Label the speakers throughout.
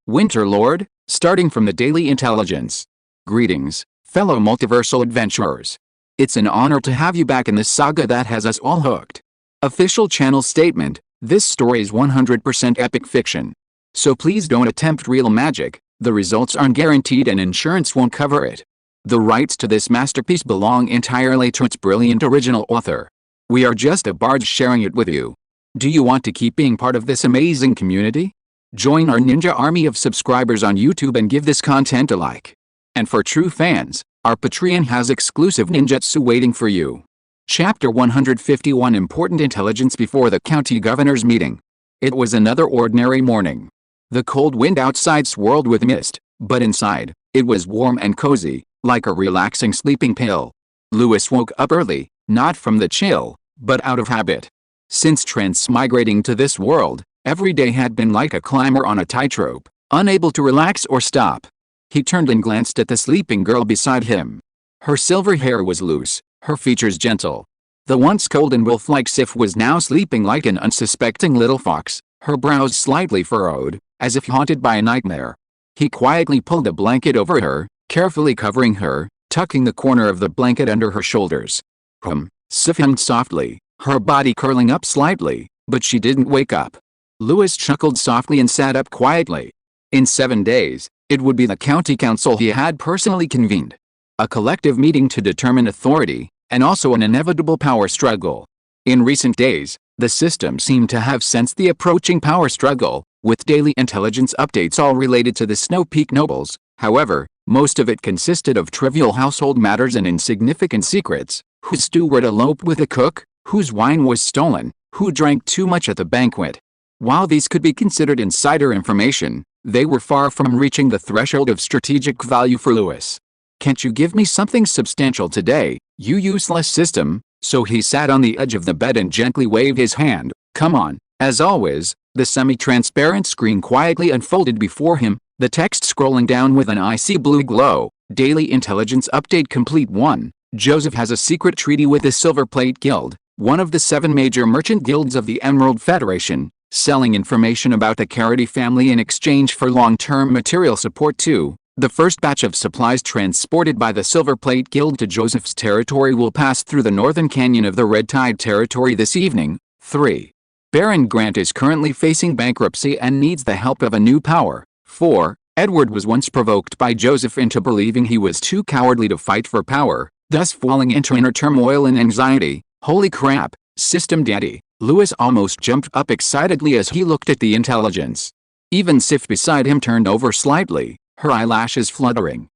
Speaker 1: Winter Lord, starting from the Daily Intelligence. Greetings, fellow multiversal adventurers. It's an honor to have you back in this saga that has us all hooked. Official channel statement: this story is 100% epic fiction. So please don't attempt real magic, the results aren't guaranteed and insurance won't cover it. The rights to this masterpiece belong entirely to its brilliant original author. We are just a barge sharing it with you. Do you want to keep being part of this amazing community? Join our ninja army of subscribers on YouTube and give this content a like. And for true fans, our Patreon has exclusive ninjutsu waiting for you. Chapter 151: Important Intelligence Before the County Governor's Meeting. It was another ordinary morning. The cold wind outside swirled with mist, but inside, it was warm and cozy, like a relaxing sleeping pill. Louis woke up early, not from the chill, but out of habit. Since transmigrating to this world, every day had been like a climber on a tightrope, unable to relax or stop. He turned and glanced at the sleeping girl beside him. Her silver hair was loose, her features gentle. The once cold and wolf-like Sif was now sleeping like an unsuspecting little fox, her brows slightly furrowed, as if haunted by a nightmare. He quietly pulled a blanket over her, carefully covering her, tucking the corner of the blanket under her shoulders. Sif hummed softly, her body curling up slightly, but she didn't wake up. Louis chuckled softly and sat up quietly. In 7 days, it would be the county council he had personally convened. A collective meeting to determine authority, and also an inevitable power struggle. In recent days, the system seemed to have sensed the approaching power struggle, with daily intelligence updates all related to the Snow Peak nobles. However, most of it consisted of trivial household matters and insignificant secrets: whose stew would elope with the cook, whose wine was stolen, who drank too much at the banquet. While these could be considered insider information, they were far from reaching the threshold of strategic value for Louis. "Can't you give me something substantial today, you useless system?" So he sat on the edge of the bed and gently waved his hand. "Come on." As always, the semi-transparent screen quietly unfolded before him, the text scrolling down with an icy blue glow. Daily Intelligence Update Complete 1. Joseph has a secret treaty with the Silver Plate Guild, one of the 7 major merchant guilds of the Emerald Federation, selling information about the Carity family in exchange for long-term material support. 2. The first batch of supplies transported by the Silver Plate Guild to Joseph's territory will pass through the northern canyon of the Red Tide territory this evening. 3. Baron Grant is currently facing bankruptcy and needs the help of a new power. 4. Edward was once provoked by Joseph into believing he was too cowardly to fight for power, thus falling into inner turmoil and anxiety. Holy crap, System Daddy! Louis almost jumped up excitedly as he looked at the intelligence. Even Sif beside him turned over slightly, her eyelashes fluttering.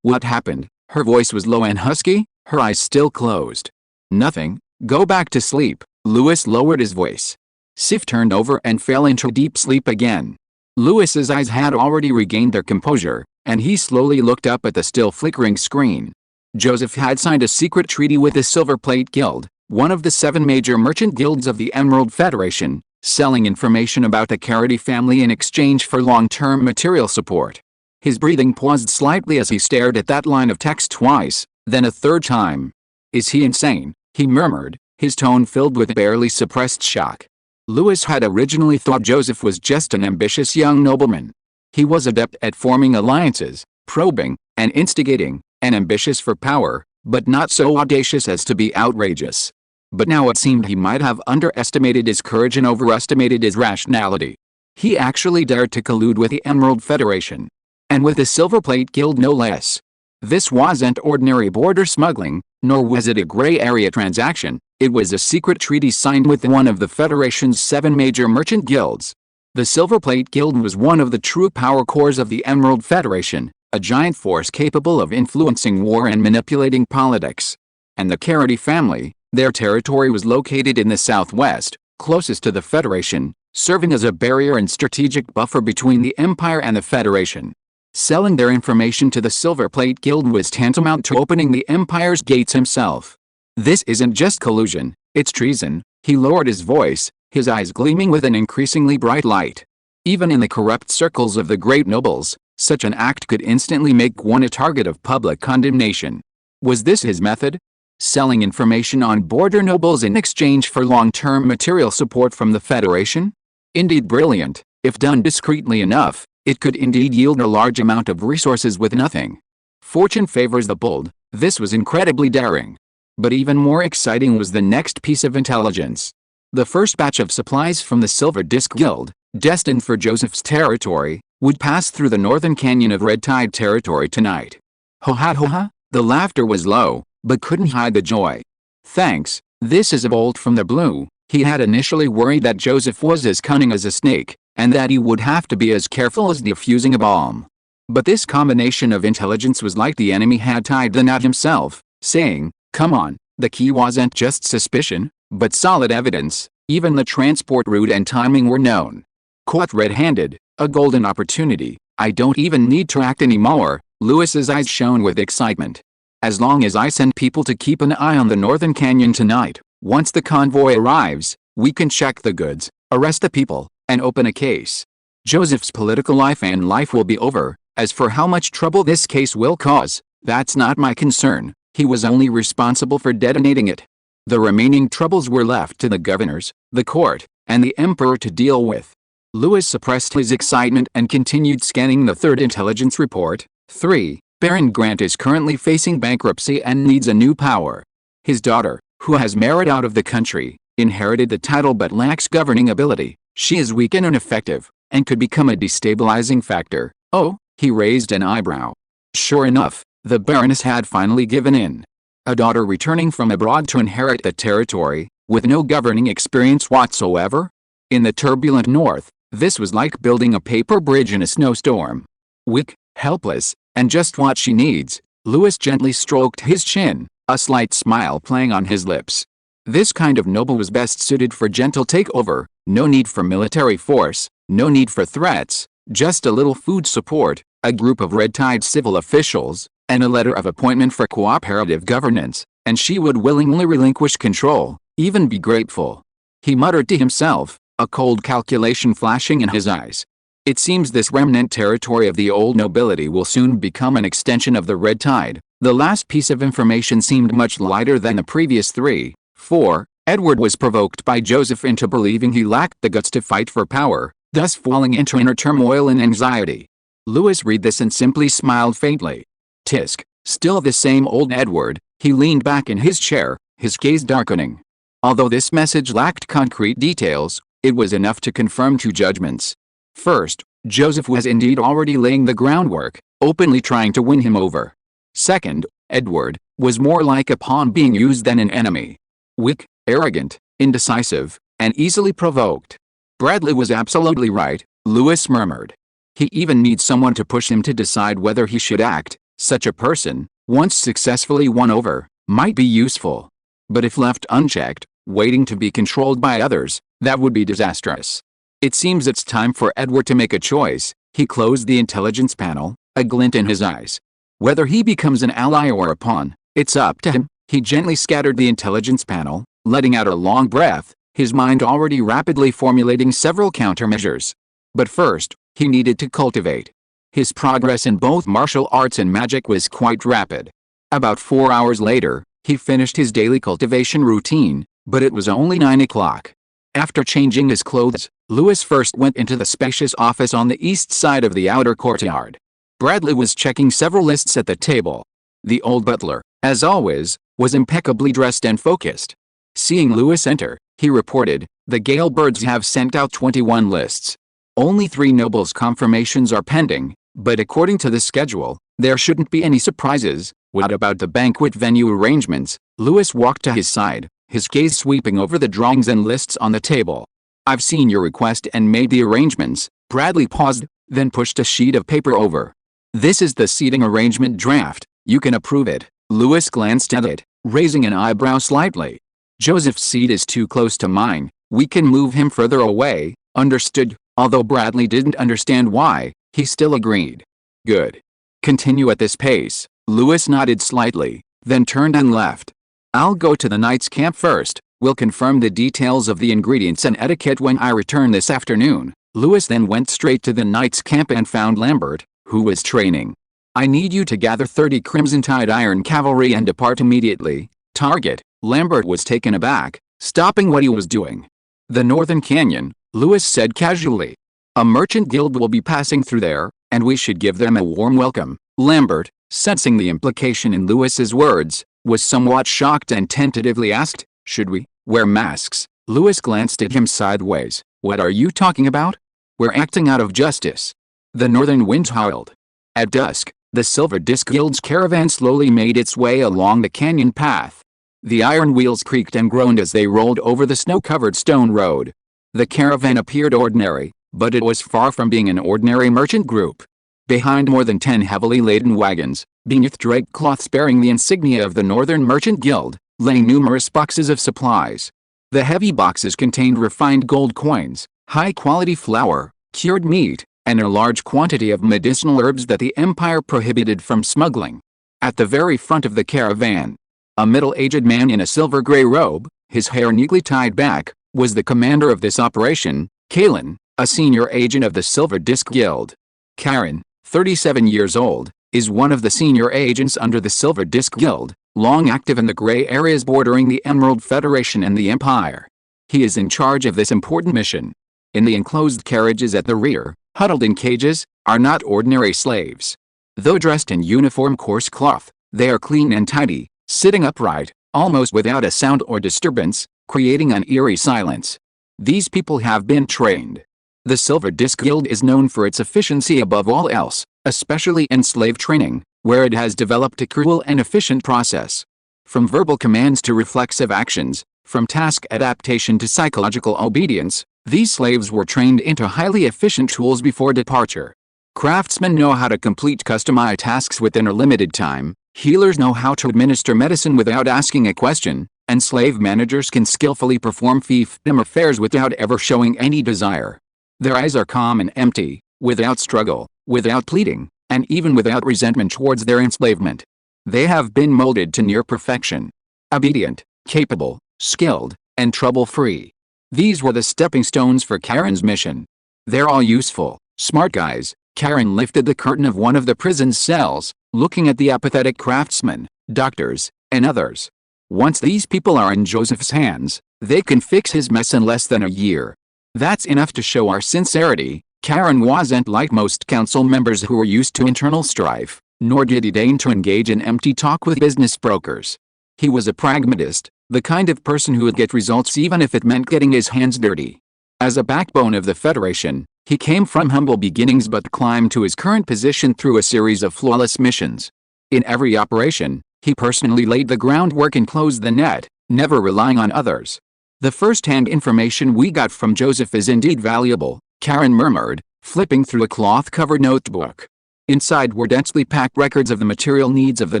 Speaker 1: What happened? Her voice was low and husky, her eyes still closed. "Nothing, go back to sleep." Louis lowered his voice. Sif turned over and fell into deep sleep again. Louis's eyes had already regained their composure, and he slowly looked up at the still flickering screen. Joseph had signed a secret treaty with the Silver Plate Guild, one of the 7 major merchant guilds of the Emerald Federation, selling information about the Carity family in exchange for long-term material support. His breathing paused slightly as he stared at that line of text twice, then a third time. "Is he insane?" he murmured, his tone filled with barely suppressed shock. Louis had originally thought Joseph was just an ambitious young nobleman. He was adept at forming alliances, probing, and instigating, and ambitious for power, but not so audacious as to be outrageous. But now it seemed he might have underestimated his courage and overestimated his rationality. He actually dared to collude with the Emerald Federation. And with the Silver Plate Guild no less. This wasn't ordinary border smuggling, nor was it a gray area transaction. It was a secret treaty signed with one of the Federation's 7 major merchant guilds. The Silver Plate Guild was one of the true power cores of the Emerald Federation, a giant force capable of influencing war and manipulating politics. And the Carity family, their territory was located in the southwest, closest to the Federation, serving as a barrier and strategic buffer between the Empire and the Federation. Selling their information to the Silver Plate Guild was tantamount to opening the Empire's gates himself. "This isn't just collusion, it's treason." He lowered his voice, his eyes gleaming with an increasingly bright light. Even in the corrupt circles of the great nobles, such an act could instantly make one a target of public condemnation. Was this his method? Selling information on border nobles in exchange for long-term material support from the Federation? Indeed brilliant, if done discreetly enough. It could indeed yield a large amount of resources with nothing. Fortune favors the bold. This was incredibly daring. But even more exciting was the next piece of intelligence. The first batch of supplies from the Silver Disc Guild, destined for Joseph's territory, would pass through the northern canyon of Red Tide territory tonight. Ho ha ho ha! The laughter was low, but couldn't hide the joy. Thanks, this is a bolt from the blue. He had initially worried that Joseph was as cunning as a snake, and that he would have to be as careful as defusing a bomb. But this combination of intelligence was like the enemy had tied the knot himself, saying, "Come on." The key wasn't just suspicion, but solid evidence. Even the transport route and timing were known. Caught red-handed, a golden opportunity. I don't even need to act anymore. Lewis's eyes shone with excitement. As long as I send people to keep an eye on the northern canyon tonight, once the convoy arrives, we can check the goods, arrest the people, and open a case. Joseph's political life and life will be over. As for how much trouble this case will cause, that's not my concern. He was only responsible for detonating it. The remaining troubles were left to the governors, the court, and the emperor to deal with. Lewis suppressed his excitement and continued scanning the third intelligence report. 3. Baron Grant is currently facing bankruptcy and needs a new power. His daughter, who has married out of the country, inherited the title but lacks governing ability. She is weak and ineffective, and could become a destabilizing factor. Oh, he raised an eyebrow. Sure enough, the Baroness had finally given in. A daughter returning from abroad to inherit the territory, with no governing experience whatsoever? In the turbulent north, this was like building a paper bridge in a snowstorm. Weak, helpless, and just what she needs. Lewis gently stroked his chin, a slight smile playing on his lips. This kind of noble was best suited for gentle takeover. No need for military force, no need for threats, just a little food support, a group of Red Tide civil officials, and a letter of appointment for cooperative governance, and she would willingly relinquish control, even be grateful. He muttered to himself, a cold calculation flashing in his eyes. It seems this remnant territory of the old nobility will soon become an extension of the Red Tide. The last piece of information seemed much lighter than the previous 3. 4. Edward was provoked by Joseph into believing he lacked the guts to fight for power, thus falling into inner turmoil and anxiety. Lewis read this and simply smiled faintly. Tisk, still the same old Edward. He leaned back in his chair, his gaze darkening. Although this message lacked concrete details, it was enough to confirm 2 judgments. First, Joseph was indeed already laying the groundwork, openly trying to win him over. Second, Edward was more like a pawn being used than an enemy. Weak, arrogant, indecisive, and easily provoked. Bradley was absolutely right, Lewis murmured. He even needs someone to push him to decide whether he should act. Such a person, once successfully won over, might be useful. But if left unchecked, waiting to be controlled by others, that would be disastrous. It seems it's time for Edward to make a choice. He closed the intelligence panel, a glint in his eyes. Whether he becomes an ally or a pawn, it's up to him. He gently scattered the intelligence panel, letting out a long breath, his mind already rapidly formulating several countermeasures. But first, he needed to cultivate. His progress in both martial arts and magic was quite rapid. About 4 hours later, he finished his daily cultivation routine, but it was only 9 o'clock. After changing his clothes, Lewis first went into the spacious office on the east side of the outer courtyard. Bradley was checking several lists at the table. The old butler, as always, was impeccably dressed and focused. Seeing Lewis enter, he reported, "The Gale Birds have sent out 21 lists. Only 3 nobles' confirmations are pending, but according to the schedule, there shouldn't be any surprises." What about the banquet venue arrangements? Lewis walked to his side, his gaze sweeping over the drawings and lists on the table. "I've seen your request and made the arrangements." Bradley paused, then pushed a sheet of paper over. "This is the seating arrangement draft. You can approve it." Lewis glanced at it, raising an eyebrow slightly. "Joseph's seat is too close to mine. We can move him further away." Understood. Although Bradley didn't understand why, he still agreed. "Good. Continue at this pace." Lewis nodded slightly, then turned and left. "I'll go to the knight's camp first. We'll confirm the details of the ingredients and etiquette when I return this afternoon." Lewis then went straight to the knight's camp and found Lambert, who was training. "I need you to gather 30 Crimson Tide Iron Cavalry and depart immediately." "Target?" Lambert was taken aback, stopping what he was doing. "The Northern Canyon," Lewis said casually. A merchant guild will be passing through there, and we should give them a warm welcome." Lambert, sensing the implication in Lewis's words, was somewhat shocked and tentatively asked, "Should we wear masks?" Lewis glanced at him sideways. "What are you talking about?" "We're acting out of justice." The northern wind howled. At dusk, the Silver Disc Guild's caravan slowly made its way along the canyon path. The iron wheels creaked and groaned as they rolled over the snow-covered stone road. The caravan appeared ordinary, but it was far from being an ordinary merchant group. Behind more than 10 heavily laden wagons, beneath draped cloths bearing the insignia of the Northern Merchant Guild, lay numerous boxes of supplies. The heavy boxes contained refined gold coins, high-quality flour, cured meat, and a large quantity of medicinal herbs that the Empire prohibited from smuggling. At the very front of the caravan, a middle-aged man in a silver-gray robe, his hair neatly tied back, was the commander of this operation, Kalen, a senior agent of the Silver Disc Guild. Karen, 37 years old, is one of the senior agents under the Silver Disc Guild, long active in the gray areas bordering the Emerald Federation and the Empire. He is in charge of this important mission. In the enclosed carriages at the rear, huddled in cages, are not ordinary slaves. Though dressed in uniform coarse cloth, they are clean and tidy, sitting upright, almost without a sound or disturbance, creating an eerie silence. These people have been trained. The Silver Disc Guild is known for its efficiency above all else, especially in slave training, where it has developed a cruel and efficient process. From verbal commands to reflexive actions, from task adaptation to psychological obedience, these slaves were trained into highly efficient tools before departure. Craftsmen know how to complete customized tasks within a limited time, healers know how to administer medicine without asking a question, and slave managers can skillfully perform fiefdom affairs without ever showing any desire. Their eyes are calm and empty, without struggle, without pleading, and even without resentment towards their enslavement. They have been molded to near perfection. Obedient, capable, skilled, and trouble-free. These were the stepping stones for Karen's mission. They're all useful, smart guys. Karen lifted the curtain of one of the prison's cells, looking at the apathetic craftsmen, doctors, and others. Once these people are in Joseph's hands, they can fix his mess in less than a year. That's enough to show our sincerity. Karen wasn't like most council members who were used to internal strife, nor did he deign to engage in empty talk with business brokers. He was a pragmatist, the kind of person who would get results even if it meant getting his hands dirty. As a backbone of the Federation, he came from humble beginnings but climbed to his current position through a series of flawless missions. In every operation, he personally laid the groundwork and closed the net, never relying on others. "The first-hand information we got from Joseph is indeed valuable," Karen murmured, flipping through a cloth-covered notebook. Inside were densely packed records of the material needs of the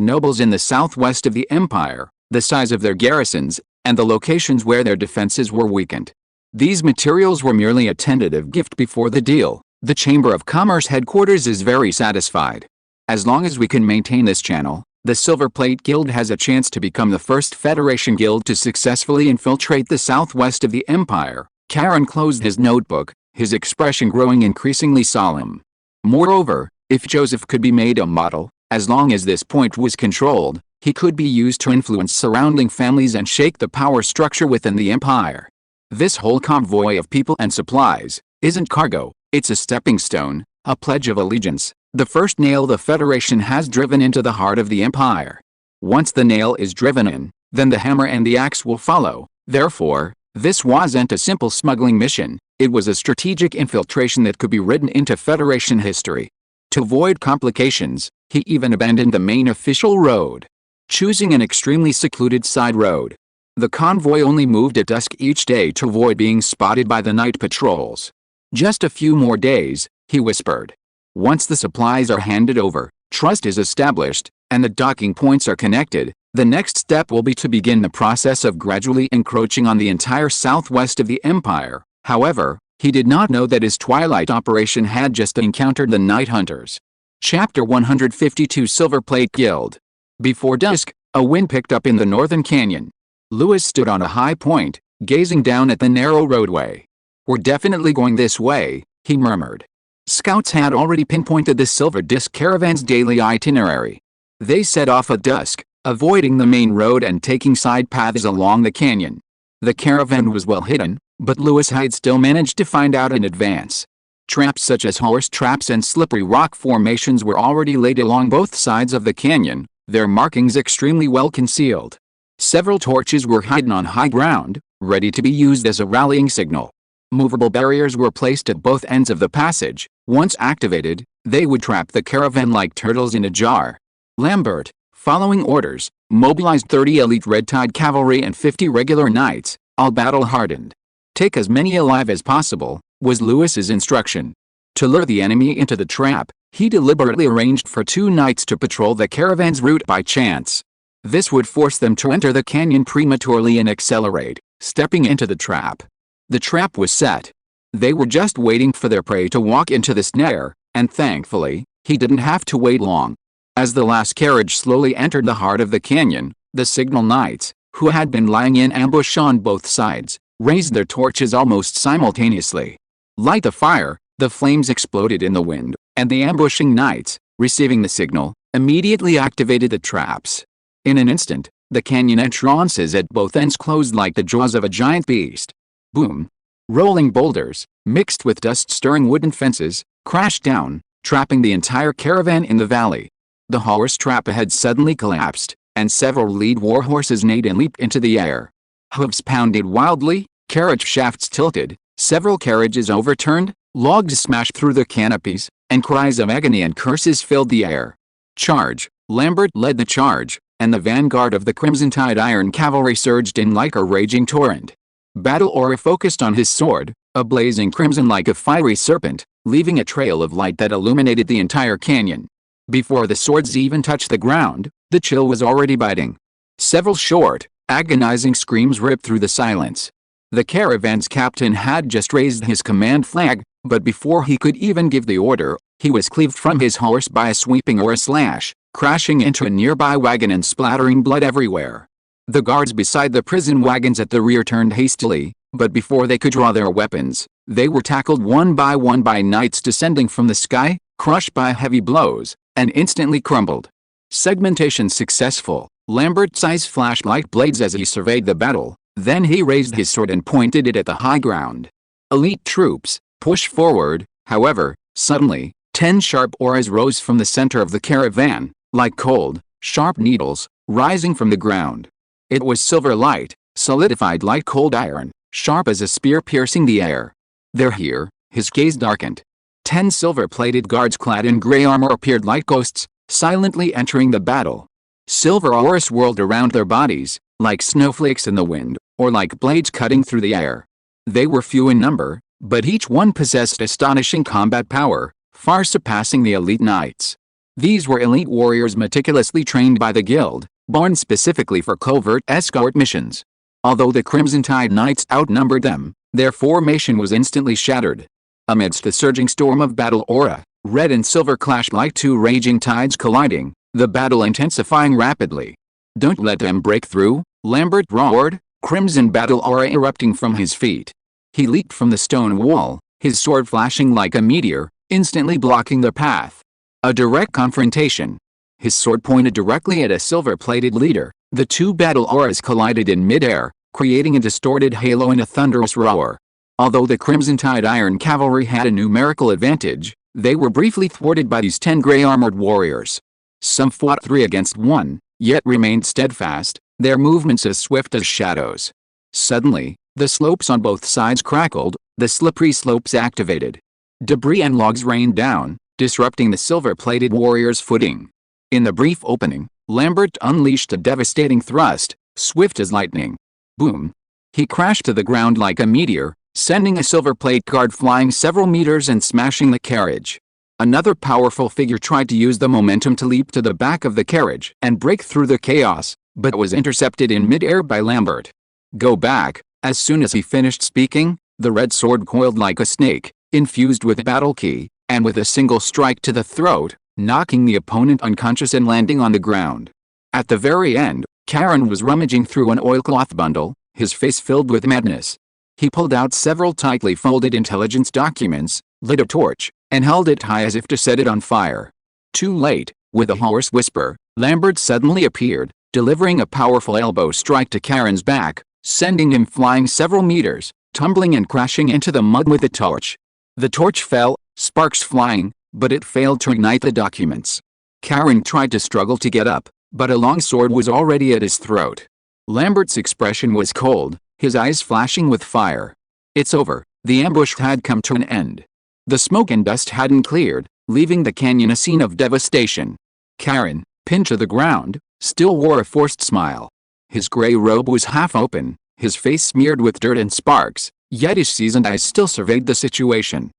Speaker 1: nobles in the southwest of the Empire, the size of their garrisons, and the locations where their defenses were weakened. These materials were merely a tentative gift before the deal. The Chamber of Commerce headquarters is very satisfied. As long as we can maintain this channel, the Silver Plate Guild has a chance to become the first Federation guild to successfully infiltrate the southwest of the Empire. Karen closed his notebook, his expression growing increasingly solemn. Moreover, if Joseph could be made a model, as long as this point was controlled, he could be used to influence surrounding families and shake the power structure within the Empire. This whole convoy of people and supplies isn't cargo, it's a stepping stone, a pledge of allegiance, the first nail the Federation has driven into the heart of the Empire. Once the nail is driven in, then the hammer and the axe will follow. Therefore, this wasn't a simple smuggling mission, it was a strategic infiltration that could be written into Federation history. To avoid complications, he even abandoned the main official road, choosing an extremely secluded side road. The convoy only moved at dusk each day to avoid being spotted by the night patrols. "Just a few more days," he whispered. "Once the supplies are handed over, trust is established, and the docking points are connected, the next step will be to begin the process of gradually encroaching on the entire southwest of the Empire." However, he did not know that his twilight operation had just encountered the Night Hunters. Chapter 152 Silver Plate Guild. Before dusk, a wind picked up in the northern canyon. Lewis stood on a high point, gazing down at the narrow roadway. "We're definitely going this way," he murmured. Scouts had already pinpointed the Silver Disc caravan's daily itinerary. They set off at dusk, avoiding the main road and taking side paths along the canyon. The caravan was well hidden, but Lewis had still managed to find out in advance. Traps such as horse traps and slippery rock formations were already laid along both sides of the canyon, their markings extremely well concealed. Several torches were hidden on high ground, ready to be used as a rallying signal. Movable barriers were placed at both ends of the passage. Once activated, they would trap the caravan like turtles in a jar. Lambert, following orders, mobilized 30 elite Red Tide cavalry and 50 regular knights, all battle-hardened. Take as many alive as possible, was Lewis's instruction. To lure the enemy into the trap, he deliberately arranged for 2 knights to patrol the caravan's route by chance. This would force them to enter the canyon prematurely and accelerate, stepping into the trap. The trap was set. They were just waiting for their prey to walk into the snare, and thankfully, he didn't have to wait long. As the last carriage slowly entered the heart of the canyon, the signal knights, who had been lying in ambush on both sides, raised their torches almost simultaneously. Light the fire, the flames exploded in the wind, and the ambushing knights, receiving the signal, immediately activated the traps. In an instant, the canyon entrances at both ends closed like the jaws of a giant beast. Boom! Rolling boulders, mixed with dust-stirring wooden fences, crashed down, trapping the entire caravan in the valley. The horse trap ahead suddenly collapsed, and several lead war horses neighed and leaped into the air. Hooves pounded wildly, carriage shafts tilted, several carriages overturned, logs smashed through the canopies, and cries of agony and curses filled the air. Charge! Lambert led the charge, and the vanguard of the Crimson Tide Iron Cavalry surged in like a raging torrent. Battle Aura focused on his sword, a blazing crimson like a fiery serpent, leaving a trail of light that illuminated the entire canyon. Before the swords even touched the ground, the chill was already biting. Several short, agonizing screams ripped through the silence. The caravan's captain had just raised his command flag, but before he could even give the order, he was cleaved from his horse by a sweeping or a slash, crashing into a nearby wagon and splattering blood everywhere. The guards beside the prison wagons at the rear turned hastily, but before they could draw their weapons, they were tackled one by knights descending from the sky, crushed by heavy blows, and instantly crumbled. Segmentation successful. Lambert's eyes flashed like blades as he surveyed the battle, then he raised his sword and pointed it at the high ground. Elite troops, push forward. However, suddenly, 10 sharp auras rose from the center of the caravan, like cold, sharp needles, rising from the ground. It was silver light, solidified like cold iron, sharp as a spear piercing the air. "They're here," his gaze darkened. 10 silver-plated guards clad in gray armor appeared like ghosts, silently entering the battle. Silver auras swirled around their bodies, like snowflakes in the wind, or like blades cutting through the air. They were few in number, but each one possessed astonishing combat power, far surpassing the elite knights. These were elite warriors meticulously trained by the guild, born specifically for covert escort missions. Although the Crimson Tide Knights outnumbered them, their formation was instantly shattered. Amidst the surging storm of battle aura, red and silver clashed like 2 raging tides colliding, the battle intensifying rapidly. "Don't let them break through," Lambert roared, crimson battle aura erupting from his feet. He leaped from the stone wall, his sword flashing like a meteor, instantly blocking their path. A direct confrontation. His sword pointed directly at a silver-plated leader. The 2 battle auras collided in mid-air, creating a distorted halo and a thunderous roar. Although the Crimson Tide Iron Cavalry had a numerical advantage, they were briefly thwarted by these 10 gray-armored warriors. Some fought 3 against 1, yet remained steadfast, their movements as swift as shadows. Suddenly, the slopes on both sides crackled, the slippery slopes activated. Debris and logs rained down, disrupting the silver-plated warriors' footing. In the brief opening, Lambert unleashed a devastating thrust, swift as lightning. Boom! He crashed to the ground like a meteor, sending a silver-plate guard flying several meters and smashing the carriage. Another powerful figure tried to use the momentum to leap to the back of the carriage and break through the chaos, but was intercepted in mid-air by Lambert. "Go back." As soon as he finished speaking, the red sword coiled like a snake, infused with battle key, and with a single strike to the throat, knocking the opponent unconscious and landing on the ground. At the very end, Karen was rummaging through an oilcloth bundle, his face filled with madness. He pulled out several tightly folded intelligence documents, lit a torch, and held it high as if to set it on fire. Too late. With a hoarse whisper, Lambert suddenly appeared, delivering a powerful elbow strike to Karen's back, sending him flying several meters, tumbling and crashing into the mud with the torch. The torch fell, sparks flying, but it failed to ignite the documents. Karen tried to struggle to get up, but a long sword was already at his throat. Lambert's expression was cold, his eyes flashing with fire. It's over, the ambush had come to an end. The smoke and dust hadn't cleared, leaving the canyon a scene of devastation. Karen, pinned to the ground, still wore a forced smile. His gray robe was half open, his face smeared with dirt and sparks, yet his seasoned eyes still surveyed the situation.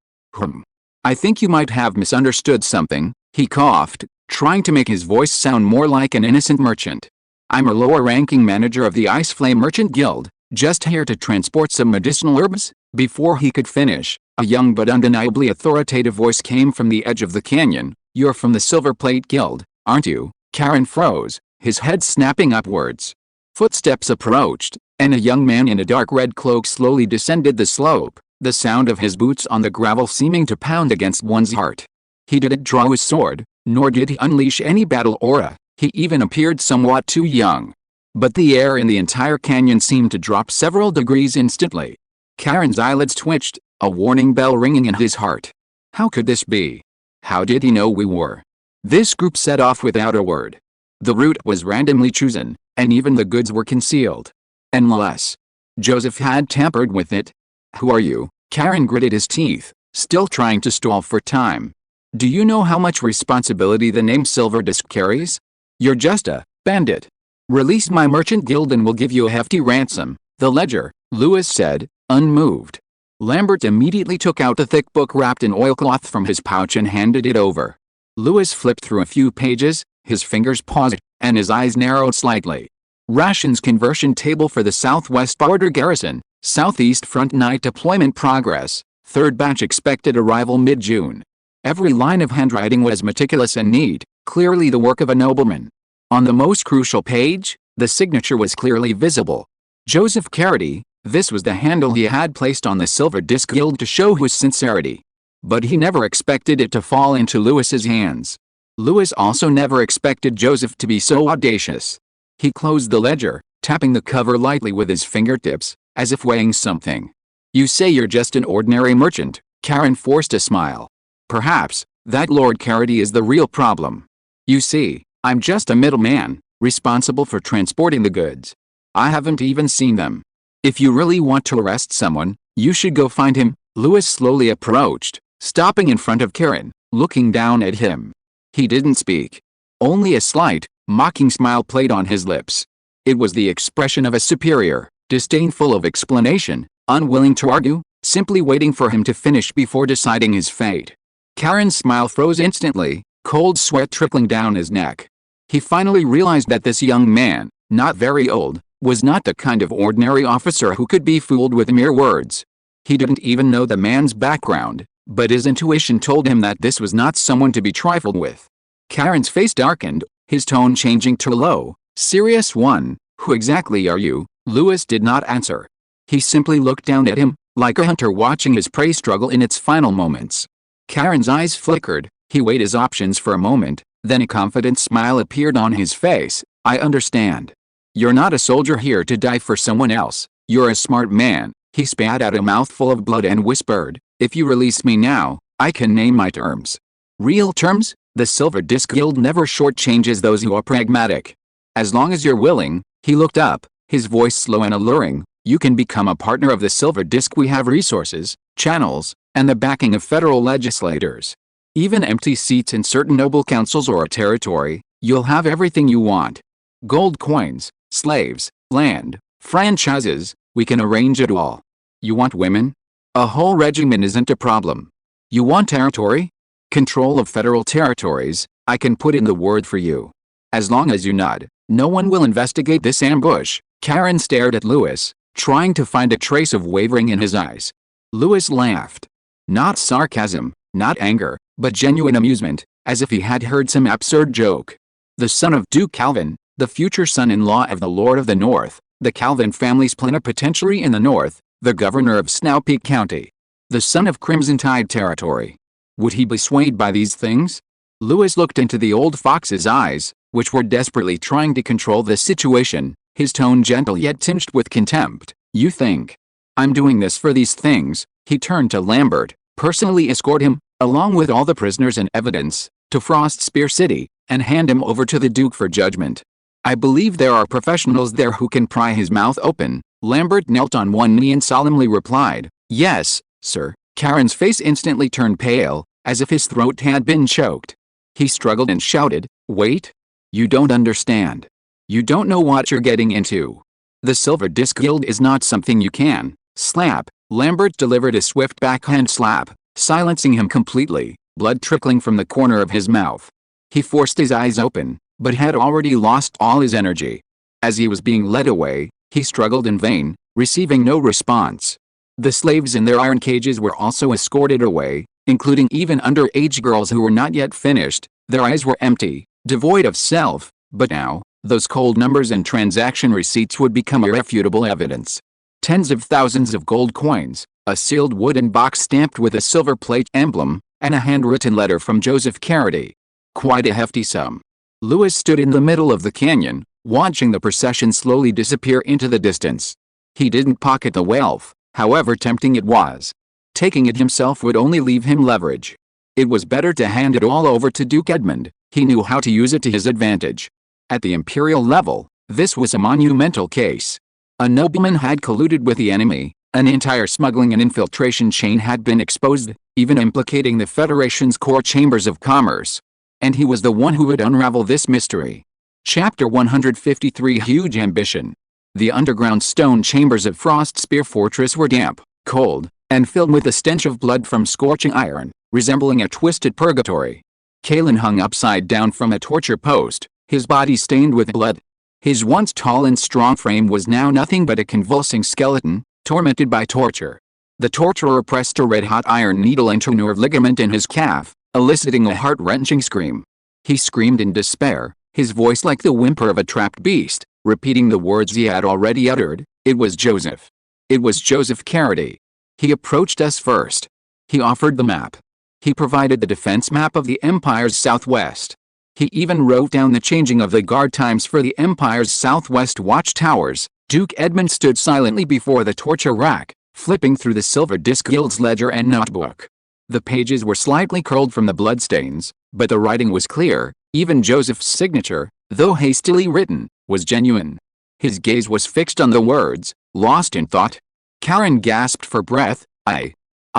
Speaker 1: I think you might have misunderstood something, he coughed, trying to make his voice sound more like an innocent merchant. I'm a lower-ranking manager of the Ice Flame Merchant Guild, just here to transport some medicinal herbs. Before he could finish, a young but undeniably authoritative voice came from the edge of the canyon. You're from the Silver Plate Guild, aren't you? Karen froze, his head snapping upwards. Footsteps approached, and a young man in a dark red cloak slowly descended the slope, the sound of his boots on the gravel seeming to pound against one's heart. He didn't draw his sword, nor did he unleash any battle aura. He even appeared somewhat too young. But the air in the entire canyon seemed to drop several degrees instantly. Karen's eyelids twitched, a warning bell ringing in his heart. How could this be? How did he know we were? This group set off without a word. The route was randomly chosen, and even the goods were concealed. Unless Joseph had tampered with it. Who are you? Karen gritted his teeth, still trying to stall for time. Do you know how much responsibility the name Silver Disc carries? You're just a bandit. Release my merchant guild and we'll give you a hefty ransom, the ledger, Lewis said, unmoved. Lambert immediately took out the thick book wrapped in oilcloth from his pouch and handed it over. Lewis flipped through a few pages, his fingers paused, and his eyes narrowed slightly. Rations conversion table for the Southwest Border Garrison, Southeast Front Night deployment progress, third batch expected arrival mid-June. Every line of handwriting was meticulous and neat, clearly the work of a nobleman. On the most crucial page, the signature was clearly visible. Joseph Carity. This was the handle he had placed on the Silver Disc Guild to show his sincerity. But he never expected it to fall into Lewis's hands. Lewis also never expected Joseph to be so audacious. He closed the ledger, tapping the cover lightly with his fingertips, as if weighing something. You say you're just an ordinary merchant, Karen forced a smile. Perhaps, that Lord Carity is the real problem. You see, I'm just a middleman, responsible for transporting the goods. I haven't even seen them. If you really want to arrest someone, you should go find him. Lewis slowly approached, stopping in front of Karen, looking down at him. He didn't speak. Only a slight, mocking smile played on his lips. It was the expression of a superior, disdainful of explanation, unwilling to argue, simply waiting for him to finish before deciding his fate. Karen's smile froze instantly, cold sweat trickling down his neck. He finally realized that this young man, not very old, was not the kind of ordinary officer who could be fooled with mere words. He didn't even know the man's background, but his intuition told him that this was not someone to be trifled with. Karen's face darkened, his tone changing to a low, serious one. Who exactly are you? Lewis did not answer. He simply looked down at him, like a hunter watching his prey struggle in its final moments. Karen's eyes flickered, he weighed his options for a moment, then a confident smile appeared on his face. I understand. You're not a soldier here to die for someone else, you're a smart man. He spat out a mouthful of blood and whispered, if you release me now, I can name my terms. Real terms? The Silver Disc Guild never shortchanges those who are pragmatic. As long as you're willing. He looked up, his voice slow and alluring, you can become a partner of the Silver Disc. We have resources, channels, and the backing of federal legislators. Even empty seats in certain noble councils or a territory, you'll have everything you want. Gold coins, slaves, land, franchises, we can arrange it all. You want women? A whole regiment isn't a problem. You want territory? Control of federal territories, I can put in the word for you. As long as you nod, no one will investigate this ambush. Karen stared at Lewis, trying to find a trace of wavering in his eyes. Lewis laughed. Not sarcasm, not anger, but genuine amusement, as if he had heard some absurd joke. The son of Duke Calvin, the future son-in-law of the Lord of the North, the Calvin family's plenipotentiary in the North, the governor of Snow Peak County. The son of Crimson Tide territory. Would he be swayed by these things? Lewis looked into the old fox's eyes, which were desperately trying to control the situation, his tone gentle yet tinged with contempt. You think I'm doing this for these things? He turned to Lambert, personally escort him, along with all the prisoners and evidence, to Frostspear City, and hand him over to the Duke for judgment. I believe there are professionals there who can pry his mouth open. Lambert knelt on one knee and solemnly replied, "Yes, sir." Karen's face instantly turned pale, as if his throat had been choked. He struggled and shouted, "Wait! You don't understand. You don't know what you're getting into. The Silver Disc Guild is not something you can slap." Lambert delivered a swift backhand slap, silencing him completely, blood trickling from the corner of his mouth. He forced his eyes open, but had already lost all his energy. As he was being led away, he struggled in vain, receiving no response. The slaves in their iron cages were also escorted away, including even underage girls who were not yet finished. Their eyes were empty, devoid of self, but now, those cold numbers and transaction receipts would become irrefutable evidence. Tens of thousands of gold coins, a sealed wooden box stamped with a silver plate emblem, and a handwritten letter from Joseph Carity. Quite a hefty sum. Lewis stood in the middle of the canyon, watching the procession slowly disappear into the distance. He didn't pocket the wealth, however tempting it was. Taking it himself would only leave him leverage. It was better to hand it all over to Duke Edmund. He knew how to use it to his advantage. At the imperial level, this was a monumental case. A nobleman had colluded with the enemy, an entire smuggling and infiltration chain had been exposed, even implicating the Federation's core chambers of commerce. And he was the one who would unravel this mystery. Chapter 153: Huge Ambition. The underground stone chambers of Frostspear Fortress were damp, cold, and filled with the stench of blood from scorching iron, resembling a twisted purgatory. Kalen hung upside down from a torture post, his body stained with blood. His once tall and strong frame was now nothing but a convulsing skeleton, tormented by torture. The torturer pressed a red-hot iron needle into a nerve ligament in his calf, eliciting a heart-wrenching scream. He screamed in despair, his voice like the whimper of a trapped beast, repeating the words he had already uttered. It was Joseph. It was Joseph Carity. He approached us first. He offered the map. He provided the defense map of the Empire's southwest. He even wrote down the changing of the guard times for the Empire's southwest watchtowers. Duke Edmund stood silently before the torture rack, flipping through the Silver Disc Guild's ledger and notebook. The pages were slightly curled from the bloodstains, but the writing was clear. Even Joseph's signature, though hastily written, was genuine. His gaze was fixed on the words, lost in thought. Karen gasped for breath. I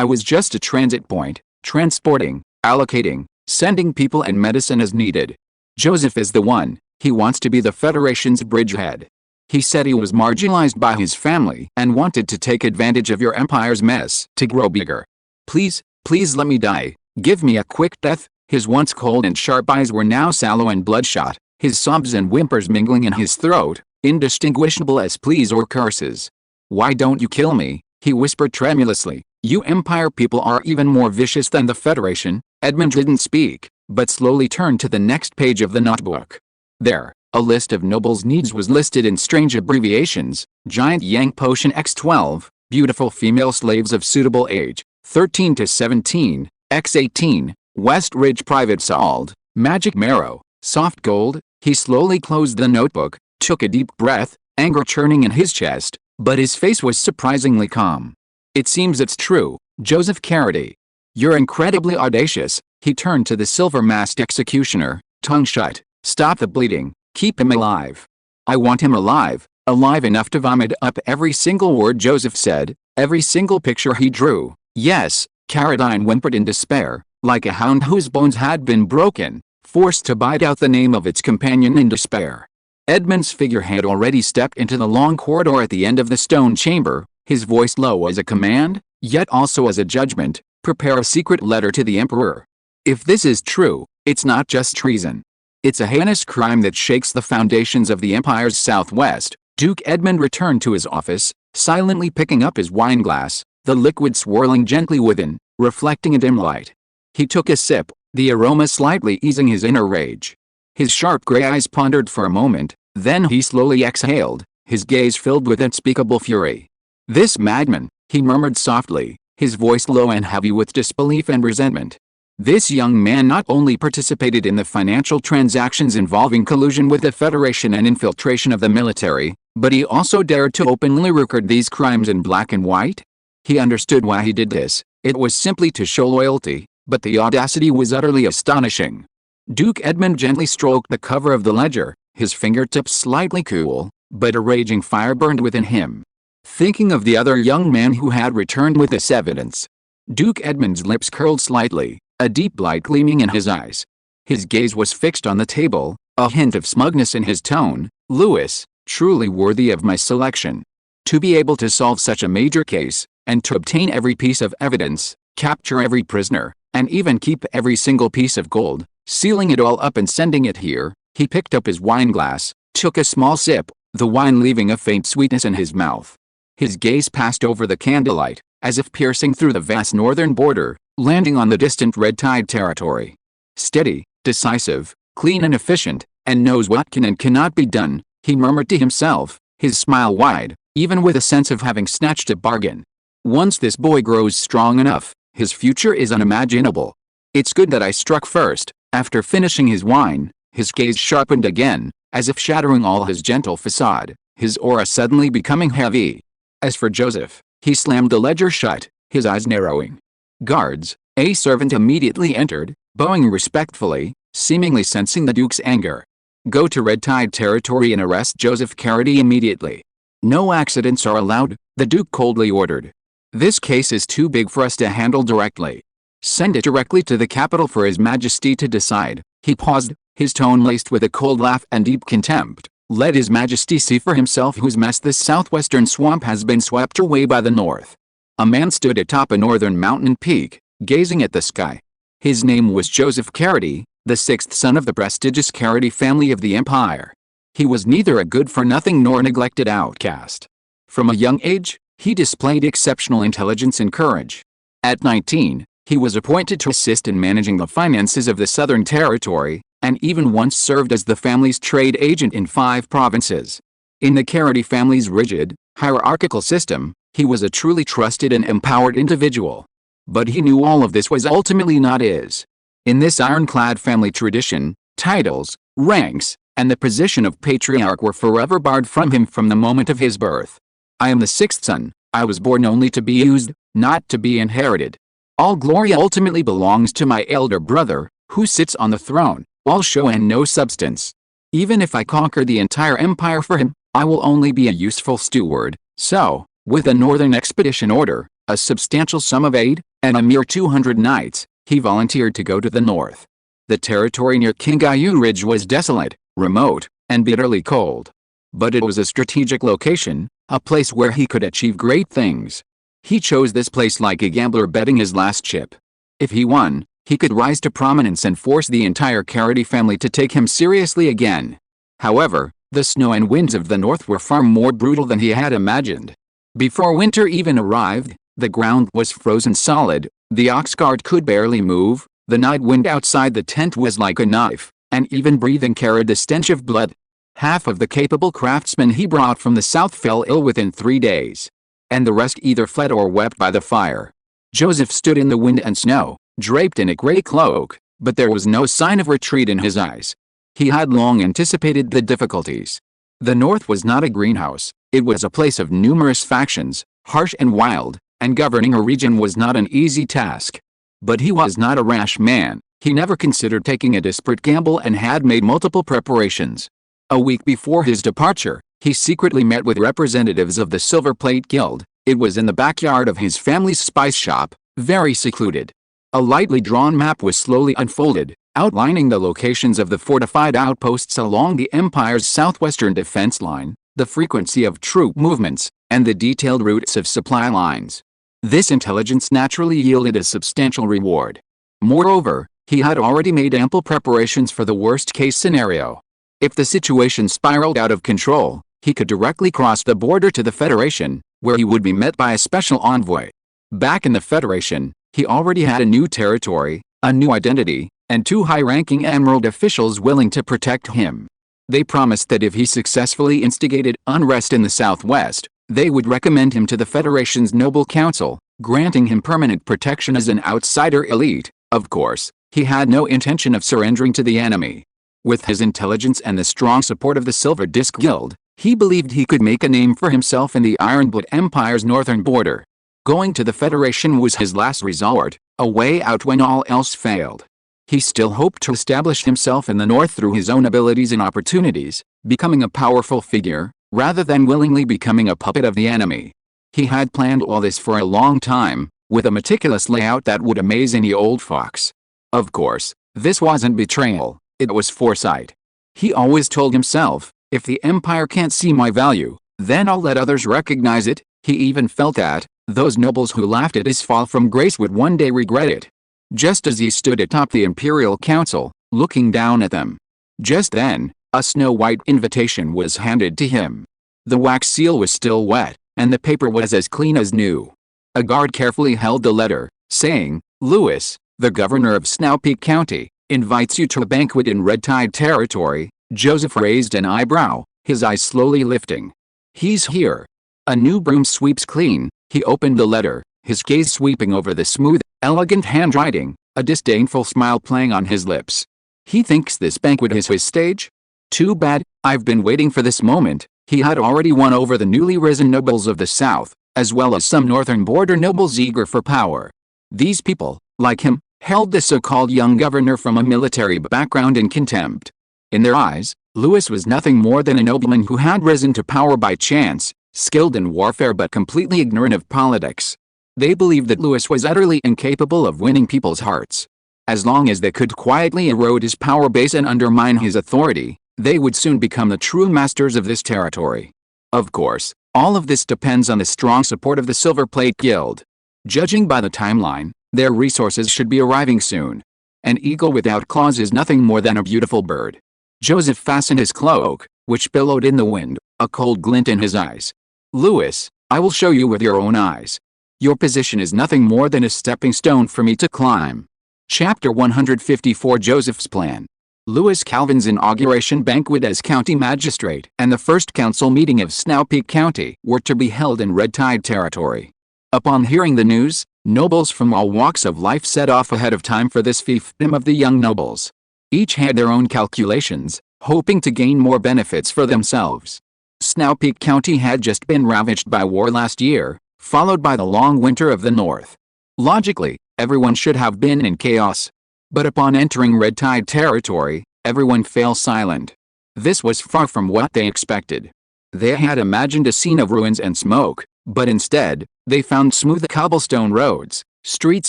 Speaker 1: was just a transit point, transporting, allocating, sending people and medicine as needed. Joseph is the one. He wants to be the Federation's bridgehead. He said he was marginalized by his family and wanted to take advantage of your Empire's mess to grow bigger. Please, please let me die. Give me a quick death. His once cold and sharp eyes were now sallow and bloodshot, his sobs and whimpers mingling in his throat, indistinguishable as pleas or curses. "Why don't you kill me?" he whispered tremulously. "You Empire people are even more vicious than the Federation." Edmund didn't speak, but slowly turned to the next page of the notebook. There, a list of nobles' needs was listed in strange abbreviations: Giant Yang Potion X12, beautiful female slaves of suitable age, 13 to 17, X18, West Ridge Private Sald, Magic Marrow, Soft Gold. He slowly closed the notebook, took a deep breath, anger churning in his chest, but his face was surprisingly calm. "It seems it's true, Joseph Carity. You're incredibly audacious." He turned to the silver-masked executioner, tongue shut. "Stop the bleeding. Keep him alive. I want him alive, alive enough to vomit up every single word Joseph said, every single picture he drew." "Yes," Caradine whimpered in despair, like a hound whose bones had been broken, forced to bite out the name of its companion in despair. Edmund's figure had already stepped into the long corridor at the end of the stone chamber, his voice low as a command, yet also as a judgment. "Prepare a secret letter to the Emperor. If this is true, it's not just treason. It's a heinous crime that shakes the foundations of the Empire's southwest." Duke Edmund returned to his office, silently picking up his wineglass, the liquid swirling gently within, reflecting a dim light. He took a sip, the aroma slightly easing his inner rage. His sharp gray eyes pondered for a moment, then he slowly exhaled, his gaze filled with unspeakable fury. "This madman," he murmured softly, his voice low and heavy with disbelief and resentment. "This young man not only participated in the financial transactions involving collusion with the Federation and infiltration of the military, but he also dared to openly record these crimes in black and white. He understood why he did this. It was simply to show loyalty, but the audacity was utterly astonishing. Duke Edmund gently stroked the cover of the ledger, his fingertips slightly cool, but a raging fire burned within him. Thinking of the other young man who had returned with this evidence, Duke Edmund's lips curled slightly, a deep light gleaming in his eyes. His gaze was fixed on the table, a hint of smugness in his tone. Lewis, truly worthy of my selection. To be able to solve such a major case, and to obtain every piece of evidence, capture every prisoner, and even keep every single piece of gold, sealing it all up and sending it here. He picked up his wine glass, took a small sip, the wine leaving a faint sweetness in his mouth. His gaze passed over the candlelight, as if piercing through the vast northern border, landing on the distant red tide territory. Steady, decisive, clean and efficient, and knows what can and cannot be done, he murmured to himself, his smile wide, even with a sense of having snatched a bargain. Once this boy grows strong enough, his future is unimaginable. It's good that I struck first. After finishing his wine, his gaze sharpened again, as if shattering all his gentle facade, his aura suddenly becoming heavy. As for Joseph, he slammed the ledger shut, his eyes narrowing. Guards, a servant immediately entered, bowing respectfully, seemingly sensing the Duke's anger. Go to Red Tide territory and arrest Joseph Carity immediately. No accidents are allowed, the Duke coldly ordered. This case is too big for us to handle directly. Send it directly to the capital for His Majesty to decide. He paused, his tone laced with a cold laugh and deep contempt. Let His Majesty see for himself whose mess this southwestern swamp has been swept away by the north. A man stood atop a northern mountain peak, gazing at the sky. His name was Joseph Carity, the sixth son of the prestigious Carity family of the empire. He was neither a good-for-nothing nor a neglected outcast. From a young age, he displayed exceptional intelligence and courage. At 19, he was appointed to assist in managing the finances of the Southern Territory, and even once served as the family's trade agent in 5 provinces. In the Carity family's rigid, hierarchical system, he was a truly trusted and empowered individual. But he knew all of this was ultimately not his. In this ironclad family tradition, titles, ranks, and the position of patriarch were forever barred from him from the moment of his birth. I am the sixth son. I was born only to be used, not to be inherited. All glory ultimately belongs to my elder brother, who sits on the throne, all show and no substance. Even if I conquer the entire empire for him, I will only be a useful steward. So, with a northern expedition order, a substantial sum of aid, and a mere 200 knights, he volunteered to go to the north. The territory near Kingayu Ridge was desolate, remote, and bitterly cold. But it was a strategic location, a place where he could achieve great things. He chose this place like a gambler betting his last chip. If he won, he could rise to prominence and force the entire Carity family to take him seriously again. However, the snow and winds of the north were far more brutal than he had imagined. Before winter even arrived, the ground was frozen solid, the ox cart could barely move, the night wind outside the tent was like a knife, and even breathing carried the stench of blood. Half of the capable craftsmen he brought from the south fell ill within 3 days. And the rest either fled or wept by the fire. Joseph stood in the wind and snow, draped in a gray cloak, but there was no sign of retreat in his eyes. He had long anticipated the difficulties. The north was not a greenhouse, it was a place of numerous factions, harsh and wild, and governing a region was not an easy task. But he was not a rash man. He never considered taking a desperate gamble and had made multiple preparations. A week before his departure, he secretly met with representatives of the Silver Plate Guild. It was in the backyard of his family's spice shop, very secluded. A lightly drawn map was slowly unfolded, outlining the locations of the fortified outposts along the Empire's southwestern defense line, the frequency of troop movements, and the detailed routes of supply lines. This intelligence naturally yielded a substantial reward. Moreover, he had already made ample preparations for the worst-case scenario. If the situation spiraled out of control, he could directly cross the border to the Federation, where he would be met by a special envoy. Back in the Federation, he already had a new territory, a new identity, and 2 high-ranking Emerald officials willing to protect him. They promised that if he successfully instigated unrest in the Southwest, they would recommend him to the Federation's Noble Council, granting him permanent protection as an outsider elite. Of course, he had no intention of surrendering to the enemy. With his intelligence and the strong support of the Silver Disc Guild, he believed he could make a name for himself in the Ironblood Empire's northern border. Going to the Federation was his last resort, a way out when all else failed. He still hoped to establish himself in the North through his own abilities and opportunities, becoming a powerful figure, rather than willingly becoming a puppet of the enemy. He had planned all this for a long time, with a meticulous layout that would amaze any old fox. Of course, this wasn't betrayal, it was foresight. He always told himself, if the Empire can't see my value, then I'll let others recognize it. He even felt that those nobles who laughed at his fall from grace would one day regret it. Just as he stood atop the Imperial Council, looking down at them. Just then, a snow-white invitation was handed to him. The wax seal was still wet, and the paper was as clean as new. A guard carefully held the letter, saying, "Lewis, the governor of Snowpeak County, invites you to a banquet in Red Tide territory." Joseph raised an eyebrow, his eyes slowly lifting. "He's here." A new broom sweeps clean. He opened the letter, his gaze sweeping over the smooth, elegant handwriting, a disdainful smile playing on his lips. He thinks this banquet is his stage? Too bad, I've been waiting for this moment. He had already won over the newly risen nobles of the South, as well as some northern border nobles eager for power. These people, like him, held the so-called young governor from a military background in contempt. In their eyes, Lewis was nothing more than a nobleman who had risen to power by chance, skilled in warfare but completely ignorant of politics. They believed that Lewis was utterly incapable of winning people's hearts. As long as they could quietly erode his power base and undermine his authority, they would soon become the true masters of this territory. Of course, all of this depends on the strong support of the Silver Plate Guild. Judging by the timeline, their resources should be arriving soon. An eagle without claws is nothing more than a beautiful bird. Joseph fastened his cloak, which billowed in the wind, a cold glint in his eyes. "Lewis, I will show you with your own eyes. Your position is nothing more than a stepping stone for me to climb." Chapter 154 Joseph's Plan. Lewis Calvin's inauguration banquet as county magistrate and the first council meeting of Snowpeak County were to be held in Red Tide territory. Upon hearing the news, nobles from all walks of life set off ahead of time for this fiefdom of the young nobles. Each had their own calculations, hoping to gain more benefits for themselves. Snowpeak County had just been ravaged by war last year, followed by the long winter of the north. Logically, everyone should have been in chaos. But upon entering Red Tide territory, everyone fell silent. This was far from what they expected. They had imagined a scene of ruins and smoke, but instead, they found smooth cobblestone roads, streets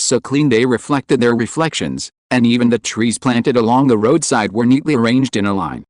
Speaker 1: so clean they reflected their reflections, and even the trees planted along the roadside were neatly arranged in a line.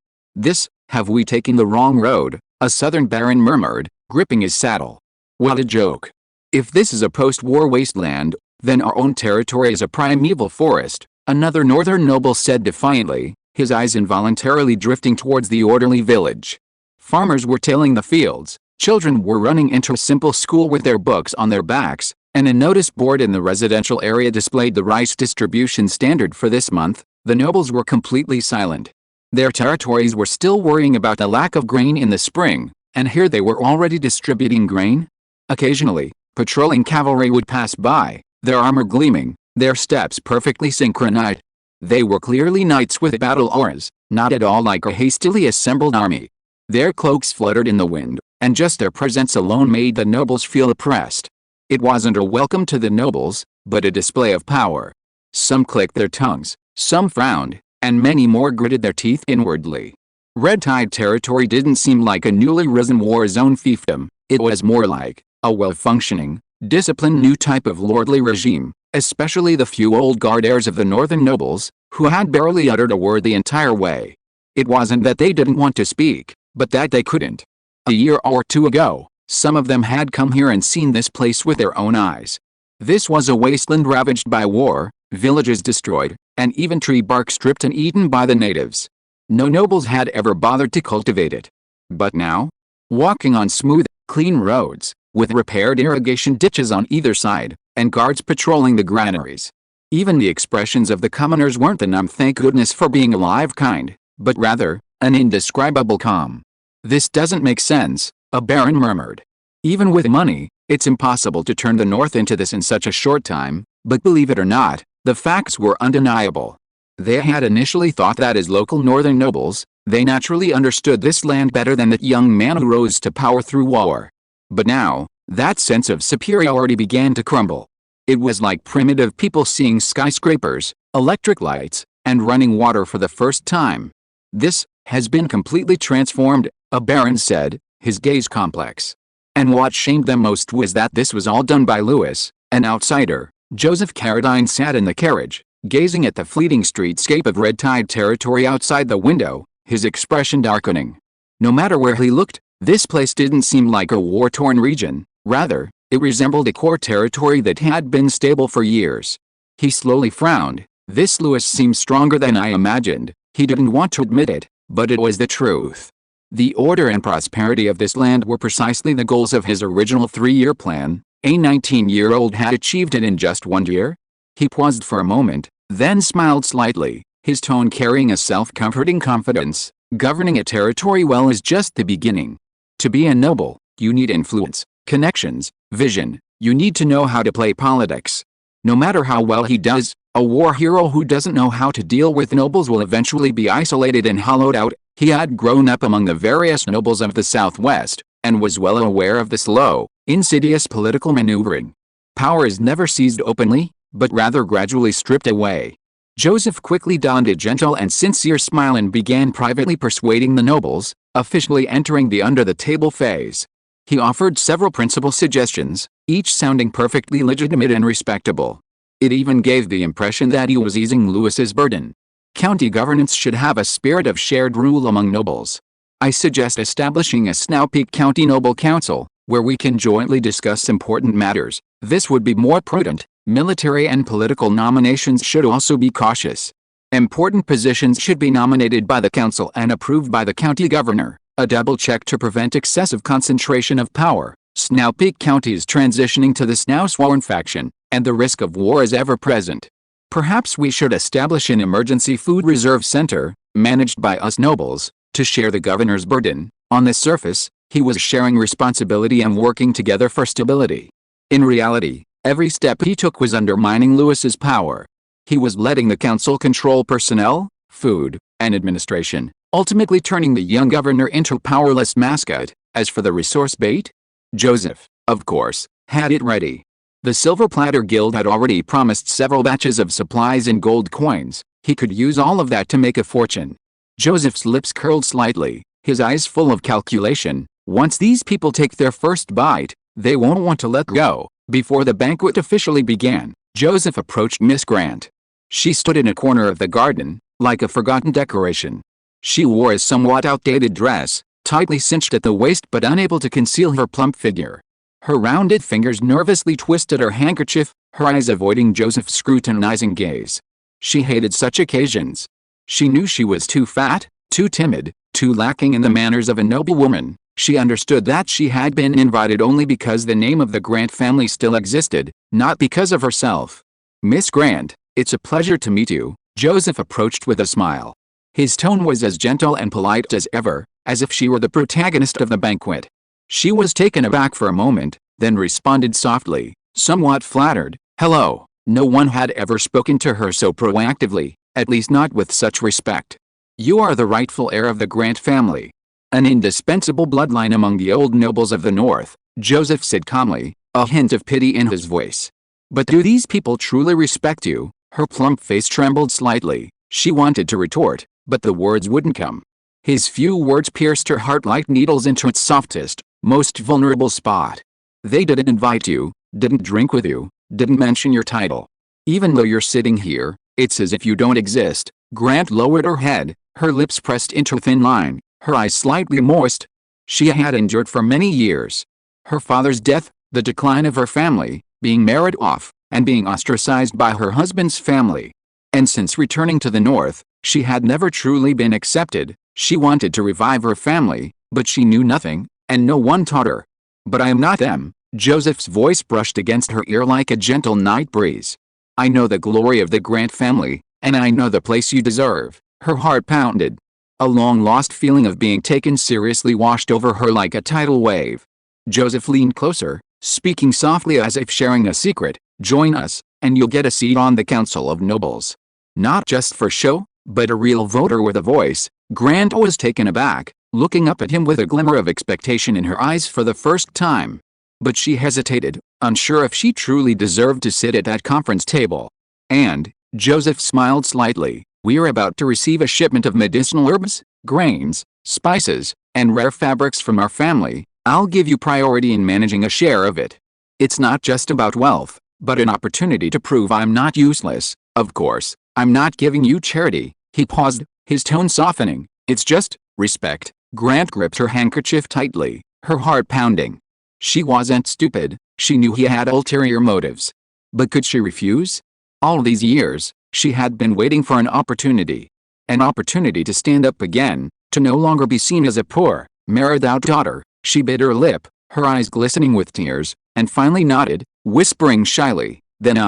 Speaker 1: Have we taken the wrong road?" a southern baron murmured, gripping his saddle. "What a joke. If this is a post-war wasteland, then our own territory is a primeval forest," another northern noble said defiantly, his eyes involuntarily drifting towards the orderly village. Farmers were tilling the fields, children were running into a simple school with their books on their backs, and a notice board in the residential area displayed the rice distribution standard for this month. The nobles were completely silent. Their territories were still worrying about the lack of grain in the spring, and here they were already distributing grain? Occasionally, patrolling cavalry would pass by, their armor gleaming, their steps perfectly synchronized. They were clearly knights with battle auras, not at all like a hastily assembled army. Their cloaks fluttered in the wind, and just their presence alone made the nobles feel oppressed. It wasn't a welcome to the nobles, but a display of power. Some clicked their tongues, some frowned, and many more gritted their teeth inwardly. Red Tide territory didn't seem like a newly risen war zone fiefdom, it was more like a well-functioning, disciplined new type of lordly regime, especially the few old guard heirs of the northern nobles, who had barely uttered a word the entire way. It wasn't that they didn't want to speak, but that they couldn't. A year or two ago, some of them had come here and seen this place with their own eyes. This was a wasteland ravaged by war, villages destroyed, and even tree bark stripped and eaten by the natives. No nobles had ever bothered to cultivate it. But now? Walking on smooth, clean roads, with repaired irrigation ditches on either side, and guards patrolling the granaries. Even the expressions of the commoners weren't the numb thank goodness for being alive kind, but rather, an indescribable calm. "This doesn't make sense," a baron murmured. "Even with money, it's impossible to turn the north into this in such a short time," but believe it or not, the facts were undeniable. They had initially thought that as local northern nobles, they naturally understood this land better than that young man who rose to power through war. But now, That sense of superiority began to crumble. It was like primitive people seeing skyscrapers, electric lights, and running water for the first time. This has been completely transformed, a baron said, his gaze complex. And what shamed them most was that this was all done by Louis, an outsider. Joseph Carradine sat in the carriage, gazing at the fleeting streetscape of red tide territory outside the window, his expression darkening. No matter where he looked, this place didn't seem like a war-torn region. Rather, it resembled a core territory that had been stable for years. He slowly frowned. This Louis seemed stronger than I imagined. He didn't want to admit it, but it was the truth. The order and prosperity of this land were precisely the goals of his original 3-year plan. A 19-year-old had achieved it in just 1 year. He paused for a moment, then smiled slightly, his tone carrying a self-comforting confidence. Governing a territory well is just the beginning. To be a noble, you need influence, connections, vision. You need to know how to play politics. No matter how well he does, a war hero who doesn't know how to deal with nobles will eventually be isolated and hollowed out. He had grown up among the various nobles of the Southwest, and was well aware of the slow, insidious political maneuvering. Power is never seized openly, but rather gradually stripped away. Joseph quickly donned a gentle and sincere smile and began privately persuading the nobles, officially entering the under-the-table phase. He offered several principal suggestions, each sounding perfectly legitimate and respectable. It even gave the impression that he was easing Louis's burden. County governance should have a spirit of shared rule among nobles. I suggest establishing a Snowpeak County Noble Council, where we can jointly discuss important matters. This would be more prudent. Military and political nominations should also be cautious. Important positions should be nominated by the council and approved by the county governor, a double check to prevent excessive concentration of power. Snowpeak County is transitioning to the Snowsworn faction, and the risk of war is ever present. Perhaps we should establish an emergency food reserve center, managed by us nobles, to share the governor's burden. On the surface, he was sharing responsibility and working together for stability. In reality, every step he took was undermining Louis's power. He was letting the council control personnel, food, and administration, ultimately turning the young governor into a powerless mascot. As for the resource bait, Joseph, of course, had it ready. The Silver Platter Guild had already promised several batches of supplies in gold coins. He could use all of that to make a fortune. Joseph's lips curled slightly, his eyes full of calculation. Once these people take their first bite, they won't want to let go. Before the banquet officially began, Joseph approached Miss Grant. She stood in a corner of the garden, like a forgotten decoration. She wore a somewhat outdated dress, tightly cinched at the waist but unable to conceal her plump figure. Her rounded fingers nervously twisted her handkerchief, her eyes avoiding Joseph's scrutinizing gaze. She hated such occasions. She knew she was too fat, too timid, too lacking in the manners of a noble woman. She understood that she had been invited only because the name of the Grant family still existed, not because of herself. Miss Grant, it's a pleasure to meet you, Joseph approached with a smile. His tone was as gentle and polite as ever, as if she were the protagonist of the banquet. She was taken aback for a moment, then responded softly, somewhat flattered, hello. No one had ever spoken to her so proactively, at least not with such respect. You are the rightful heir of the Grant family. An indispensable bloodline among the old nobles of the North, Joseph said calmly, a hint of pity in his voice. But do these people truly respect you? Her plump face trembled slightly. She wanted to retort, but the words wouldn't come. His few words pierced her heart like needles into its softest, most vulnerable spot. They didn't invite you, didn't drink with you, didn't mention your title. Even though you're sitting here, it's as if you don't exist. Grant lowered her head, her lips pressed into a thin line, her eyes slightly moist. She had endured for many years. Her father's death, the decline of her family, being married off, and being ostracized by her husband's family. And since returning to the North, she had never truly been accepted. She wanted to revive her family, but she knew nothing, and no one taught her. But I am not them. Joseph's voice brushed against her ear like a gentle night breeze. I know the glory of the Grant family, and I know the place you deserve. Her heart pounded. A long-lost feeling of being taken seriously washed over her like a tidal wave. Joseph leaned closer, speaking softly as if sharing a secret. Join us, and you'll get a seat on the Council of Nobles. Not just for show, but a real voter with a voice. Grant was taken aback, looking up at him with a glimmer of expectation in her eyes for the first time. But she hesitated, unsure if she truly deserved to sit at that conference table. And, Joseph smiled slightly, we're about to receive a shipment of medicinal herbs, grains, spices, and rare fabrics from our family. I'll give you priority in managing a share of it. It's not just about wealth, but an opportunity to prove I'm not useless. Of course, I'm not giving you charity. He paused, his tone softening. It's just respect. Grant gripped her handkerchief tightly, her heart pounding. She wasn't stupid, she knew he had ulterior motives. But could she refuse? All these years, she had been waiting for an opportunity. An opportunity to stand up again, to no longer be seen as a poor, married-out daughter. She bit her lip, her eyes glistening with tears, and finally nodded, whispering shyly, then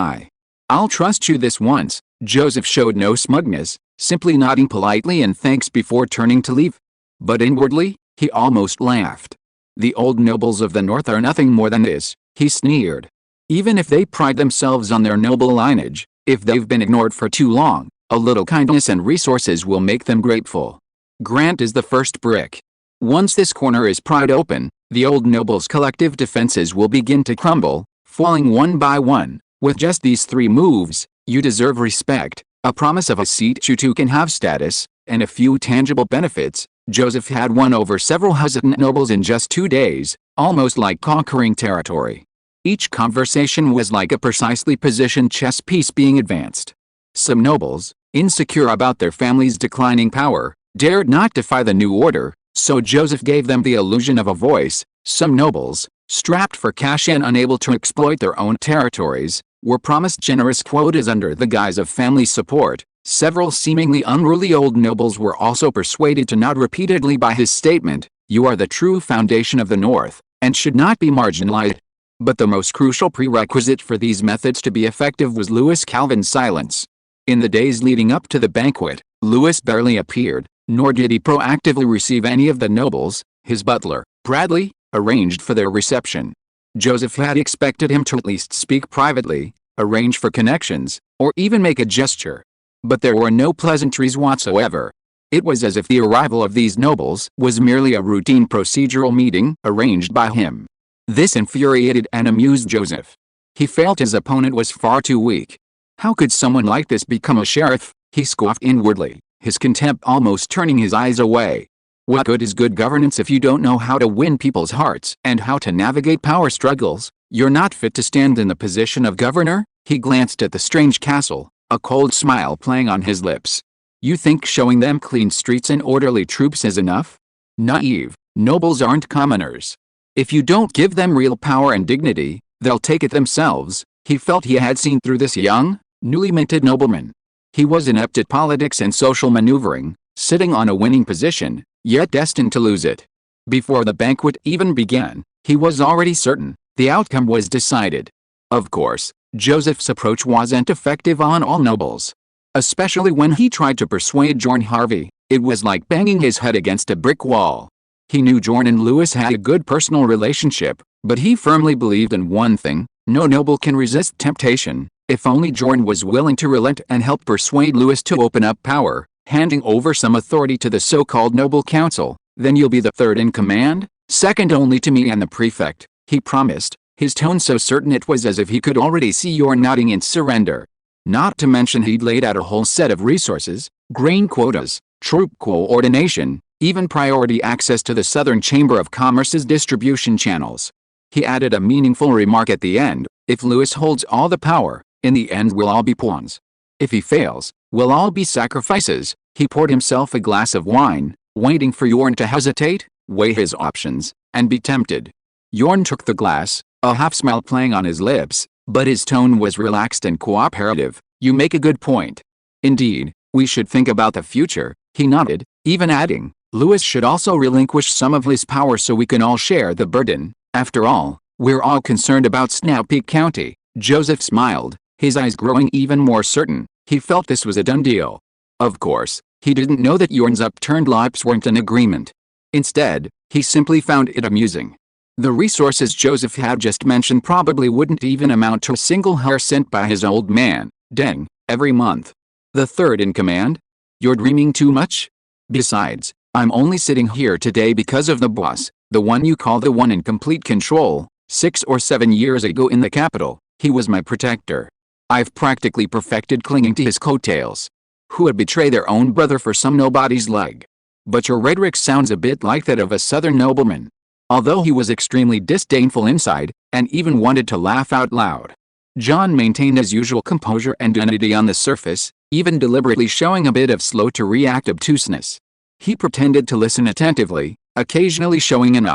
Speaker 1: I'll trust you this once. Joseph showed no smugness, simply nodding politely and thanks before turning to leave. But inwardly, he almost laughed. The old nobles of the north are nothing more than this, he sneered. Even if they pride themselves on their noble lineage, if they've been ignored for too long, a little kindness and resources will make them grateful. Grant is the first brick. Once this corner is pried open, the old nobles' collective defenses will begin to crumble, falling one by one. With just these 3 moves, you deserve respect, a promise of a seat you two can have status, and a few tangible benefits. Joseph had won over several hesitant nobles in just 2 days, almost like conquering territory. Each conversation was like a precisely positioned chess piece being advanced. Some nobles, insecure about their family's declining power, dared not defy the new order, so Joseph gave them the illusion of a voice. Some nobles, strapped for cash and unable to exploit their own territories, were promised generous quotas under the guise of family support. Several seemingly unruly old nobles were also persuaded to nod repeatedly by his statement, "You are the true foundation of the North, and should not be marginalized." But the most crucial prerequisite for these methods to be effective was Louis Calvin's silence. In the days leading up to the banquet, Louis barely appeared, nor did he proactively receive any of the nobles. His butler, Bradley, arranged for their reception. Joseph had expected him to at least speak privately, arrange for connections, or even make a gesture. But there were no pleasantries whatsoever. It was as if the arrival of these nobles was merely a routine procedural meeting arranged by him. This infuriated and amused Joseph. He felt his opponent was far too weak. How could someone like this become a sheriff? He scoffed inwardly, his contempt almost turning his eyes away. What good is good governance if you don't know how to win people's hearts and how to navigate power struggles? You're not fit to stand in the position of governor? He glanced at the strange castle, a cold smile playing on his lips. You think showing them clean streets and orderly troops is enough? Naive, nobles aren't commoners. If you don't give them real power and dignity, they'll take it themselves. He felt he had seen through this young, newly minted nobleman. He was inept at politics and social maneuvering, sitting on a winning position, yet destined to lose it. Before the banquet even began, he was already certain, the outcome was decided. Of course, Joseph's approach wasn't effective on all nobles. Especially when he tried to persuade Jorn Harvey, it was like banging his head against a brick wall. He knew Jorn and Louis had a good personal relationship, but he firmly believed in one thing, no noble can resist temptation. If only Jorn was willing to relent and help persuade Louis to open up power, handing over some authority to the so-called noble council, then you'll be the third in command, second only to me and the prefect, he promised, his tone so certain it was as if he could already see Jorn nodding in surrender. Not to mention he'd laid out a whole set of resources, grain quotas, troop coordination, even priority access to the Southern Chamber of Commerce's distribution channels. He added a meaningful remark at the end, if Louis holds all the power, in the end we'll all be pawns. If he fails, we'll all be sacrifices. He poured himself a glass of wine, waiting for Jorn to hesitate, weigh his options, and be tempted. Jorn took the glass, a half-smile playing on his lips, but his tone was relaxed and cooperative. You make a good point. Indeed, we should think about the future, he nodded, even adding, Louis should also relinquish some of his power so we can all share the burden. After all, we're all concerned about Snowpeak County. Joseph smiled, his eyes growing even more certain. He felt this was a done deal. Of course, he didn't know that Jorn's upturned lips weren't in agreement. Instead, he simply found it amusing. The resources Joseph had just mentioned probably wouldn't even amount to a single hair sent by his old man, Deng, every month. The third in command? You're dreaming too much? Besides, I'm only sitting here today because of the boss, the one you call the one in complete control. 6 or 7 years ago in the capital, he was my protector. I've practically perfected clinging to his coattails. Who would betray their own brother for some nobody's leg? But your rhetoric sounds a bit like that of a southern nobleman. Although he was extremely disdainful inside, and even wanted to laugh out loud, John maintained his usual composure and dignity on the surface, even deliberately showing a bit of slow-to-react obtuseness. He pretended to listen attentively, occasionally showing an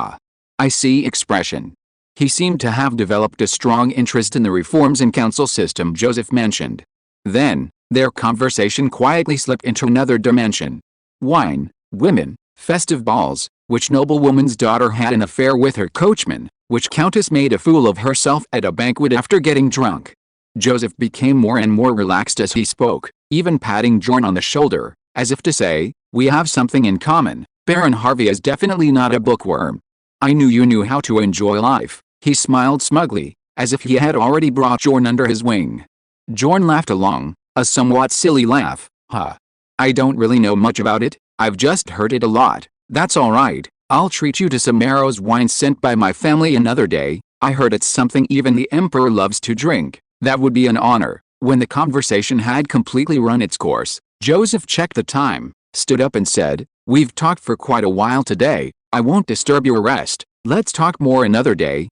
Speaker 1: "I see" expression. He seemed to have developed a strong interest in the reforms in council system Joseph mentioned. Then, their conversation quietly slipped into another dimension. Wine, women, festive balls, which noblewoman's daughter had an affair with her coachman, which countess made a fool of herself at a banquet after getting drunk. Joseph became more and more relaxed as he spoke, even patting Jorn on the shoulder, as if to say, "We have something in common. Baron Harvey is definitely not a bookworm. I knew you knew how to enjoy life." He smiled smugly, as if he had already brought Jorn under his wing. Jorn laughed along, a somewhat silly laugh. I don't really know much about it, I've just heard it a lot. That's all right, I'll treat you to some Marrow's wine sent by my family another day. I heard it's something even the Emperor loves to drink. That would be an honor." When the conversation had completely run its course, Joseph checked the time, stood up and said, "We've talked for quite a while today. I won't disturb your rest. Let's talk more another day."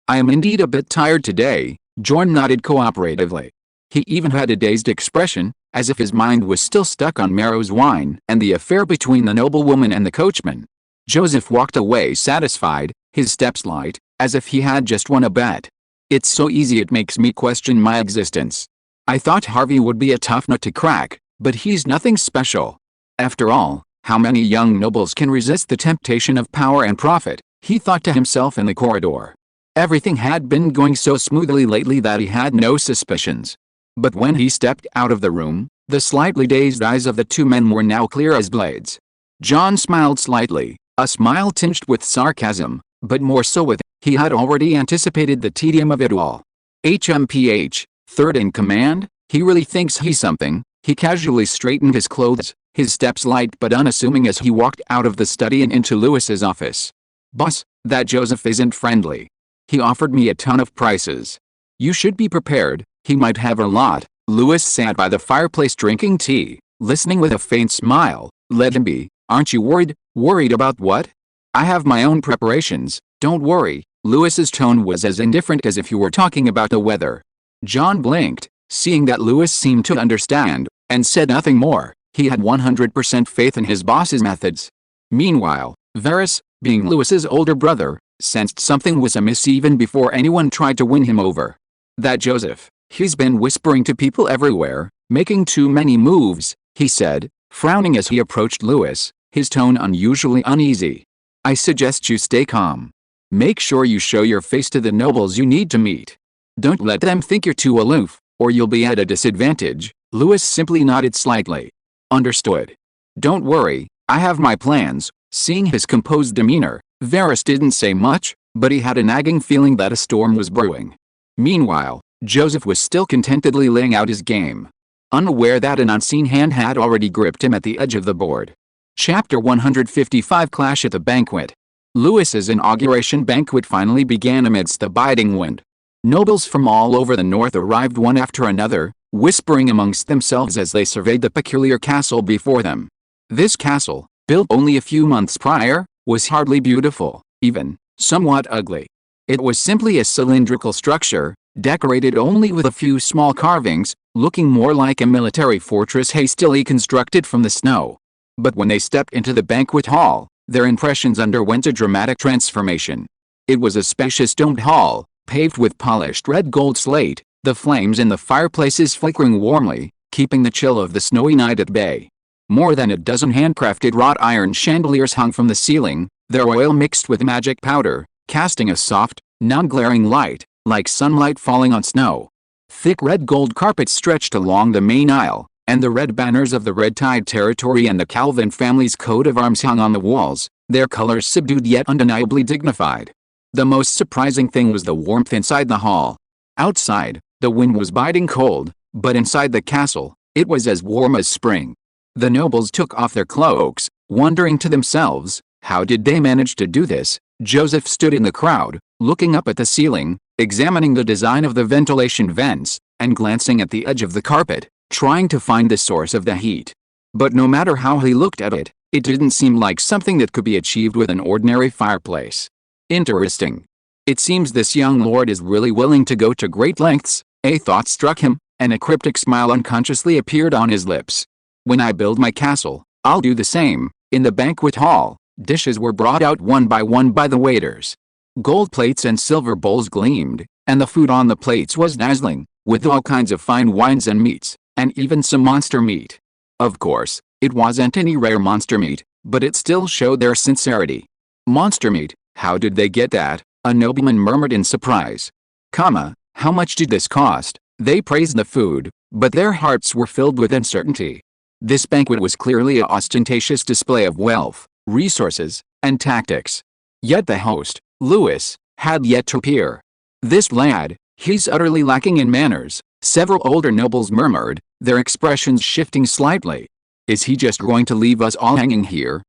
Speaker 1: "I am indeed a bit tired today." Jorn nodded cooperatively. He even had a dazed expression, as if his mind was still stuck on Marrow's wine and the affair between the noblewoman and the coachman. Joseph walked away satisfied, his steps light, as if he had just won a bet. "It's so easy it makes me question my existence. I thought Harvey would be a tough nut to crack, but he's nothing special. After all, how many young nobles can resist the temptation of power and profit?" he thought to himself in the corridor. Everything had been going so smoothly lately that he had no suspicions. But when he stepped out of the room, the slightly dazed eyes of the two men were now clear as blades. John smiled slightly, a smile tinged with sarcasm, but more so with, he had already anticipated the tedium of it all. HMPH, third in command, he really thinks he's something. He casually straightened his clothes, his steps light but unassuming as he walked out of the study and into Lewis's office. "Boss, that Joseph isn't friendly. He offered me a ton of prices. You should be prepared, he might have a lot." Lewis sat by the fireplace drinking tea, listening with a faint smile. "Let him be. Aren't you worried?" "Worried about what?" "I have my own preparations, don't worry." Lewis's tone was as indifferent as if you were talking about the weather. John blinked, seeing that Lewis seemed to understand, and said nothing more. He had 100% faith in his boss's methods. Meanwhile, Varys, being Lewis's older brother, sensed something was amiss even before anyone tried to win him over. "That Joseph, he's been whispering to people everywhere, making too many moves," he said, frowning as he approached Lewis, his tone unusually uneasy. "I suggest you stay calm. Make sure you show your face to the nobles you need to meet. Don't let them think you're too aloof, or you'll be at a disadvantage." Lewis simply nodded slightly. "Understood. Don't worry, I have my plans." Seeing his composed demeanor, Varys didn't say much, but he had a nagging feeling that a storm was brewing. Meanwhile, Joseph was still contentedly laying out his game, unaware that an unseen hand had already gripped him at the edge of the board. Chapter 155 Clash at the Banquet. Lewis's inauguration banquet finally began amidst the biting wind. Nobles from all over the north arrived one after another, whispering amongst themselves as they surveyed the peculiar castle before them. This castle, built only a few months prior, was hardly beautiful, even somewhat ugly. It was simply a cylindrical structure, decorated only with a few small carvings, looking more like a military fortress hastily constructed from the snow. But when they stepped into the banquet hall, their impressions underwent a dramatic transformation. It was a spacious domed hall, paved with polished red gold slate, the flames in the fireplaces flickering warmly, keeping the chill of the snowy night at bay. More than a dozen handcrafted wrought iron chandeliers hung from the ceiling, their oil mixed with magic powder, casting a soft, non-glaring light, like sunlight falling on snow. Thick red gold carpets stretched along the main aisle, and the red banners of the Red Tide territory and the Calvin family's coat of arms hung on the walls, their colors subdued yet undeniably dignified. The most surprising thing was the warmth inside the hall. Outside, the wind was biting cold, but inside the castle, it was as warm as spring. The nobles took off their cloaks, wondering to themselves, how did they manage to do this? Joseph stood in the crowd, looking up at the ceiling, examining the design of the ventilation vents, and glancing at the edge of the carpet, trying to find the source of the heat. But no matter how he looked at it, it didn't seem like something that could be achieved with an ordinary fireplace. Interesting. It seems this young lord is really willing to go to great lengths. A thought struck him, and a cryptic smile unconsciously appeared on his lips. When I build my castle, I'll do the same. In the banquet hall, dishes were brought out one by the waiters. Gold plates and silver bowls gleamed, and the food on the plates was dazzling, with all kinds of fine wines and meats, and even some monster meat. Of course, it wasn't any rare monster meat, but it still showed their sincerity. Monster meat, how did they get that? A nobleman murmured in surprise. How much did this cost? They praised the food, but their hearts were filled with uncertainty. This banquet was clearly an ostentatious display of wealth, resources, and tactics. Yet the host, Louis, had yet to appear. This lad, he's utterly lacking in manners, several older nobles murmured, their expressions shifting slightly. Is he just going to leave us all hanging here?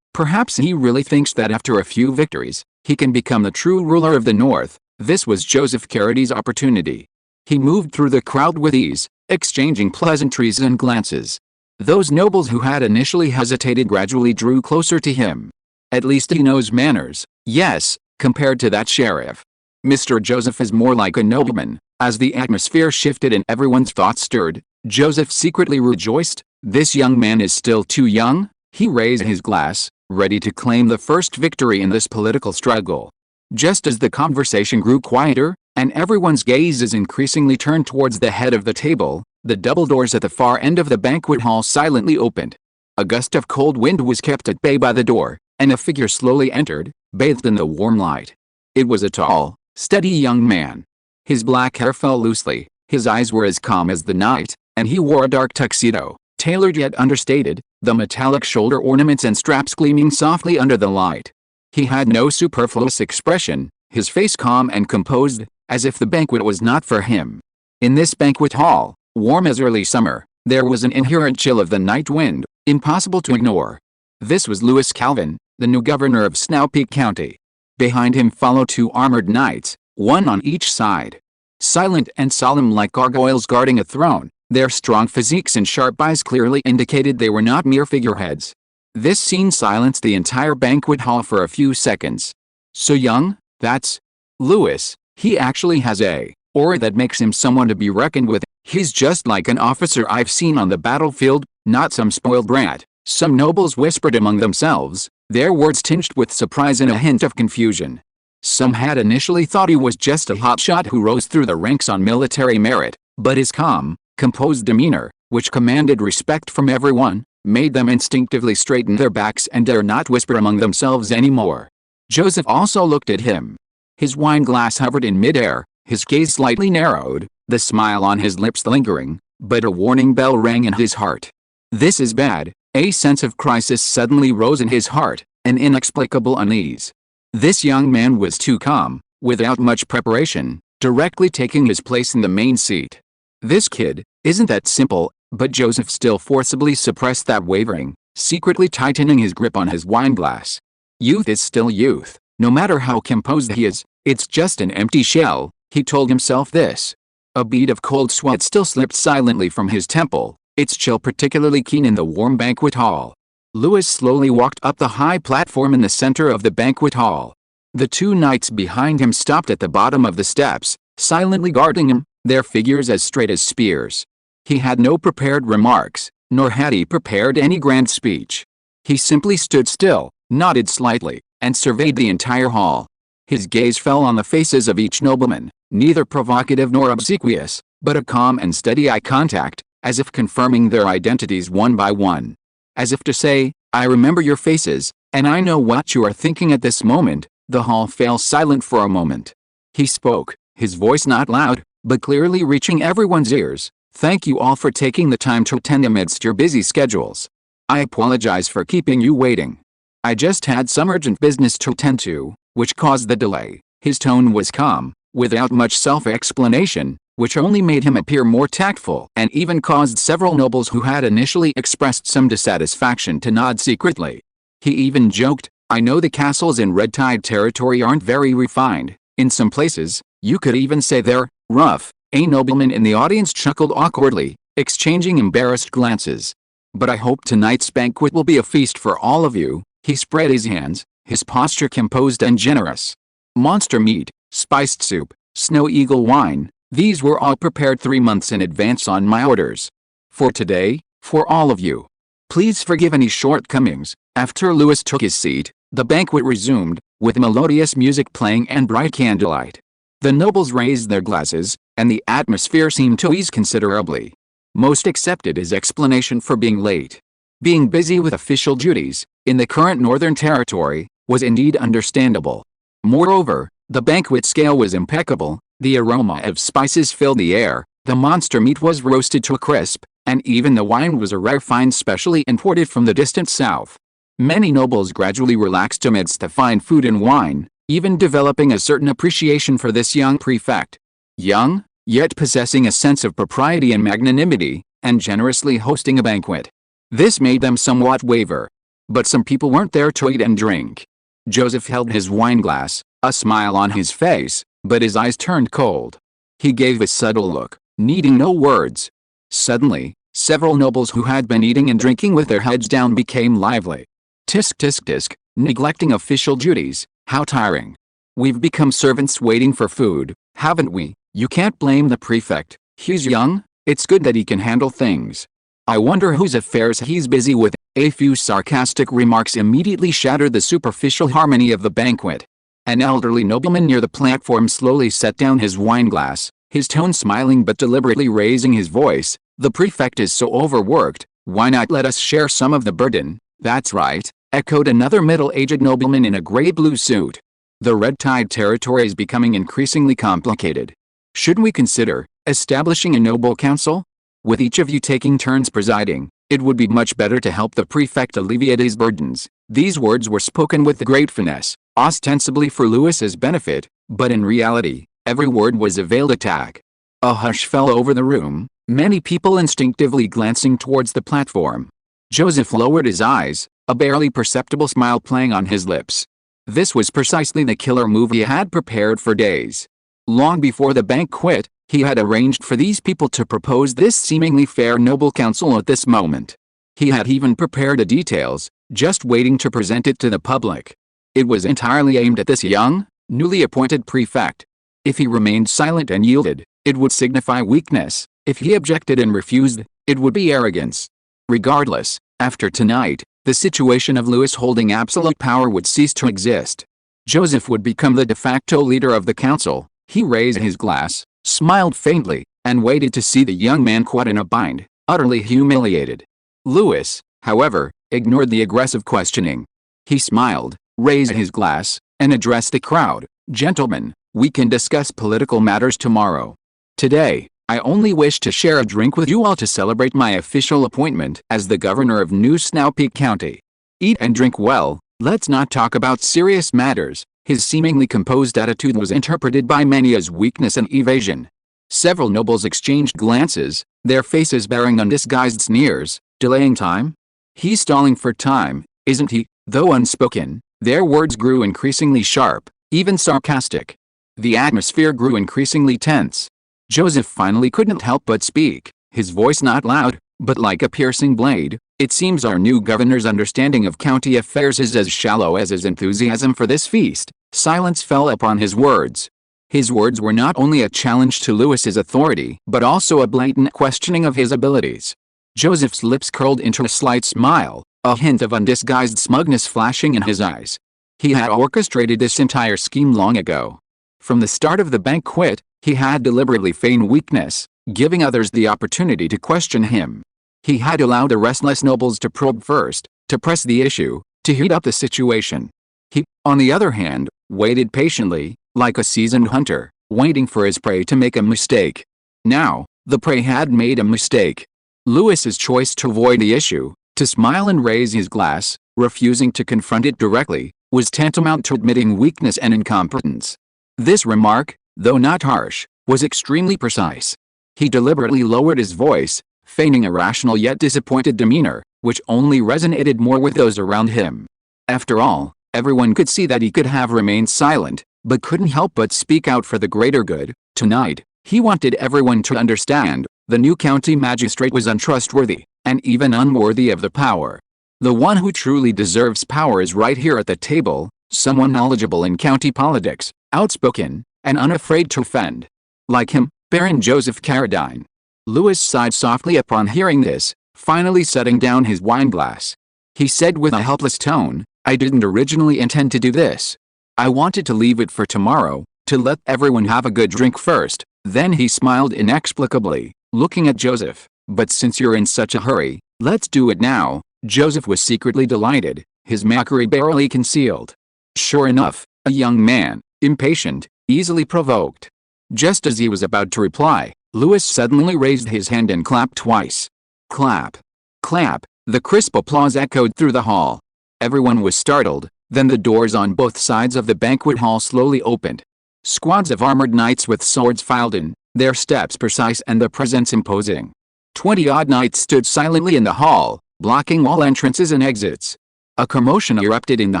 Speaker 1: Perhaps he really thinks that after a few victories, he can become the true ruler of the North. This was Joseph Caridy's opportunity. He moved through the crowd with ease, exchanging pleasantries and glances. Those nobles who had initially hesitated gradually drew closer to him. At least he knows manners, yes, compared to that sheriff. Mr. Joseph is more like a nobleman. As the atmosphere shifted and everyone's thoughts stirred, Joseph secretly rejoiced. This young man is still too young. He raised his glass, ready to claim the first victory in this political struggle. Just as the conversation grew quieter, and everyone's gazes increasingly turned towards the head of the table, the double doors at the far end of the banquet hall silently opened. A gust of cold wind was kept at bay by the door, and a figure slowly entered, bathed in the warm light. It was a tall, steady young man. His black hair fell loosely, his eyes were as calm as the night, and he wore a dark tuxedo, tailored yet understated, the metallic shoulder ornaments and straps gleaming softly under the light. He had no superfluous expression, his face calm and composed, as if the banquet was not for him. In this banquet hall, warm as early summer, there was an inherent chill of the night wind, impossible to ignore. This was Louis Calvin, the new governor of Snowpeak County. Behind him followed two armored knights, one on each side. Silent and solemn like gargoyles guarding a throne, their strong physiques and sharp eyes clearly indicated they were not mere figureheads. This scene silenced the entire banquet hall for a few seconds. So young, that's Louis. He actually has a aura that makes him someone to be reckoned with. He's just like an officer I've seen on the battlefield, not some spoiled brat. Some nobles whispered among themselves, their words tinged with surprise and a hint of confusion. Some had initially thought he was just a hotshot who rose through the ranks on military merit, but his calm, composed demeanor, which commanded respect from everyone, made them instinctively straighten their backs and dare not whisper among themselves anymore. Joseph also looked at him. His wine glass hovered in midair, his gaze slightly narrowed, the smile on his lips lingering, but a warning bell rang in his heart. This is bad. A sense of crisis suddenly rose in his heart, an inexplicable unease. This young man was too calm, without much preparation, directly taking his place in the main seat. This kid, isn't that simple? But Joseph still forcibly suppressed that wavering, secretly tightening his grip on his wineglass. Youth is still youth, no matter how composed he is, it's just an empty shell, he told himself this. A bead of cold sweat still slipped silently from his temple, its chill particularly keen in the warm banquet hall. Louis slowly walked up the high platform in the center of the banquet hall. The two knights behind him stopped at the bottom of the steps, silently guarding him, their figures as straight as spears. He had no prepared remarks, nor had he prepared any grand speech. He simply stood still, nodded slightly, and surveyed the entire hall. His gaze fell on the faces of each nobleman, neither provocative nor obsequious, but a calm and steady eye contact, as if confirming their identities one by one. As if to say, I remember your faces, and I know what you are thinking at this moment. The hall fell silent for a moment. He spoke, his voice not loud, but clearly reaching everyone's ears. Thank you all for taking the time to attend amidst your busy schedules. I apologize for keeping you waiting. I just had some urgent business to attend to, which caused the delay. His tone was calm, without much self-explanation, which only made him appear more tactful and even caused several nobles who had initially expressed some dissatisfaction to nod secretly. He even joked, I know the castles in Red Tide territory aren't very refined, In some places, you could even say they're rough. A nobleman in the audience chuckled awkwardly, exchanging embarrassed glances. But I hope tonight's banquet will be a feast for all of you. He spread his hands, his posture composed and generous. Monster meat, spiced soup, snow eagle wine, these were all prepared 3 months in advance on my orders. For today, for all of you. Please forgive any shortcomings. After Louis took his seat, the banquet resumed, with melodious music playing and bright candlelight. The nobles raised their glasses, and the atmosphere seemed to ease considerably. Most accepted his explanation for being late. Being busy with official duties, in the current Northern Territory, was indeed understandable. Moreover, the banquet scale was impeccable, the aroma of spices filled the air, the monster meat was roasted to a crisp, and even the wine was a rare find specially imported from the distant south. Many nobles gradually relaxed amidst the fine food and wine, even developing a certain appreciation for this young prefect. Young, yet possessing a sense of propriety and magnanimity, and generously hosting a banquet. This made them somewhat waver. But some people weren't there to eat and drink. Joseph held his wineglass, a smile on his face, but his eyes turned cold. He gave a subtle look, needing no words. Suddenly, several nobles who had been eating and drinking with their heads down became lively. Tisk tisk tisk, neglecting official duties, how tiring. We've become servants waiting for food, haven't we? You can't blame the prefect, he's young, it's good that he can handle things. I wonder whose affairs he's busy with. A few sarcastic remarks immediately shattered the superficial harmony of the banquet. An elderly nobleman near the platform slowly set down his wineglass, his tone smiling but deliberately raising his voice. The prefect is so overworked, why not let us share some of the burden? That's right, echoed another middle-aged nobleman in a gray-blue suit. The Red Tide territory is becoming increasingly complicated. Should we consider establishing a noble council? With each of you taking turns presiding, it would be much better to help the prefect alleviate his burdens. These words were spoken with great finesse, ostensibly for Louis's benefit, but in reality, every word was a veiled attack. A hush fell over the room, many people instinctively glancing towards the platform. Joseph lowered his eyes, a barely perceptible smile playing on his lips. This was precisely the killer move he had prepared for days. Long before the banquet, he had arranged for these people to propose this seemingly fair noble council at this moment. He had even prepared the details, just waiting to present it to the public. It was entirely aimed at this young, newly appointed prefect. If he remained silent and yielded, it would signify weakness. If he objected and refused, it would be arrogance. Regardless, after tonight, the situation of Louis holding absolute power would cease to exist. Joseph would become the de facto leader of the council. He raised his glass, smiled faintly, and waited to see the young man caught in a bind, utterly humiliated. Louis, however, ignored the aggressive questioning. He smiled, raised his glass, and addressed the crowd. Gentlemen, we can discuss political matters tomorrow. Today, I only wish to share a drink with you all to celebrate my official appointment as the governor of New Snowpeak County. Eat and drink well, let's not talk about serious matters. His seemingly composed attitude was interpreted by many as weakness and evasion. Several nobles exchanged glances, their faces bearing undisguised sneers. Delaying time? He's stalling for time, isn't he? Though unspoken, their words grew increasingly sharp, even sarcastic. The atmosphere grew increasingly tense. Joseph finally couldn't help but speak, his voice not loud, but like a piercing blade. It seems our new governor's understanding of county affairs is as shallow as his enthusiasm for this feast. Silence fell upon his words. His words were not only a challenge to Louis's authority, but also a blatant questioning of his abilities. Joseph's lips curled into a slight smile, a hint of undisguised smugness flashing in his eyes. He had orchestrated this entire scheme long ago. From the start of the banquet, he had deliberately feigned weakness, giving others the opportunity to question him. He had allowed the restless nobles to probe first, to press the issue, to heat up the situation. He, on the other hand, waited patiently, like a seasoned hunter, waiting for his prey to make a mistake. Now, the prey had made a mistake. Louis's choice to avoid the issue, to smile and raise his glass, refusing to confront it directly, was tantamount to admitting weakness and incompetence. This remark, though not harsh, was extremely precise. He deliberately lowered his voice, feigning a rational yet disappointed demeanor, which only resonated more with those around him. After all, everyone could see that he could have remained silent, but couldn't help but speak out for the greater good. Tonight, he wanted everyone to understand, the new county magistrate was untrustworthy, and even unworthy of the power. The one who truly deserves power is right here at the table, someone knowledgeable in county politics, outspoken, and unafraid to offend. Like him, Baron Joseph Carradine. Louis sighed softly upon hearing this, finally setting down his wineglass. He said with a helpless tone, I didn't originally intend to do this. I wanted to leave it for tomorrow, to let everyone have a good drink first. Then he smiled inexplicably, looking at Joseph. But since you're in such a hurry, let's do it now. Joseph was secretly delighted, his mockery barely concealed. Sure enough, a young man, impatient, easily provoked. Just as he was about to reply, Louis suddenly raised his hand and clapped twice. Clap. Clap. The crisp applause echoed through the hall. Everyone was startled, then the doors on both sides of the banquet hall slowly opened. Squads of armored knights with swords filed in, their steps precise and their presence imposing. 20-odd knights stood silently in the hall, blocking all entrances and exits. A commotion erupted in the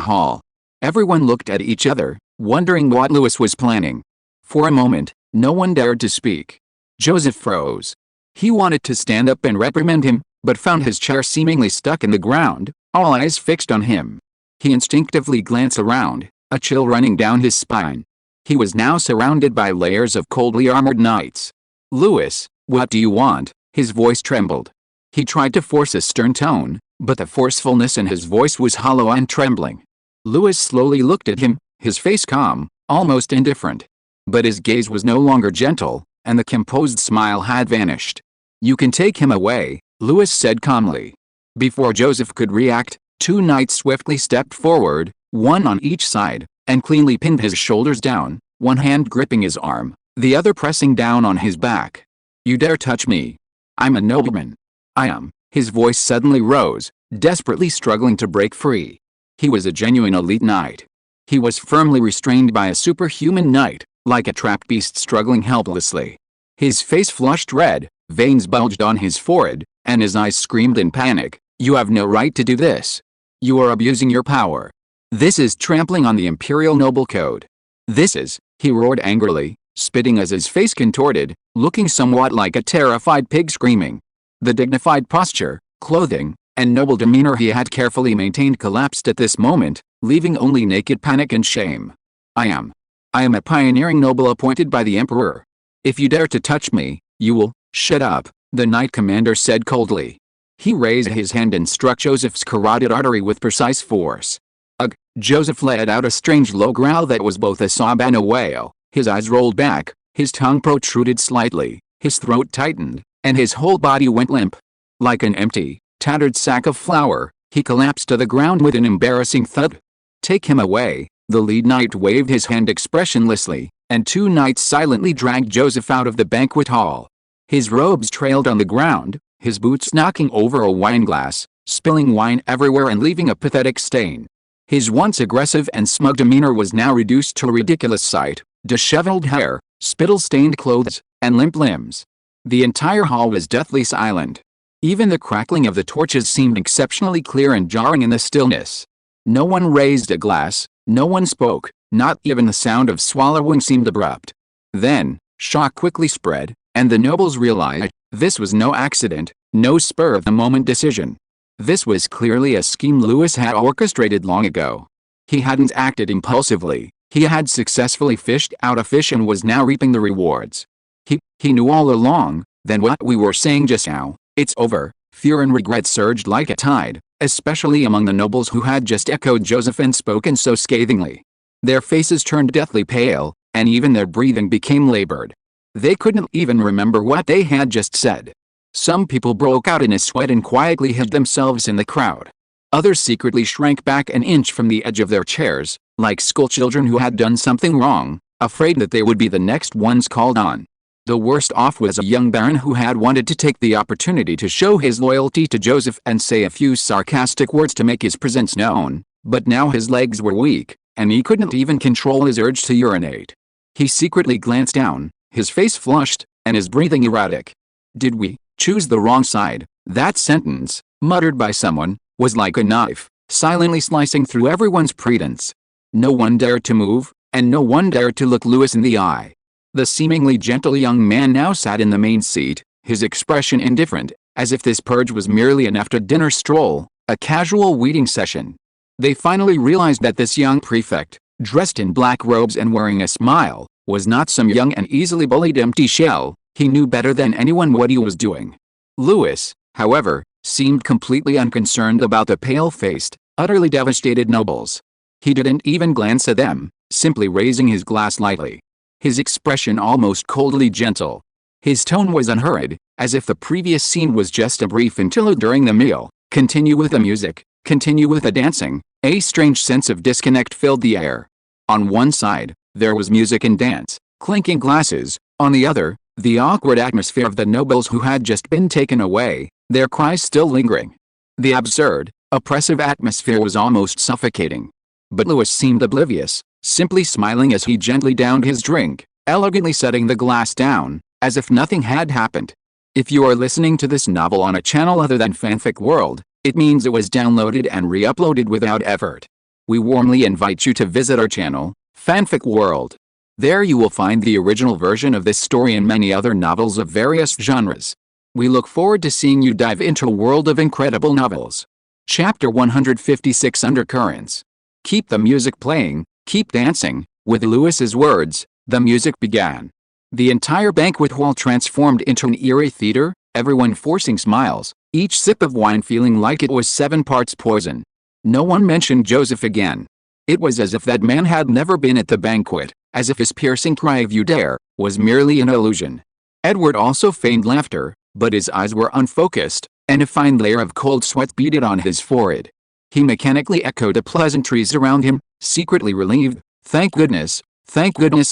Speaker 1: hall. Everyone looked at each other, wondering what Louis was planning. For a moment, no one dared to speak. Joseph froze. He wanted to stand up and reprimand him, but found his chair seemingly stuck in the ground, all eyes fixed on him. He instinctively glanced around, a chill running down his spine. He was now surrounded by layers of coldly armored knights. Louis, what do you want? His voice trembled. He tried to force a stern tone, but the forcefulness in his voice was hollow and trembling. Louis slowly looked at him, his face calm, almost indifferent. But his gaze was no longer gentle, and the composed smile had vanished. You can take him away, Louis said calmly. Before Joseph could react, two knights swiftly stepped forward, one on each side, and cleanly pinned his shoulders down, one hand gripping his arm, the other pressing down on his back. You dare touch me? I'm a nobleman. I am. His voice suddenly rose, desperately struggling to break free. He was a genuine elite knight. He was firmly restrained by a superhuman knight, like a trapped beast struggling helplessly. His face flushed red, veins bulged on his forehead, and his eyes screamed in panic. You have no right to do this. You are abusing your power. This is trampling on the imperial noble code. This is, he roared angrily, spitting as his face contorted, looking somewhat like a terrified pig screaming. The dignified posture, clothing, and noble demeanor he had carefully maintained collapsed at this moment, leaving only naked panic and shame. I am a pioneering noble appointed by the emperor. If you dare to touch me, you will, shut up, the knight commander said coldly. He raised his hand and struck Joseph's carotid artery with precise force. Ugh, Joseph let out a strange low growl that was both a sob and a wail. His eyes rolled back, his tongue protruded slightly, his throat tightened, and his whole body went limp. Like an empty, tattered sack of flour, he collapsed to the ground with an embarrassing thud. Take him away, the lead knight waved his hand expressionlessly, and two knights silently dragged Joseph out of the banquet hall. His robes trailed on the ground, his boots knocking over a wineglass, spilling wine everywhere and leaving a pathetic stain. His once aggressive and smug demeanor was now reduced to a ridiculous sight, disheveled hair, spittle-stained clothes, and limp limbs. The entire hall was deathly silent. Even the crackling of the torches seemed exceptionally clear and jarring in the stillness. No one raised a glass, no one spoke, not even the sound of swallowing seemed abrupt. Then, shock quickly spread, and the nobles realized, this was no accident, no spur-of-the-moment decision. This was clearly a scheme Louis had orchestrated long ago. He hadn't acted impulsively, he had successfully fished out a fish and was now reaping the rewards. He knew all along, then what we were saying just now, it's over. Fear and regret surged like a tide, especially among the nobles who had just echoed Joseph and spoken so scathingly. Their faces turned deathly pale, and even their breathing became labored. They couldn't even remember what they had just said. Some people broke out in a sweat and quietly hid themselves in the crowd. Others secretly shrank back an inch from the edge of their chairs, like schoolchildren who had done something wrong, afraid that they would be the next ones called on. The worst off was a young baron who had wanted to take the opportunity to show his loyalty to Joseph and say a few sarcastic words to make his presence known, but now his legs were weak, and he couldn't even control his urge to urinate. He secretly glanced down, his face flushed, and his breathing erratic. Did we choose the wrong side? That sentence, muttered by someone, was like a knife, silently slicing through everyone's pretense. No one dared to move, and no one dared to look Lewis in the eye. The seemingly gentle young man now sat in the main seat, his expression indifferent, as if this purge was merely an after-dinner stroll, a casual weeding session. They finally realized that this young prefect, dressed in black robes and wearing a smile, was not some young and easily bullied empty shell. He knew better than anyone what he was doing. Lewis, however, seemed completely unconcerned about the pale-faced, utterly devastated nobles. He didn't even glance at them, simply raising his glass lightly. His expression almost coldly gentle. His tone was unhurried, as if the previous scene was just a brief interlude during the meal. Continue with the music, continue with the dancing. A strange sense of disconnect filled the air. On one side, there was music and dance, clinking glasses. On the other, the awkward atmosphere of the nobles who had just been taken away, their cries still lingering. The absurd, oppressive atmosphere was almost suffocating. But Lewis seemed oblivious, simply smiling as he gently downed his drink, elegantly setting the glass down, as if nothing had happened. If you are listening to this novel on a channel other than Fanfic World, it means it was downloaded and re-uploaded without effort. We warmly invite you to visit our channel, Fanfic World. There you will find the original version of this story and many other novels of various genres. We look forward to seeing you dive into a world of incredible novels. Chapter 156 Undercurrents. Keep the music playing, keep dancing. With Lewis's words, the music began. The entire banquet hall transformed into an eerie theater, everyone forcing smiles, each sip of wine feeling like it was 7 parts poison. No one mentioned Joseph again. It was as if that man had never been at the banquet, as if his piercing cry of "You dare" was merely an illusion. Edward also feigned laughter, but his eyes were unfocused, and a fine layer of cold sweat beaded on his forehead. He mechanically echoed the pleasantries around him, secretly relieved. Thank goodness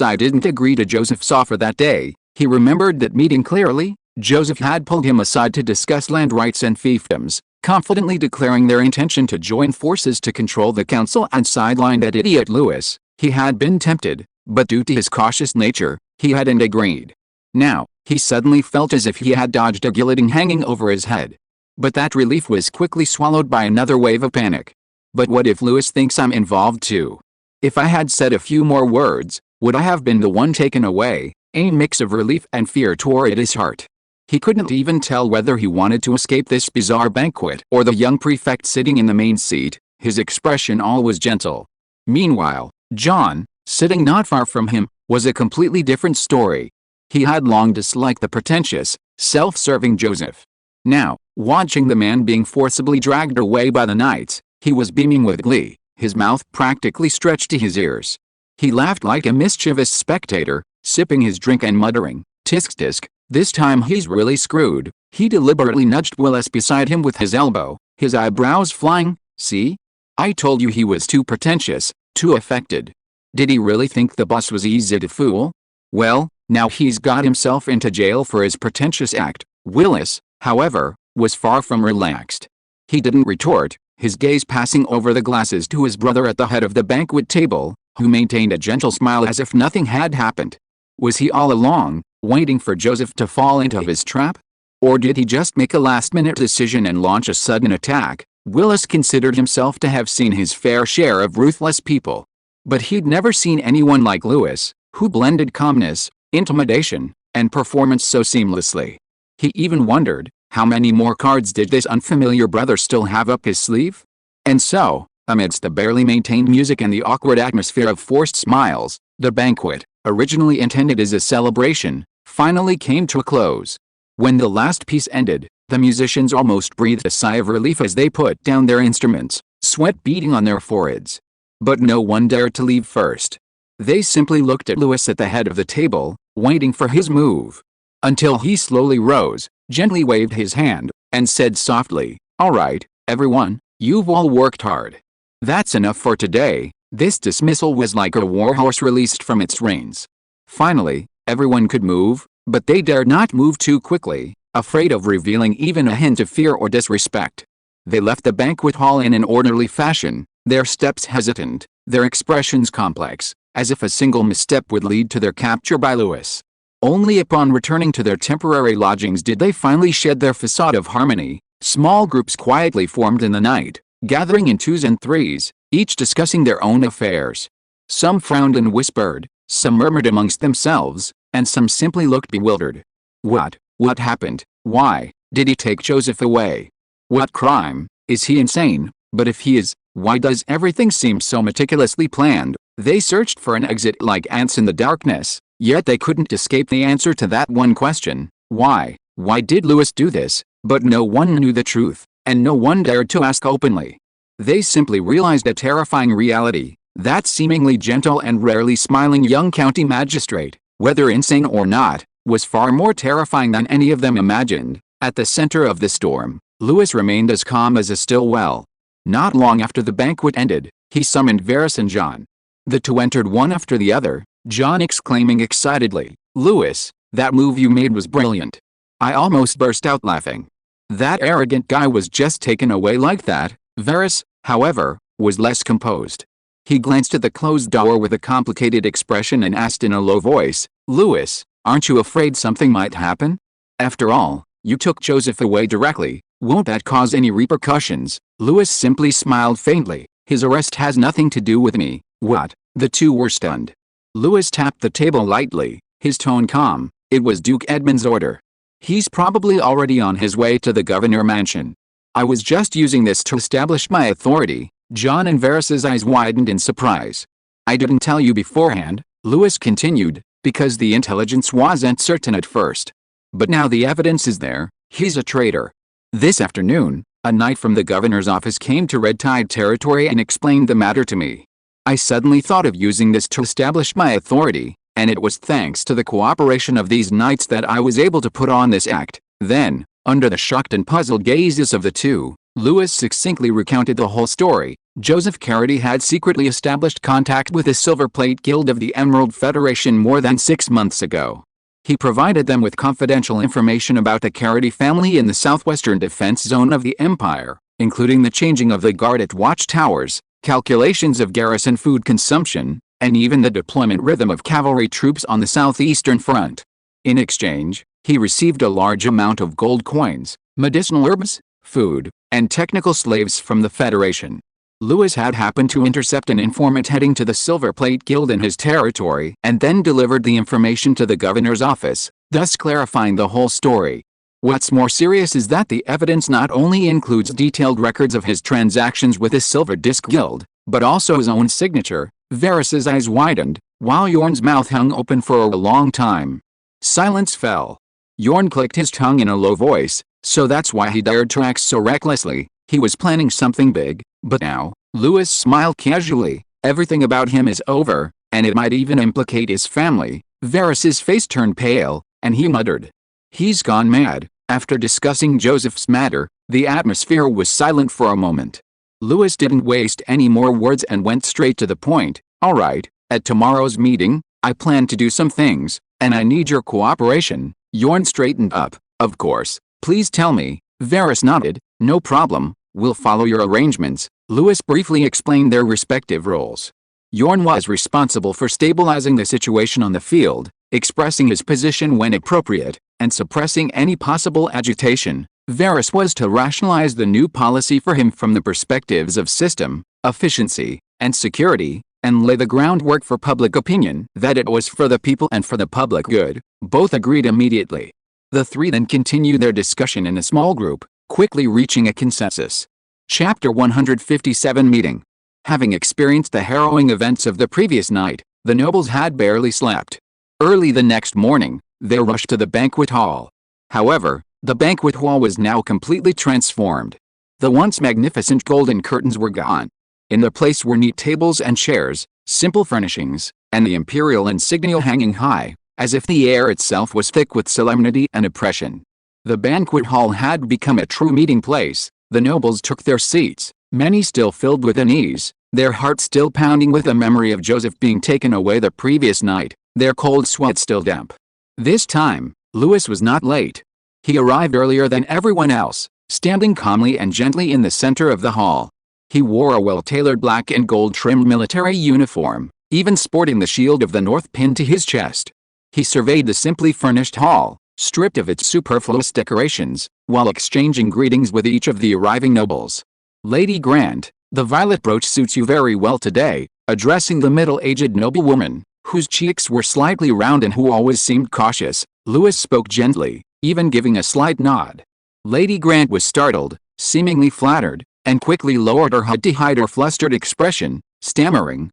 Speaker 1: I didn't agree to Joseph's offer that day. He remembered that meeting clearly. Joseph had pulled him aside to discuss land rights and fiefdoms, confidently declaring their intention to join forces to control the council and sideline that idiot Lewis. He had been tempted, but due to his cautious nature, he hadn't agreed. Now, he suddenly felt as if he had dodged a guillotine hanging over his head. But that relief was quickly swallowed by another wave of panic. But what if Lewis thinks I'm involved too? If I had said a few more words, would I have been the one taken away? A mix of relief and fear tore at his heart. He couldn't even tell whether he wanted to escape this bizarre banquet or the young prefect sitting in the main seat. His expression always gentle. Meanwhile, John, sitting not far from him, was a completely different story. He had long disliked the pretentious, self-serving Joseph. Now, watching the man being forcibly dragged away by the knights, he was beaming with glee, his mouth practically stretched to his ears. He laughed like a mischievous spectator, sipping his drink and muttering, "Tisk tisk, this time he's really screwed." He deliberately nudged Willis beside him with his elbow, his eyebrows flying. "See? I told you he was too pretentious, too affected. Did he really think the boss was easy to fool? Well, now he's got himself into jail for his pretentious act." Willis, however, was far from relaxed. He didn't retort, his gaze passing over the glasses to his brother at the head of the banquet table, who maintained a gentle smile as if nothing had happened. Was he all along, waiting for Joseph to fall into his trap? Or did he just make a last-minute decision and launch a sudden attack? Willis considered himself to have seen his fair share of ruthless people. But he'd never seen anyone like Lewis, who blended calmness, intimidation, and performance so seamlessly. He even wondered, how many more cards did this unfamiliar brother still have up his sleeve? And so, amidst the barely maintained music and the awkward atmosphere of forced smiles, the banquet, originally intended as a celebration, finally came to a close. When the last piece ended, the musicians almost breathed a sigh of relief as they put down their instruments, sweat beading on their foreheads. But no one dared to leave first. They simply looked at Lewis at the head of the table, waiting for his move. Until he slowly rose, gently waved his hand, and said softly, "All right, everyone, you've all worked hard. That's enough for today." This dismissal was like a warhorse released from its reins. Finally, everyone could move, but they dared not move too quickly, afraid of revealing even a hint of fear or disrespect. They left the banquet hall in an orderly fashion, their steps hesitant, their expressions complex, as if a single misstep would lead to their capture by Lewis. Only upon returning to their temporary lodgings did they finally shed their facade of harmony. Small groups quietly formed in the night, gathering in twos and threes, each discussing their own affairs. Some frowned and whispered, some murmured amongst themselves, and some simply looked bewildered. What happened? Why did he take Joseph away? What crime? Is he insane? But if he is, why does everything seem so meticulously planned? They searched for an exit like ants in the darkness, yet they couldn't escape the answer to that one question. Why? Why did Louis do this? But no one knew the truth, and no one dared to ask openly. They simply realized a terrifying reality. That seemingly gentle and rarely smiling young county magistrate, whether insane or not, was far more terrifying than any of them imagined. At the center of the storm, Louis remained as calm as a still well. Not long after the banquet ended, he summoned Varus and John. The two entered one after the other, John exclaiming excitedly, "Louis, that move you made was brilliant." I almost burst out laughing. That arrogant guy was just taken away like that. Varus, however, was less composed. He glanced at the closed door with a complicated expression and asked in a low voice, "Louis, aren't you afraid something might happen? After all, you took Joseph away directly. Won't that cause any repercussions?" Louis simply smiled faintly. "His arrest has nothing to do with me." What? The two were stunned. Louis tapped the table lightly, his tone calm. It was Duke Edmund's order. He's probably already on his way to the governor mansion. I was just using this to establish my authority. John and Varus's eyes widened in surprise. "I didn't tell you beforehand," Louis continued, "because the intelligence wasn't certain at first. But now the evidence is there. He's a traitor." This afternoon, a knight from the governor's office came to Red Tide territory and explained the matter to me. I suddenly thought of using this to establish my authority, and it was thanks to the cooperation of these knights that I was able to put on this act. Then, under the shocked and puzzled gazes of the two, Louis succinctly recounted the whole story. Joseph Carity had secretly established contact with the Silver Plate Guild of the Emerald Federation more than 6 months ago. He provided them with confidential information about the Carity family in the southwestern defense zone of the Empire, including the changing of the guard at watchtowers, calculations of garrison food consumption, and even the deployment rhythm of cavalry troops on the southeastern front. In exchange, he received a large amount of gold coins, medicinal herbs, food, and technical slaves from the Federation. Louis had happened to intercept an informant heading to the Silver Plate Guild in his territory and then delivered the information to the governor's office, thus clarifying the whole story. What's more serious is that the evidence not only includes detailed records of his transactions with the Silver Disc Guild, but also his own signature. Varus's eyes widened, while Yorn's mouth hung open for a long time. Silence fell. Yorn clicked his tongue in a low voice, so that's why he dared to act so recklessly. He was planning something big, but now, Louis smiled casually. Everything about him is over, and it might even implicate his family. Varus's face turned pale, and he muttered, "He's gone mad." After discussing Joseph's matter, the atmosphere was silent for a moment. Louis didn't waste any more words and went straight to the point. "All right, at tomorrow's meeting, I plan to do some things, and I need your cooperation." Yorn straightened up. "Of course, please tell me." Varus nodded. "No problem, we'll follow your arrangements." Louis briefly explained their respective roles. Yorn was responsible for stabilizing the situation on the field, expressing his position when appropriate, and suppressing any possible agitation. Varus was to rationalize the new policy for him from the perspectives of system, efficiency, and security, and lay the groundwork for public opinion that it was for the people and for the public good. Both agreed immediately. The three then continued their discussion in a small group, quickly reaching a consensus. Chapter 157 Meeting. Having experienced the harrowing events of the previous night, the nobles had barely slept. Early the next morning, they rushed to the banquet hall. However, the banquet hall was now completely transformed. The once magnificent golden curtains were gone. In their place were neat tables and chairs, simple furnishings, and the imperial insignia hanging high, as if the air itself was thick with solemnity and oppression. The banquet hall had become a true meeting place. The nobles took their seats, many still filled with unease, their hearts still pounding with the memory of Joseph being taken away the previous night, their cold sweat still damp. This time, Louis was not late. He arrived earlier than everyone else, standing calmly and gently in the center of the hall. He wore a well-tailored black and gold-trimmed military uniform, even sporting the shield of the North pinned to his chest. He surveyed the simply furnished hall, stripped of its superfluous decorations, while exchanging greetings with each of the arriving nobles. "Lady Grant, the violet brooch suits you very well today," Addressing the middle-aged noblewoman, whose cheeks were slightly round and who always seemed cautious, Lewis spoke gently, even giving a slight nod. Lady Grant was startled, seemingly flattered, and quickly lowered her head to hide her flustered expression, stammering,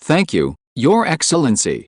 Speaker 1: "Thank you, Your Excellency.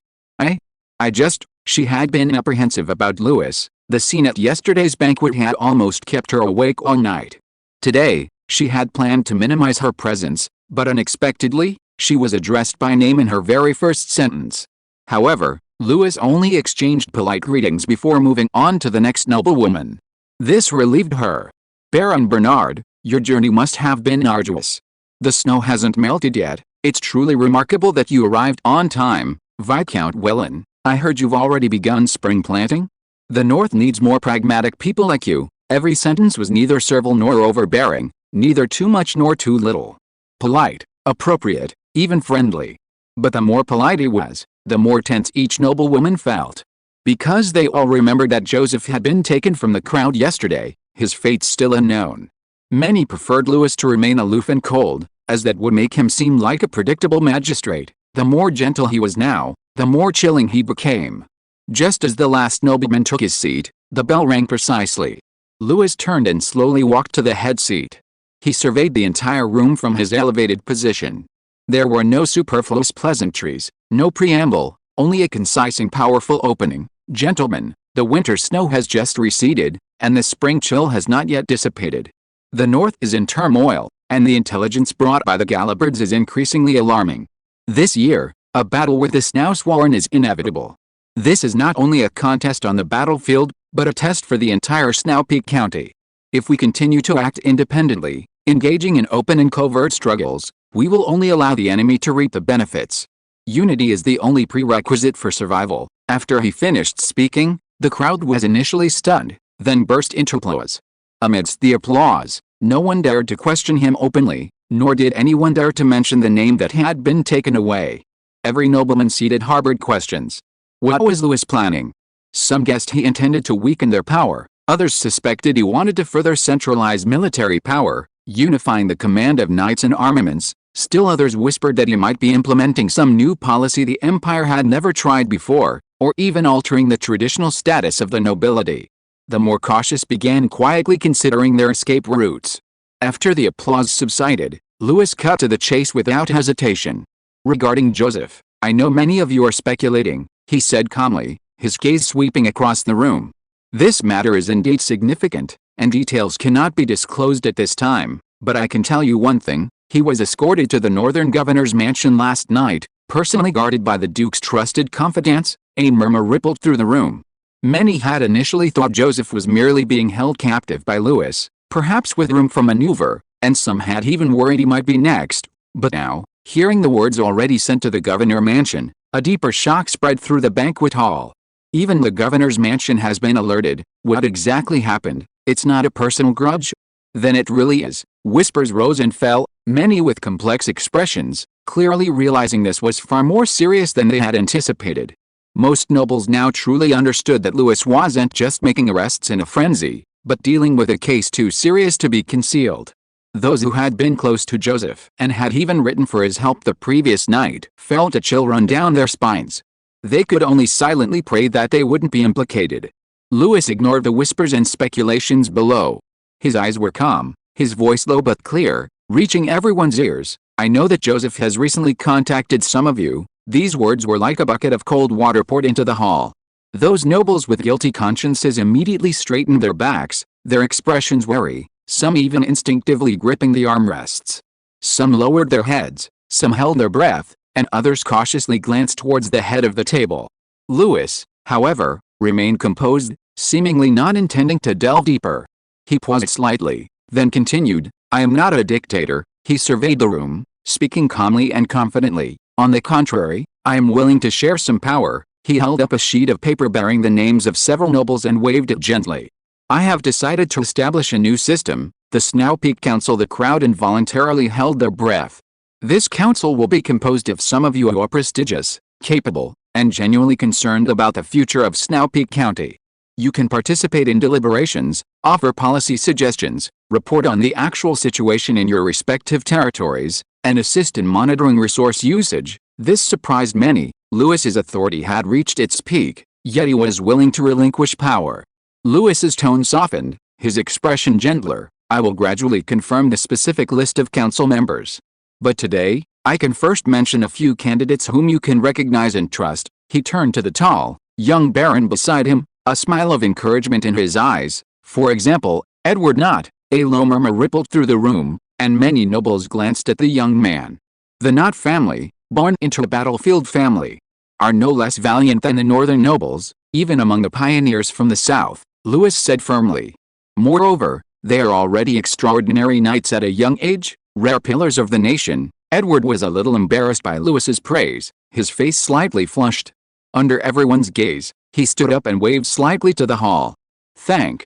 Speaker 1: She had been apprehensive about Lewis. The scene at yesterday's banquet had almost kept her awake all night. Today, she had planned to minimize her presence, but unexpectedly, she was addressed by name in her very first sentence. However, Lewis only exchanged polite greetings before moving on to the next noblewoman. This relieved her. "Baron Bernard, your journey must have been arduous. The snow hasn't melted yet. It's truly remarkable that you arrived on time, Viscount Welland. I heard you've already begun spring planting? The North needs more pragmatic people like you." Every sentence was neither servile nor overbearing, neither too much nor too little. Polite, appropriate, even friendly. But the more polite he was, the more tense each noblewoman felt. Because they all remembered that Joseph had been taken from the crowd yesterday, his fate still unknown. Many preferred Lewis to remain aloof and cold, as that would make him seem like a predictable magistrate. The more gentle he was now, the more chilling he became. Just as the last nobleman took his seat, the bell rang precisely. Lewis turned and slowly walked to the head seat. He surveyed the entire room from his elevated position. There were no superfluous pleasantries, no preamble, only a concise and powerful opening. "Gentlemen, the winter snow has just receded, and the spring chill has not yet dissipated. The North is in turmoil, and the intelligence brought by the Gallabirds is increasingly alarming. This year, a battle with the Snowsworn is inevitable. This is not only a contest on the battlefield, but a test for the entire Snowpeak County. If we continue to act independently, engaging in open and covert struggles, we will only allow the enemy to reap the benefits. Unity is the only prerequisite for survival." After he finished speaking, the crowd was initially stunned, then burst into applause. Amidst the applause, no one dared to question him openly, nor did anyone dare to mention the name that had been taken away. Every nobleman seated harbored questions. What was Lewis planning? Some guessed he intended to weaken their power, others suspected he wanted to further centralize military power, unifying the command of knights and armaments. Still others whispered that he might be implementing some new policy the empire had never tried before, or even altering the traditional status of the nobility. The more cautious began quietly considering their escape routes. After the applause subsided, Lewis cut to the chase without hesitation. "Regarding Joseph, I know many of you are speculating," he said calmly, his gaze sweeping across the room. "This matter is indeed significant, and details cannot be disclosed at this time, but I can tell you one thing. He was escorted to the northern governor's mansion last night, personally guarded by the Duke's trusted confidants." A murmur rippled through the room. Many had initially thought Joseph was merely being held captive by Lewis, perhaps with room for maneuver, and some had even worried he might be next. But now, hearing the words already sent to the governor mansion, a deeper shock spread through the banquet hall. Even the governor's mansion has been alerted. What exactly happened? It's not a personal grudge? Then it really is. Whispers rose and fell, many with complex expressions, clearly realizing this was far more serious than they had anticipated. Most nobles now truly understood that Lewis wasn't just making arrests in a frenzy, but dealing with a case too serious to be concealed. Those who had been close to Joseph and had even written for his help the previous night felt a chill run down their spines. They could only silently pray that they wouldn't be implicated. Lewis ignored the whispers and speculations below. His eyes were calm, his voice low but clear, reaching everyone's ears. "I know that Joseph has recently contacted some of you." These words were like a bucket of cold water poured into the hall. Those nobles with guilty consciences immediately straightened their backs, their expressions wary, some even instinctively gripping the armrests. Some lowered their heads, some held their breath, and others cautiously glanced towards the head of the table. Lewis, however, remained composed, seemingly not intending to delve deeper. He paused slightly, then continued, "I am not a dictator." He surveyed the room, speaking calmly and confidently. "On the contrary, I am willing to share some power." He held up a sheet of paper bearing the names of several nobles and waved it gently. "I have decided to establish a new system, the Snowpeak Council." The crowd involuntarily held their breath. "This council will be composed of some of you who are prestigious, capable, and genuinely concerned about the future of Snowpeak County. You can participate in deliberations, offer policy suggestions, report on the actual situation in your respective territories, and assist in monitoring resource usage. This surprised many. Lewis's authority had reached its peak, yet he was willing to relinquish power. Lewis's tone softened, his expression gentler. I will gradually confirm the specific list of council members. But today, I can first mention a few candidates whom you can recognize and trust. He turned to the tall, young baron beside him, a smile of encouragement in his eyes. For example, Edward Knott. A low murmur rippled through the room, and many nobles glanced at the young man. The Knott family, born into a battlefield family, are no less valiant than the northern nobles, even among the pioneers from the south, Lewis said firmly. Moreover, they are already extraordinary knights at a young age, rare pillars of the nation. Edward was a little embarrassed by Lewis's praise, his face slightly flushed. Under everyone's gaze, he stood up and waved slightly to the hall. Thank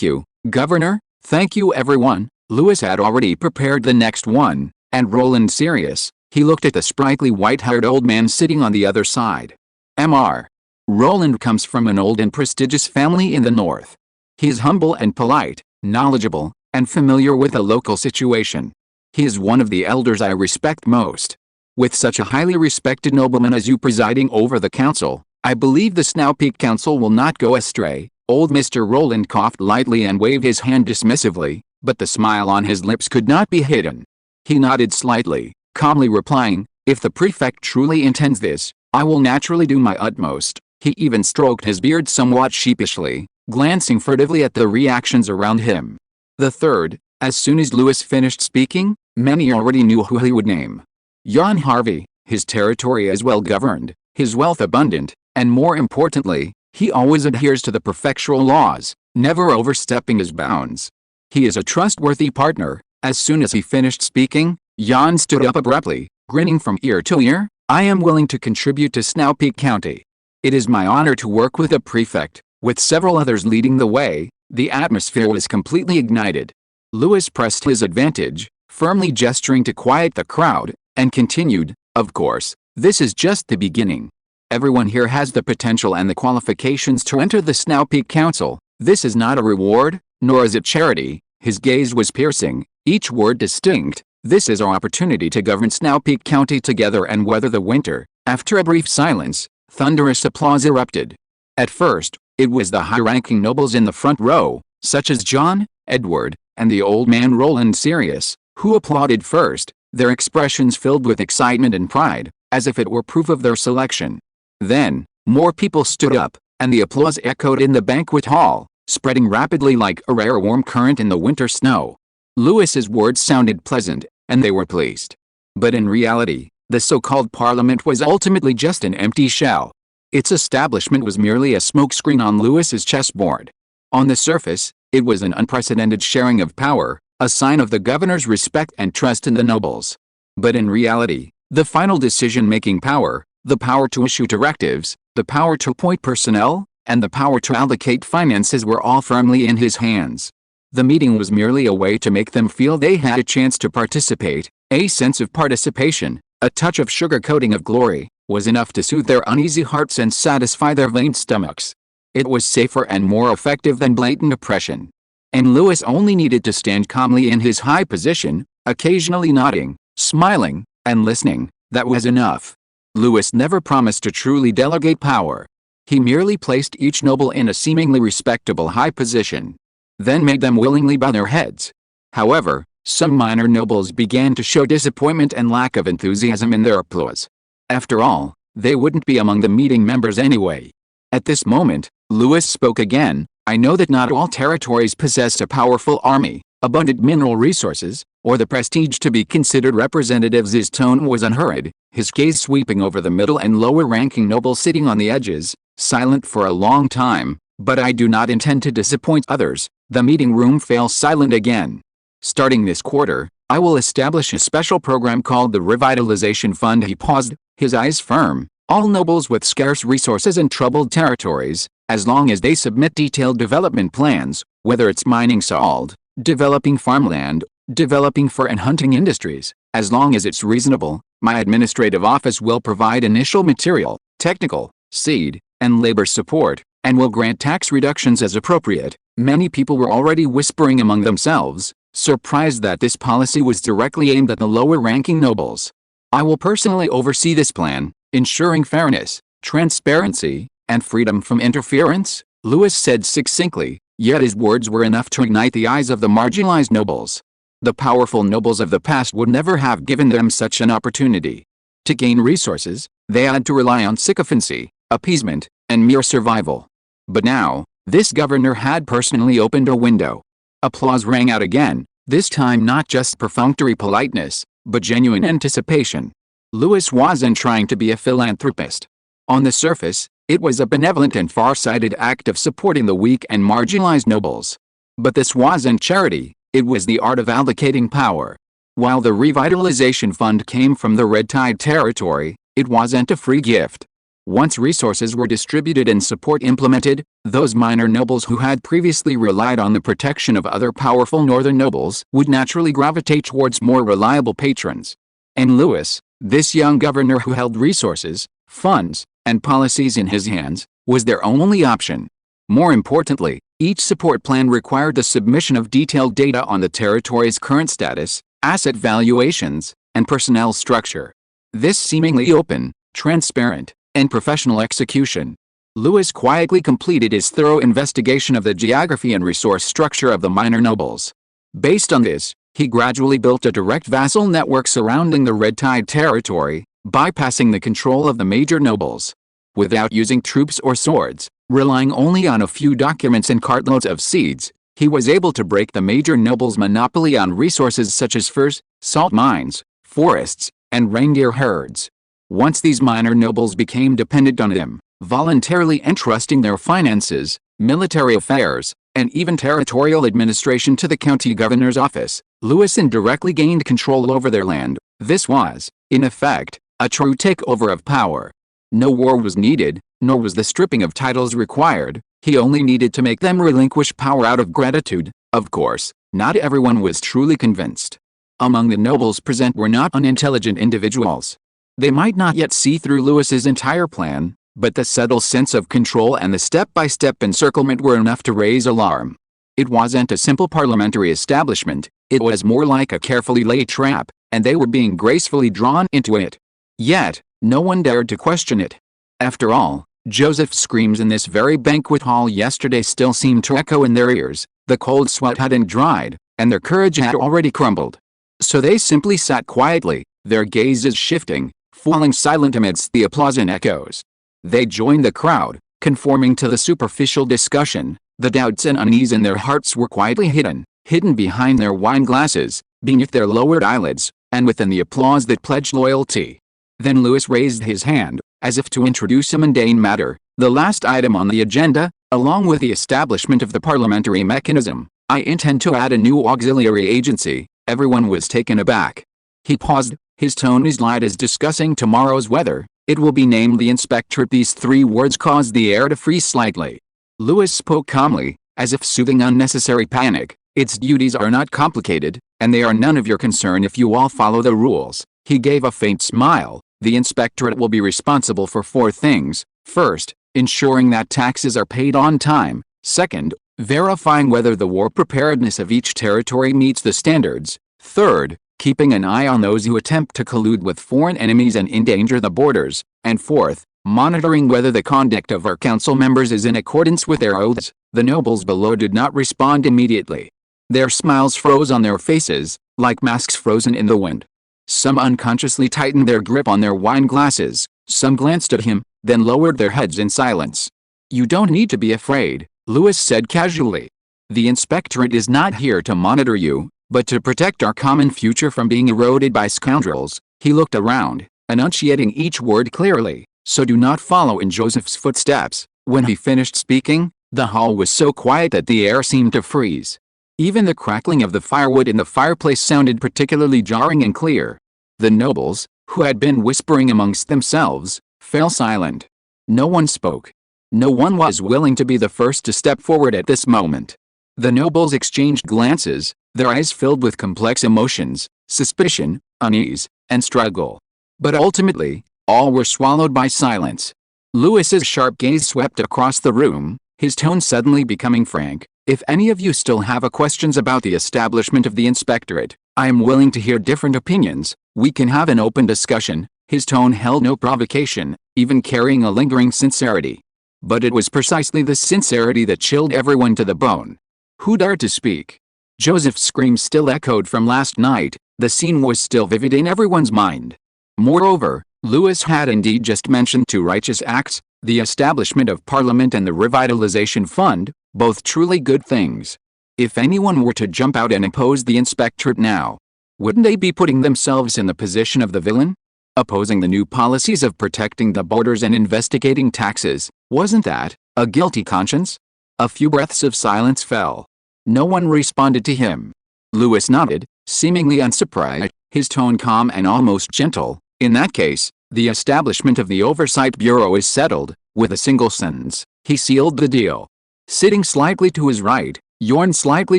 Speaker 1: you, Governor. Thank you everyone. Lewis had already prepared the next one, and Roland serious. He looked at the sprightly white-haired old man sitting on the other side. Mr. Roland comes from an old and prestigious family in the north. He is humble and polite, knowledgeable, and familiar with the local situation. He is one of the elders I respect most. With such a highly respected nobleman as you presiding over the council, I believe the Snow Peak Council will not go astray. Old Mr. Roland coughed lightly and waved his hand dismissively, but the smile on his lips could not be hidden. He nodded slightly, calmly replying, if the prefect truly intends this, I will naturally do my utmost. He even stroked his beard somewhat sheepishly, glancing furtively at the reactions around him. The third, as soon as Lewis finished speaking, many already knew who he would name. Jan Harvey. His territory is well governed, his wealth abundant, and more importantly, he always adheres to the prefectural laws, never overstepping his bounds. He is a trustworthy partner. As soon as he finished speaking, Jan stood up abruptly, grinning from ear to ear. I am willing to contribute to Snow Peak County. It is my honor to work with the prefect. With several others leading the way, the atmosphere was completely ignited. Lewis pressed his advantage, firmly gesturing to quiet the crowd, and continued, of course, this is just the beginning. Everyone here has the potential and the qualifications to enter the Snow Peak Council. This is not a reward, nor is it charity. His gaze was piercing, each word distinct. This is our opportunity to govern Snow Peak County together and weather the winter. After a brief silence, thunderous applause erupted. At first, it was the high-ranking nobles in the front row, such as John, Edward, and the old man Roland Sirius, who applauded first, their expressions filled with excitement and pride, as if it were proof of their selection. Then, more people stood up, and the applause echoed in the banquet hall, spreading rapidly like a rare warm current in the winter snow. Lewis's words sounded pleasant, and they were pleased. But in reality, the so-called parliament was ultimately just an empty shell. Its establishment was merely a smokescreen on Lewis's chessboard. On the surface, it was an unprecedented sharing of power, a sign of the governor's respect and trust in the nobles. But in reality, the final decision-making power, the power to issue directives, the power to appoint personnel, and the power to allocate finances were all firmly in his hands. The meeting was merely a way to make them feel they had a chance to participate. A sense of participation, a touch of sugar-coating of glory, was enough to soothe their uneasy hearts and satisfy their vain stomachs. It was safer and more effective than blatant oppression. And Lewis only needed to stand calmly in his high position, occasionally nodding, smiling, and listening. That was enough. Lewis never promised to truly delegate power. He merely placed each noble in a seemingly respectable high position, then made them willingly bow their heads. However, some minor nobles began to show disappointment and lack of enthusiasm in their applause. After all, they wouldn't be among the meeting members anyway. At this moment, Lewis spoke again. I know that not all territories possess a powerful army, abundant mineral resources, or the prestige to be considered representatives. His tone was unhurried, his gaze sweeping over the middle and lower-ranking nobles sitting on the edges, silent for a long time. But I do not intend to disappoint others. The meeting room fell silent again. Starting this quarter, I will establish a special program called the Revitalization Fund. He paused, his eyes firm. All nobles with scarce resources and troubled territories, as long as they submit detailed development plans, whether it's mining salt, developing farmland, developing fur and hunting industries, as long as it's reasonable, my administrative office will provide initial material, technical, seed, and labor support, and will grant tax reductions as appropriate. Many people were already whispering among themselves, surprised that this policy was directly aimed at the lower-ranking nobles. "I will personally oversee this plan, ensuring fairness, transparency, and freedom from interference," Louis said succinctly, yet his words were enough to ignite the eyes of the marginalized nobles. The powerful nobles of the past would never have given them such an opportunity. To gain resources, they had to rely on sycophancy, appeasement, and mere survival. But now, this governor had personally opened a window. Applause rang out again, this time not just perfunctory politeness, but genuine anticipation. Louis wasn't trying to be a philanthropist. On the surface, it was a benevolent and far-sighted act of supporting the weak and marginalized nobles. But this wasn't charity, it was the art of allocating power. While the revitalization fund came from the red tide territory, it wasn't a free gift. Once resources were distributed and support implemented, those minor nobles who had previously relied on the protection of other powerful northern nobles would naturally gravitate towards more reliable patrons. And Louis, this young governor who held resources, funds, and policies in his hands, was their only option. More importantly, each support plan required the submission of detailed data on the territory's current status, asset valuations, and personnel structure. This seemingly open, transparent, and professional execution. Louis quietly completed his thorough investigation of the geography and resource structure of the minor nobles. Based on this, he gradually built a direct vassal network surrounding the red tide territory, bypassing the control of the major nobles. Without using troops or swords, relying only on a few documents and cartloads of seeds, he was able to break the major nobles' monopoly on resources such as furs, salt mines, forests, and reindeer herds. Once these minor nobles became dependent on him, voluntarily entrusting their finances, military affairs, and even territorial administration to the county governor's office, Louis indirectly gained control over their land. This was, in effect, a true takeover of power. No war was needed, nor was the stripping of titles required. He only needed to make them relinquish power out of gratitude. Of course, not everyone was truly convinced. Among the nobles present were not unintelligent individuals. They might not yet see through Louis's entire plan, but the subtle sense of control and the step-by-step encirclement were enough to raise alarm. It wasn't a simple parliamentary establishment, it was more like a carefully laid trap, and they were being gracefully drawn into it. Yet, no one dared to question it. After all, Joseph's screams in this very banquet hall yesterday still seemed to echo in their ears. The cold sweat hadn't dried, and their courage had already crumbled. So they simply sat quietly, their gazes shifting, falling silent amidst the applause and echoes. They joined the crowd, conforming to the superficial discussion. The doubts and unease in their hearts were quietly hidden behind their wine glasses, beneath their lowered eyelids, and within the applause that pledged loyalty. Then Louis raised his hand, as if to introduce a mundane matter, the last item on the agenda. Along with the establishment of the parliamentary mechanism, I intend to add a new auxiliary agency. Everyone was taken aback. He paused, his tone as light as discussing tomorrow's weather. It will be named the inspectorate. These three words caused the air to freeze slightly. Louis spoke calmly, as if soothing unnecessary panic. Its duties are not complicated, and they are none of your concern if you all follow the rules. He gave a faint smile. The inspectorate will be responsible for 4 things. First, ensuring that taxes are paid on time. Second, verifying whether the war preparedness of each territory meets the standards. Third, keeping an eye on those who attempt to collude with foreign enemies and endanger the borders. And fourth, monitoring whether the conduct of our council members is in accordance with their oaths. The nobles below did not respond immediately. Their smiles froze on their faces, like masks frozen in the wind. Some unconsciously tightened their grip on their wine glasses. Some glanced at him, then lowered their heads in silence. "You don't need to be afraid," Louis said casually. "The inspectorate is not here to monitor you, but to protect our common future from being eroded by scoundrels." He looked around, enunciating each word clearly. "So do not follow in Joseph's footsteps." When he finished speaking, the hall was so quiet that the air seemed to freeze. Even the crackling of the firewood in the fireplace sounded particularly jarring and clear. The nobles, who had been whispering amongst themselves, fell silent. No one spoke. No one was willing to be the first to step forward at this moment. The nobles exchanged glances, their eyes filled with complex emotions, suspicion, unease, and struggle. But ultimately, all were swallowed by silence. Louis's sharp gaze swept across the room, his tone suddenly becoming frank. If any of you still have questions about the establishment of the inspectorate, I am willing to hear different opinions. We can have an open discussion." His tone held no provocation, even carrying a lingering sincerity. But it was precisely this sincerity that chilled everyone to the bone. Who dared to speak? Joseph's scream still echoed from last night. The scene was still vivid in everyone's mind. Moreover, Lewis had indeed just mentioned two righteous acts, the establishment of Parliament and the Revitalization Fund, both truly good things. If anyone were to jump out and oppose the inspectorate now, wouldn't they be putting themselves in the position of the villain? Opposing the new policies of protecting the borders and investigating taxes, wasn't that a guilty conscience? A few breaths of silence fell. No one responded to him. Lewis nodded, seemingly unsurprised, his tone calm and almost gentle. "In that case, the establishment of the Oversight Bureau is settled." With a single sentence, he sealed the deal. Sitting slightly to his right, Yorn slightly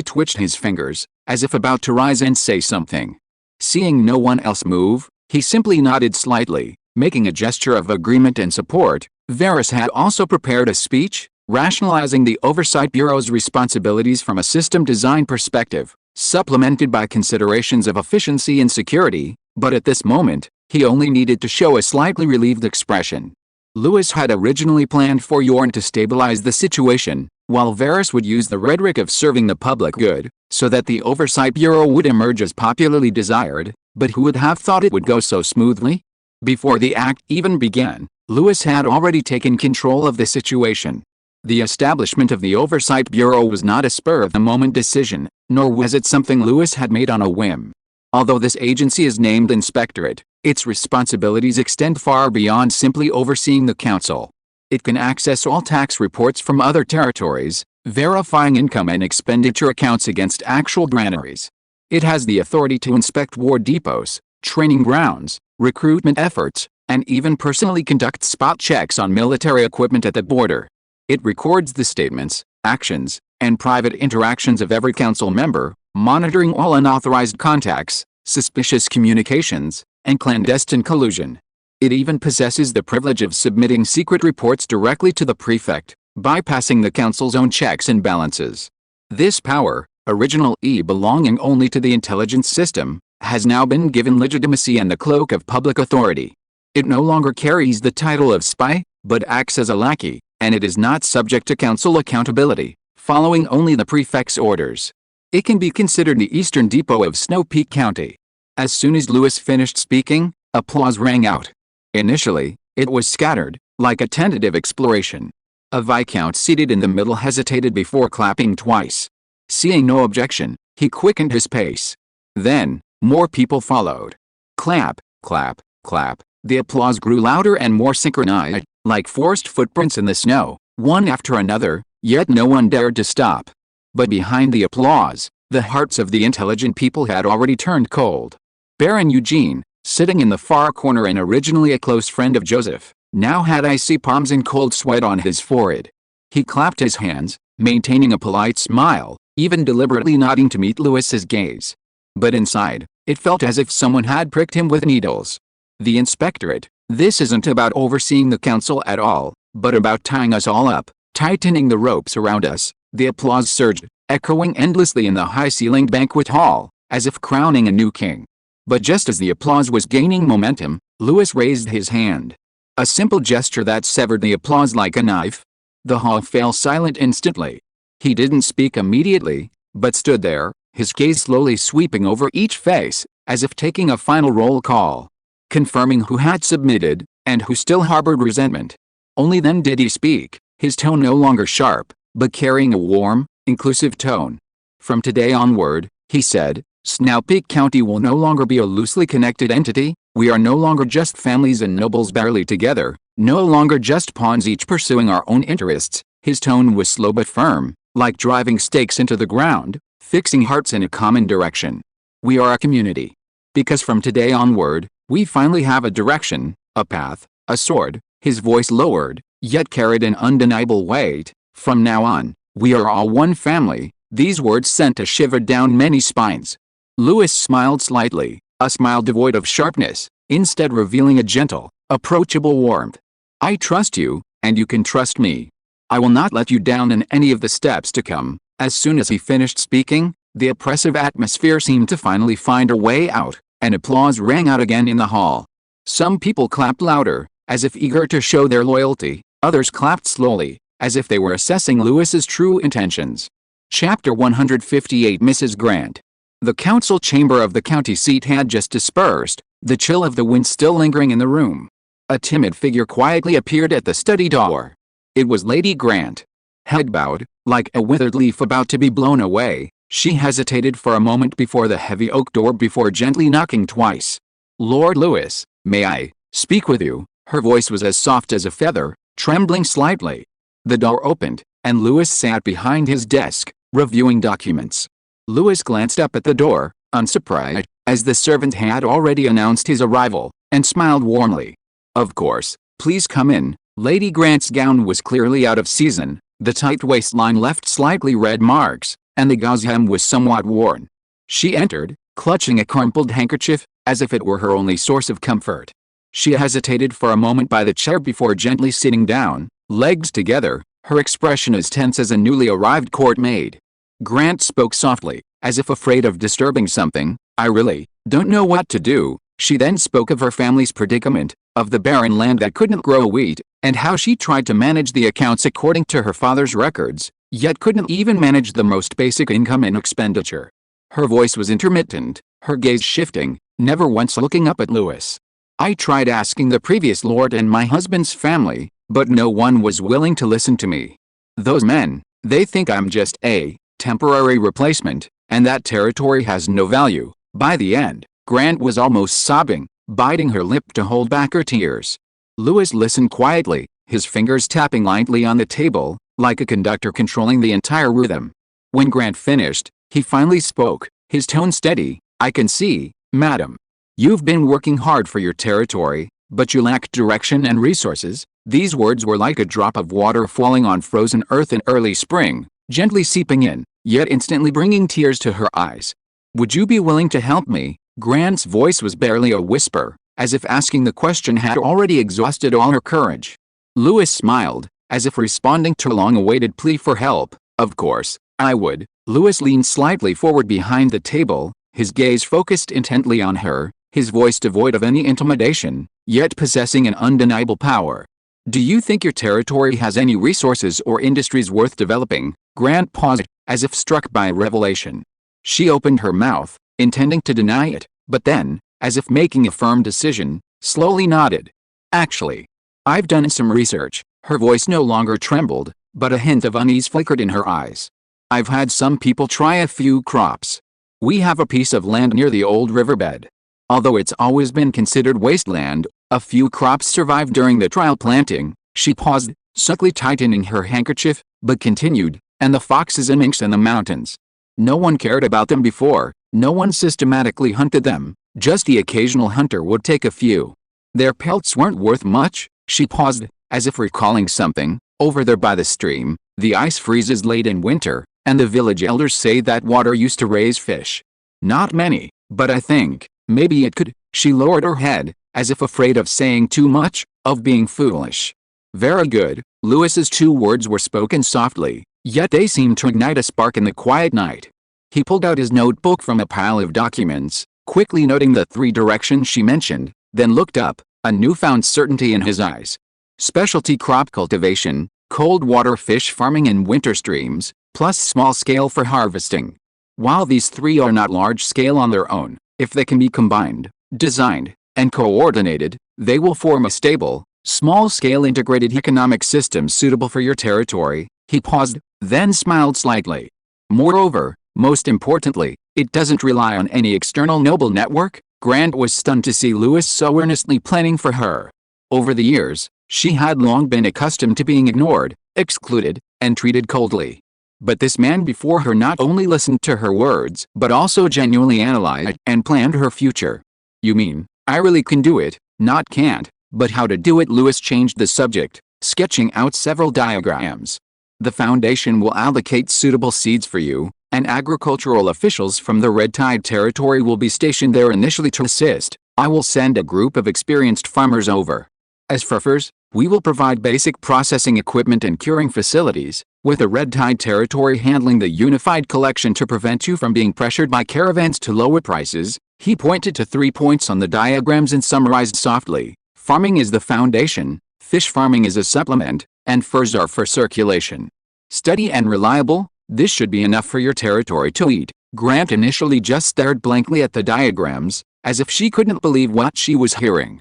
Speaker 1: twitched his fingers, as if about to rise and say something. Seeing no one else move, he simply nodded slightly, making a gesture of agreement and support. Varys had also prepared a speech, rationalizing the Oversight Bureau's responsibilities from a system design perspective, supplemented by considerations of efficiency and security, but at this moment, he only needed to show a slightly relieved expression. Lewis had originally planned for Yorn to stabilize the situation, while Varys would use the rhetoric of serving the public good, so that the Oversight Bureau would emerge as popularly desired, but who would have thought it would go so smoothly? Before the act even began, Lewis had already taken control of the situation. The establishment of the Oversight Bureau was not a spur-of-the-moment decision, nor was it something Lewis had made on a whim. Although this agency is named Inspectorate, its responsibilities extend far beyond simply overseeing the council. It can access all tax reports from other territories, verifying income and expenditure accounts against actual granaries. It has the authority to inspect war depots, training grounds, recruitment efforts, and even personally conduct spot checks on military equipment at the border. It records the statements, actions, and private interactions of every council member, monitoring all unauthorized contacts, suspicious communications, and clandestine collusion. It even possesses the privilege of submitting secret reports directly to the prefect, bypassing the council's own checks and balances. This power, originally belonging only to the intelligence system, has now been given legitimacy and the cloak of public authority. It no longer carries the title of spy, but acts as a lackey, and it is not subject to council accountability, following only the prefect's orders. It can be considered the eastern depot of Snow Peak County. As soon as Lewis finished speaking, applause rang out. Initially, it was scattered, like a tentative exploration. A viscount seated in the middle hesitated before clapping twice. Seeing no objection, he quickened his pace. Then, more people followed. Clap, clap, clap. The applause grew louder and more synchronized, like forced footprints in the snow, one after another, yet no one dared to stop. But behind the applause, the hearts of the intelligent people had already turned cold. Baron Eugene, sitting in the far corner and originally a close friend of Joseph, now had icy palms and cold sweat on his forehead. He clapped his hands, maintaining a polite smile, even deliberately nodding to meet Lewis's gaze. But inside, it felt as if someone had pricked him with needles. The inspectorate, this isn't about overseeing the council at all, but about tying us all up, tightening the ropes around us. The applause surged, echoing endlessly in the high-ceilinged banquet hall, as if crowning a new king. But just as the applause was gaining momentum, Lewis raised his hand. A simple gesture that severed the applause like a knife. The hall fell silent instantly. He didn't speak immediately, but stood there, his gaze slowly sweeping over each face, as if taking a final roll call, confirming who had submitted, and who still harbored resentment. Only then did he speak, his tone no longer sharp, but carrying a warm, inclusive tone. "From today onward," he said, "Snow Peak County will no longer be a loosely connected entity. We are no longer just families and nobles barely together, no longer just pawns each pursuing our own interests." His tone was slow but firm, like driving stakes into the ground, fixing hearts in a common direction. "We are a community. Because from today onward, we finally have a direction, a path, a sword." His voice lowered, yet carried an undeniable weight. "From now on, we are all one family." These words sent a shiver down many spines. Lewis smiled slightly, a smile devoid of sharpness, instead revealing a gentle, approachable warmth. "I trust you, and you can trust me. I will not let you down in any of the steps to come. As soon as he finished speaking, the oppressive atmosphere seemed to finally find a way out, and applause rang out again in the hall. Some people clapped louder, as if eager to show their loyalty. Others clapped slowly, as if they were assessing Lewis's true intentions. Chapter 158. Mrs. Grant. The council chamber of the county seat had just dispersed, the chill of the wind still lingering in the room. A timid figure quietly appeared at the study door. It was Lady Grant. Head bowed, like a withered leaf about to be blown away, she hesitated for a moment before the heavy oak door before gently knocking twice. "Lord Lewis, may I speak with you?" Her voice was as soft as a feather, trembling slightly. The door opened, and Lewis sat behind his desk, reviewing documents. Lewis glanced up at the door, unsurprised, as the servant had already announced his arrival, and smiled warmly. "Of course, please come in." Lady Grant's gown was clearly out of season, the tight waistline left slightly red marks, and the gauze hem was somewhat worn. She entered, clutching a crumpled handkerchief, as if it were her only source of comfort. She hesitated for a moment by the chair before gently sitting down, legs together, her expression as tense as a newly arrived court maid. Grant spoke softly, as if afraid of disturbing something. "I really don't know what to do." She then spoke of her family's predicament, of the barren land that couldn't grow wheat, and how she tried to manage the accounts according to her father's records, yet couldn't even manage the most basic income and expenditure. Her voice was intermittent, her gaze shifting, never once looking up at Lewis. "I tried asking the previous lord and my husband's family, but no one was willing to listen to me. Those men, they think I'm just a temporary replacement, and that territory has no value." By the end, Grant was almost sobbing, biting her lip to hold back her tears. Lewis listened quietly, his fingers tapping lightly on the table, like a conductor controlling the entire rhythm. When Grant finished, he finally spoke, his tone steady. "I can see, madam. You've been working hard for your territory, but you lack direction and resources." These words were like a drop of water falling on frozen earth in early spring, gently seeping in, yet instantly bringing tears to her eyes. "Would you be willing to help me?" Grant's voice was barely a whisper, as if asking the question had already exhausted all her courage. Lewis smiled, as if responding to a long-awaited plea for help. "Of course, I would." Lewis leaned slightly forward behind the table, his gaze focused intently on her, his voice devoid of any intimidation, yet possessing an undeniable power. "Do you think your territory has any resources or industries worth developing?" Grant paused, as if struck by a revelation. She opened her mouth, intending to deny it, but then, as if making a firm decision, slowly nodded. "Actually, I've done some research." Her voice no longer trembled, but a hint of unease flickered in her eyes. "I've had some people try a few crops. We have a piece of land near the old riverbed. Although it's always been considered wasteland, a few crops survived during the trial planting." She paused, subtly tightening her handkerchief, but continued, "And the foxes and minks in the mountains. No one cared about them before, no one systematically hunted them, just the occasional hunter would take a few. Their pelts weren't worth much." She paused, as if recalling something. "Over there by the stream, the ice freezes late in winter, and the village elders say that water used to raise fish. Not many, but I think, maybe it could." She lowered her head, as if afraid of saying too much, of being foolish. "Very good." Lewis's two words were spoken softly, yet they seemed to ignite a spark in the quiet night. He pulled out his notebook from a pile of documents, quickly noting the 3 directions she mentioned, then looked up, a newfound certainty in his eyes. "Specialty crop cultivation, cold water fish farming in winter streams, plus small scale for harvesting. While these 3 are not large scale on their own, if they can be combined, designed, and coordinated, they will form a stable, small-scale integrated economic system suitable for your territory." He paused, then smiled slightly. "Moreover, most importantly, it doesn't rely on any external noble network." Grant was stunned to see Lewis so earnestly planning for her. Over the years, she had long been accustomed to being ignored, excluded, and treated coldly. But this man before her not only listened to her words, but also genuinely analyzed and planned her future. "You mean, I really can do it?" "Not can't, but how to do it." Lewis changed the subject, sketching out several diagrams. "The Foundation will allocate suitable seeds for you, and agricultural officials from the Red Tide territory will be stationed there initially to assist. I will send a group of experienced farmers over. As for furs, we will provide basic processing equipment and curing facilities. With the red tide territory handling the unified collection to prevent you from being pressured by caravans to lower prices, he pointed to 3 points on the diagrams and summarized softly. Farming is the foundation, fish farming is a supplement, and furs are for circulation. Steady and reliable, this should be enough for your territory to eat. Grant initially just stared blankly at the diagrams, as if she couldn't believe what she was hearing.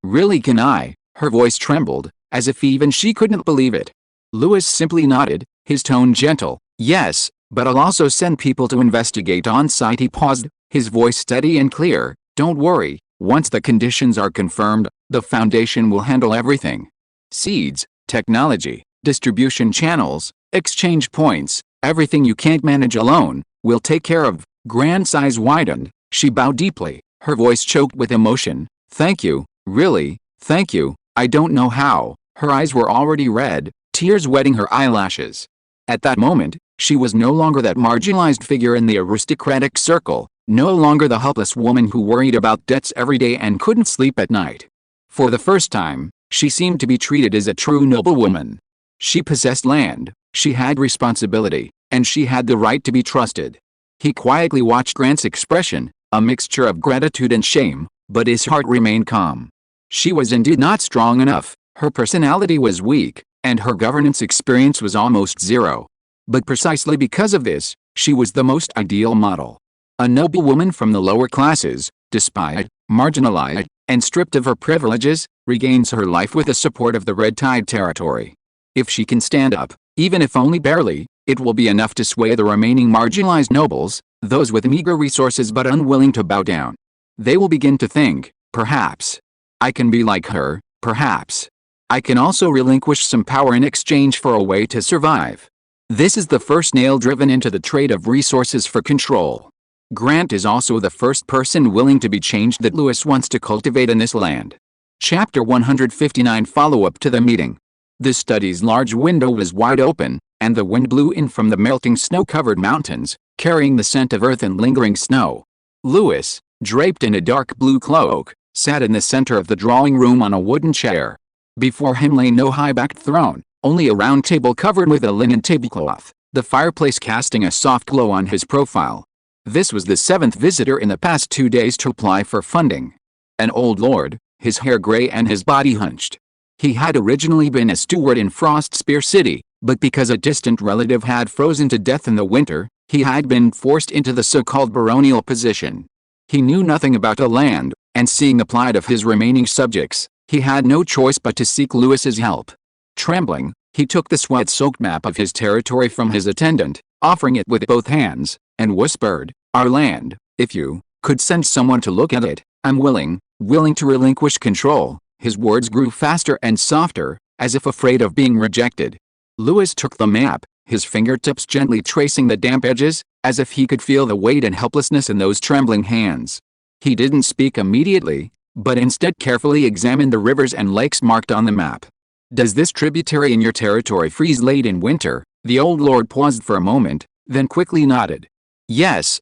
Speaker 1: Really can I? Her voice trembled, as if even she couldn't believe it. Lewis simply nodded, his tone gentle. Yes, but I'll also send people to investigate on site. He paused, his voice steady and clear. Don't worry, once the conditions are confirmed, the Foundation will handle everything. Seeds, technology, distribution channels, exchange points, everything you can't manage alone, we'll take care of. Grant's eyes widened, she bowed deeply, her voice choked with emotion. Thank you, really, thank you, I don't know how. Her eyes were already red, tears wetting her eyelashes. At that moment, she was no longer that marginalized figure in the aristocratic circle, no longer the helpless woman who worried about debts every day and couldn't sleep at night. For the first time, she seemed to be treated as a true noblewoman. She possessed land, she had responsibility, and she had the right to be trusted. He quietly watched Grant's expression, a mixture of gratitude and shame, but his heart remained calm. She was indeed not strong enough, her personality was weak, and her governance experience was almost zero. But precisely because of this, she was the most ideal model. A noblewoman from the lower classes, despised, marginalized, and stripped of her privileges, regains her life with the support of the red tide territory. If she can stand up, even if only barely, it will be enough to sway the remaining marginalized nobles, those with meager resources but unwilling to bow down. They will begin to think, perhaps, I can be like her, perhaps. I can also relinquish some power in exchange for a way to survive. This is the first nail driven into the trade of resources for control. Grant is also the first person willing to be changed that Lewis wants to cultivate in this land. Chapter 159 Follow-up to the meeting. The study's large window was wide open, and the wind blew in from the melting snow-covered mountains, carrying the scent of earth and lingering snow. Lewis, draped in a dark blue cloak, sat in the center of the drawing room on a wooden chair. Before him lay no high-backed throne, only a round table covered with a linen tablecloth, the fireplace casting a soft glow on his profile. This was the 7th visitor in the past 2 days to apply for funding. An old lord, his hair gray and his body hunched. He had originally been a steward in Frostspear City, but because a distant relative had frozen to death in the winter, he had been forced into the so-called baronial position. He knew nothing about the land, and seeing the plight of his remaining subjects, he had no choice but to seek Lewis's help. Trembling, he took the sweat-soaked map of his territory from his attendant, offering it with both hands, and whispered, "Our land, if you could send someone to look at it, I'm willing to relinquish control." His words grew faster and softer, as if afraid of being rejected. Lewis took the map, his fingertips gently tracing the damp edges, as if he could feel the weight and helplessness in those trembling hands. He didn't speak immediately, but instead carefully examined the rivers and lakes marked on the map. "Does this tributary in your territory freeze late in winter?" The old lord paused for a moment, then quickly nodded. Yes,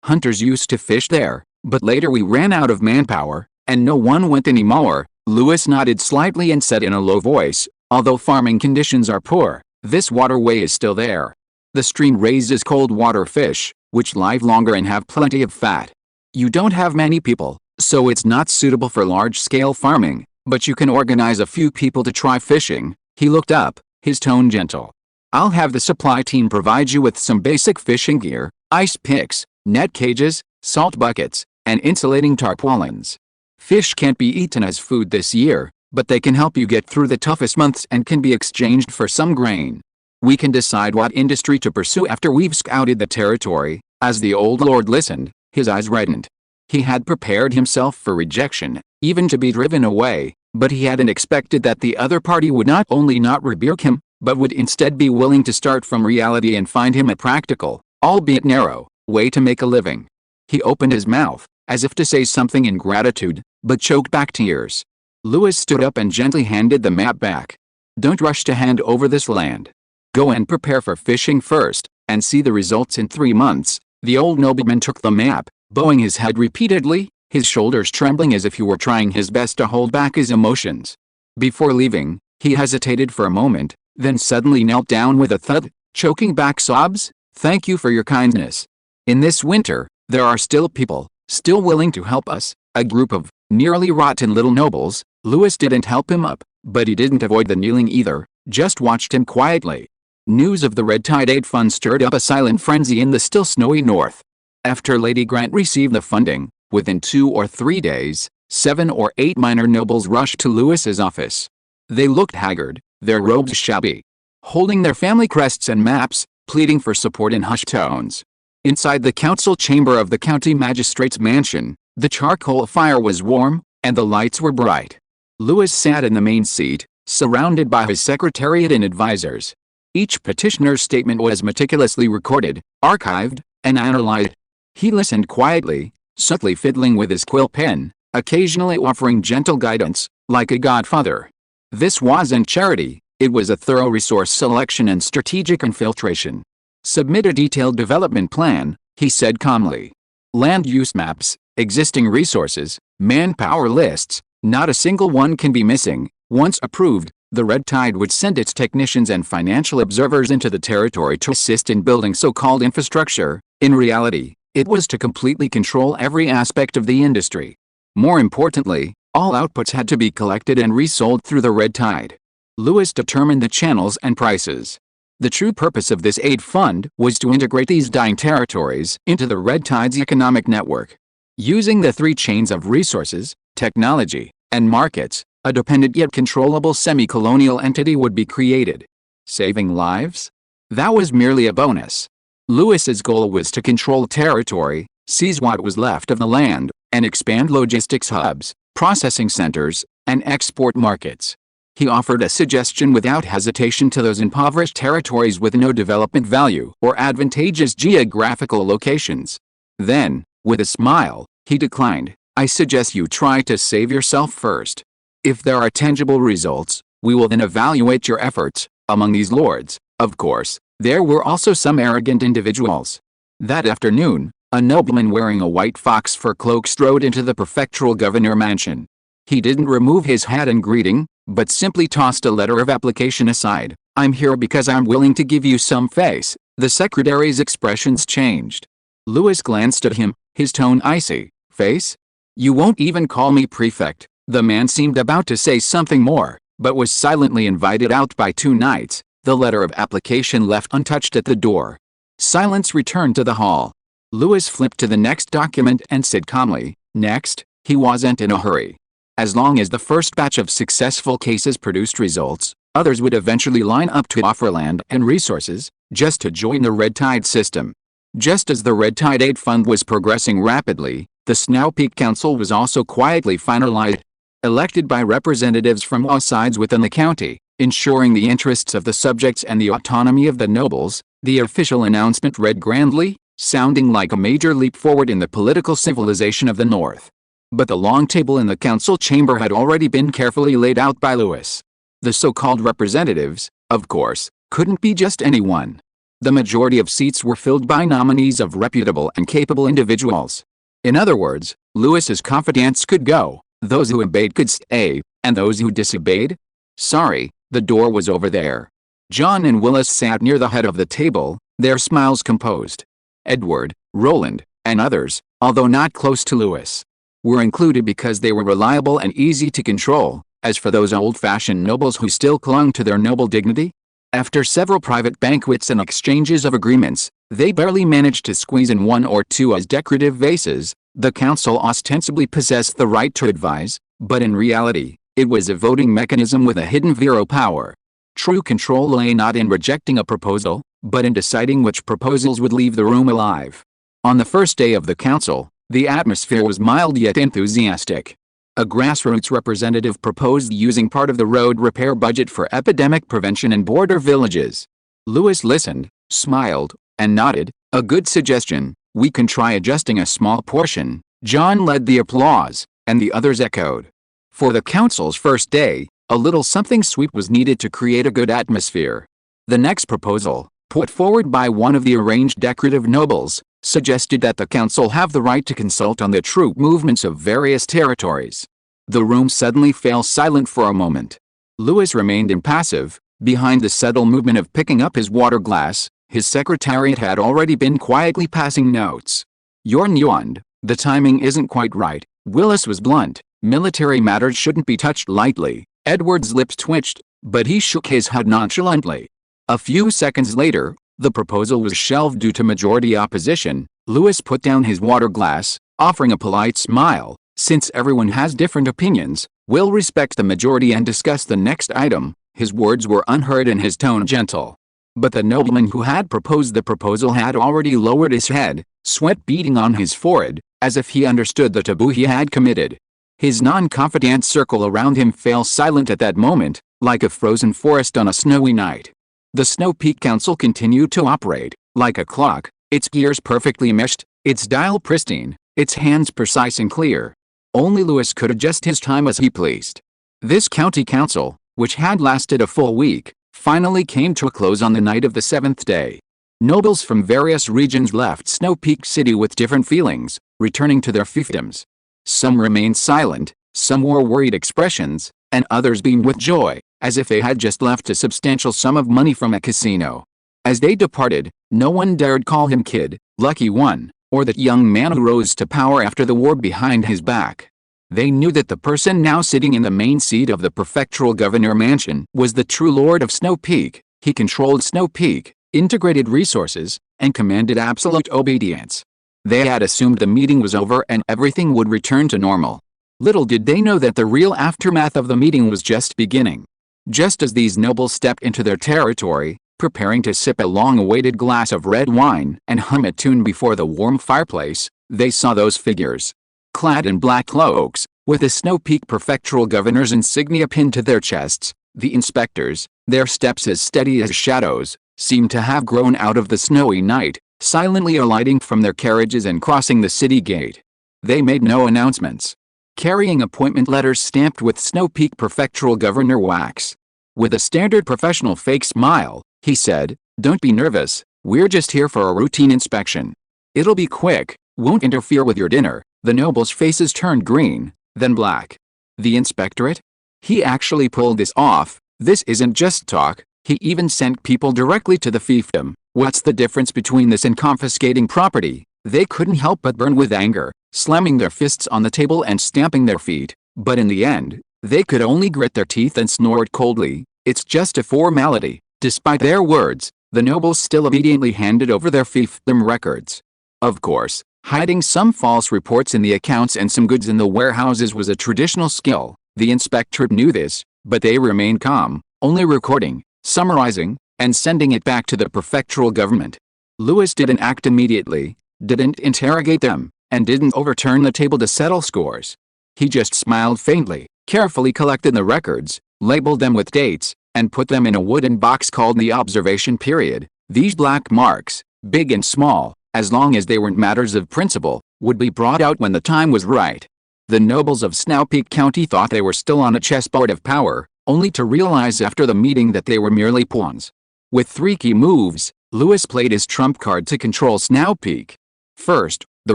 Speaker 1: hunters used to fish there, but later we ran out of manpower, and no one went anymore." Lewis nodded slightly and said in a low voice, "Although farming conditions are poor, this waterway is still there. The stream raises cold water fish, which live longer and have plenty of fat. You don't have many people, so it's not suitable for large-scale farming, but you can organize a few people to try fishing." He looked up, his tone gentle. "I'll have the supply team provide you with some basic fishing gear, ice picks, net cages, salt buckets, and insulating tarpaulins. Fish can't be eaten as food this year, but they can help you get through the toughest months and can be exchanged for some grain. We can decide what industry to pursue after we've scouted the territory." As the old lord listened, his eyes reddened. He had prepared himself for rejection, even to be driven away, but he hadn't expected that the other party would not only not rebuke him, but would instead be willing to start from reality and find him a practical, albeit narrow, way to make a living. He opened his mouth, as if to say something in gratitude, but choked back tears. Lewis stood up and gently handed the map back. "Don't rush to hand over this land. Go and prepare for fishing first, and see the results in 3 months." The old nobleman took the map, bowing his head repeatedly, his shoulders trembling as if he were trying his best to hold back his emotions. Before leaving, he hesitated for a moment, then suddenly knelt down with a thud, choking back sobs. "Thank you for your kindness. In this winter, there are still people, still willing to help us." A group of nearly rotten little nobles. Louis didn't help him up, but he didn't avoid the kneeling either, just watched him quietly. News of the Red Tide Aid Fund stirred up a silent frenzy in the still snowy north. After Lady Grant received the funding, within 2 or 3 days, 7 or 8 minor nobles rushed to Louis's office. They looked haggard, their robes shabby, holding their family crests and maps, pleading for support in hushed tones. Inside the council chamber of the county magistrate's mansion, the charcoal fire was warm, and the lights were bright. Louis sat in the main seat, surrounded by his secretariat and advisors. Each petitioner's statement was meticulously recorded, archived, and analyzed. He listened quietly, subtly fiddling with his quill pen, occasionally offering gentle guidance, like a godfather. This wasn't charity, it was a thorough resource selection and strategic infiltration. "Submit a detailed development plan," he said calmly. "Land use maps, existing resources, manpower lists, not a single one can be missing." Once approved, the Red Tide would send its technicians and financial observers into the territory to assist in building so-called infrastructure. In reality, it was to completely control every aspect of the industry. More importantly, all outputs had to be collected and resold through the Red Tide. Louis determined the channels and prices. The true purpose of this aid fund was to integrate these dying territories into the Red Tide's economic network. Using the 3 chains of resources, technology, and markets, a dependent yet controllable semi-colonial entity would be created. Saving lives? That was merely a bonus. Louis's goal was to control territory, seize what was left of the land, and expand logistics hubs, processing centers, and export markets. He offered a suggestion without hesitation to those impoverished territories with no development value or advantageous geographical locations. Then, with a smile, he declined. "I suggest you try to save yourself first. If there are tangible results, we will then evaluate your efforts." Among these lords, of course, there were also some arrogant individuals. That afternoon, a nobleman wearing a white fox fur cloak strode into the prefectural governor mansion. He didn't remove his hat in greeting, but simply tossed a letter of application aside. "I'm here because I'm willing to give you some face." The secretary's expressions changed. Louis glanced at him, his tone icy. "Face? You won't even call me prefect." The man seemed about to say something more, but was silently invited out by 2 knights, the letter of application left untouched at the door. Silence returned to the hall. Louis flipped to the next document and said calmly, "Next." He wasn't in a hurry. As long as the first batch of successful cases produced results, others would eventually line up to offer land and resources, just to join the Red Tide system. Just as the Red Tide Aid Fund was progressing rapidly, the Snow Peak Council was also quietly finalized. Elected by representatives from all sides within the county, ensuring the interests of the subjects and the autonomy of the nobles, the official announcement read grandly, sounding like a major leap forward in the political civilization of the North. But the long table in the council chamber had already been carefully laid out by Louis. The so-called representatives, of course, couldn't be just anyone. The majority of seats were filled by nominees of reputable and capable individuals. In other words, Louis's confidants could go, those who obeyed could stay, and those who disobeyed? Sorry, the door was over there. John and Willis sat near the head of the table, their smiles composed. Edward, Roland, and others, although not close to Louis, were included because they were reliable and easy to control. As for those old-fashioned nobles who still clung to their noble dignity, after several private banquets and exchanges of agreements, they barely managed to squeeze in 1 or 2 as decorative vases. The council ostensibly possessed the right to advise, but in reality, it was a voting mechanism with a hidden veto power. True control lay not in rejecting a proposal, but in deciding which proposals would leave the room alive. On the first day of the council, the atmosphere was mild yet enthusiastic. A grassroots representative proposed using part of the road repair budget for epidemic prevention in border villages. Louis listened, smiled, and nodded. "A good suggestion. We can try adjusting a small portion." John led the applause, and the others echoed. For the council's first day, a little something sweet was needed to create a good atmosphere. The next proposal, put forward by one of the arranged decorative nobles, suggested that the council have the right to consult on the troop movements of various territories. The room suddenly fell silent for a moment. Louis remained impassive, Behind the subtle movement of picking up his water glass, his secretariat had already been quietly passing notes. "You're nuanced. The timing isn't quite right." Willis was blunt. Military matters shouldn't be touched lightly. Edward's lips twitched, but he shook his head nonchalantly. A few seconds later, the proposal was shelved due to majority opposition. Lewis put down his water glass, offering a polite smile. "Since everyone has different opinions, we'll respect the majority and discuss the next item." His words were unhurried and his tone gentle. But the nobleman who had proposed the proposal had already lowered his head, sweat beading on his forehead, as if he understood the taboo he had committed. His non-confidant circle around him fell silent at that moment, like a frozen forest on a snowy night. The Snow Peak Council continued to operate, like a clock, its gears perfectly meshed, its dial pristine, its hands precise and clear. Only Lewis could adjust his time as he pleased. This county council, which had lasted a full week, finally came to a close on the night of the 7th day. Nobles from various regions left Snow Peak City with different feelings, returning to their fiefdoms. Some remained silent, some wore worried expressions, and others beamed with joy, as if they had just left a substantial sum of money from a casino. As they departed, no one dared call him Kid, Lucky One, or that young man who rose to power after the war behind his back. They knew that the person now sitting in the main seat of the prefectural governor mansion was the true lord of Snow Peak. He controlled Snow Peak, integrated resources, and commanded absolute obedience. They had assumed the meeting was over and everything would return to normal. Little did they know that the real aftermath of the meeting was just beginning. Just as these nobles stepped into their territory, preparing to sip a long-awaited glass of red wine and hum a tune before the warm fireplace, they saw those figures. Clad in black cloaks, with the Snow Peak prefectural governor's insignia pinned to their chests, the inspectors, their steps as steady as shadows, seemed to have grown out of the snowy night, silently alighting from their carriages and crossing the city gate. They made no announcements, carrying appointment letters stamped with Snow Peak prefectural governor wax. With a standard professional fake smile, he said, "Don't be nervous, we're just here for a routine inspection. It'll be quick, won't interfere with your dinner." The nobles' faces turned green, then black. The inspectorate? He actually pulled this off. This isn't just talk, he even sent people directly to the fiefdom. What's the difference between this and confiscating property? They couldn't help but burn with anger, slamming their fists on the table and stamping their feet. But in the end, they could only grit their teeth and snort coldly. "It's just a formality." Despite their words, the nobles still obediently handed over their fiefdom records. Of course, hiding some false reports in the accounts and some goods in the warehouses was a traditional skill. The inspectorate knew this, but they remained calm, only recording, summarizing, and sending it back to the prefectural government. Lewis didn't act immediately, didn't interrogate them, and didn't overturn the table to settle scores. He just smiled faintly, carefully collected the records, labeled them with dates, and put them in a wooden box called the observation period. These black marks, big and small, as long as they weren't matters of principle, would be brought out when the time was right. The nobles of Snow Peak County thought they were still on a chessboard of power, only to realize after the meeting that they were merely pawns. With 3 key moves, Lewis played his trump card to control Snow Peak. First, the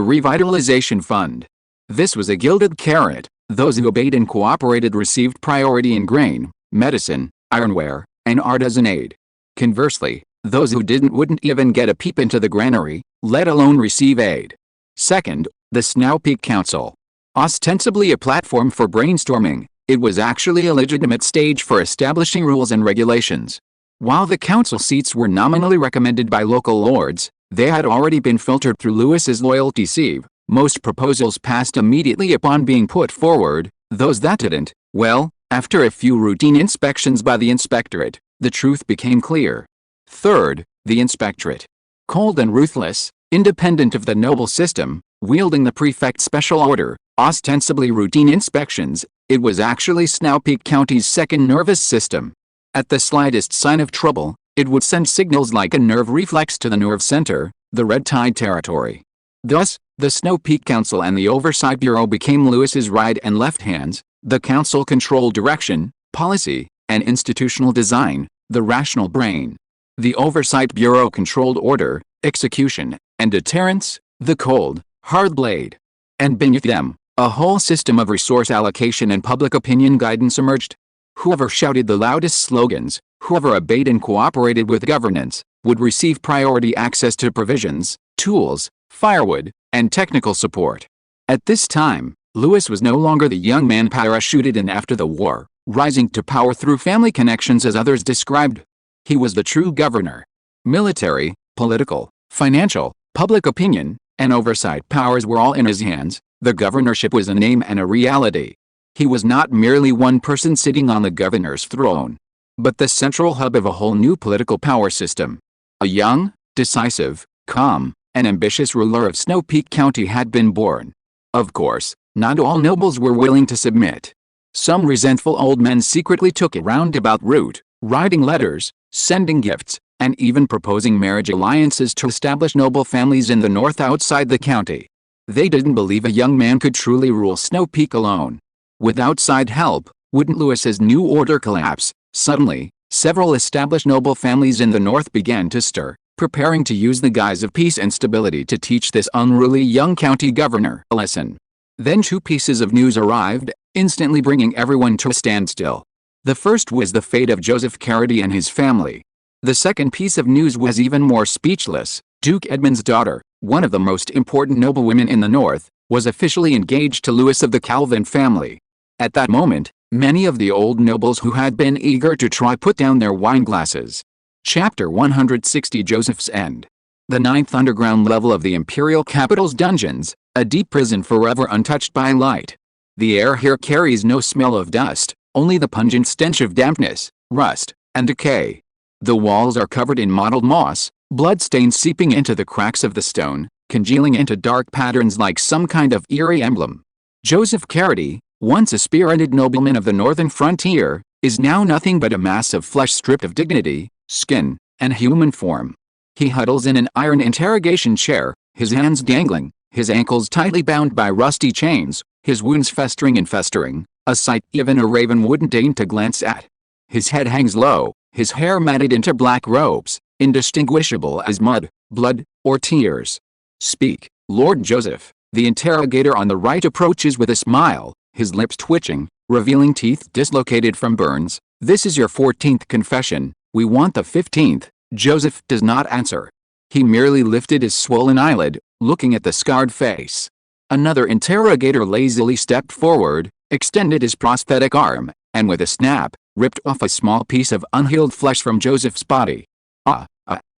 Speaker 1: Revitalization Fund. This was a gilded carrot. Those who obeyed and cooperated received priority in grain, medicine, ironware, and artisan aid. Conversely, those who didn't wouldn't even get a peep into the granary, let alone receive aid. Second, the Snow Peak Council. Ostensibly a platform for brainstorming, it was actually a legitimate stage for establishing rules and regulations. While the council seats were nominally recommended by local lords, they had already been filtered through Lewis's loyalty sieve. Most proposals passed immediately upon being put forward. Those that didn't, well, after a few routine inspections by the inspectorate, the truth became clear. Third, the inspectorate. Cold and ruthless, independent of the noble system, wielding the prefect's special order, ostensibly routine inspections, it was actually Snow Peak County's second nervous system. At the slightest sign of trouble, it would send signals like a nerve reflex to the nerve center, the Red Tide territory. Thus, the Snow Peak Council and the Oversight Bureau became Lewis's right and left hands. The council controlled direction, policy, and institutional design, the rational brain. The Oversight Bureau controlled order, execution, and deterrence, the cold, hard blade. And beneath them, a whole system of resource allocation and public opinion guidance emerged. Whoever shouted the loudest slogans, Whoever obeyed and cooperated with governance would receive priority access to provisions, tools, firewood, and technical support. At this time, Louis was no longer the young man parachuted in after the war, rising to power through family connections as others described. He was the true governor. Military, political, financial, public opinion, and oversight powers were all in his hands. The governorship was a name and a reality. He was not merely one person sitting on the governor's throne, but the central hub of a whole new political power system. A young, decisive, calm, and ambitious ruler of Snow Peak County had been born. Of course, not all nobles were willing to submit. Some resentful old men secretly took a roundabout route, writing letters, sending gifts, and even proposing marriage alliances to establish noble families in the north outside the county. They didn't believe a young man could truly rule Snow Peak alone. With outside help, wouldn't Louis's new order collapse? Suddenly, several established noble families in the north began to stir, preparing to use the guise of peace and stability to teach this unruly young county governor a lesson. Then two pieces of news arrived, instantly bringing everyone to a standstill. The first was the fate of Joseph Carity and his family. The second piece of news was even more speechless. Duke Edmund's daughter, one of the most important noblewomen in the north, was officially engaged to Louis of the Calvin family. At that moment, many of the old nobles who had been eager to try put down their wine glasses. Chapter 160 Joseph's End. The ninth underground level of the imperial capital's dungeons, a deep prison forever untouched by light. The air here carries no smell of dust, only the pungent stench of dampness, rust, and decay. The walls are covered in mottled moss, bloodstains seeping into the cracks of the stone, congealing into dark patterns like some kind of eerie emblem. Joseph Carity, once a spirited nobleman of the northern frontier, is now nothing but a mass of flesh stripped of dignity, skin, and human form. He huddles in an iron interrogation chair, his hands dangling, his ankles tightly bound by rusty chains, his wounds festering and festering, a sight even a raven wouldn't deign to glance at. His head hangs low, his hair matted into black robes, indistinguishable as mud, blood, or tears. "Speak, Lord Joseph," the interrogator on the right approaches with a smile, his lips twitching, revealing teeth dislocated from burns. "This is your 14th confession, we want the 15th. Joseph does not answer. He merely lifted his swollen eyelid, looking at the scarred face. Another interrogator lazily stepped forward, extended his prosthetic arm, and with a snap, ripped off a small piece of unhealed flesh from Joseph's body.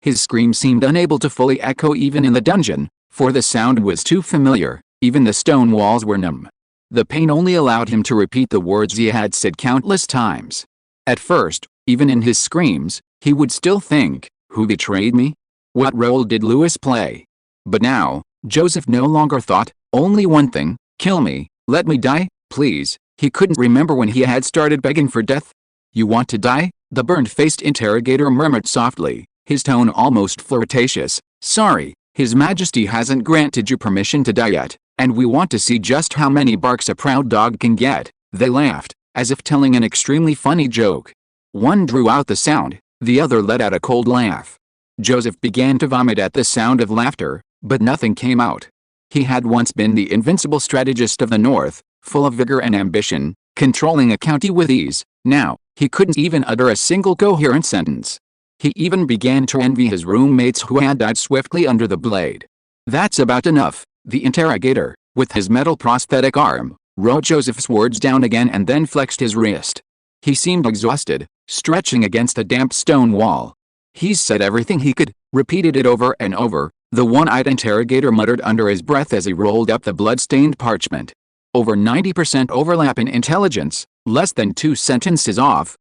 Speaker 1: His scream seemed unable to fully echo even in the dungeon, for the sound was too familiar, even the stone walls were numb. The pain only allowed him to repeat the words he had said countless times. At first, even in his screams, he would still think, who betrayed me? What role did Louis play? But now, Joseph no longer thought, only one thing, kill me, let me die, please. He couldn't remember when he had started begging for death. You want to die? The burnt-faced interrogator murmured softly, his tone almost flirtatious. Sorry, His Majesty hasn't granted you permission to die yet, and we want to see just how many barks a proud dog can get. They laughed, as if telling an extremely funny joke. One drew out the sound, the other let out a cold laugh. Joseph began to vomit at the sound of laughter, but nothing came out. He had once been the invincible strategist of the North, full of vigor and ambition, controlling a county with ease. Now, he couldn't even utter a single coherent sentence. He even began to envy his roommates who had died swiftly under the blade. That's about enough, the interrogator, with his metal prosthetic arm, wrote Joseph's words down again and then flexed his wrist. He seemed exhausted, stretching against a damp stone wall. He's said everything he could, repeated it over and over, the one-eyed interrogator muttered under his breath as he rolled up the blood-stained parchment. Over 90% overlap in intelligence, less than 2 sentences off.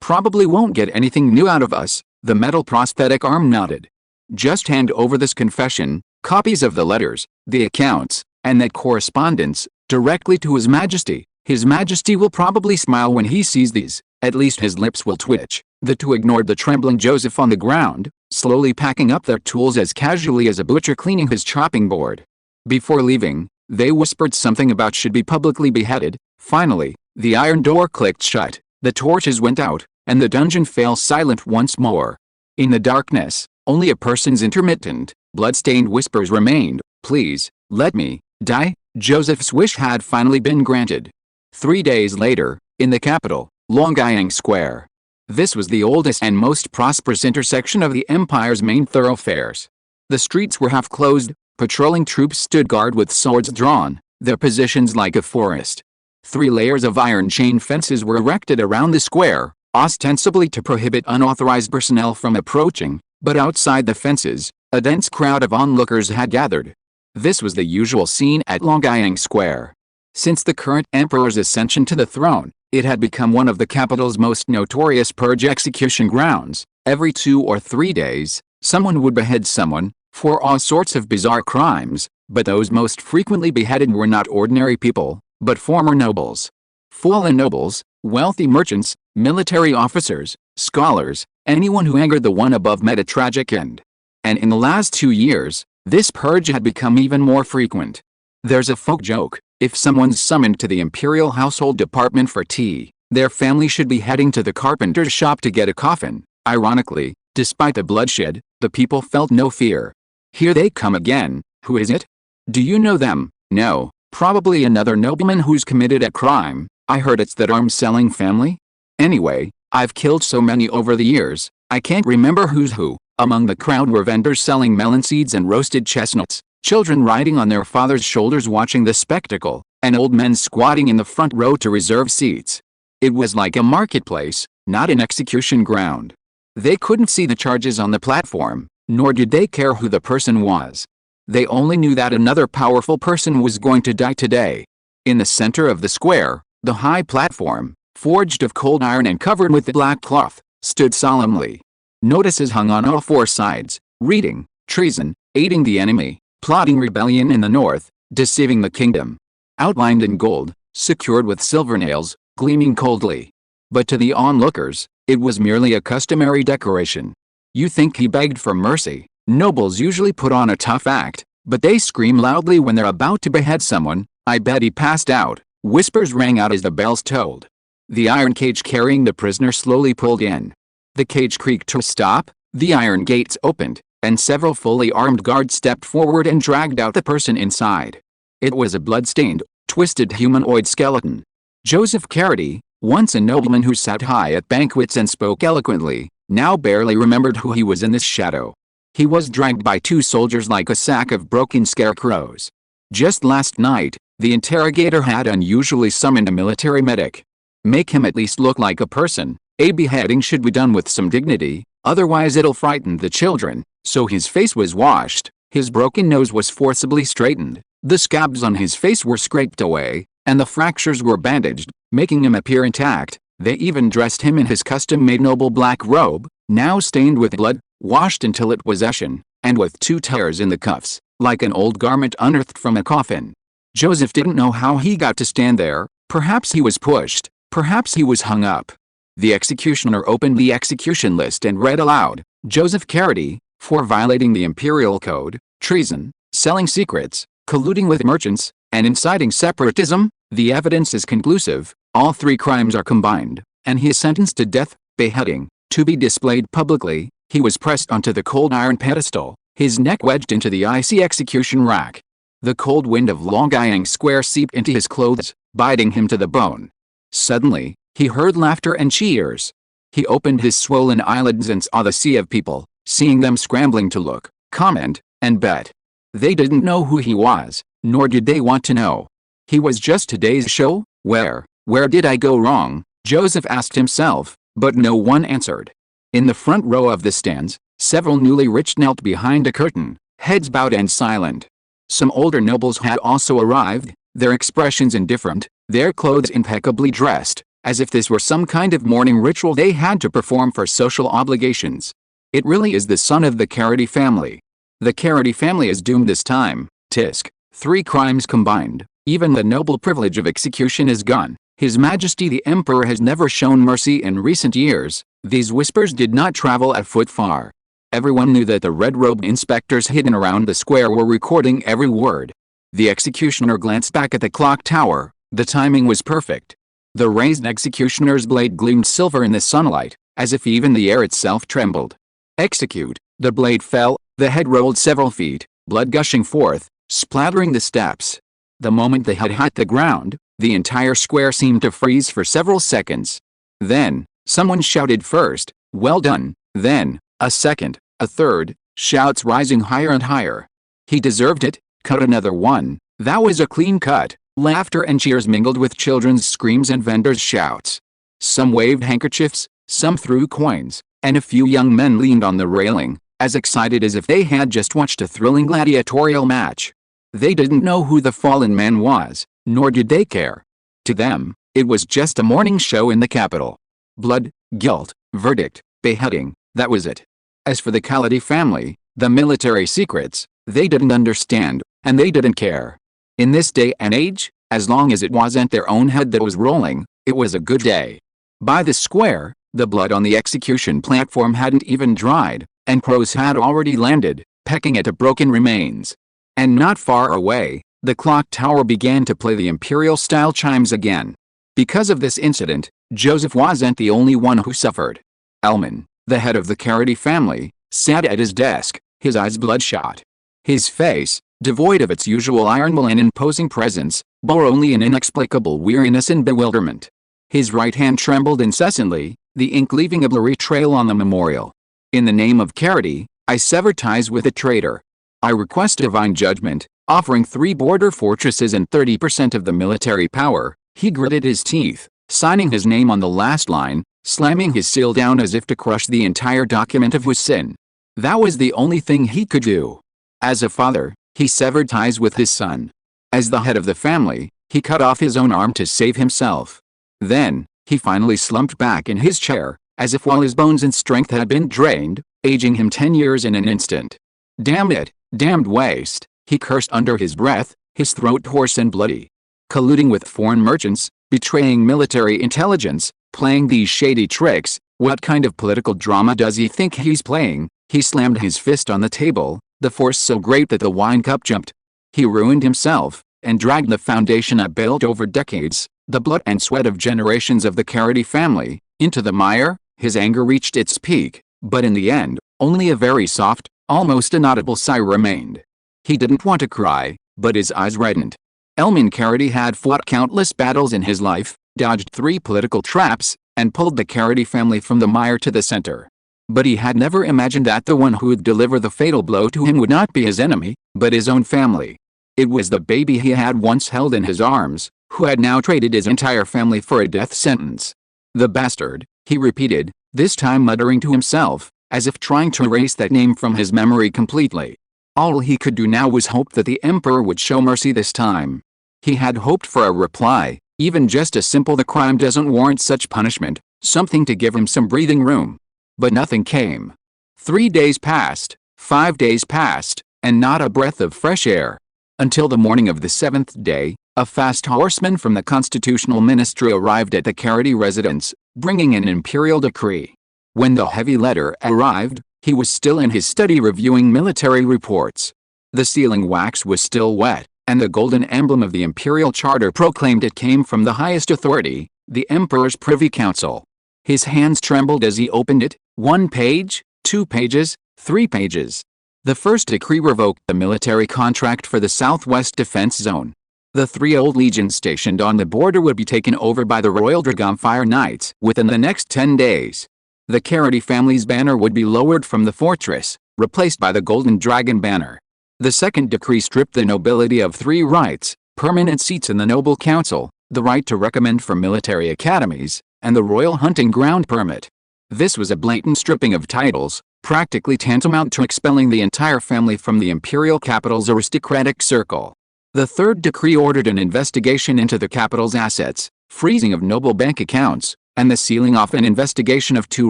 Speaker 1: Probably won't get anything new out of us, the metal prosthetic arm nodded. Just hand over this confession, copies of the letters, the accounts, and that correspondence, directly to His Majesty. His Majesty will probably smile when he sees these, at least his lips will twitch. The two ignored the trembling Joseph on the ground, slowly packing up their tools as casually as a butcher cleaning his chopping board. Before leaving, they whispered something about should be publicly beheaded. Finally, the iron door clicked shut, the torches went out, and the dungeon fell silent once more. In the darkness, only a person's intermittent, blood-stained whispers remained. Please, let me die. Joseph's wish had finally been granted. 3 days later, in the capital, Longyang Square. This was the oldest and most prosperous intersection of the empire's main thoroughfares. The streets were half closed, patrolling troops stood guard with swords drawn, their positions like a forest. 3 layers of iron chain fences were erected around the square, ostensibly to prohibit unauthorized personnel from approaching, but outside the fences, a dense crowd of onlookers had gathered. This was the usual scene at Longyang Square. Since the current emperor's ascension to the throne, it had become one of the capital's most notorious purge execution grounds. Every 2 or 3 days, someone would behead someone, for all sorts of bizarre crimes, but those most frequently beheaded were not ordinary people, but former nobles. Fallen nobles, wealthy merchants, military officers, scholars, anyone who angered the one above met a tragic end. And in the last 2 years, this purge had become even more frequent. There's a folk joke: if someone's summoned to the imperial household department for tea, their family should be heading to the carpenter's shop to get a coffin. Ironically, despite the bloodshed, the people felt no fear. Here they come again. Who is it? Do you know them? No, probably another nobleman who's committed a crime. I heard it's that arms-selling family. Anyway, I've killed so many over the years, I can't remember who's who. Among the crowd were vendors selling melon seeds and roasted chestnuts, children riding on their fathers' shoulders watching the spectacle, and old men squatting in the front row to reserve seats. It was like a marketplace, not an execution ground. They couldn't see the charges on the platform, nor did they care who the person was. They only knew that another powerful person was going to die today. In the center of the square, the high platform, forged of cold iron and covered with black cloth, stood solemnly. Notices hung on all 4 sides, reading: treason, aiding the enemy, plotting rebellion in the north, deceiving the kingdom. Outlined in gold, secured with silver nails, gleaming coldly. But to the onlookers, it was merely a customary decoration. You think he begged for mercy? Nobles usually put on a tough act, but they scream loudly when they're about to behead someone. I bet he passed out. Whispers rang out as the bells tolled. The iron cage carrying the prisoner slowly pulled in. The cage creaked to a stop, the iron gates opened, and several fully armed guards stepped forward and dragged out the person inside. It was a blood-stained, twisted humanoid skeleton. Joseph Carity, once a nobleman who sat high at banquets and spoke eloquently, now barely remembered who he was in this shadow. He was dragged by 2 soldiers like a sack of broken scarecrows. Just last night, the interrogator had unusually summoned a military medic. Make him at least look like a person. A beheading should be done with some dignity, otherwise it'll frighten the children. So his face was washed, his broken nose was forcibly straightened, the scabs on his face were scraped away, and the fractures were bandaged, making him appear intact. They even dressed him in his custom-made noble black robe, now stained with blood, washed until it was ashen, and with 2 tears in the cuffs, like an old garment unearthed from a coffin. Joseph didn't know how he got to stand there. Perhaps he was pushed, perhaps he was hung up. The executioner opened the execution list and read aloud: Joseph Carity, for violating the imperial code, treason, selling secrets, colluding with merchants, and inciting separatism. The evidence is conclusive. All 3 crimes are combined, and he is sentenced to death, beheading, to be displayed publicly. He was pressed onto the cold iron pedestal, his neck wedged into the icy execution rack. The cold wind of Longyang Square seeped into his clothes, biting him to the bone. Suddenly, he heard laughter and cheers. He opened his swollen eyelids and saw the sea of people, seeing them scrambling to look, comment, and bet. They didn't know who he was, nor did they want to know. He was just today's show. Where did I go wrong? Joseph asked himself, but no one answered. In the front row of the stands, several newly rich knelt behind a curtain, heads bowed and silent. Some older nobles had also arrived, their expressions indifferent, their clothes impeccably dressed, as if this were some kind of mourning ritual they had to perform for social obligations. It really is the son of the Carity family. The Carity family is doomed this time. Tisk. 3 crimes combined. Even the noble privilege of execution is gone. His Majesty the Emperor has never shown mercy in recent years. These whispers did not travel a foot far. Everyone knew that the red-robed inspectors hidden around the square were recording every word. The executioner glanced back at the clock tower. The timing was perfect. The raised executioner's blade gleamed silver in the sunlight, as if even the air itself trembled. Execute. The blade fell, the head rolled several feet, blood gushing forth, splattering the steps. The moment the head hit the ground, the entire square seemed to freeze for several seconds. Then, Someone shouted first, "Well done," then, a second, a third, shouts rising higher and higher. He deserved it, cut another one, that was a clean cut. Laughter and cheers mingled with children's screams and vendors' shouts. Some waved handkerchiefs, some threw coins, and a few young men leaned on the railing, as excited as if they had just watched a thrilling gladiatorial match. They didn't know who the fallen man was, nor did they care. To them, it was just a morning show in the capital. Blood, guilt, verdict, beheading, that was it. As for the Calvino family, the military secrets, they didn't understand, and they didn't care. In this day and age, as long as it wasn't their own head that was rolling, it was a good day. By the square, the blood on the execution platform hadn't even dried, and crows had already landed, pecking at the broken remains. And not far away, the clock tower began to play the imperial-style chimes again. Because of this incident, Joseph wasn't the only one who suffered. Elman, the head of the Calvino family, sat at his desk, his eyes bloodshot. His face, devoid of its usual iron will and imposing presence, bore only an inexplicable weariness and bewilderment. His right hand trembled incessantly, the ink leaving a blurry trail on the memorial. In the name of Calvino, I sever ties with the traitor. I request divine judgment, offering 3 border fortresses and 30% of the military power. He gritted his teeth, signing his name on the last line, slamming his seal down as if to crush the entire document of his sin. That was the only thing he could do. As a father, he severed ties with his son. As the head of the family, he cut off his own arm to save himself. Then, he finally slumped back in his chair, as if all his bones and strength had been drained, aging him 10 years in an instant. Damn it, damned waste, he cursed under his breath, his throat hoarse and bloody. Colluding with foreign merchants, betraying military intelligence, playing these shady tricks, what kind of political drama does he think he's playing? He slammed his fist on the table, the force so great that the wine cup jumped. He ruined himself, and dragged the foundation I built over decades, the blood and sweat of generations of the Calvino family, into the mire. His anger reached its peak, but in the end, only a very soft, almost inaudible sigh remained. He didn't want to cry, but his eyes reddened. Elman Calvino had fought countless battles in his life, dodged 3 political traps, and pulled the Calvino family from the mire to the center. But he had never imagined that the one who would deliver the fatal blow to him would not be his enemy, but his own family. It was the baby he had once held in his arms, who had now traded his entire family for a death sentence. The bastard, he repeated, this time muttering to himself, as if trying to erase that name from his memory completely. All he could do now was hope that the emperor would show mercy this time. He had hoped for a reply, even just a simple "the crime doesn't warrant such punishment," something to give him some breathing room. But nothing came. 3 days passed, 5 days passed, and not a breath of fresh air. Until the morning of the 7th day, a fast horseman from the constitutional ministry arrived at the Calvino residence, bringing an imperial decree. When the heavy letter arrived, he was still in his study reviewing military reports. The sealing wax was still wet, and the golden emblem of the imperial charter proclaimed it came from the highest authority, the emperor's privy council. His hands trembled as he opened it. 1 page, 2 pages, 3 pages. The first decree revoked the military contract for the Southwest Defense Zone. The 3 old legions stationed on the border would be taken over by the Royal Dragonfire Knights within the next 10 days. The Calvino family's banner would be lowered from the fortress, replaced by the Golden Dragon banner. The second decree stripped the nobility of 3 rights: permanent seats in the Noble Council, the right to recommend for military academies, and the royal hunting ground permit. This was a blatant stripping of titles, practically tantamount to expelling the entire family from the imperial capital's aristocratic circle. The third decree ordered an investigation into the capital's assets, freezing of noble bank accounts, and the sealing off an investigation of 2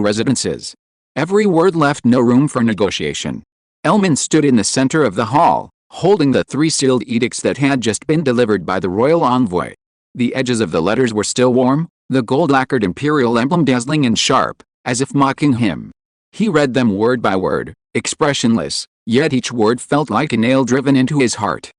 Speaker 1: residences. Every word left no room for negotiation. Elman stood in the center of the hall, holding the 3 sealed edicts that had just been delivered by the royal envoy. The edges of the letters were still warm, the gold-lacquered imperial emblem dazzling and sharp, as if mocking him. He read them word by word, expressionless, yet each word felt like a nail driven into his heart.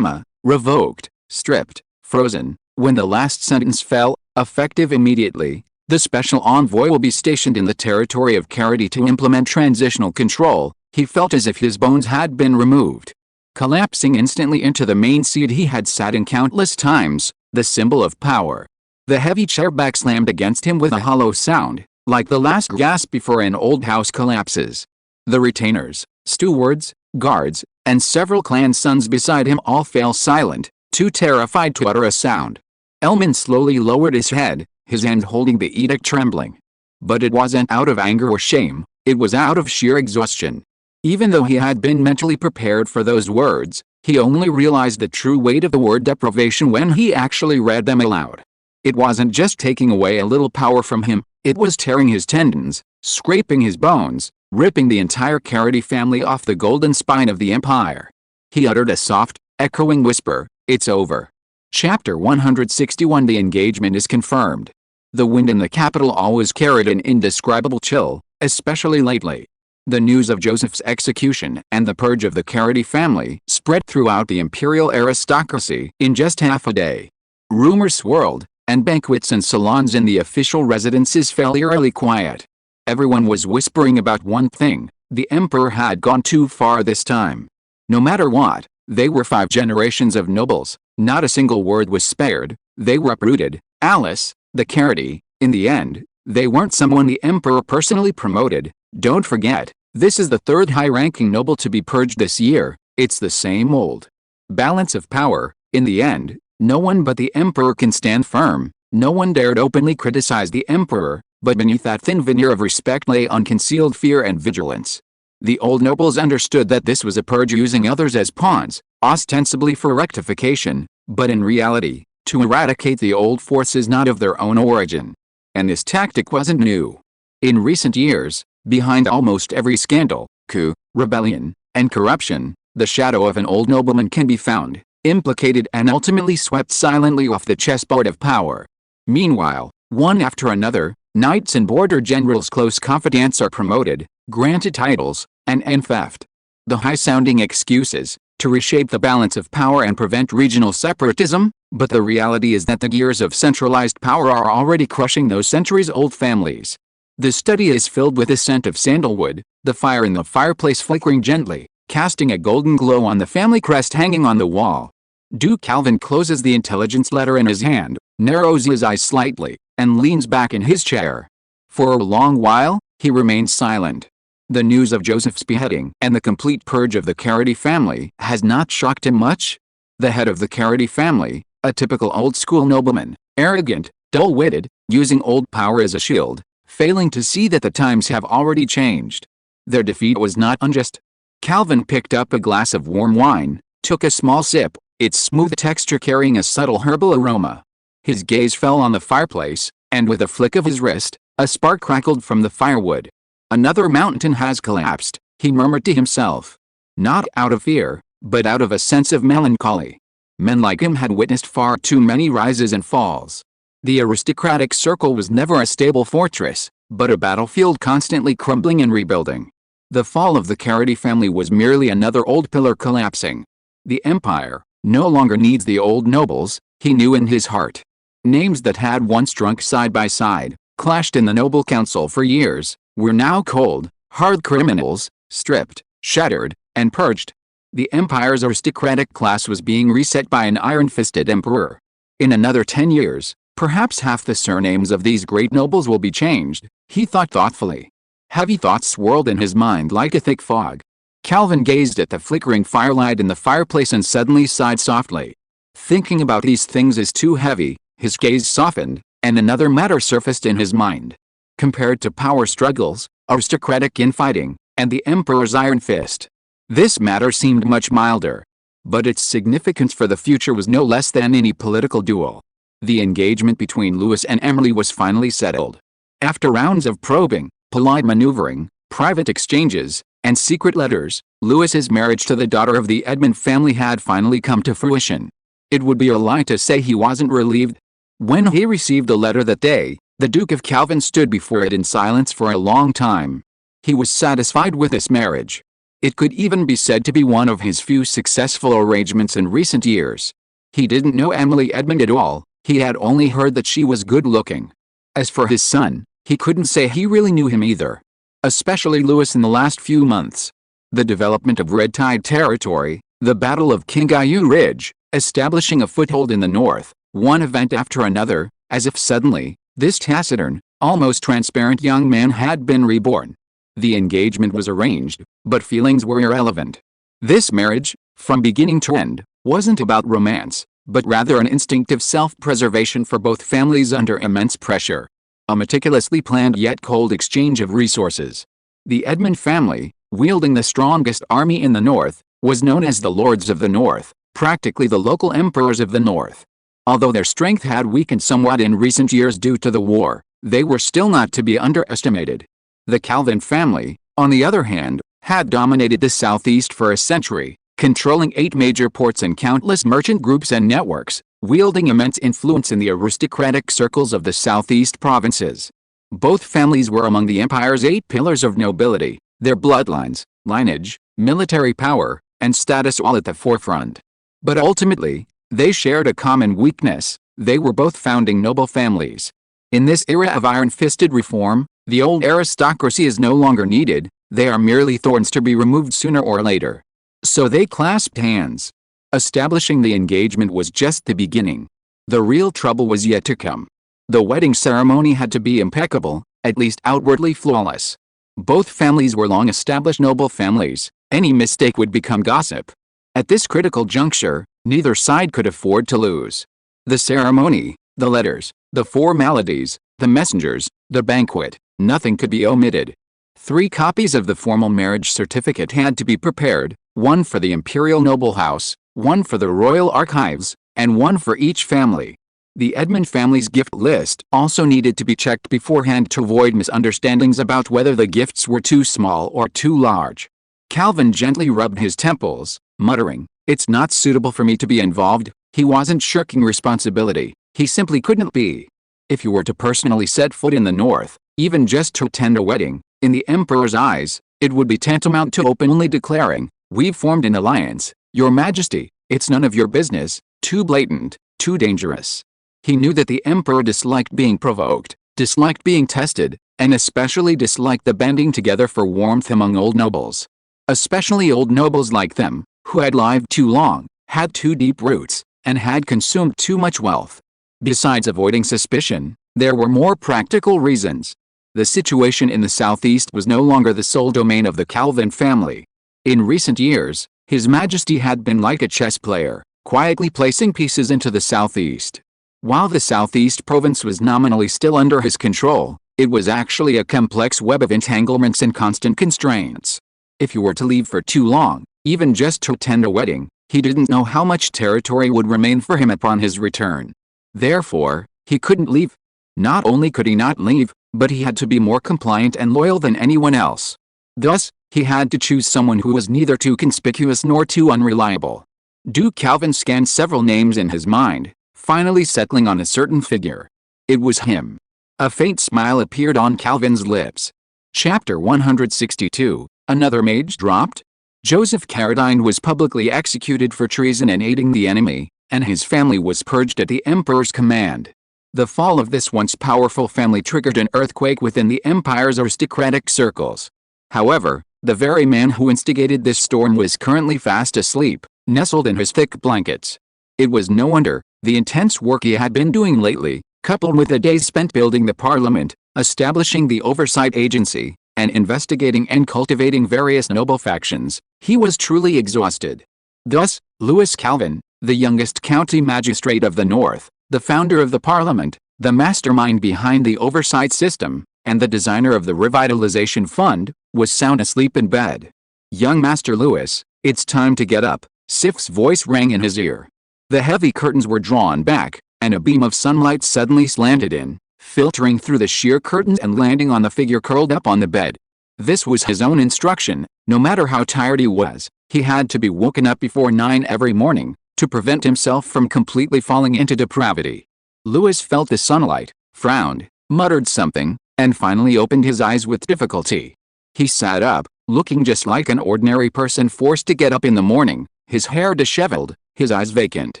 Speaker 1: Revoked, stripped, frozen. When the last sentence fell, effective immediately, the special envoy will be stationed in the territory of Calvino to implement transitional control. He felt as if his bones had been removed. Collapsing instantly into the main seat he had sat in countless times, the symbol of power. The heavy chair back slammed against him with a hollow sound, Like the last gasp before an old house collapses. The retainers, stewards, guards, and several clan sons beside him all fell silent, too terrified to utter a sound. Elman slowly lowered his head, his hand holding the edict trembling. But it wasn't out of anger or shame, it was out of sheer exhaustion. Even though he had been mentally prepared for those words, he only realized the true weight of the word deprivation when he actually read them aloud. It wasn't just taking away a little power from him, it was tearing his tendons, scraping his bones, ripping the entire Carity family off the golden spine of the empire. He uttered a soft, echoing whisper, "It's over." Chapter 161. The engagement is confirmed. The wind in the capital always carried an indescribable chill, especially lately. The news of Joseph's execution and the purge of the Carity family spread throughout the imperial aristocracy in just half a day. Rumors swirled, and banquets and salons in the official residences fell eerily quiet. Everyone was whispering about one thing: the emperor had gone too far this time. No matter what, they were 5 generations of nobles, not a single word was spared, they were uprooted. Alice, the Carity, in the end, they weren't someone the emperor personally promoted. Don't forget, this is the 3rd high-ranking noble to be purged this year. It's the same old balance of power. In the end, no one but the emperor can stand firm. No one dared openly criticize the emperor, but beneath that thin veneer of respect lay unconcealed fear and vigilance. The old nobles understood that this was a purge using others as pawns, ostensibly for rectification, but in reality, to eradicate the old forces not of their own origin. And this tactic wasn't new. In recent years, behind almost every scandal, coup, rebellion, and corruption, the shadow of an old nobleman can be found, implicated and ultimately swept silently off the chessboard of power. Meanwhile, one after another, knights and border generals' close confidants are promoted, granted titles, and end theft. The high-sounding excuses, to reshape the balance of power and prevent regional separatism, but the reality is that the gears of centralized power are already crushing those centuries-old families. The study is filled with the scent of sandalwood, the fire in the fireplace flickering gently, casting a golden glow on the family crest hanging on the wall. Duke Calvin closes the intelligence letter in his hand, narrows his eyes slightly, and leans back in his chair. For a long while, he remains silent. The news of Joseph's beheading and the complete purge of the Carity family has not shocked him much. The head of the Carity family, a typical old-school nobleman, arrogant, dull-witted, using old power as a shield, failing to see that the times have already changed. Their defeat was not unjust. Calvin picked up a glass of warm wine, took a small sip, its smooth texture carrying a subtle herbal aroma. His gaze fell on the fireplace, and with a flick of his wrist, a spark crackled from the firewood. Another mountain has collapsed, he murmured to himself. Not out of fear, but out of a sense of melancholy. Men like him had witnessed far too many rises and falls. The aristocratic circle was never a stable fortress, but a battlefield constantly crumbling and rebuilding. The fall of the Carity family was merely another old pillar collapsing. The empire no longer needs the old nobles, he knew in his heart. Names that had once drunk side by side, clashed in the noble council for years, were now cold, hard criminals, stripped, shattered, and purged. The empire's aristocratic class was being reset by an iron-fisted emperor. In another 10 years, perhaps half the surnames of these great nobles will be changed, he thought thoughtfully. Heavy thoughts swirled in his mind like a thick fog. Calvin gazed at the flickering firelight in the fireplace and suddenly sighed softly. Thinking about these things is too heavy. His gaze softened, and another matter surfaced in his mind. Compared to power struggles, aristocratic infighting, and the emperor's iron fist, this matter seemed much milder. But its significance for the future was no less than any political duel. The engagement between Louis and Emily was finally settled. After rounds of probing, polite maneuvering, private exchanges, and secret letters, Louis's marriage to the daughter of the Edmund family had finally come to fruition. It would be a lie to say he wasn't relieved. When he received the letter that day, the Duke of Calvin stood before it in silence for a long time. He was satisfied with this marriage. It could even be said to be one of his few successful arrangements in recent years. He didn't know Emily Edmund at all, he had only heard that she was good-looking. As for his son, he couldn't say he really knew him either. Especially Louis in the last few months. The development of Red Tide territory, the Battle of Kingayu Ridge, establishing a foothold in the north, one event after another, as if suddenly, this taciturn, almost transparent young man had been reborn. The engagement was arranged, but feelings were irrelevant. This marriage, from beginning to end, wasn't about romance, but rather an instinctive self-preservation for both families under immense pressure. A meticulously planned yet cold exchange of resources. The Edmund family, wielding the strongest army in the North, was known as the Lords of the North, practically the local emperors of the North. Although their strength had weakened somewhat in recent years due to the war, they were still not to be underestimated. The Calvin family, on the other hand, had dominated the southeast for a century, controlling 8 major ports and countless merchant groups and networks, wielding immense influence in the aristocratic circles of the southeast provinces. Both families were among the empire's 8 pillars of nobility, their bloodlines, lineage, military power, and status all at the forefront. But ultimately, they shared a common weakness: they were both founding noble families. In this era of iron-fisted reform, the old aristocracy is no longer needed, they are merely thorns to be removed sooner or later. So they clasped hands. Establishing the engagement was just the beginning. The real trouble was yet to come. The wedding ceremony had to be impeccable, at least outwardly flawless. Both families were long-established noble families. Any mistake would become gossip. At this critical juncture, neither side could afford to lose. The ceremony, the letters, the formalities, the messengers, the banquet, nothing could be omitted. 3 copies of the formal marriage certificate had to be prepared, one for the imperial noble house, one for the royal archives, and one for each family. The Edmund family's gift list also needed to be checked beforehand to avoid misunderstandings about whether the gifts were too small or too large. Calvin gently rubbed his temples, muttering, "It's not suitable for me to be involved." He wasn't shirking responsibility, he simply couldn't be. If you were to personally set foot in the North, even just to attend a wedding, in the emperor's eyes, it would be tantamount to openly declaring, "We've formed an alliance, Your Majesty." It's none of your business, too blatant, too dangerous. He knew that the emperor disliked being provoked, disliked being tested, and especially disliked the banding together for warmth among old nobles. Especially old nobles like them, who had lived too long, had too deep roots, and had consumed too much wealth. Besides avoiding suspicion, there were more practical reasons. The situation in the southeast was no longer the sole domain of the Calvin family. In recent years, His Majesty had been like a chess player, quietly placing pieces into the southeast. While the southeast province was nominally still under his control, it was actually a complex web of entanglements and constant constraints. If you were to leave for too long, even just to attend a wedding, he didn't know how much territory would remain for him upon his return. Therefore, he couldn't leave. Not only could he not leave, but he had to be more compliant and loyal than anyone else. Thus, he had to choose someone who was neither too conspicuous nor too unreliable. Duke Calvin scanned several names in his mind, finally settling on a certain figure. It was him. A faint smile appeared on Calvin's lips. Chapter 162, Another Mage Dropped? Joseph Caradine was publicly executed for treason and aiding the enemy, and his family was purged at the emperor's command. The fall of this once powerful family triggered an earthquake within the empire's aristocratic circles. However, the very man who instigated this storm was currently fast asleep, nestled in his thick blankets. It was no wonder. The intense work he had been doing lately, coupled with the days spent building the parliament, establishing the oversight agency, and investigating and cultivating various noble factions, he was truly exhausted. Thus, Louis Calvin, the youngest county magistrate of the North, the founder of the parliament, the mastermind behind the oversight system, and the designer of the revitalization fund, was sound asleep in bed. "Young Master Louis, it's time to get up," Sif's voice rang in his ear. The heavy curtains were drawn back, and a beam of sunlight suddenly slanted in, filtering through the sheer curtains and landing on the figure curled up on the bed. This was his own instruction. No matter how tired he was, he had to be woken up before 9 every morning, to prevent himself from completely falling into depravity. Louis felt the sunlight, frowned, muttered something, and finally opened his eyes with difficulty. He sat up, looking just like an ordinary person forced to get up in the morning, his hair disheveled, his eyes vacant.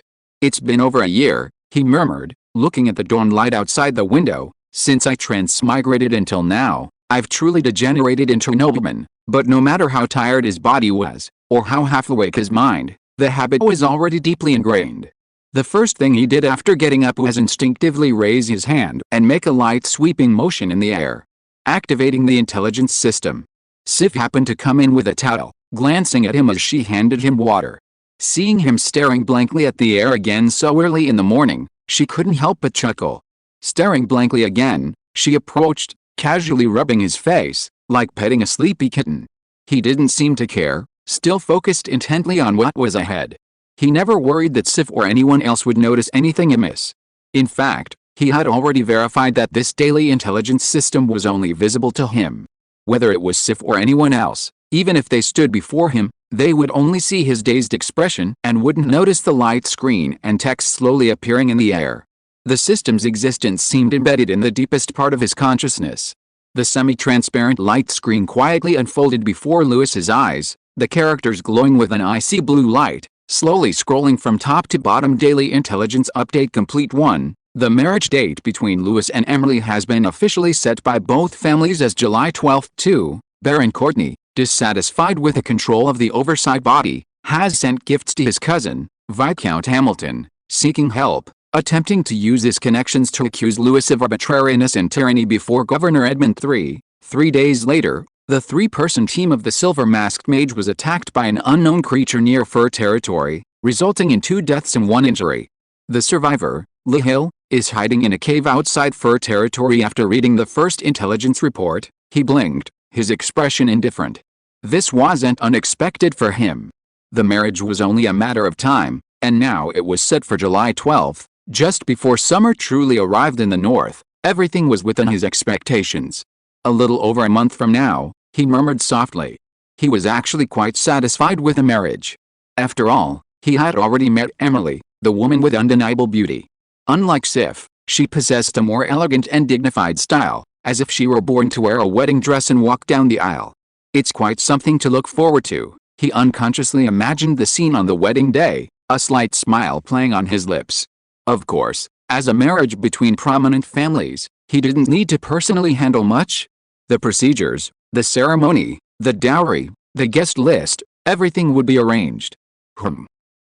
Speaker 1: "It's been over a year," he murmured, looking at the dawn light outside the window, "since I transmigrated until now. I've truly degenerated into a nobleman." But no matter how tired his body was, or how half awake his mind, the habit was already deeply ingrained. The first thing he did after getting up was instinctively raise his hand and make a light sweeping motion in the air, activating the intelligence system. Sif happened to come in with a towel, glancing at him as she handed him water. Seeing him staring blankly at the air again so early in the morning, she couldn't help but chuckle. Staring blankly again, she approached, casually rubbing his face, like petting a sleepy kitten. He didn't seem to care, still focused intently on what was ahead. He never worried that Sif or anyone else would notice anything amiss. In fact, he had already verified that this daily intelligence system was only visible to him. Whether it was Sif or anyone else, even if they stood before him, they would only see his dazed expression and wouldn't notice the light screen and text slowly appearing in the air. The system's existence seemed embedded in the deepest part of his consciousness. The semi-transparent light screen quietly unfolded before Lewis's eyes, the characters glowing with an icy blue light, slowly scrolling from top to bottom. Daily Intelligence Update Complete 1. The marriage date between Lewis and Emily has been officially set by both families as July 12. 2. Baron Courtney, dissatisfied with the control of the oversight body, has sent gifts to his cousin, Viscount Hamilton, seeking help, attempting to use his connections to accuse Lewis of arbitrariness and tyranny before Governor Edmund III. 3 days later, the three-person team of the Silver Masked Mage was attacked by an unknown creature near Fur Territory, resulting in 2 deaths and 1 injury. The survivor, Lihil, is hiding in a cave outside Fur Territory. After reading the first intelligence report, he blinked, his expression indifferent. This wasn't unexpected for him. The marriage was only a matter of time, and now it was set for July 12, just before summer truly arrived in the north. Everything was within his expectations. A little over a month from now, he murmured softly. He was actually quite satisfied with the marriage. After all, he had already met Emily, the woman with undeniable beauty. Unlike Sif, she possessed a more elegant and dignified style, as if she were born to wear a wedding dress and walk down the aisle. It's quite something to look forward to. He unconsciously imagined the scene on the wedding day, a slight smile playing on his lips. Of course, as a marriage between prominent families, he didn't need to personally handle much. The procedures, the ceremony, the dowry, the guest list, everything would be arranged.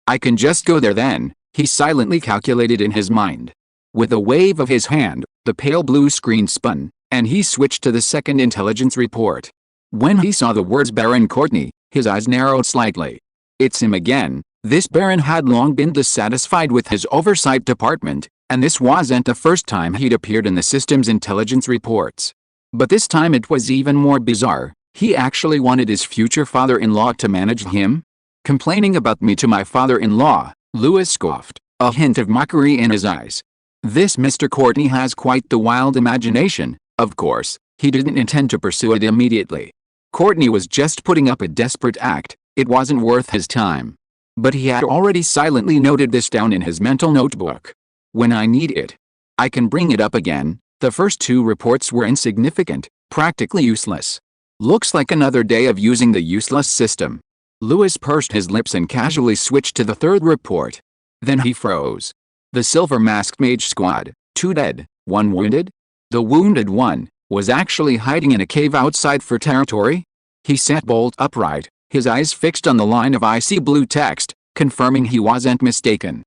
Speaker 1: I can just go there then, he silently calculated in his mind. With a wave of his hand, the pale blue screen spun, and he switched to the second intelligence report. When he saw the words Baron Courtney, his eyes narrowed slightly. It's him again. This Baron had long been dissatisfied with his oversight department, and this wasn't the first time he'd appeared in the system's intelligence reports. But this time it was even more bizarre. He actually wanted his future father-in-law to manage him? Complaining about me to my father-in-law, Lewis scoffed, a hint of mockery in his eyes. This Mr. Courtney has quite the wild imagination. Of course, he didn't intend to pursue it immediately. Courtney was just putting up a desperate act. It wasn't worth his time. But he had already silently noted this down in his mental notebook. When I need it, I can bring it up again. The first 2 reports were insignificant, practically useless. Looks like another day of using the useless system. Lewis pursed his lips and casually switched to the 3rd report. Then he froze. The Silver Masked Mage Squad, 2 dead, 1 wounded? The wounded one was actually hiding in a cave outside Fur Territory? He sat bolt upright, his eyes fixed on the line of icy blue text, confirming he wasn't mistaken.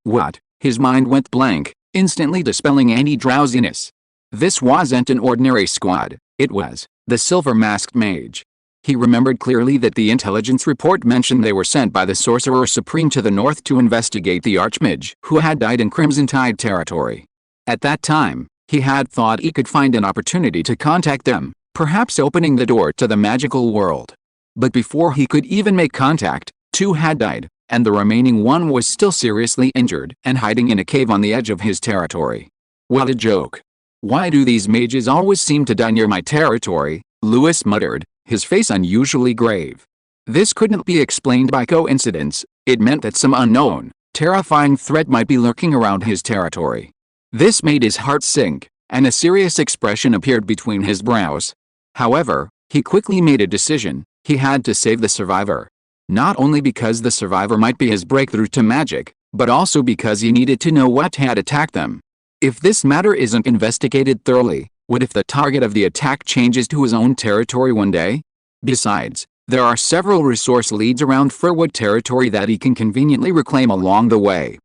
Speaker 1: What? His mind went blank, instantly dispelling any drowsiness. This wasn't an ordinary squad, it was the Silver Masked Mage. He remembered clearly that the intelligence report mentioned they were sent by the Sorcerer Supreme to the north to investigate the Archmage who had died in Crimson Tide territory. At that time, he had thought he could find an opportunity to contact them, perhaps opening the door to the magical world. But before he could even make contact, 2 had died, and the remaining 1 was still seriously injured and hiding in a cave on the edge of his territory. What a joke. Why do these mages always seem to die near my territory? Lewis muttered, his face unusually grave. This couldn't be explained by coincidence. It meant that some unknown, terrifying threat might be lurking around his territory. This made his heart sink, and a serious expression appeared between his brows. However, he quickly made a decision. He had to save the survivor. Not only because the survivor might be his breakthrough to magic, but also because he needed to know what had attacked them. If this matter isn't investigated thoroughly, what if the target of the attack changes to his own territory one day? Besides, there are several resource leads around Furwood territory that he can conveniently reclaim along the way.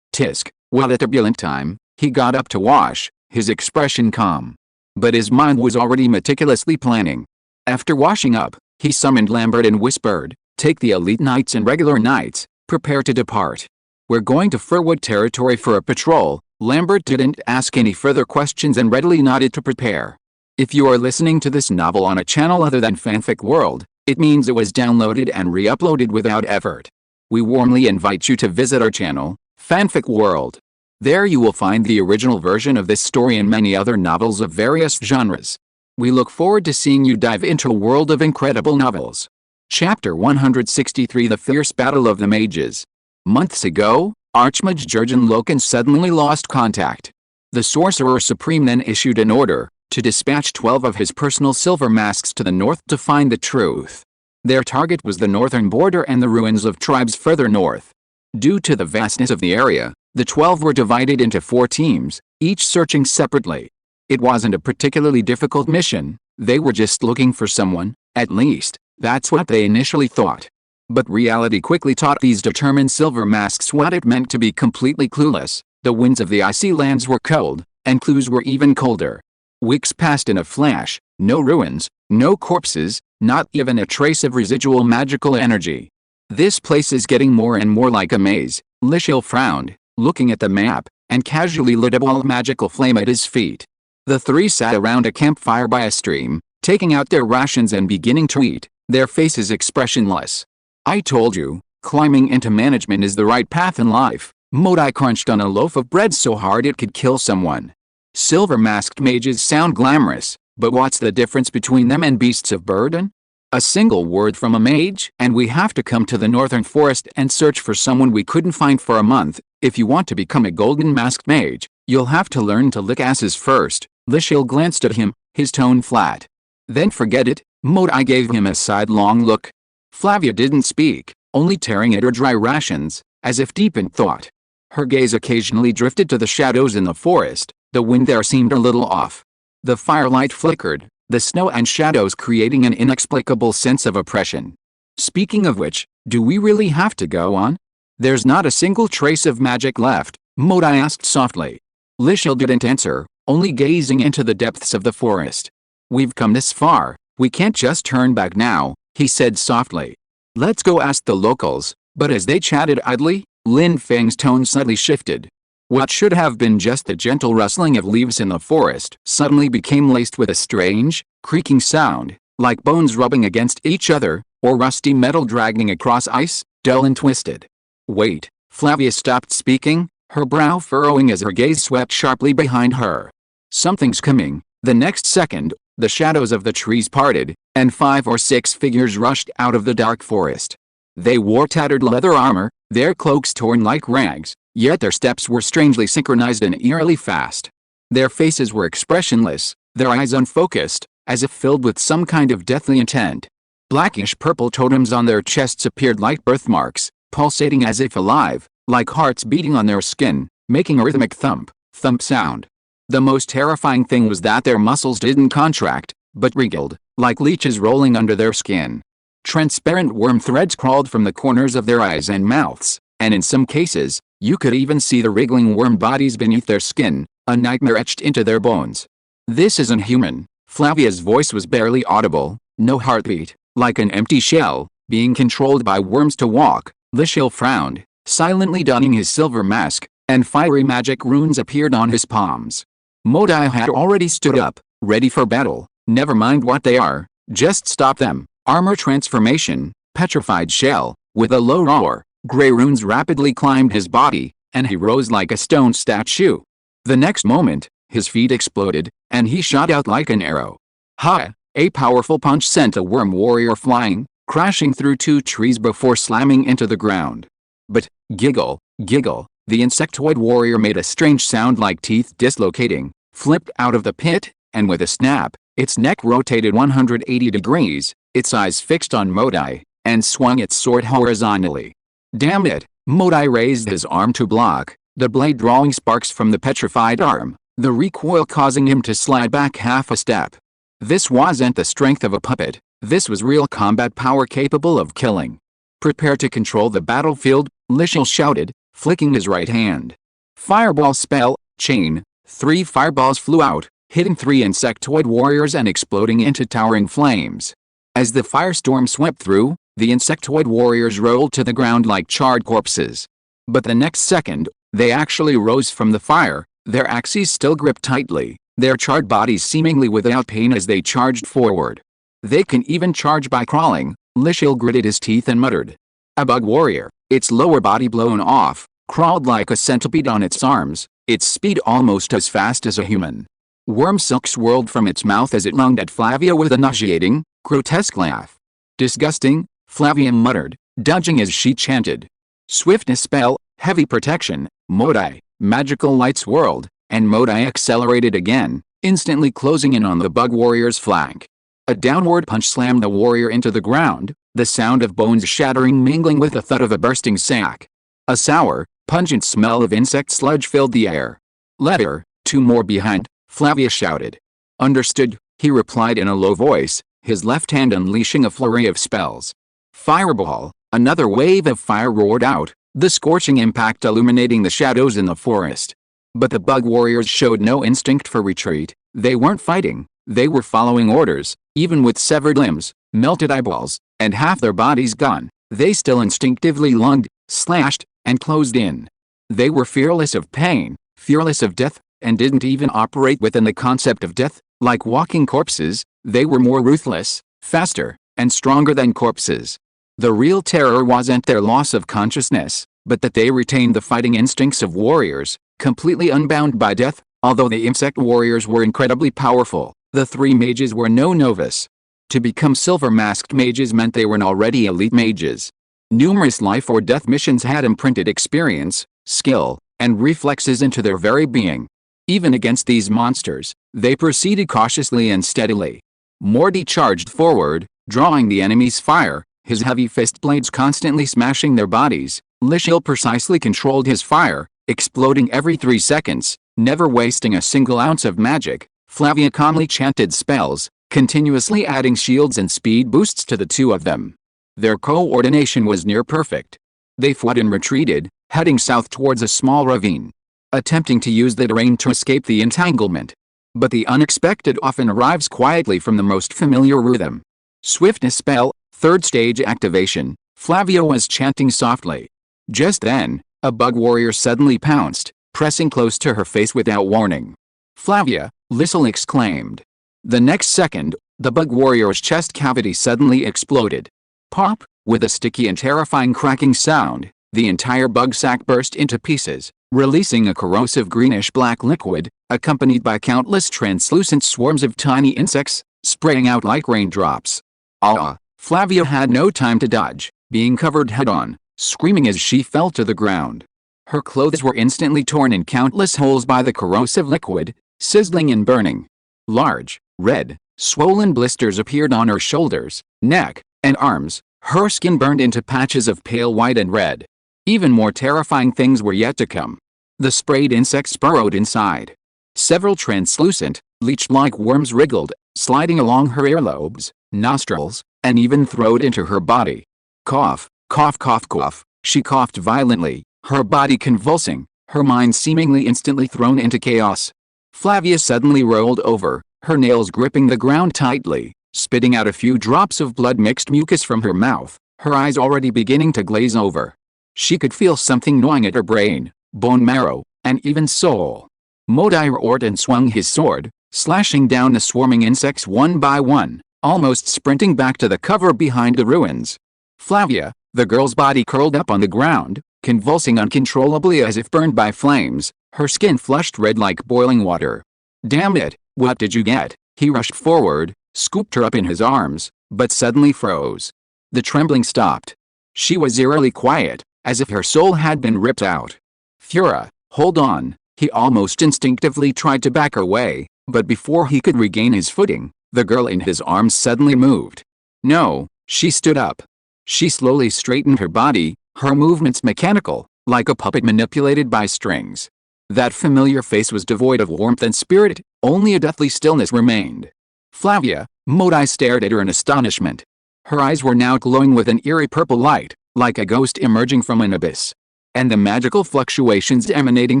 Speaker 1: tisk, while at turbulent time, he got up to wash, his expression calm. But his mind was already meticulously planning. After washing up, he summoned Lambert and whispered, "Take the elite knights and regular knights, prepare to depart. We're going to Furwood territory for a patrol." Lambert didn't ask any further questions and readily nodded to prepare. If you are listening to this novel on a channel other than Fanfic World, it means it was downloaded and re-uploaded without effort. We warmly invite you to visit our channel, Fanfic World. There you will find the original version of this story and many other novels of various genres. We look forward to seeing you dive into a world of incredible novels. Chapter 163: The Fierce Battle of the Mages. Months ago, Archmage Jurgen Loken suddenly lost contact. The Sorcerer Supreme then issued an order to dispatch 12 of his personal silver masks to the north to find the truth. Their target was the northern border and the ruins of tribes further north. Due to the vastness of the area, the 12 were divided into 4 teams, each searching separately. It wasn't a particularly difficult mission, they were just looking for someone, at least, that's what they initially thought. But reality quickly taught these determined silver masks what it meant to be completely clueless. The winds of the icy lands were cold, and clues were even colder. Weeks passed in a flash, no ruins, no corpses, not even a trace of residual magical energy. "This place is getting more and more like a maze," Lishil frowned, looking at the map, and casually lit a ball of magical flame at his feet. The 3 sat around a campfire by a stream, taking out their rations and beginning to eat, their faces expressionless. "I told you, climbing into management is the right path in life." Modai crunched on a loaf of bread so hard it could kill someone. Silver-masked mages sound glamorous, but what's the difference between them and beasts of burden? A single word from a mage, and we have to come to the northern forest and search for someone we couldn't find for a month. If you want to become a golden-masked mage, you'll have to learn to lick asses first. Lishil glanced at him, his tone flat. "Then forget it." Modai gave him a sidelong look. Flavia didn't speak, only tearing at her dry rations, as if deep in thought. Her gaze occasionally drifted to the shadows in the forest. The wind there seemed a little off. The firelight flickered, the snow and shadows creating an inexplicable sense of oppression. "Speaking of which, do we really have to go on? There's not a single trace of magic left," Modai asked softly. Lishil didn't answer, only gazing into the depths of the forest. "We've come this far, we can't just turn back now," he said softly. "Let's go ask the locals." But as they chatted idly, Lin Feng's tone suddenly shifted. What should have been just the gentle rustling of leaves in the forest suddenly became laced with a strange, creaking sound, like bones rubbing against each other, or rusty metal dragging across ice, dull and twisted. "Wait." Flavia stopped speaking, her brow furrowing as her gaze swept sharply behind her. "Something's coming." The next second, the shadows of the trees parted, and 5 or 6 figures rushed out of the dark forest. They wore tattered leather armor, their cloaks torn like rags, yet their steps were strangely synchronized and eerily fast. Their faces were expressionless, their eyes unfocused, as if filled with some kind of deathly intent. Blackish-purple totems on their chests appeared like birthmarks, pulsating as if alive, like hearts beating on their skin, making a rhythmic thump, thump sound. The most terrifying thing was that their muscles didn't contract, but wriggled, like leeches rolling under their skin. Transparent worm threads crawled from the corners of their eyes and mouths, and in some cases, you could even see the wriggling worm bodies beneath their skin, a nightmare etched into their bones. "This isn't human." Flavia's voice was barely audible, no heartbeat, like an empty shell, being controlled by worms to walk. Lishil frowned, silently donning his silver mask, and fiery magic runes appeared on his palms. Modai had already stood up, ready for battle. "Never mind what they are, just stop them." Armor transformation, petrified shell. With a low roar, gray runes rapidly climbed his body, and he rose like a stone statue. The next moment, his feet exploded, and he shot out like an arrow. Ha! A powerful punch sent a worm warrior flying, crashing through 2 trees before slamming into the ground. But, giggle, giggle, the insectoid warrior made a strange sound like teeth dislocating, flipped out of the pit, and with a snap, its neck rotated 180 degrees, its eyes fixed on Modai, and swung its sword horizontally. "Damn it!" Modai raised his arm to block, the blade drawing sparks from the petrified arm, the recoil causing him to slide back half a step. This wasn't the strength of a puppet, this was real combat power capable of killing. "Prepare to control the battlefield," Lishil shouted, flicking his right hand. Fireball spell, chain. 3 fireballs flew out, hitting 3 insectoid warriors and exploding into towering flames. As the firestorm swept through, the insectoid warriors rolled to the ground like charred corpses. But the next second, they actually rose from the fire, their axes still gripped tightly, their charred bodies seemingly without pain as they charged forward. They can even charge by crawling, Lishil gritted his teeth and muttered. A bug warrior, its lower body blown off, crawled like a centipede on its arms, its speed almost as fast as a human. Worm silk swirled from its mouth as it lunged at Flavia with a nauseating, grotesque laugh. Disgusting, Flavia muttered, dodging as she chanted. Swiftness spell, heavy protection, Modai, magical light swirled, and Modai accelerated again, instantly closing in on the bug warrior's flank. A downward punch slammed the warrior into the ground, the sound of bones shattering mingling with the thud of a bursting sack. A sour, pungent smell of insect sludge filled the air. Let her, 2 more behind, Flavia shouted. Understood, he replied in a low voice, his left hand unleashing a flurry of spells. Fireball, another wave of fire roared out, the scorching impact illuminating the shadows in the forest. But the bug warriors showed no instinct for retreat, they weren't fighting, they were following orders, even with severed limbs, melted eyeballs, and half their bodies gone, they still instinctively lunged, slashed, and closed in. They were fearless of pain, fearless of death, and didn't even operate within the concept of death, like walking corpses, they were more ruthless, faster, and stronger than corpses. The real terror wasn't their loss of consciousness, but that they retained the fighting instincts of warriors, completely unbound by death. Although the insect warriors were incredibly powerful, the 3 mages were no novice. To become silver-masked mages meant they were already elite mages. Numerous life or death missions had imprinted experience, skill, and reflexes into their very being. Even against these monsters, they proceeded cautiously and steadily. Morty charged forward, drawing the enemy's fire, his heavy fist blades constantly smashing their bodies. Lishil precisely controlled his fire, exploding every 3 seconds, never wasting a single ounce of magic. Flavia calmly chanted spells, continuously adding shields and speed boosts to the 2 of them. Their coordination was near perfect. They fled and retreated, heading south towards a small ravine, attempting to use the terrain to escape the entanglement. But the unexpected often arrives quietly from the most familiar rhythm. Swiftness spell, 3rd stage activation, Flavia was chanting softly. Just then, a bug warrior suddenly pounced, pressing close to her face without warning. Flavia, Lishil exclaimed. The next second, the bug warrior's chest cavity suddenly exploded. Pop, with a sticky and terrifying cracking sound, the entire bug sack burst into pieces, releasing a corrosive greenish-black liquid, accompanied by countless translucent swarms of tiny insects, spraying out like raindrops. Ah! Flavia had no time to dodge, being covered head-on, screaming as she fell to the ground. Her clothes were instantly torn in countless holes by the corrosive liquid, sizzling and burning. Large, red, swollen blisters appeared on her shoulders, neck, and arms, her skin burned into patches of pale white and red. Even more terrifying things were yet to come. The sprayed insects burrowed inside. Several translucent, leech-like worms wriggled, sliding along her earlobes, nostrils, and even throat into her body. Cough, cough, cough, cough. She coughed violently, her body convulsing, her mind seemingly instantly thrown into chaos. Flavia suddenly rolled over, her nails gripping the ground tightly, spitting out a few drops of blood-mixed mucus from her mouth, her eyes already beginning to glaze over. She could feel something gnawing at her brain, bone marrow, and even soul. Modai roared and swung his sword, slashing down the swarming insects one by one, almost sprinting back to the cover behind the ruins. Flavia, the girl's body curled up on the ground, convulsing uncontrollably as if burned by flames, her skin flushed red like boiling water. Damn it, what did you get? He rushed forward, scooped her up in his arms, but suddenly froze. The trembling stopped. She was eerily quiet, as if her soul had been ripped out. Fura, hold on. He almost instinctively tried to back away, but before he could regain his footing, the girl in his arms suddenly moved. No, she stood up. She slowly straightened her body, her movements mechanical, like a puppet manipulated by strings. That familiar face was devoid of warmth and spirit, only a deathly stillness remained. Flavia, Modai stared at her in astonishment. Her eyes were now glowing with an eerie purple light, like a ghost emerging from an abyss. and the magical fluctuations emanating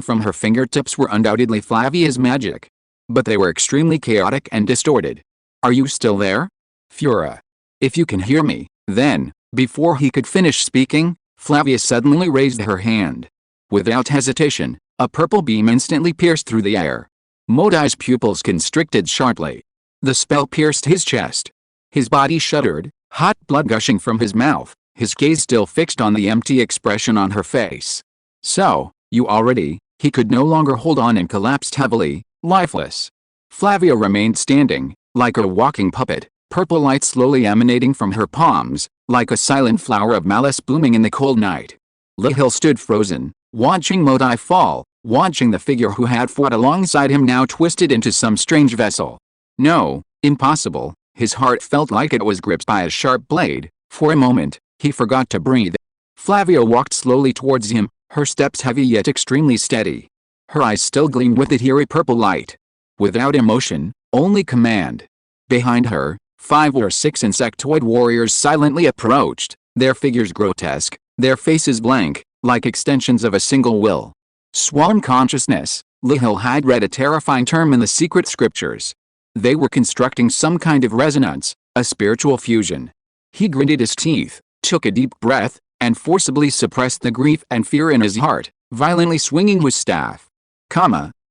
Speaker 1: from her fingertips were undoubtedly Flavia's magic. But they were extremely chaotic and distorted. "Are you still there? Fura. If you can hear me, then..." Before he could finish speaking, Flavia suddenly raised her hand. Without hesitation, a purple beam instantly pierced through the air. Modai's pupils constricted sharply. The spell pierced his chest. His body shuddered, hot blood gushing from his mouth, his gaze still fixed on the empty expression on her face. "So, you already..." He could no longer hold on and collapsed heavily, lifeless. Flavia remained standing, like a walking puppet, purple light slowly emanating from her palms, like a silent flower of malice blooming in the cold night. Lihil stood frozen, watching Modai fall, watching the figure who had fought alongside him now twisted into some strange vessel. No, impossible. His heart felt like it was gripped by a sharp blade. For a moment, he forgot to breathe. Flavia walked slowly towards him, her steps heavy yet extremely steady. Her eyes still gleamed with the eerie purple light. Without emotion, only command. Behind her, 5 or 6 insectoid warriors silently approached, their figures grotesque, their faces blank, like extensions of a single will. Swarm consciousness, Lihil had read a terrifying term in the secret scriptures. They were constructing some kind of resonance, a spiritual fusion. He gritted his teeth, took a deep breath, and forcibly suppressed the grief and fear in his heart, violently swinging his staff.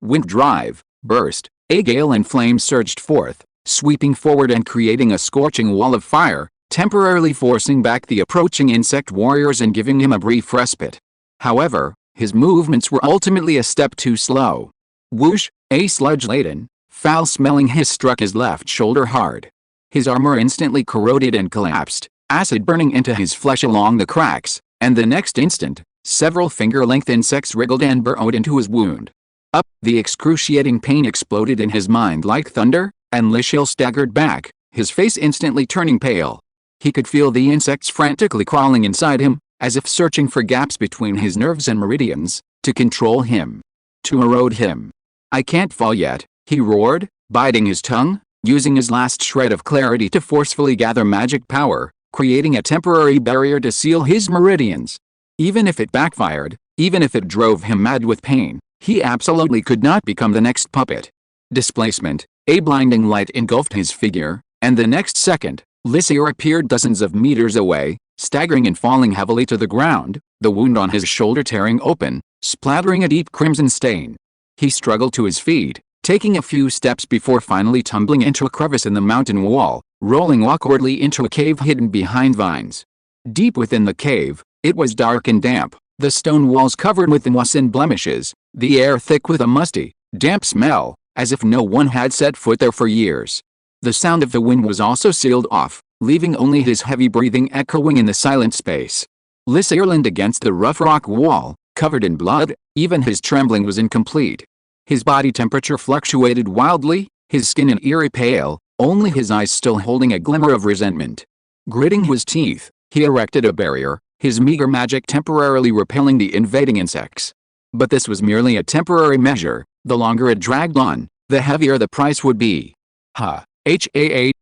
Speaker 1: Wind drive, burst, a gale and flames surged forth, sweeping forward and creating a scorching wall of fire, temporarily forcing back the approaching insect warriors and giving him a brief respite. However, his movements were ultimately a step too slow. Whoosh, a sludge-laden, foul-smelling hiss struck his left shoulder hard. His armor instantly corroded and collapsed, acid burning into his flesh along the cracks, and the next instant, several finger-length insects wriggled and burrowed into his wound. Up, the excruciating pain exploded in his mind like thunder, and Lihil staggered back, his face instantly turning pale. He could feel the insects frantically crawling inside him, as if searching for gaps between his nerves and meridians, to control him. To erode him. "I can't fall yet," he roared, biting his tongue, using his last shred of clarity to forcefully gather magic power, creating a temporary barrier to seal his meridians. Even if it backfired, even if it drove him mad with pain, he absolutely could not become the next puppet. Displacement, a blinding light engulfed his figure, and the next second, Lihil appeared dozens of meters away, staggering and falling heavily to the ground, the wound on his shoulder tearing open, splattering a deep crimson stain. He struggled to his feet, taking a few steps before finally tumbling into a crevice in the mountain wall, rolling awkwardly into a cave hidden behind vines. Deep within the cave, it was dark and damp, the stone walls covered with moss and blemishes, the air thick with a musty, damp smell, as if no one had set foot there for years. The sound of the wind was also sealed off, leaving only his heavy breathing echoing in the silent space. Lihil leaned against the rough rock wall, covered in blood, even his trembling was incomplete. His body temperature fluctuated wildly, his skin an eerie pale, only his eyes still holding a glimmer of resentment. Gritting his teeth, he erected a barrier, his meager magic temporarily repelling the invading insects. But this was merely a temporary measure. The longer it dragged on, the heavier the price would be.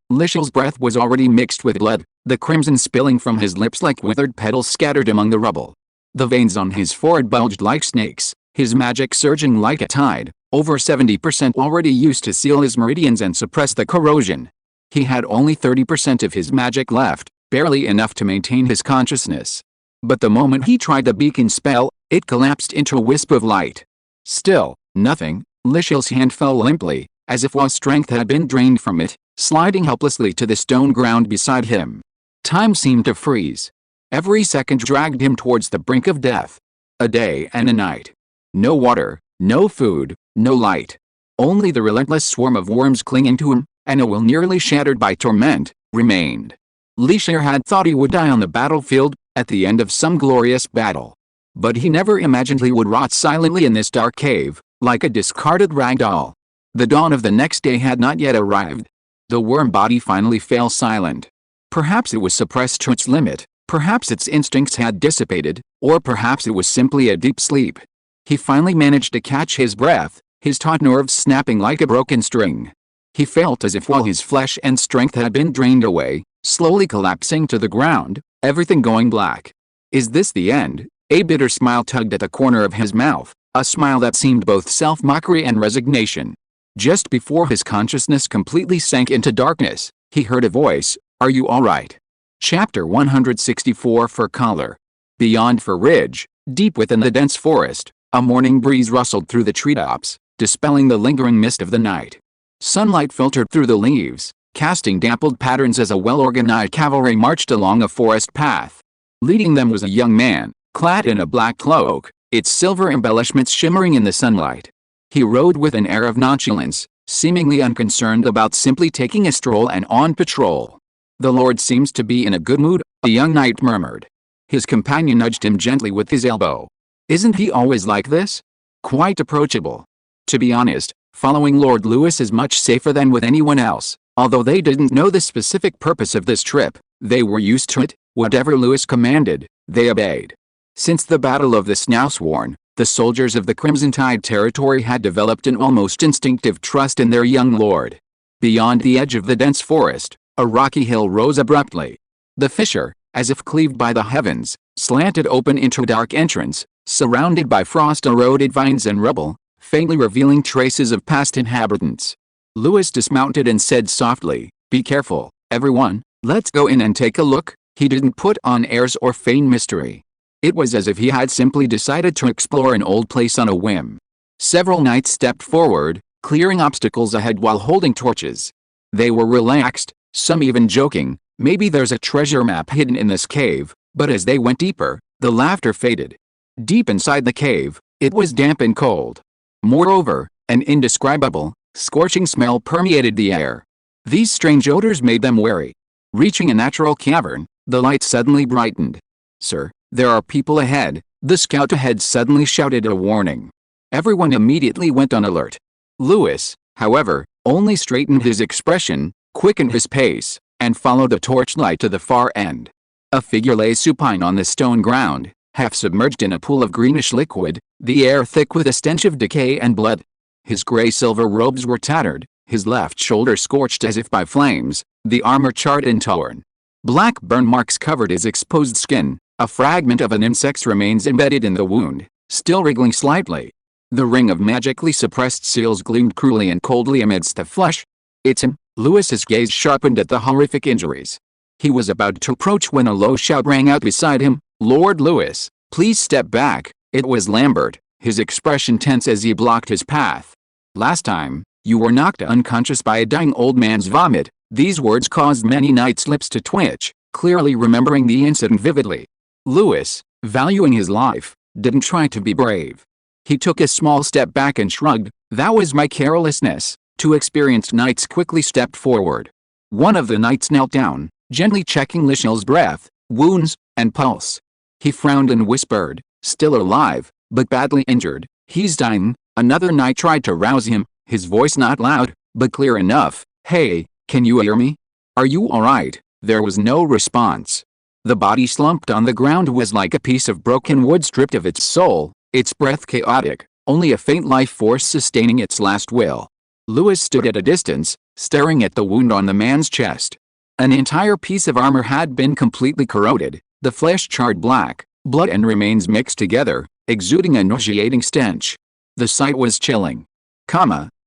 Speaker 1: Lihil's breath was already mixed with blood, the crimson spilling from his lips like withered petals scattered among the rubble. The veins on his forehead bulged like snakes, his magic surging like a tide, over 70% already used to seal his meridians and suppress the corrosion. He had only 30% of his magic left, barely enough to maintain his consciousness. But the moment he tried the beacon spell, it collapsed into a wisp of light. Still, nothing. Lihil's hand fell limply, as if all strength had been drained from it, sliding helplessly to the stone ground beside him. Time seemed to freeze. Every second dragged him towards the brink of death. A day and a night. No water, no food, no light. Only the relentless swarm of worms clinging to him, and a will nearly shattered by torment, remained. Lihil had thought he would die on the battlefield, at the end of some glorious battle. But he never imagined he would rot silently in this dark cave, like a discarded rag doll. The dawn of the next day had not yet arrived. The worm body finally fell silent. Perhaps it was suppressed to its limit, perhaps its instincts had dissipated, or perhaps it was simply a deep sleep. He finally managed to catch his breath, his taut nerves snapping like a broken string. He felt as if all his flesh and strength had been drained away, slowly collapsing to the ground, everything going black. Is this the end? A bitter smile tugged at the corner of his mouth, a smile that seemed both self-mockery and resignation. Just before his consciousness completely sank into darkness, he heard a voice, "Are you all right?" Chapter 164 For Color. Beyond Fir Ridge, deep within the dense forest, a morning breeze rustled through the treetops, dispelling the lingering mist of the night. Sunlight filtered through the leaves, casting dappled patterns as a well-organized cavalry marched along a forest path. Leading them was a young man, clad in a black cloak, its silver embellishments shimmering in the sunlight. He rode with an air of nonchalance, seemingly unconcerned about simply taking a stroll and on patrol. "The Lord seems to be in a good mood," a young knight murmured. His companion nudged him gently with his elbow. "Isn't he always like this? Quite approachable." To be honest, following Lord Lewis is much safer than with anyone else. Although they didn't know the specific purpose of this trip, they were used to it. Whatever Lewis commanded, they obeyed. Since the Battle of the Snowsworn, the soldiers of the Crimson Tide territory had developed an almost instinctive trust in their young lord. Beyond the edge of the dense forest, a rocky hill rose abruptly. The fissure, as if cleaved by the heavens, slanted open into a dark entrance, surrounded by frost-eroded vines and rubble, faintly revealing traces of past inhabitants. Lewis dismounted and said softly, "Be careful, everyone, let's go in and take a look." He didn't put on airs or feign mystery. It was as if he had simply decided to explore an old place on a whim. Several knights stepped forward, clearing obstacles ahead while holding torches. They were relaxed, some even joking, "Maybe there's a treasure map hidden in this cave," but as they went deeper, the laughter faded. Deep inside the cave, it was damp and cold. Moreover, an indescribable, scorching smell permeated the air. These strange odors made them wary. Reaching a natural cavern, the light suddenly brightened. "Sir, there are people ahead," the scout ahead suddenly shouted a warning. Everyone immediately went on alert. Lewis, however, only straightened his expression, quickened his pace, and followed the torchlight to the far end. A figure lay supine on the stone ground, half submerged in a pool of greenish liquid, the air thick with a stench of decay and blood. His gray-silver robes were tattered, his left shoulder scorched as if by flames, the armor charred and torn. Black burn marks covered his exposed skin, a fragment of an insect's remains embedded in the wound, still wriggling slightly. The ring of magically suppressed seals gleamed cruelly and coldly amidst the flesh. "It's him." Lewis's gaze sharpened at the horrific injuries. He was about to approach when a low shout rang out beside him, "Lord Lewis, please step back." It was Lambert, his expression tense as he blocked his path. "Last time, you were knocked unconscious by a dying old man's vomit." These words caused many knights' lips to twitch, clearly remembering the incident vividly. Lewis, valuing his life, didn't try to be brave. He took a small step back and shrugged. "That was my carelessness." Two experienced knights quickly stepped forward. One of the knights knelt down, gently checking Lishel's breath, wounds, and pulse. He frowned and whispered, "Still alive, but badly injured. He's dying." Another knight tried to rouse him, his voice not loud, but clear enough. "Hey, can you hear me? Are you alright?" There was no response. The body slumped on the ground was like a piece of broken wood stripped of its soul, its breath chaotic, only a faint life force sustaining its last will. Lewis stood at a distance, staring at the wound on the man's chest. An entire piece of armor had been completely corroded, the flesh charred black, blood and remains mixed together, exuding a nauseating stench. The sight was chilling.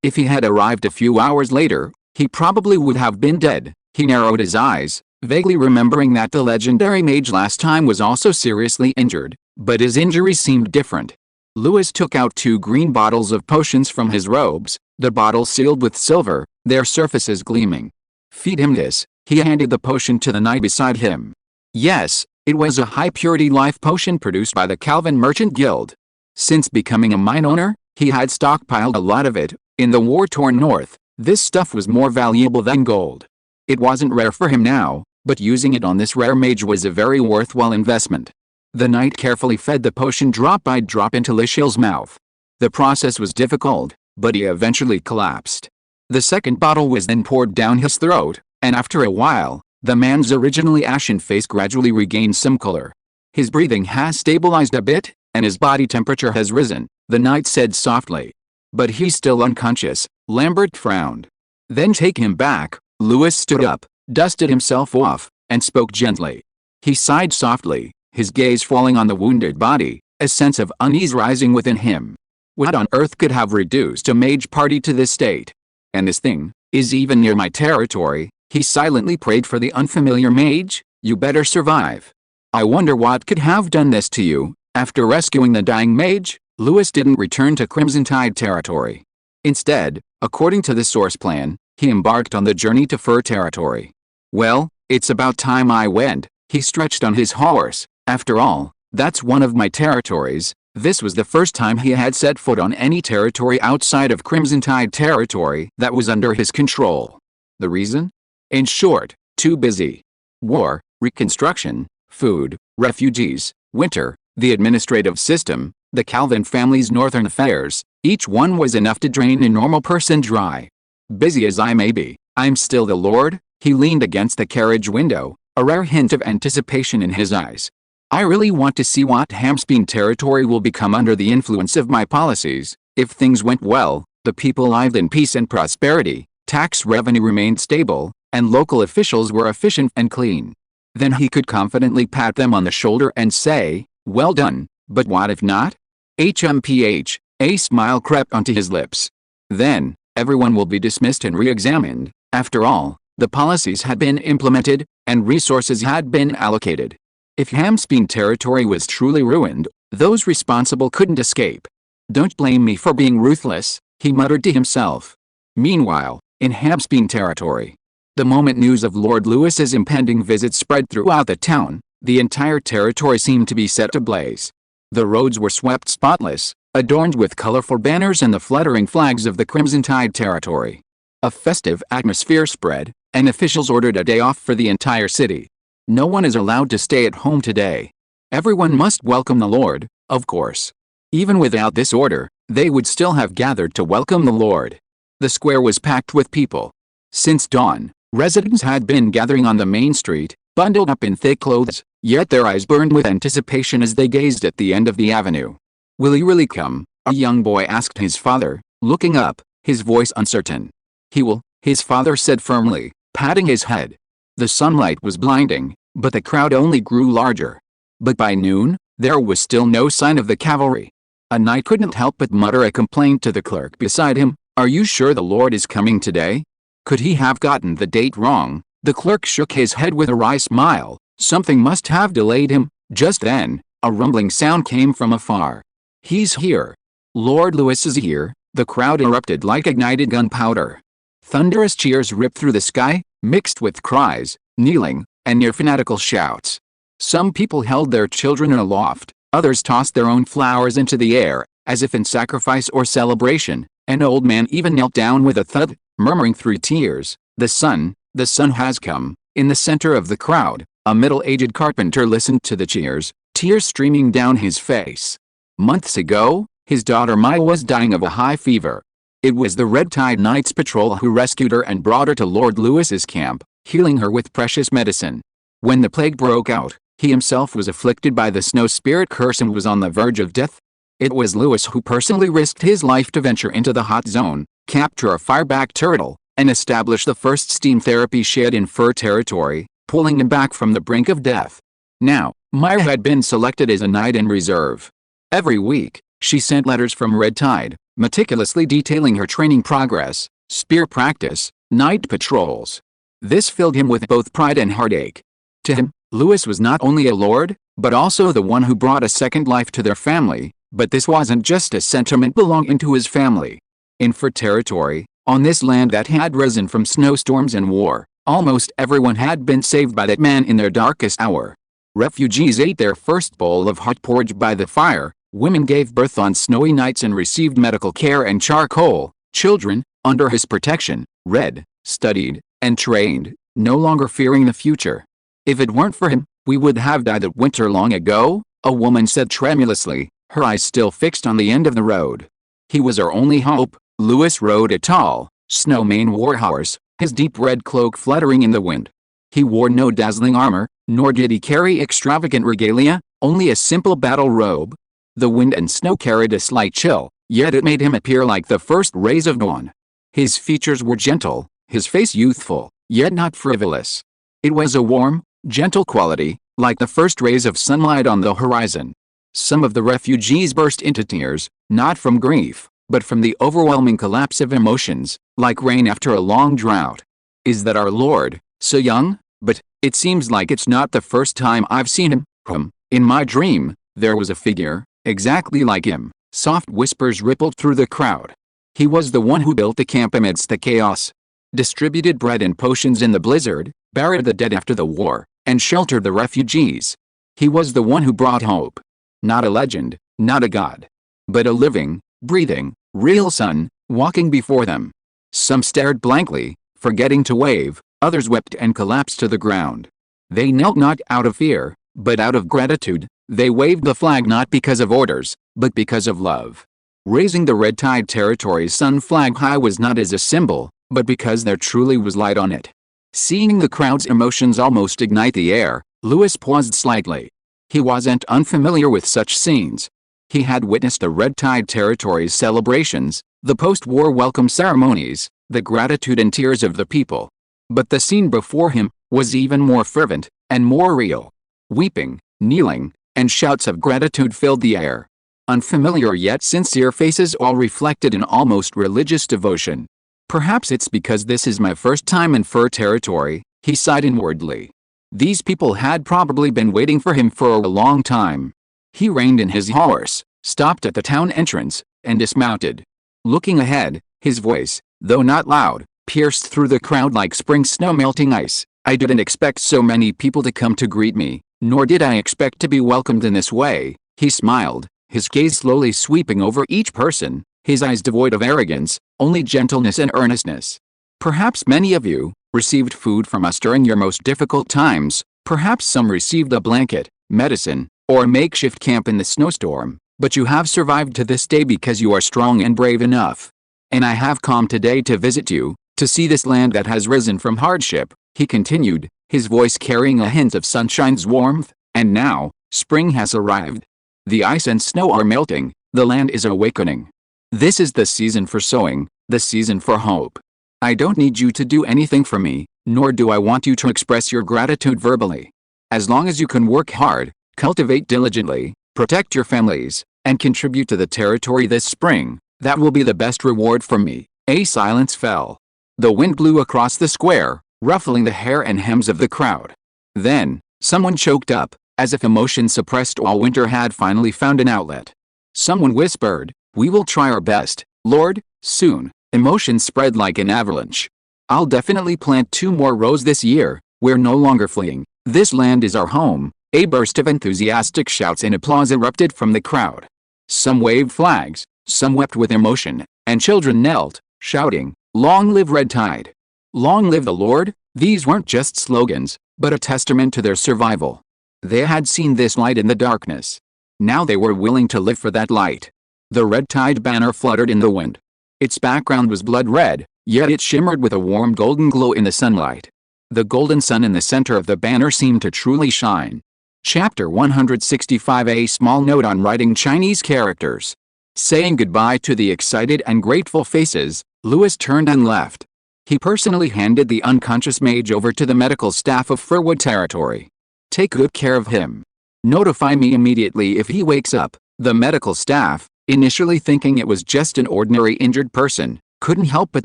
Speaker 1: If he had arrived a few hours later, he probably would have been dead. He narrowed his eyes, vaguely remembering that the legendary mage last time was also seriously injured, but his injury seemed different. Lewis took out 2 green bottles of potions from his robes, the bottles sealed with silver, their surfaces gleaming. "Feed him this." He handed the potion to the knight beside him. Yes, it was a high-purity life potion produced by the Calvin Merchant Guild. Since becoming a mine owner, he had stockpiled a lot of it. In the war-torn north, this stuff was more valuable than gold. It wasn't rare for him now, but using it on this rare mage was a very worthwhile investment. The knight carefully fed the potion drop by drop into Lishel's mouth. The process was difficult, but he eventually collapsed. The second bottle was then poured down his throat, and after a while, the man's originally ashen face gradually regained some color. "His breathing has stabilized a bit, and his body temperature has risen," the knight said softly. "But he's still unconscious." Lambert frowned. "Then take him back." Lewis stood up, dusted himself off, and spoke gently. He sighed softly, his gaze falling on the wounded body, a sense of unease rising within him. What on earth could have reduced a mage party to this state? And this thing is even near my territory, he silently prayed for the unfamiliar mage. You better survive. I wonder what could have done this to you. After rescuing the dying mage, Lewis didn't return to Crimson Tide territory. Instead, according to the source plan, he embarked on the journey to Fur territory. Well, it's about time I went, he stretched on his horse. After all, that's one of my territories. This was the first time he had set foot on any territory outside of Crimson Tide territory that was under his control. The reason? In short, too busy. War, reconstruction, food, refugees, winter, the administrative system, the Calvin family's northern affairs, each one was enough to drain a normal person dry. Busy as I may be, I'm still the Lord. He leaned against the carriage window, a rare hint of anticipation in his eyes. I really want to see what Hamspeen territory will become under the influence of my policies. If things went well, the people lived in peace and prosperity, tax revenue remained stable, and local officials were efficient and clean. Then he could confidently pat them on the shoulder and say, well done. But what if not? HMPH, a smile crept onto his lips. Then, everyone will be dismissed and re-examined. After all, the policies had been implemented, and resources had been allocated. If Hamspeen territory was truly ruined, those responsible couldn't escape. Don't blame me for being ruthless, he muttered to himself. Meanwhile, in Hamspeen territory, the moment news of Lord Lewis's impending visit spread throughout the town, the entire territory seemed to be set ablaze. The roads were swept spotless, adorned with colorful banners and the fluttering flags of the Crimson Tide territory. A festive atmosphere spread, and officials ordered a day off for the entire city. No one is allowed to stay at home today. Everyone must welcome the Lord, of course. Even without this order, they would still have gathered to welcome the Lord. The square was packed with people. Since dawn, residents had been gathering on the main street, bundled up in thick clothes, yet their eyes burned with anticipation as they gazed at the end of the avenue. Will he really come? A young boy asked his father, looking up, his voice uncertain. He will, his father said firmly, patting his head. The sunlight was blinding, but the crowd only grew larger. But by noon, there was still no sign of the cavalry. A knight couldn't help but mutter a complaint to the clerk beside him. Are you sure the Lord is coming today? Could he have gotten the date wrong? The clerk shook his head with a wry smile. Something must have delayed him. Just then, a rumbling sound came from afar. He's here. Lord Lewis is here. The crowd erupted like ignited gunpowder. Thunderous cheers ripped through the sky, mixed with cries, kneeling, and near fanatical shouts. Some people held their children aloft, others tossed their own flowers into the air, as if in sacrifice or celebration. An old man even knelt down with a thud, murmuring through tears, the sun has come. In the center of the crowd, a middle-aged carpenter listened to the cheers, tears streaming down his face. Months ago, his daughter Maya was dying of a high fever. It was the Red Tide Knights Patrol who rescued her and brought her to Lord Lewis's camp, healing her with precious medicine. When the plague broke out, he himself was afflicted by the snow spirit curse and was on the verge of death. It was Lewis who personally risked his life to venture into the hot zone, capture a fireback turtle, and establish the first steam therapy shed in Fur territory, pulling him back from the brink of death. Now, Maya had been selected as a knight in reserve. Every week, she sent letters from Red Tide, meticulously detailing her training progress, spear practice, night patrols. This filled him with both pride and heartache. To him, Lewis was not only a lord, but also the one who brought a second life to their family. But this wasn't just a sentiment belonging to his family. In Fur territory, on this land that had risen from snowstorms and war, almost everyone had been saved by that man in their darkest hour. Refugees ate their first bowl of hot porridge by the fire, women gave birth on snowy nights and received medical care and charcoal, children, under his protection, read, studied, and trained, no longer fearing the future. If it weren't for him, we would have died that winter long ago, a woman said tremulously, her eyes still fixed on the end of the road. He was our only hope. Lewis rode a tall, snow-maned warhorse, his deep red cloak fluttering in the wind. He wore no dazzling armor, nor did he carry extravagant regalia, only a simple battle robe. The wind and snow carried a slight chill, yet it made him appear like the first rays of dawn. His features were gentle, his face youthful, yet not frivolous. It was a warm, gentle quality, like the first rays of sunlight on the horizon. Some of the refugees burst into tears, not from grief, but from the overwhelming collapse of emotions, like rain after a long drought. Is that our Lord, so young? But it seems like it's not the first time I've seen him. In my dream, there was a figure, exactly like him. Soft whispers rippled through the crowd. He was the one who built the camp amidst the chaos, distributed bread and potions in the blizzard, buried the dead after the war, and sheltered the refugees. He was the one who brought hope. Not a legend, not a god, but a living, breathing, real sun, walking before them. Some stared blankly, forgetting to wave, others wept and collapsed to the ground. They knelt not out of fear, but out of gratitude. They waved the flag not because of orders, but because of love. Raising the Red Tide Territory's sun flag high was not as a symbol, but because there truly was light on it. Seeing the crowd's emotions almost ignite the air, Lewis paused slightly. He wasn't unfamiliar with such scenes. He had witnessed the Red Tide Territory's celebrations, the post-war welcome ceremonies, the gratitude and tears of the people. But the scene before him was even more fervent and more real. Weeping, kneeling, and shouts of gratitude filled the air. Unfamiliar yet sincere faces all reflected an almost religious devotion. Perhaps it's because this is my first time in fur territory, he sighed inwardly. These people had probably been waiting for him for a long time. He reined in his horse, stopped at the town entrance, and dismounted. Looking ahead, his voice, though not loud, pierced through the crowd like spring snow melting ice. I didn't expect so many people to come to greet me, nor did I expect to be welcomed in this way. He smiled, his gaze slowly sweeping over each person, his eyes devoid of arrogance, only gentleness and earnestness. Perhaps many of you received food from us during your most difficult times, perhaps some received a blanket, medicine, or a makeshift camp in the snowstorm, but you have survived to this day because you are strong and brave enough. And I have come today to visit you, to see this land that has risen from hardship, he continued, his voice carrying a hint of sunshine's warmth. And now, spring has arrived. The ice and snow are melting, the land is awakening. This is the season for sowing, the season for hope. I don't need you to do anything for me, nor do I want you to express your gratitude verbally. As long as you can work hard, cultivate diligently, protect your families, and contribute to the territory this spring, that will be the best reward for me. A silence fell. The wind blew across the square, ruffling the hair and hems of the crowd. Then, someone choked up, as if emotion suppressed all winter had finally found an outlet. Someone whispered, "We will try our best, Lord, soon." Emotion spread like an avalanche. "I'll definitely plant 2 more rows this year. We're no longer fleeing. This land is our home." A burst of enthusiastic shouts and applause erupted from the crowd. Some waved flags, some wept with emotion, and children knelt, shouting, "Long live Red Tide! Long live the Lord!" These weren't just slogans, but a testament to their survival. They had seen this light in the darkness. Now they were willing to live for that light. The Red Tide banner fluttered in the wind. Its background was blood red, yet it shimmered with a warm golden glow in the sunlight. The golden sun in the center of the banner seemed to truly shine. Chapter 165. A small note on writing Chinese characters. Saying goodbye to the excited and grateful faces, Lewis turned and left. He personally handed the unconscious mage over to the medical staff of Furwood Territory. "Take good care of him. Notify me immediately if he wakes up." The medical staff, initially thinking it was just an ordinary injured person, couldn't help but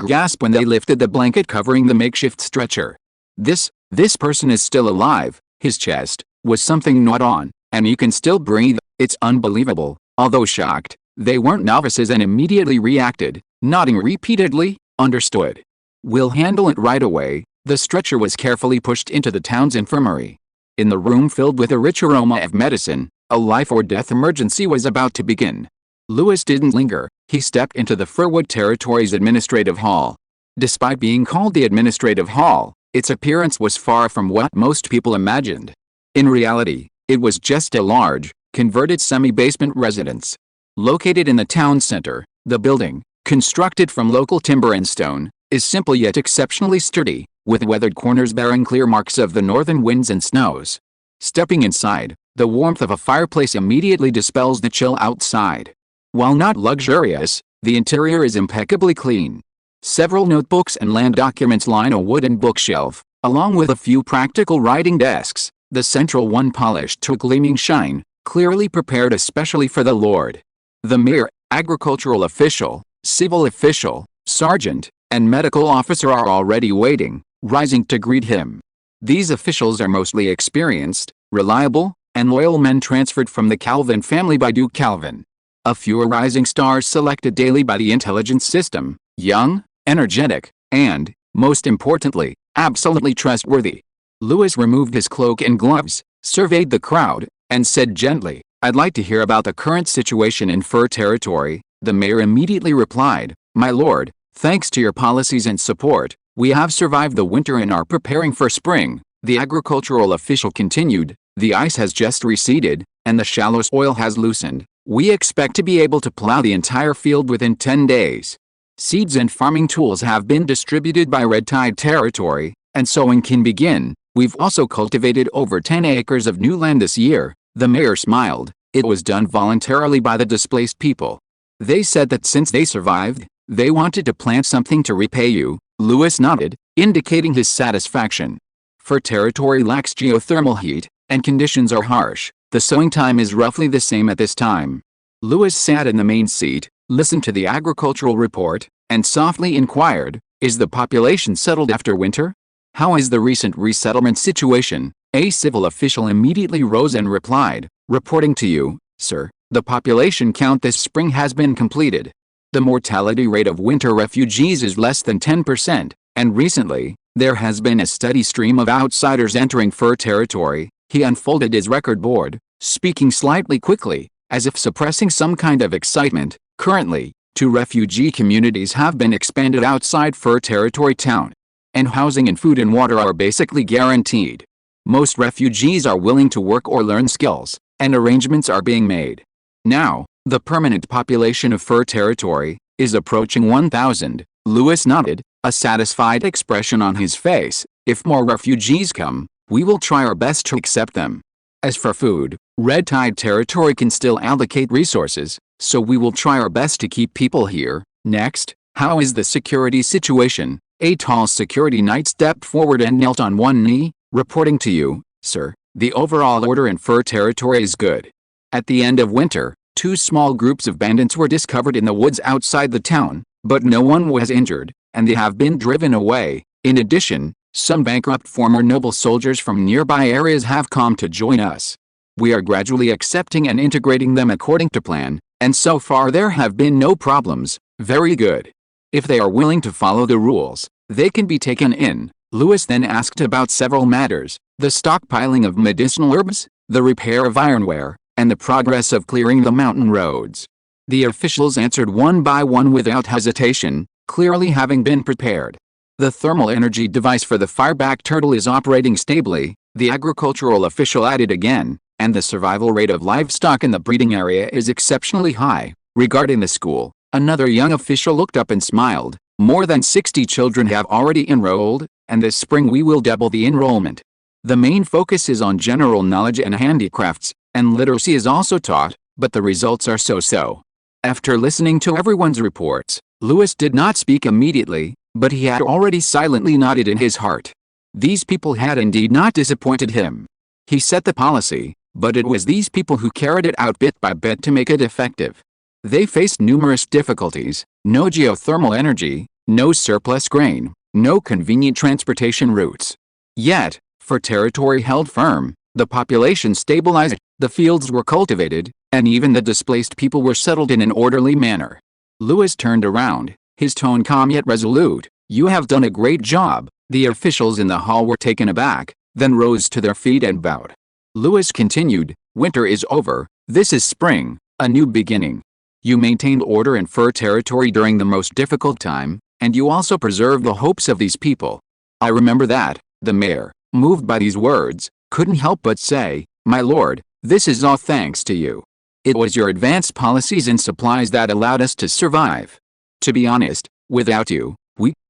Speaker 1: gasp when they lifted the blanket covering the makeshift stretcher. This person is still alive. His chest was something gnawed on, and you can still breathe. It's unbelievable. Although shocked, they weren't novices and immediately reacted, nodding repeatedly. "Understood. We'll handle it right away." The stretcher was carefully pushed into the town's infirmary. In the room filled with a rich aroma of medicine, a life or death emergency was about to begin. Lewis didn't linger. He stepped into the Furwood Territory's administrative hall. Despite being called the administrative hall, its appearance was far from what most people imagined. In reality, it was just a large, converted semi-basement residence. Located in the town center, the building, constructed from local timber and stone, is simple yet exceptionally sturdy, with weathered corners bearing clear marks of the northern winds and snows. Stepping inside, the warmth of a fireplace immediately dispels the chill outside. While not luxurious, the interior is impeccably clean. Several notebooks and land documents line a wooden bookshelf, along with a few practical writing desks. The central one polished to a gleaming shine, clearly prepared especially for the Lord. The mayor, agricultural official, civil official, sergeant, and medical officer are already waiting, rising to greet him. These officials are mostly experienced, reliable, and loyal men transferred from the Calvin family by Duke Calvin. A few are rising stars selected daily by the intelligence system, young, energetic, and, most importantly, absolutely trustworthy. Lewis removed his cloak and gloves, surveyed the crowd, and said gently, "I'd like to hear about the current situation in fur territory." The mayor immediately replied, "My lord, thanks to your policies and support, we have survived the winter and are preparing for spring." The agricultural official continued, "The ice has just receded, and the shallow soil has loosened. We expect to be able to plow the entire field within 10 days. Seeds and farming tools have been distributed by red tide territory, and sowing can begin. We've also cultivated over 10 acres of new land this year." The mayor smiled. It was done voluntarily by the displaced people. They said that since they survived, they wanted to plant something to repay you. Lewis nodded, indicating his satisfaction. Fur territory lacks geothermal heat, and conditions are harsh. The sowing time is roughly the same at this time. Lewis sat in the main seat, listened to the agricultural report, and softly inquired, "Is the population settled after winter? How is the recent resettlement situation?" A civil official immediately rose and replied, "Reporting to you, sir, the population count this spring has been completed. The mortality rate of winter refugees is less than 10%, and recently, there has been a steady stream of outsiders entering fur territory." He unfolded his record board, speaking slightly quickly, as if suppressing some kind of excitement. "Currently, 2 refugee communities have been expanded outside fur territory town, and housing and food and water are basically guaranteed. Most refugees are willing to work or learn skills, and arrangements are being made. Now, the permanent population of fur territory is approaching 1,000. Lewis nodded, a satisfied expression on his face. "If more refugees come, we will try our best to accept them. As for food, red tide territory can still allocate resources, so we will try our best to keep people here." "Next, how is the security situation?" A tall security knight stepped forward and knelt on one knee. "Reporting to you, sir, the overall order in fur territory is good. At the end of winter, 2 small groups of bandits were discovered in the woods outside the town, but no one was injured, and they have been driven away. In addition, some bankrupt former noble soldiers from nearby areas have come to join us. We are gradually accepting and integrating them according to plan, and so far there have been no problems." "Very good. If they are willing to follow the rules, they can be taken in." Lewis then asked about several matters: the stockpiling of medicinal herbs, the repair of ironware, and the progress of clearing the mountain roads. The officials answered one by one without hesitation, clearly having been prepared. "The thermal energy device for the fireback turtle is operating stably," the agricultural official added again, "and the survival rate of livestock in the breeding area is exceptionally high." Regarding the school, another young official looked up and smiled. "More than 60 children have already enrolled, and this spring we will double the enrollment. The main focus is on general knowledge and handicrafts, and literacy is also taught, but the results are so-so." After listening to everyone's reports, Lewis did not speak immediately, but he had already silently nodded in his heart. These people had indeed not disappointed him. He set the policy, but it was these people who carried it out bit by bit to make it effective. They faced numerous difficulties: no geothermal energy, no surplus grain, no convenient transportation routes. Yet, for territory held firm, the population stabilized, the fields were cultivated, and even the displaced people were settled in an orderly manner. Lewis turned around, his tone calm yet resolute. "You have done a great job." The officials in the hall were taken aback, then rose to their feet and bowed. Lewis continued, "Winter is over, this is spring, a new beginning. You maintained order in fur territory during the most difficult time, and you also preserved the hopes of these people." "I remember that." The mayor, moved by these words, couldn't help but say, "My lord, this is all thanks to you. It was your advanced policies and supplies that allowed us to survive. To be honest, without you,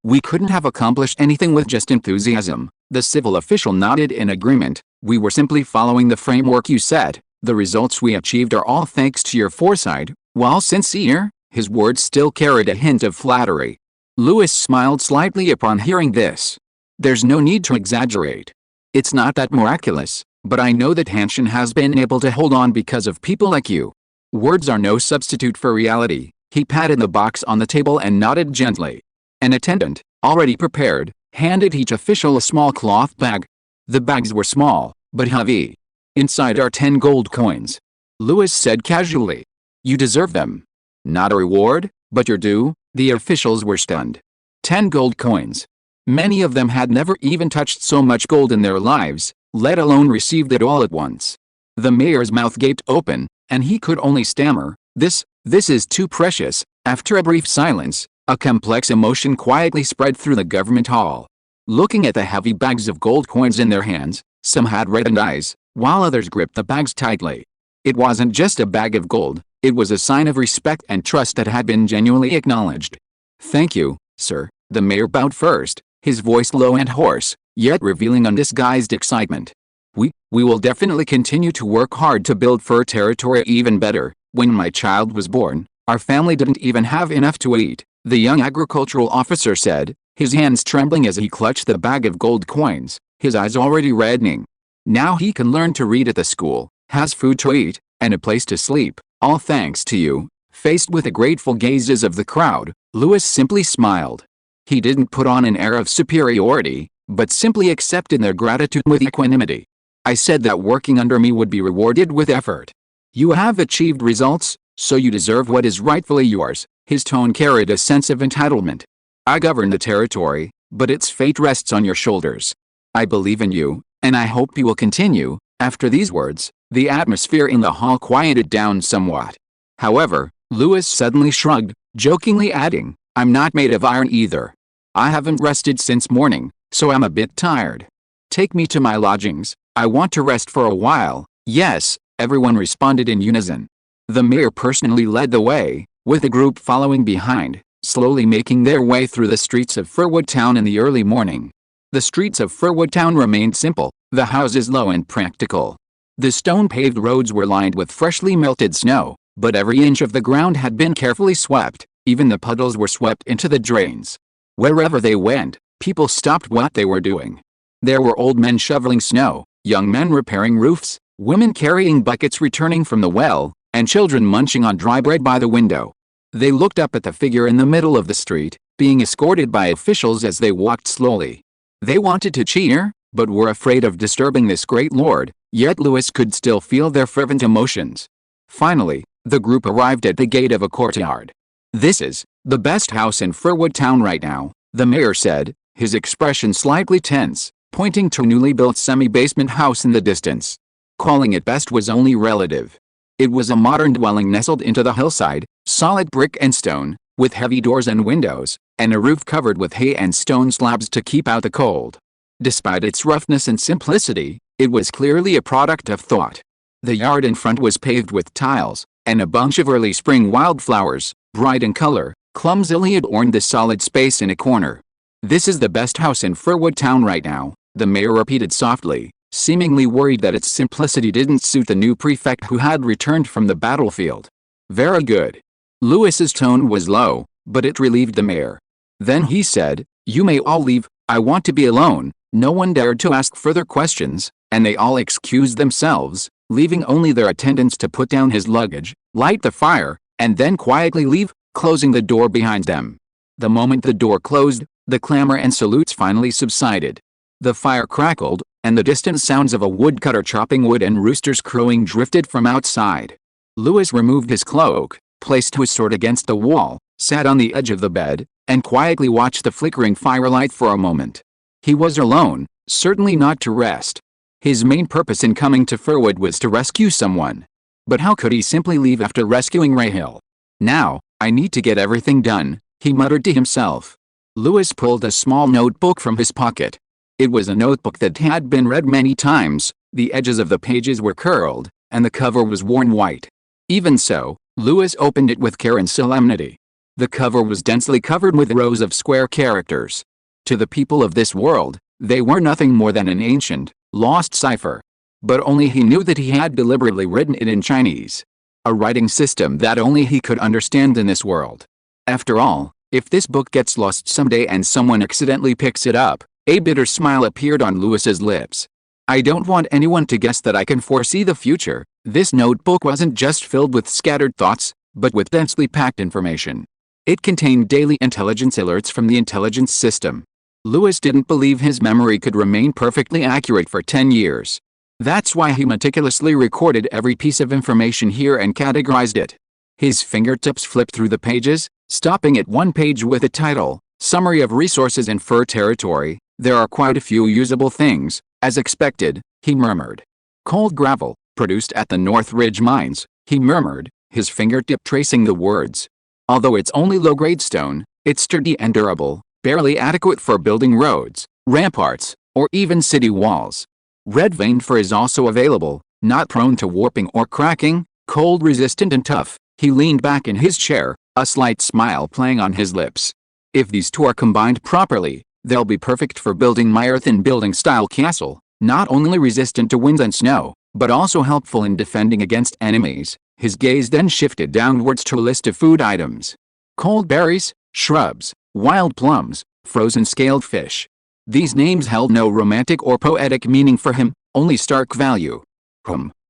Speaker 1: we couldn't have accomplished anything with just enthusiasm." The civil official nodded in agreement. "We were simply following the framework you set. The results we achieved are all thanks to your foresight." While sincere, his words still carried a hint of flattery. Lewis smiled slightly upon hearing this. "There's no need to exaggerate. It's not that miraculous, But I know that Hanshin has been able to hold on because of people like you. Words are no substitute for reality. He patted the box on the table and nodded gently. An attendant, already prepared, handed each official a small cloth bag. The bags were small, but heavy. Inside are 10 gold coins. Lewis said casually. You deserve them. Not a reward, but your due. The officials were stunned. 10 gold coins. Many of them had never even touched so much gold in their lives, let alone received it all at once. The mayor's mouth gaped open, and he could only stammer, This is too precious." After a brief silence, a complex emotion quietly spread through the government hall. Looking at the heavy bags of gold coins in their hands, some had reddened eyes, while others gripped the bags tightly. It wasn't just a bag of gold, it was a sign of respect and trust that had been genuinely acknowledged. "Thank you, sir." The mayor bowed first, his voice low and hoarse, yet revealing undisguised excitement. We will definitely continue to work hard to build Fur Territory even better." When my child was born, our family didn't even have enough to eat, the young agricultural officer said, his hands trembling as he clutched the bag of gold coins, his eyes already reddening. "Now he can learn to read at the school, has food to eat, and a place to sleep, all thanks to you." Faced with the grateful gazes of the crowd, Lewis simply smiled. He didn't put on an air of superiority, but simply accepted their gratitude with equanimity. "I said that working under me would be rewarded with effort. You have achieved results, so you deserve what is rightfully yours." His tone carried a sense of entitlement. "I govern the territory, but its fate rests on your shoulders. I believe in you, and I hope you will continue." After these words, the atmosphere in the hall quieted down somewhat. However, Lewis suddenly shrugged, jokingly adding, "I'm not made of iron either. I haven't rested since morning, so I'm a bit tired. Take me to my lodgings. I want to rest for a while." "Yes," everyone responded in unison. The mayor personally led the way, with the group following behind, slowly making their way through the streets of Firwood Town in the early morning. The streets of Firwood Town remained simple, the houses low and practical. The stone-paved roads were lined with freshly melted snow, but every inch of the ground had been carefully swept, even the puddles were swept into the drains. Wherever they went, people stopped what they were doing. There were old men shoveling snow, young men repairing roofs, women carrying buckets returning from the well, and children munching on dry bread by the window. They looked up at the figure in the middle of the street, being escorted by officials as they walked slowly. They wanted to cheer, but were afraid of disturbing this great lord, yet Lewis could still feel their fervent emotions. Finally, the group arrived at the gate of a courtyard. "This is the best house in Firwood Town right now," the mayor said, his expression slightly tense, pointing to a newly built semi-basement house in the distance. Calling it best was only relative. It was a modern dwelling nestled into the hillside, solid brick and stone, with heavy doors and windows, and a roof covered with hay and stone slabs to keep out the cold. Despite its roughness and simplicity, it was clearly a product of thought. The yard in front was paved with tiles, and a bunch of early spring wildflowers, bright in color, clumsily adorned the solid space in a corner. "This is the best house in Firwood Town right now," the mayor repeated softly, seemingly worried that its simplicity didn't suit the new prefect who had returned from the battlefield. "Very good." Lewis's tone was low, but it relieved the mayor. Then he said, "You may all leave, I want to be alone." No one dared to ask further questions, and they all excused themselves, leaving only their attendants to put down his luggage, light the fire, and then quietly leave, closing the door behind them. The moment the door closed, the clamor and salutes finally subsided. The fire crackled, and the distant sounds of a woodcutter chopping wood and roosters crowing drifted from outside. Lewis removed his cloak, placed his sword against the wall, sat on the edge of the bed, and quietly watched the flickering firelight for a moment. He was alone, certainly not to rest. His main purpose in coming to Firwood was to rescue someone. But how could he simply leave after rescuing Rahil? "Now, I need to get everything done," he muttered to himself. Lewis pulled a small notebook from his pocket. It was a notebook that had been read many times, the edges of the pages were curled, and the cover was worn white. Even so, Lewis opened it with care and solemnity. The cover was densely covered with rows of square characters. To the people of this world, they were nothing more than an ancient, lost cipher. But only he knew that he had deliberately written it in Chinese. A writing system that only he could understand in this world. After all, if this book gets lost someday and someone accidentally picks it up, a bitter smile appeared on Lewis's lips. I don't want anyone to guess that I can foresee the future. This notebook wasn't just filled with scattered thoughts, but with densely packed information. It contained daily intelligence alerts from the intelligence system. Lewis didn't believe his memory could remain perfectly accurate for 10 years. That's why he meticulously recorded every piece of information here and categorized it. His fingertips flipped through the pages, stopping at one page with a title, Summary of Resources in Fur Territory. There are quite a few usable things, as expected, he murmured. Cold gravel, produced at the North Ridge mines, he murmured, his fingertip tracing the words. Although it's only low-grade stone, it's sturdy and durable, barely adequate for building roads, ramparts, or even city walls. Red-veined fur is also available, not prone to warping or cracking, cold-resistant and tough. He leaned back in his chair, a slight smile playing on his lips. If these two are combined properly, they'll be perfect for building my earthen building-style castle, not only resistant to wind and snow, but also helpful in defending against enemies. His gaze then shifted downwards to a list of food items. Cold berries, shrubs, wild plums, frozen scaled fish. These names held no romantic or poetic meaning for him, only stark value.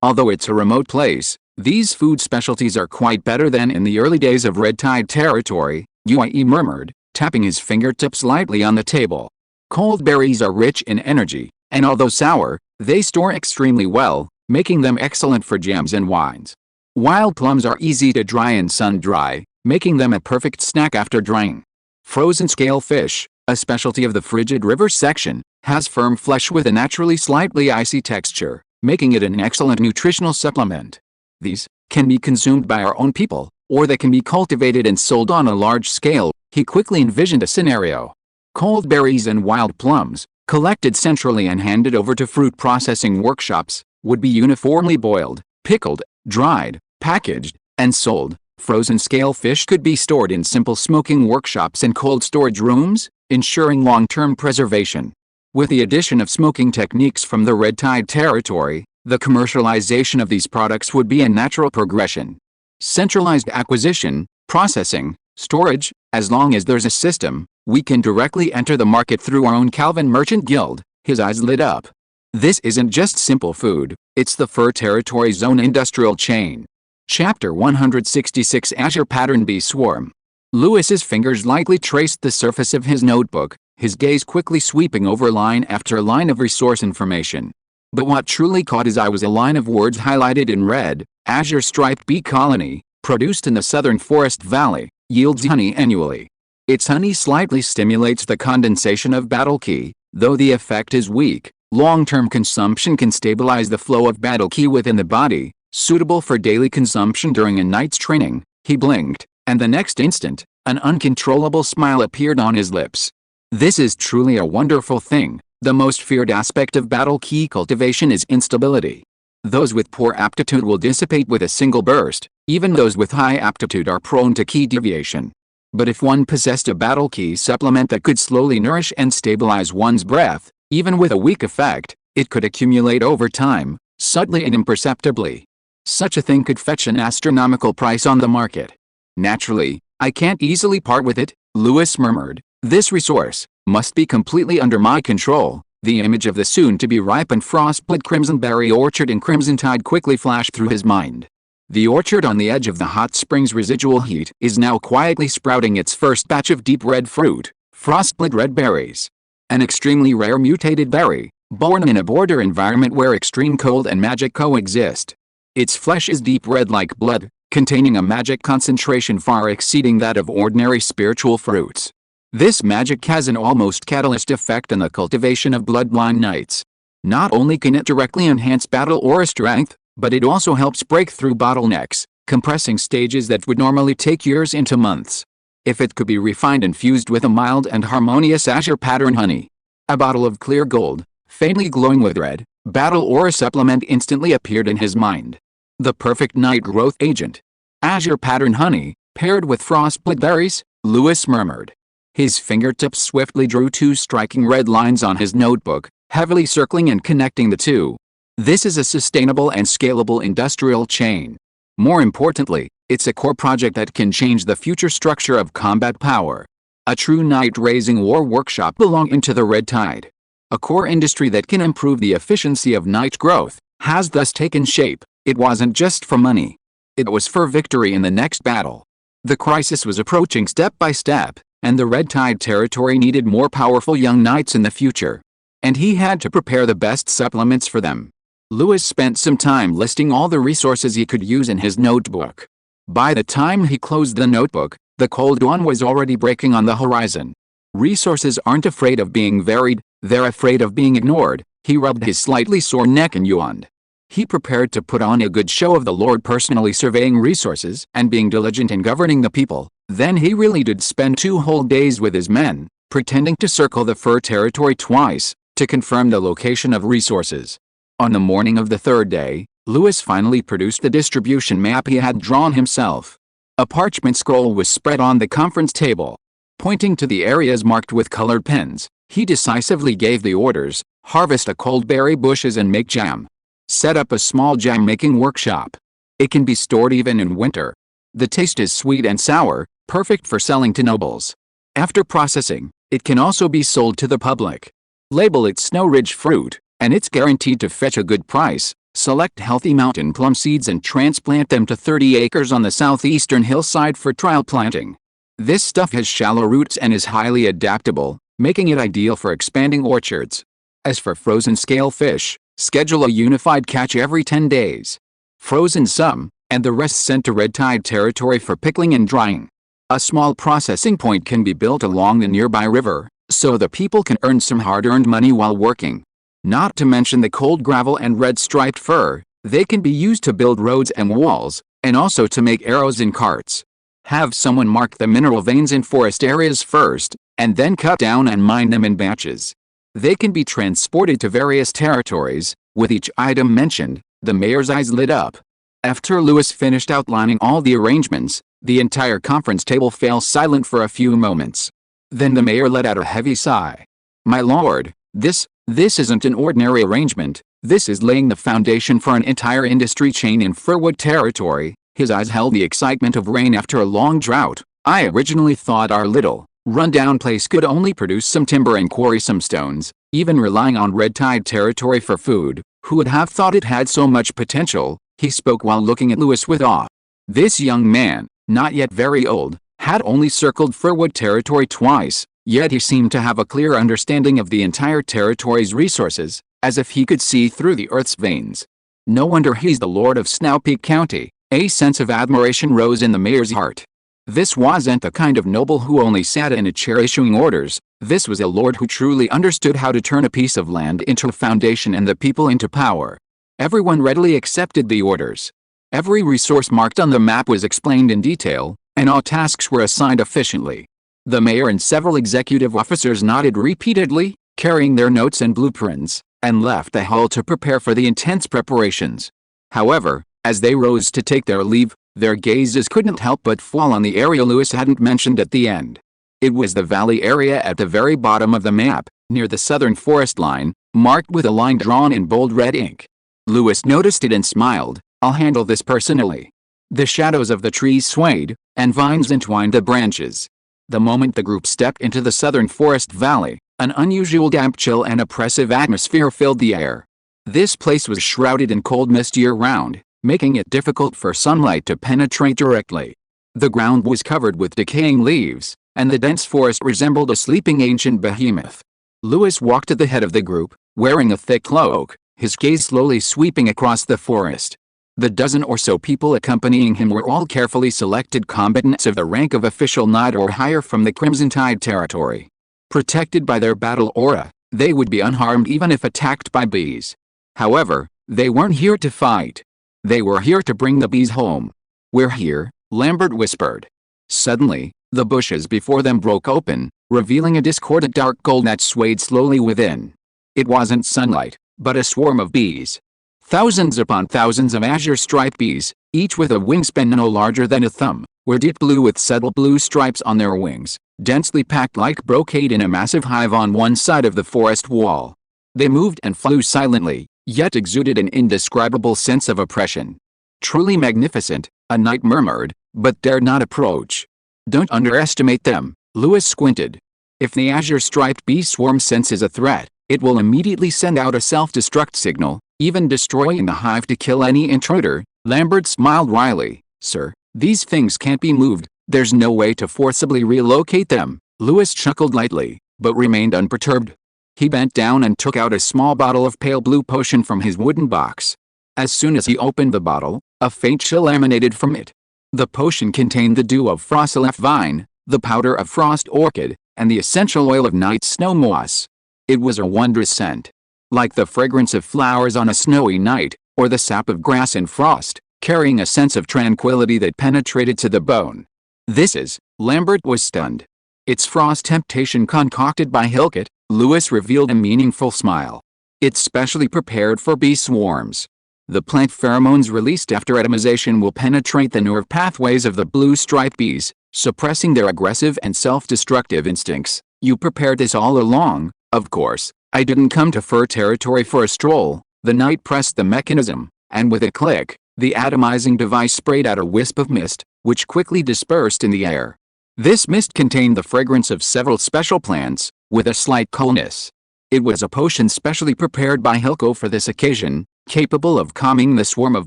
Speaker 1: Although it's a remote place, these food specialties are quite better than in the early days of Red Tide territory, Uie murmured, tapping his fingertips lightly on the table. Cold berries are rich in energy, and although sour, they store extremely well, making them excellent for jams and wines. Wild plums are easy to dry and sun-dry, making them a perfect snack after drying. Frozen scale fish, a specialty of the frigid river section, has firm flesh with a naturally slightly icy texture, making it an excellent nutritional supplement. These can be consumed by our own people, or they can be cultivated and sold on a large scale. He quickly envisioned a scenario. Cold berries and wild plums, collected centrally and handed over to fruit processing workshops, would be uniformly boiled, pickled, dried, packaged, and sold. Frozen scale fish could be stored in simple smoking workshops and cold storage rooms, ensuring long-term preservation. With the addition of smoking techniques from the Red Tide territory, the commercialization of these products would be a natural progression. Centralized acquisition, processing, storage, as long as there's a system, we can directly enter the market through our own Calvin Merchant Guild. His eyes lit up. This isn't just simple food, it's the Fur Territory's own industrial chain. Chapter 166 Azure Pattern Bee Swarm. Lewis's fingers lightly traced the surface of his notebook, his gaze quickly sweeping over line after line of resource information. But what truly caught his eye was a line of words highlighted in red. Azure Striped Bee Colony, produced in the southern forest valley, yields honey annually. Its honey slightly stimulates the condensation of battle key, though the effect is weak. Long-term consumption can stabilize the flow of battle key within the body, suitable for daily consumption during a night's training. He blinked, and the next instant, an uncontrollable smile appeared on his lips. This is truly a wonderful thing. The most feared aspect of battle key cultivation is instability. Those with poor aptitude will dissipate with a single burst, even those with high aptitude are prone to key deviation. But if one possessed a battle key supplement that could slowly nourish and stabilize one's breath, even with a weak effect, it could accumulate over time, subtly and imperceptibly. Such a thing could fetch an astronomical price on the market. Naturally, I can't easily part with it, Lewis murmured. This resource must be completely under my control. The image of the soon-to-be ripened frost-split crimsonberry orchard in Crimson Tide quickly flashed through his mind. The orchard on the edge of the hot spring's residual heat is now quietly sprouting its first batch of deep red fruit, frost-split red berries. An extremely rare mutated berry, born in a border environment where extreme cold and magic coexist. Its flesh is deep red like blood, containing a magic concentration far exceeding that of ordinary spiritual fruits. This magic has an almost catalyst effect on the cultivation of bloodline knights. Not only can it directly enhance battle aura strength, but it also helps break through bottlenecks, compressing stages that would normally take years into months. If it could be refined and fused with a mild and harmonious azure pattern honey. A bottle of clear gold, faintly glowing with red, battle aura supplement instantly appeared in his mind. The perfect night growth agent. Azure pattern honey, paired with frost-split berries, Lewis murmured. His fingertips swiftly drew two striking red lines on his notebook, heavily circling and connecting the two. This is a sustainable and scalable industrial chain. More importantly, it's a core project that can change the future structure of combat power. A true night-raising war workshop belonging to the Red Tide. A core industry that can improve the efficiency of night growth has thus taken shape. It wasn't just for money. It was for victory in the next battle. The crisis was approaching step by step, and the Red Tide territory needed more powerful young knights in the future. And he had to prepare the best supplements for them. Lewis spent some time listing all the resources he could use in his notebook. By the time he closed the notebook, the cold dawn was already breaking on the horizon. Resources aren't afraid of being varied, they're afraid of being ignored. He rubbed his slightly sore neck and yawned. He prepared to put on a good show of the Lord personally surveying resources and being diligent in governing the people. Then he really did spend 2 whole days with his men, pretending to circle the fur territory twice, to confirm the location of resources. On the morning of the 3rd day, Lewis finally produced the distribution map he had drawn himself. A parchment scroll was spread on the conference table. Pointing to the areas marked with colored pens, he decisively gave the orders: harvest a coldberry bushes and make jam. Set up a small jam-making workshop. It can be stored even in winter. The taste is sweet and sour, perfect for selling to nobles. After processing, it can also be sold to the public. Label it Snow Ridge fruit, and it's guaranteed to fetch a good price. Select healthy mountain plum seeds and transplant them to 30 acres on the southeastern hillside for trial planting. This stuff has shallow roots and is highly adaptable, making it ideal for expanding orchards. As for frozen scale fish, schedule a unified catch every 10 days. Frozen some, and the rest sent to Red Tide territory for pickling and drying. A small processing point can be built along the nearby river, so the people can earn some hard-earned money while working. Not to mention the cold gravel and red striped fur, they can be used to build roads and walls, and also to make arrows and carts. Have someone mark the mineral veins in forest areas first, and then cut down and mine them in batches. They can be transported to various territories. With each item mentioned, the mayor's eyes lit up. After Lewis finished outlining all the arrangements, the entire conference table fell silent for a few moments. Then the mayor let out a heavy sigh. "My lord, this isn't an ordinary arrangement. This is laying the foundation for an entire industry chain in Firwood territory." His eyes held the excitement of rain after a long drought. "I originally thought our little, run-down place could only produce some timber and quarry some stones, even relying on Red Tide territory for food. Who would have thought it had so much potential?" He spoke while looking at Lewis with awe. This young man, not yet very old, had only circled Firwood territory twice, yet he seemed to have a clear understanding of the entire territory's resources, as if he could see through the earth's veins. No wonder he's the Lord of Snowpeak County. A sense of admiration rose in the mayor's heart. This wasn't the kind of noble who only sat in a chair issuing orders. This was a lord who truly understood how to turn a piece of land into a foundation and the people into power. Everyone readily accepted the orders. Every resource marked on the map was explained in detail, and all tasks were assigned efficiently. The mayor and several executive officers nodded repeatedly, carrying their notes and blueprints, and left the hall to prepare for the intense preparations. However, as they rose to take their leave, their gazes couldn't help but fall on the area Lewis hadn't mentioned at the end. It was the valley area at the very bottom of the map, near the southern forest line, marked with a line drawn in bold red ink. Lewis noticed it and smiled. "I'll handle this personally." The shadows of the trees swayed, and vines entwined the branches. The moment the group stepped into the southern forest valley, an unusual damp chill and oppressive atmosphere filled the air. This place was shrouded in cold mist year-round, making it difficult for sunlight to penetrate directly. The ground was covered with decaying leaves, and the dense forest resembled a sleeping ancient behemoth. Lewis walked at the head of the group, wearing a thick cloak, his gaze slowly sweeping across the forest. The dozen or so people accompanying him were all carefully selected combatants of the rank of official knight or higher from the Crimson Tide territory. Protected by their battle aura, they would be unharmed even if attacked by bees. However, they weren't here to fight. They were here to bring the bees home. "We're here," Lambert whispered. Suddenly, the bushes before them broke open, revealing a discordant dark gold that swayed slowly within. It wasn't sunlight, but a swarm of bees. Thousands upon thousands of azure-striped bees, each with a wingspan no larger than a thumb, were deep blue with subtle blue stripes on their wings, densely packed like brocade in a massive hive on one side of the forest wall. They moved and flew silently, yet exuded an indescribable sense of oppression. "Truly magnificent," a knight murmured, but dared not approach. "Don't underestimate them." Lewis squinted. "If the azure-striped bee swarm senses a threat, It will immediately send out a self-destruct signal, even destroying the hive to kill any intruder. Lambert smiled wryly. Sir, these things can't be moved. There's no way to forcibly relocate them. Lewis chuckled lightly, but remained unperturbed. He bent down and took out a small bottle of pale blue potion from his wooden box. As soon as he opened the bottle, a faint chill emanated from it. The potion contained the dew of frostlef vine, the powder of frost orchid, and the essential oil of night snow moss. It was a wondrous scent. Like the fragrance of flowers on a snowy night, or the sap of grass in frost, carrying a sense of tranquility that penetrated to the bone. This is, Lambert was stunned. It's frost temptation concocted by Hilkett, Lewis revealed a meaningful smile. It's specially prepared for bee swarms. The plant pheromones released after atomization will penetrate the nerve pathways of the blue-striped bees, suppressing their aggressive and self-destructive instincts. You prepared this all along. Of course, I didn't come to fur territory for a stroll. The knight pressed the mechanism, and with a click, the atomizing device sprayed out a wisp of mist, which quickly dispersed in the air. This mist contained the fragrance of several special plants, with a slight coolness. It was a potion specially prepared by Hilko for this occasion, capable of calming the swarm of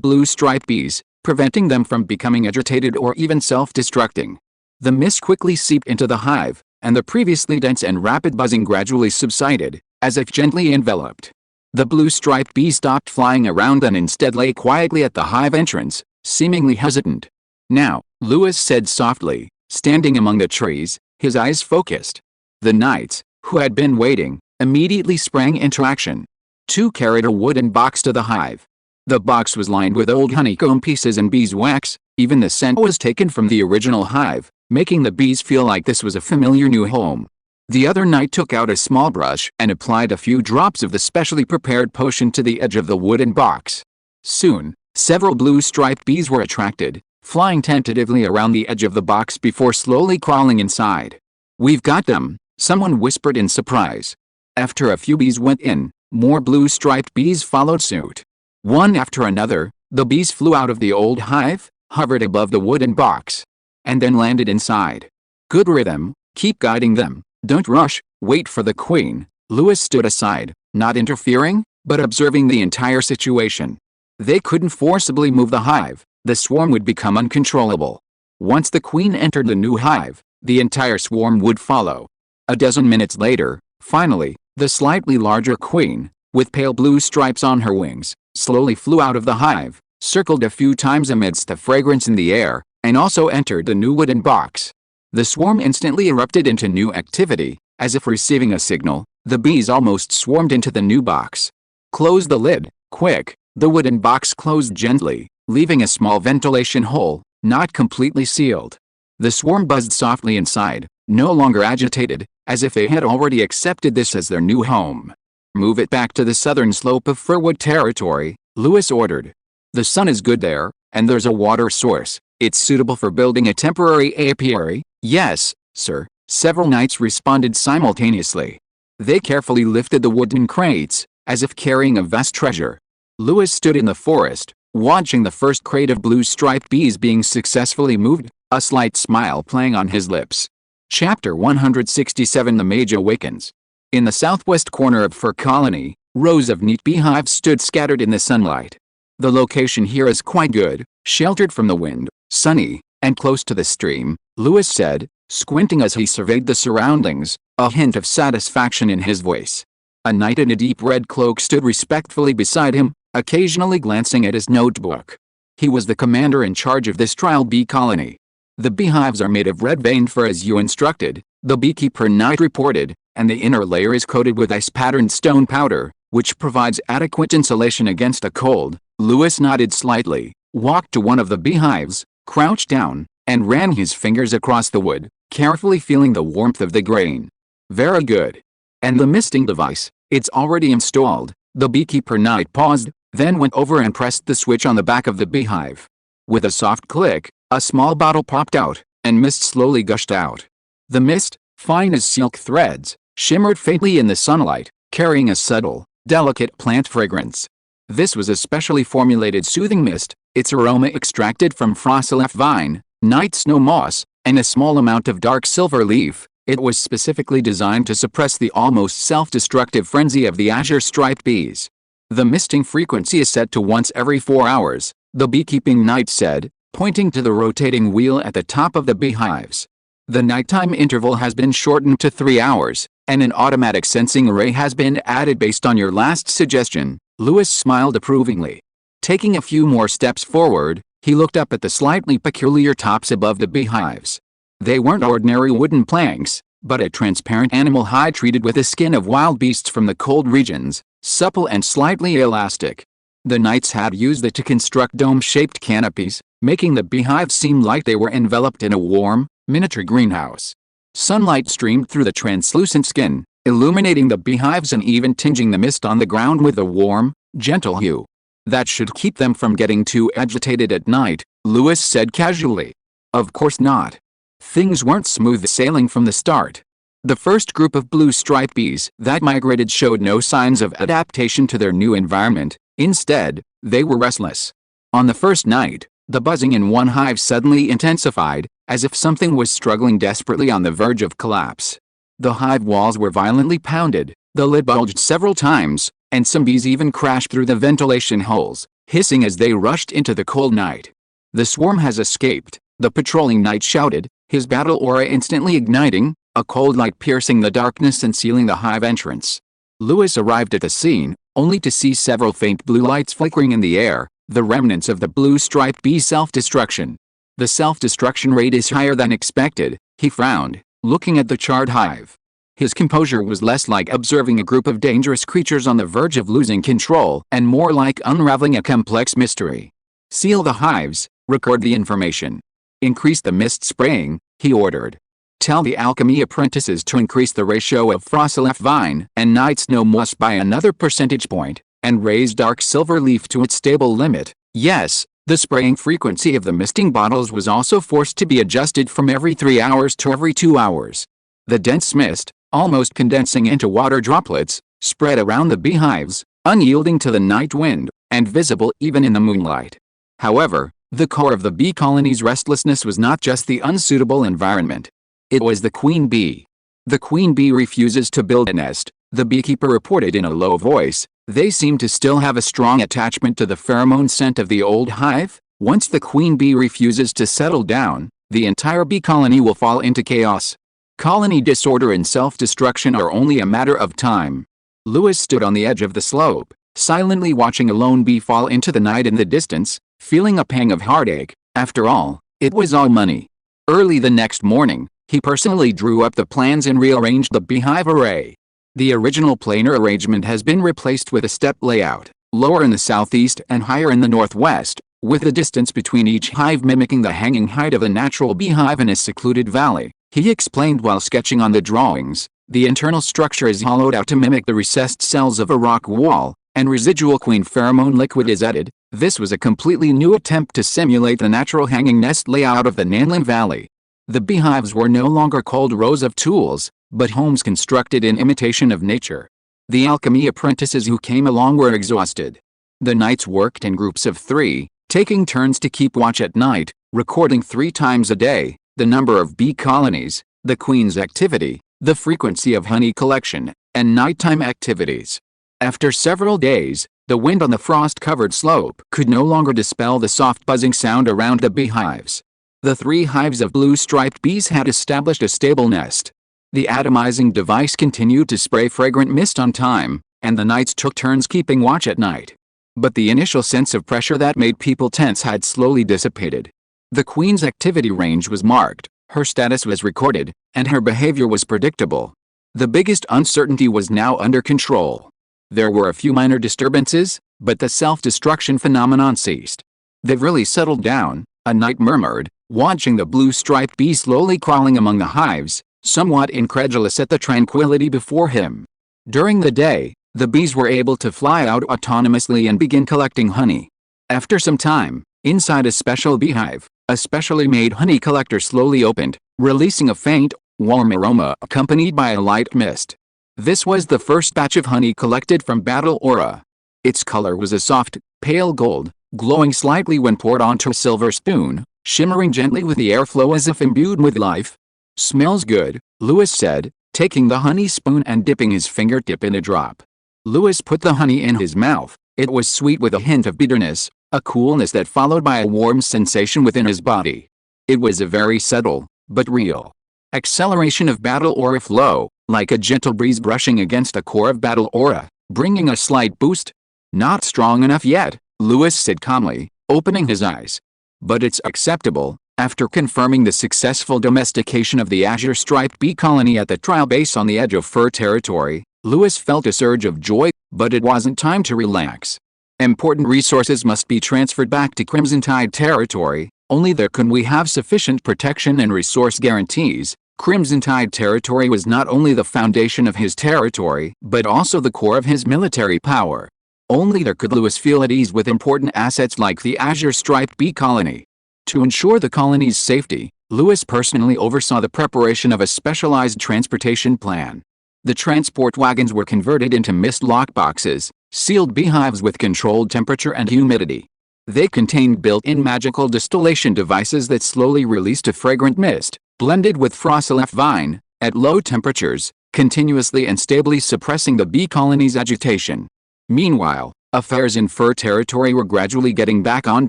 Speaker 1: blue-striped bees, preventing them from becoming agitated or even self-destructing. The mist quickly seeped into the hive, and the previously dense and rapid buzzing gradually subsided, as if gently enveloped. The blue-striped bee stopped flying around and instead lay quietly at the hive entrance, seemingly hesitant. Now, Lewis said softly, standing among the trees, his eyes focused. The knights, who had been waiting, immediately sprang into action. Two carried a wooden box to the hive. The box was lined with old honeycomb pieces and beeswax. Even the scent was taken from the original hive, making the bees feel like this was a familiar new home. The other knight took out a small brush and applied a few drops of the specially prepared potion to the edge of the wooden box. Soon, several blue-striped bees were attracted, flying tentatively around the edge of the box before slowly crawling inside. "We've got them," someone whispered in surprise. After a few bees went in, more blue-striped bees followed suit. One after another, the bees flew out of the old hive, hovered above the wooden box, and then landed inside. "Good rhythm, keep guiding them. Don't rush, wait for the queen." Lewis stood aside, not interfering, but observing the entire situation. They couldn't forcibly move the hive. The swarm would become uncontrollable. Once the queen entered the new hive, the entire swarm would follow. A dozen minutes later, finally, the slightly larger queen, with pale blue stripes on her wings, slowly flew out of the hive, circled a few times amidst the fragrance in the air, and also entered the new wooden box. The swarm instantly erupted into new activity, as if receiving a signal. The bees almost swarmed into the new box. "Close the lid, quick." The wooden box closed gently, leaving a small ventilation hole, not completely sealed. The swarm buzzed softly inside, no longer agitated, as if they had already accepted this as their new home. "Move it back to the southern slope of Firwood territory," Lewis ordered. "The sun is good there, and there's a water source. It's suitable for building a temporary apiary." "Yes, sir," several knights responded simultaneously. They carefully lifted the wooden crates, as if carrying a vast treasure. Lewis stood in the forest, watching the first crate of blue-striped bees being successfully moved, a slight smile playing on his lips. Chapter 167 The Mage Awakens. In the southwest corner of Fur Colony, rows of neat beehives stood scattered in the sunlight. The location here is quite good, sheltered from the wind, sunny, and close to the stream, Lewis said, squinting as he surveyed the surroundings, a hint of satisfaction in his voice. A knight in a deep red cloak stood respectfully beside him, occasionally glancing at his notebook. He was the commander in charge of this trial bee colony. "The beehives are made of red-veined fur as you instructed," the beekeeper knight reported, "and the inner layer is coated with ice-patterned stone powder, which provides adequate insulation against a cold." Lewis nodded slightly, walked to one of the beehives, crouched down, and ran his fingers across the wood, carefully feeling the warmth of the grain. "Very good. And the misting device, it's already installed." The beekeeper knight paused, then went over and pressed the switch on the back of the beehive. With a soft click, a small bottle popped out, and mist slowly gushed out. The mist, fine as silk threads, shimmered faintly in the sunlight, carrying a subtle, delicate plant fragrance. This was a specially formulated soothing mist, its aroma extracted from frostlef vine, night snow moss, and a small amount of dark silver leaf. It was specifically designed to suppress the almost self-destructive frenzy of the azure-striped bees. The misting frequency is set to once every 4 hours, the beekeeping knight said, pointing to the rotating wheel at the top of the beehives. The nighttime interval has been shortened to 3 hours, and an automatic sensing array has been added based on your last suggestion. Lewis smiled approvingly. Taking a few more steps forward, he looked up at the slightly peculiar tops above the beehives. They weren't ordinary wooden planks, but a transparent animal hide treated with the skin of wild beasts from the cold regions, supple and slightly elastic. The knights had used it to construct dome-shaped canopies, making the beehives seem like they were enveloped in a warm, miniature greenhouse. Sunlight streamed through the translucent skin, illuminating the beehives and even tinging the mist on the ground with a warm, gentle hue. That should keep them from getting too agitated at night, Lewis said casually. Of course not. Things weren't smooth sailing from the start. The first group of blue-striped bees that migrated showed no signs of adaptation to their new environment. Instead, they were restless. On the first night, the buzzing in one hive suddenly intensified, as if something was struggling desperately on the verge of collapse. The hive walls were violently pounded, the lid bulged several times, and some bees even crashed through the ventilation holes, hissing as they rushed into the cold night. The swarm has escaped, the patrolling knight shouted, his battle aura instantly igniting, a cold light piercing the darkness and sealing the hive entrance. Lewis arrived at the scene, only to see several faint blue lights flickering in the air, the remnants of the blue-striped bee self-destruction. The self-destruction rate is higher than expected, he frowned, looking at the charred hive. His composure was less like observing a group of dangerous creatures on the verge of losing control and more like unraveling a complex mystery. Seal the hives, record the information. Increase the mist spraying, he ordered. Tell the alchemy apprentices to increase the ratio of frossilef vine and night's no moss by another percentage point, and raise dark silver leaf to its stable limit. Yes, the spraying frequency of the misting bottles was also forced to be adjusted from every 3 hours to every 2 hours. The dense mist, almost condensing into water droplets, spread around the beehives, unyielding to the night wind, and visible even in the moonlight. However, the core of the bee colony's restlessness was not just the unsuitable environment. It was the queen bee. The queen bee refuses to build a nest, the beekeeper reported in a low voice. They seem to still have a strong attachment to the pheromone scent of the old hive. Once the queen bee refuses to settle down, the entire bee colony will fall into chaos. Colony disorder and self-destruction are only a matter of time. Lewis stood on the edge of the slope, silently watching a lone bee fall into the night in the distance, feeling a pang of heartache. After all, it was all money. Early the next morning, he personally drew up the plans and rearranged the beehive array. The original planar arrangement has been replaced with a step layout, lower in the southeast and higher in the northwest, with the distance between each hive mimicking the hanging height of a natural beehive in a secluded valley. He explained while sketching on the drawings, the internal structure is hollowed out to mimic the recessed cells of a rock wall, and residual queen pheromone liquid is added. This was a completely new attempt to simulate the natural hanging nest layout of the Nanlin Valley. The beehives were no longer cold rows of tools, but homes constructed in imitation of nature. The alchemy apprentices who came along were exhausted. The knights worked in groups of 3, taking turns to keep watch at night, recording 3 times a day, the number of bee colonies, the queen's activity, the frequency of honey collection, and nighttime activities. After several days, the wind on the frost-covered slope could no longer dispel the soft buzzing sound around the beehives. The 3 hives of blue-striped bees had established a stable nest. The atomizing device continued to spray fragrant mist on time, and the knights took turns keeping watch at night. But the initial sense of pressure that made people tense had slowly dissipated. The queen's activity range was marked, her status was recorded, and her behavior was predictable. The biggest uncertainty was now under control. There were a few minor disturbances, but the self-destruction phenomenon ceased. "They've really settled down," a knight murmured, watching the blue-striped bee slowly crawling among the hives, somewhat incredulous at the tranquility before him. During the day, the bees were able to fly out autonomously and begin collecting honey. After some time, inside a special beehive, a specially made honey collector slowly opened, releasing a faint, warm aroma accompanied by a light mist. This was the first batch of honey collected from Battle Aura. Its color was a soft, pale gold, glowing slightly when poured onto a silver spoon, shimmering gently with the airflow as if imbued with life. Smells good, Louis said, taking the honey spoon and dipping his fingertip in a drop. Louis put the honey in his mouth. It was sweet with a hint of bitterness, a coolness that followed by a warm sensation within his body. It was a very subtle, but real acceleration of battle aura flow, like a gentle breeze brushing against a core of battle aura, bringing a slight boost. Not strong enough yet, Louis said calmly, opening his eyes. But it's acceptable. After confirming the successful domestication of the azure striped bee colony at the trial base on the edge of fur territory, Louis felt a surge of joy, but it wasn't time to relax. Important resources must be transferred back to Crimson Tide territory. Only there can we have sufficient protection and resource guarantees. Crimson Tide territory was not only the foundation of his territory, but also the core of his military power. Only there could Louis feel at ease with important assets like the azure striped bee colony. To ensure the colony's safety, Louis personally oversaw the preparation of a specialized transportation plan. The transport wagons were converted into mist lock boxes, sealed beehives with controlled temperature and humidity. They contained built-in magical distillation devices that slowly released a fragrant mist, blended with frosylef vine, at low temperatures, continuously and stably suppressing the bee colony's agitation. Meanwhile, affairs in fur territory were gradually getting back on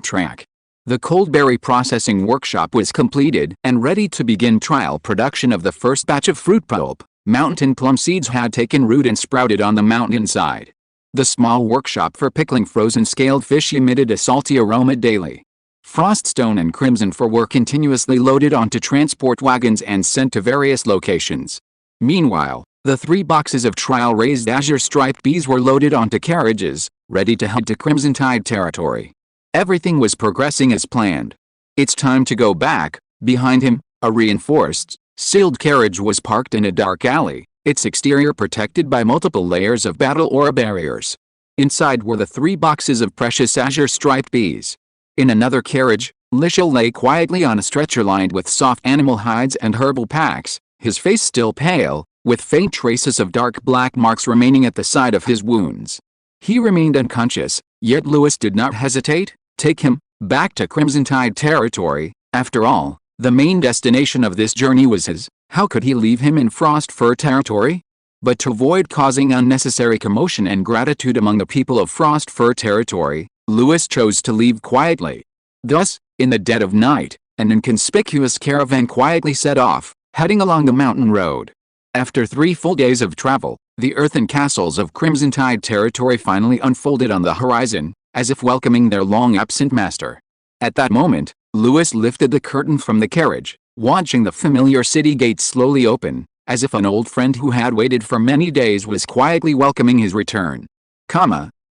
Speaker 1: track. The coldberry processing workshop was completed and ready to begin trial production of the first batch of fruit pulp. Mountain plum seeds had taken root and sprouted on the mountainside. The small workshop for pickling frozen scaled fish emitted a salty aroma daily. Froststone and crimson fir were continuously loaded onto transport wagons and sent to various locations. Meanwhile, the 3 boxes of trial-raised azure striped bees were loaded onto carriages, ready to head to Crimson Tide territory. Everything was progressing as planned. It's time to go back. Behind him, a reinforced, sealed carriage was parked in a dark alley, its exterior protected by multiple layers of battle aura barriers. Inside were the 3 boxes of precious azure striped bees. In another carriage, Lishel lay quietly on a stretcher lined with soft animal hides and herbal packs, his face still pale, with faint traces of dark black marks remaining at the side of his wounds. He remained unconscious, yet Louis did not hesitate. Take him back to Crimson Tide territory. After all, the main destination of this journey was his. How could he leave him in Frost Fur territory? But to avoid causing unnecessary commotion and gratitude among the people of Frost Fur territory, Louis chose to leave quietly. Thus, in the dead of night, an inconspicuous caravan quietly set off, heading along the mountain road. After 3 full days of travel, the earthen castles of Crimson Tide territory finally unfolded on the horizon, as if welcoming their long-absent master. At that moment, Louis lifted the curtain from the carriage, watching the familiar city gates slowly open, as if an old friend who had waited for many days was quietly welcoming his return.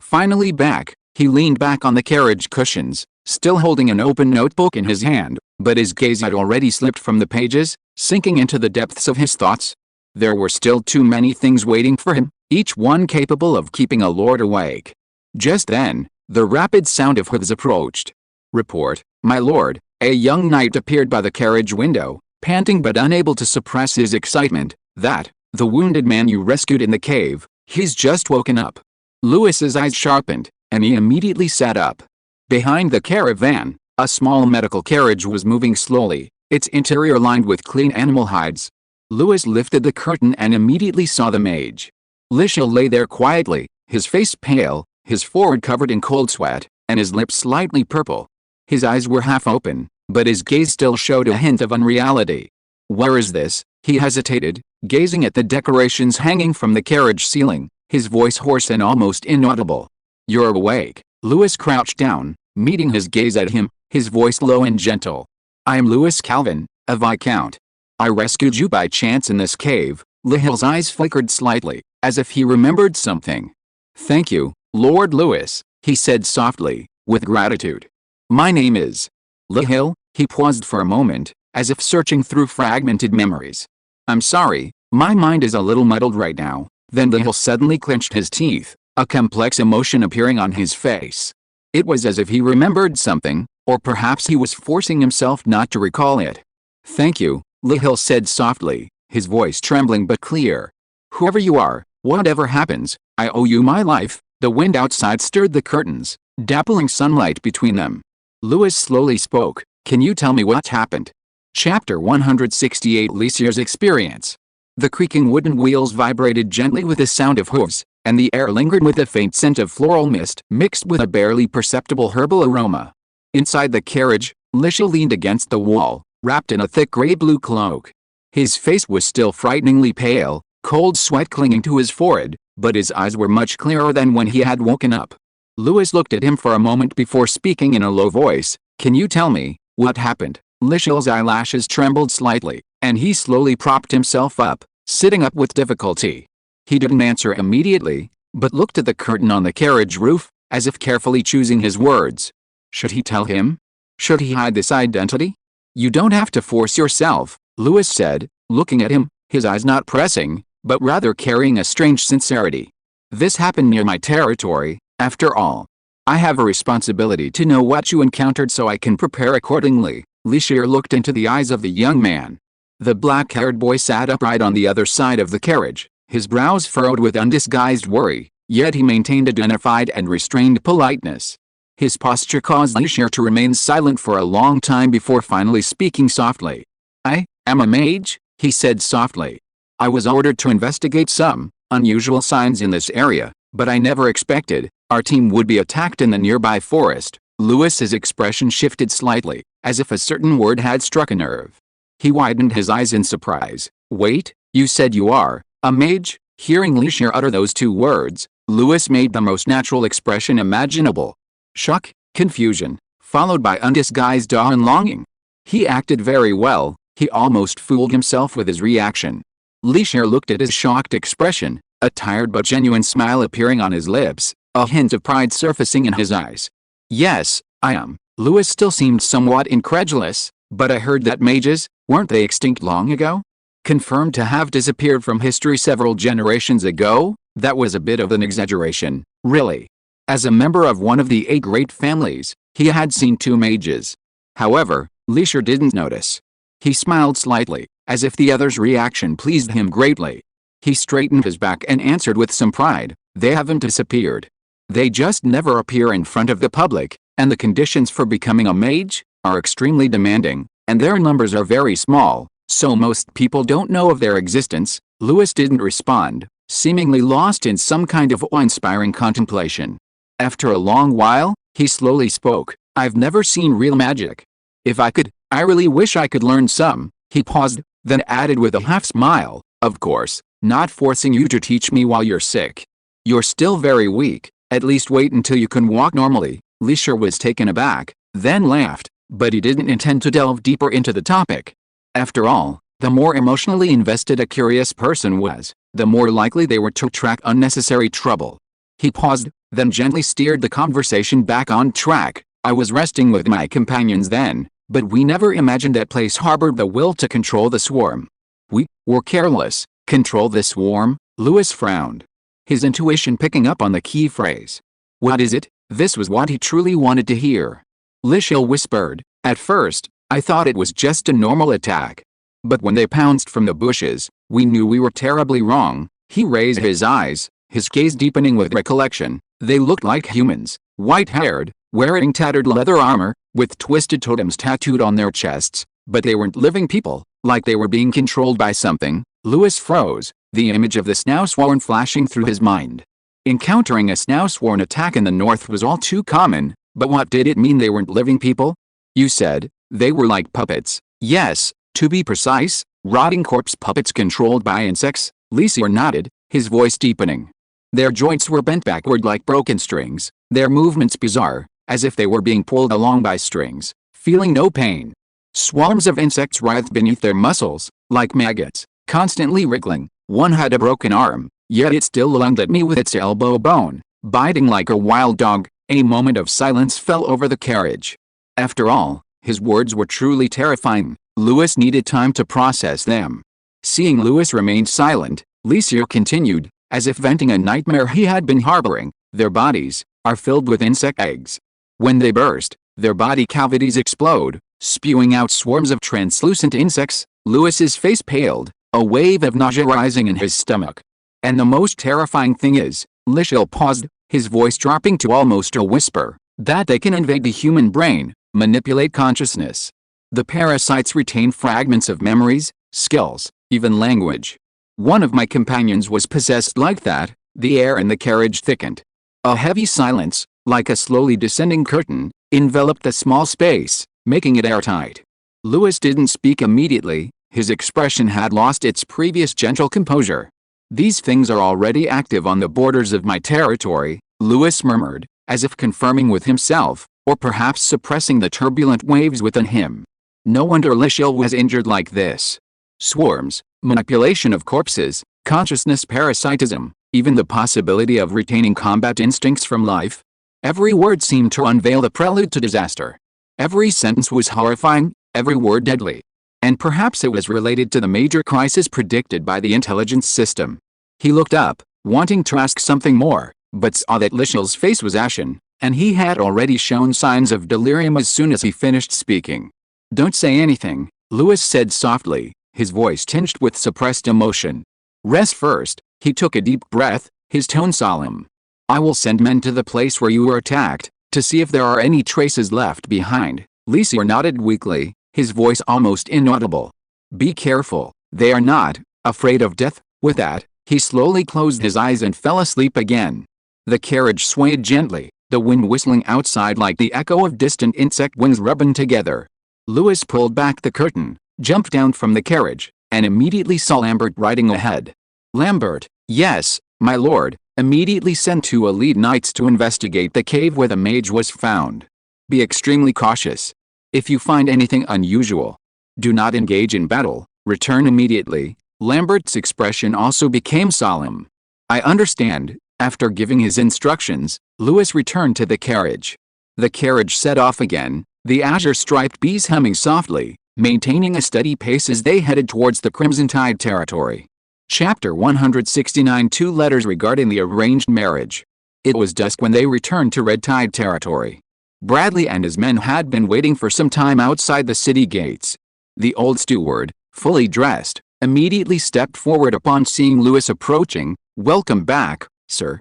Speaker 1: Finally back, he leaned back on the carriage cushions, still holding an open notebook in his hand, but his gaze had already slipped from the pages, sinking into the depths of his thoughts. There were still too many things waiting for him, each one capable of keeping a lord awake. Just then, the rapid sound of hooves approached. "Report, my lord." A young knight appeared by the carriage window, panting but unable to suppress his excitement. "That, the wounded man you rescued in the cave, he's just woken up." Louis's eyes sharpened, and he immediately sat up. Behind the caravan, a small medical carriage was moving slowly, its interior lined with clean animal hides. Louis lifted the curtain and immediately saw the mage. Lishel lay there quietly, his face pale, his forehead covered in cold sweat, and his lips slightly purple. His eyes were half open, but his gaze still showed a hint of unreality. "Where is this?" he hesitated, gazing at the decorations hanging from the carriage ceiling, his voice hoarse and almost inaudible. "You're awake." Louis crouched down, meeting his gaze at him, his voice low and gentle. "I am Louis Calvin, a viscount. I rescued you by chance in this cave." Lihel's eyes flickered slightly, as if he remembered something. "Thank you, Lord Louis," he said softly, with gratitude. "My name is Lihel." He paused for a moment, as if searching through fragmented memories. "I'm sorry, my mind is a little muddled right now." Then Lihel suddenly clenched his teeth, a complex emotion appearing on his face. It was as if he remembered something, or perhaps he was forcing himself not to recall it. "Thank you," Lihel said softly, his voice trembling but clear. "Whoever you are, whatever happens, I owe you my life." The wind outside stirred the curtains, dappling sunlight between them. Louis slowly spoke. "Can you tell me what happened?" Chapter 168 Lysia's Experience. The creaking wooden wheels vibrated gently with the sound of hooves, and the air lingered with a faint scent of floral mist mixed with a barely perceptible herbal aroma. Inside the carriage, Lysia leaned against the wall, wrapped in a thick gray-blue cloak. His face was still frighteningly pale, cold sweat clinging to his forehead, but his eyes were much clearer than when he had woken up. Lewis looked at him for a moment before speaking in a low voice. "Can you tell me what happened?" Lysia's eyelashes trembled slightly, and he slowly propped himself up, sitting up with difficulty. He didn't answer immediately, but looked at the curtain on the carriage roof, as if carefully choosing his words. Should he tell him? Should he hide this identity? "You don't have to force yourself," Lewis said, looking at him, his eyes not pressing, but rather carrying a strange sincerity. "This happened near my territory, after all. I have a responsibility to know what you encountered so I can prepare accordingly." Lysia looked into the eyes of the young man. The black-haired boy sat upright on the other side of the carriage, his brows furrowed with undisguised worry, yet he maintained a dignified and restrained politeness. His posture caused Lysia to remain silent for a long time before finally speaking softly. "I am a mage," he said softly. "I was ordered to investigate some unusual signs in this area, but I never expected our team would be attacked in the nearby forest." Lewis's expression shifted slightly, as if a certain word had struck a nerve. He widened his eyes in surprise. "Wait, you said you are a mage?" Hearing Lysia utter those two words, Lewis made the most natural expression imaginable. Shock, confusion, followed by undisguised awe and longing. He acted very well, he almost fooled himself with his reaction. Lysia looked at his shocked expression, a tired but genuine smile appearing on his lips, a hint of pride surfacing in his eyes. "Yes, I am." Lewis still seemed somewhat incredulous. "But I heard that mages, weren't they extinct long ago? Confirmed to have disappeared from history several generations ago?" That was a bit of an exaggeration, really. As a member of one of the 8 great families, he had seen 2 mages. However, Lysia didn't notice. He smiled slightly, as if the other's reaction pleased him greatly. He straightened his back and answered with some pride, "They haven't disappeared. They just never appear in front of the public, and the conditions for becoming a mage are extremely demanding, and their numbers are very small, so most people don't know of their existence." Lewis didn't respond, seemingly lost in some kind of awe-inspiring contemplation. After a long while, he slowly spoke. "I've never seen real magic. If I could, I really wish I could learn some." He paused, then added with a half-smile, "Of course, not forcing you to teach me while you're sick. You're still very weak. At least wait until you can walk normally." Lysia was taken aback, then laughed, but he didn't intend to delve deeper into the topic. After all, the more emotionally invested a curious person was, the more likely they were to attract unnecessary trouble. He paused, then gently steered the conversation back on track. "I was resting with my companions then, but we never imagined that place harbored the will to control the swarm." "We were careless. Control the swarm?" Lewis frowned, his intuition picking up on the key phrase. "What is it?" This was what he truly wanted to hear. Lysia whispered, "At first, I thought it was just a normal attack. But when they pounced from the bushes, we knew we were terribly wrong." He raised his eyes, his gaze deepening with recollection. "They looked like humans, white-haired, wearing tattered leather armor, with twisted totems tattooed on their chests, but they weren't living people, like they were being controlled by something." Lewis froze, the image of the Snowsworn flashing through his mind. Encountering a Snowsworn attack in the north was all too common, but what did it mean they weren't living people? "You said they were like puppets." "Yes, to be precise, rotting corpse puppets controlled by insects." Lysia nodded, his voice deepening. "Their joints were bent backward like broken strings, their movements bizarre, as if they were being pulled along by strings, feeling no pain. Swarms of insects writhed beneath their muscles, like maggots, constantly wriggling. One had a broken arm, yet it still lunged at me with its elbow bone, biting like a wild dog." A moment of silence fell over the carriage. After all, his words were truly terrifying. Lewis needed time to process them. Seeing Lewis remain silent, Lysia continued, as if venting a nightmare he had been harboring. "Their bodies are filled with insect eggs. When they burst, their body cavities explode, spewing out swarms of translucent insects." Lewis's face paled, a wave of nausea rising in his stomach. "And the most terrifying thing is," Lysia paused, his voice dropping to almost a whisper, "that they can invade the human brain, manipulate consciousness. The parasites retain fragments of memories, skills, even language. One of my companions was possessed like that. The air in the carriage thickened. A heavy silence, like a slowly descending curtain, enveloped the small space, making it airtight. Lewis didn't speak immediately. His expression had lost its previous gentle composure. "These things are already active on the borders of my territory," Lewis murmured, as if confirming with himself, or perhaps suppressing the turbulent waves within him. No wonder Lichil was injured like this. Swarms, manipulation of corpses, consciousness parasitism, even the possibility of retaining combat instincts from life. Every word seemed to unveil the prelude to disaster. Every sentence was horrifying, every word deadly. And perhaps it was related to the major crisis predicted by the intelligence system. He looked up, wanting to ask something more, but saw that Lichil's face was ashen, and he had already shown signs of delirium as soon as he finished speaking. "Don't say anything," Lewis said softly, his voice tinged with suppressed emotion. "Rest first." He took a deep breath, his tone solemn. "I will send men to the place where you were attacked, to see if there are any traces left behind." Lysander nodded weakly, his voice almost inaudible. "Be careful, they are not afraid of death." With that, he slowly closed his eyes and fell asleep again. The carriage swayed gently, the wind whistling outside like the echo of distant insect wings rubbing together. Lewis pulled back the curtain, jumped down from the carriage, and immediately saw Lambert riding ahead. Lambert, yes, my lord, immediately sent 2 elite knights to investigate the cave where the mage was found. Be extremely cautious. If you find anything unusual, do not engage in battle, return immediately. Lambert's expression also became solemn. I understand. After giving his instructions, Lewis returned to the carriage. The carriage set off again, the azure-striped bees humming softly, maintaining a steady pace as they headed towards the Crimson Tide territory. Chapter 169. 2 letters regarding the arranged marriage. It was dusk when they returned to Red Tide territory. Bradley and his men had been waiting for some time outside the city gates. The old steward, fully dressed, immediately stepped forward upon seeing Lewis approaching. "Welcome back, sir."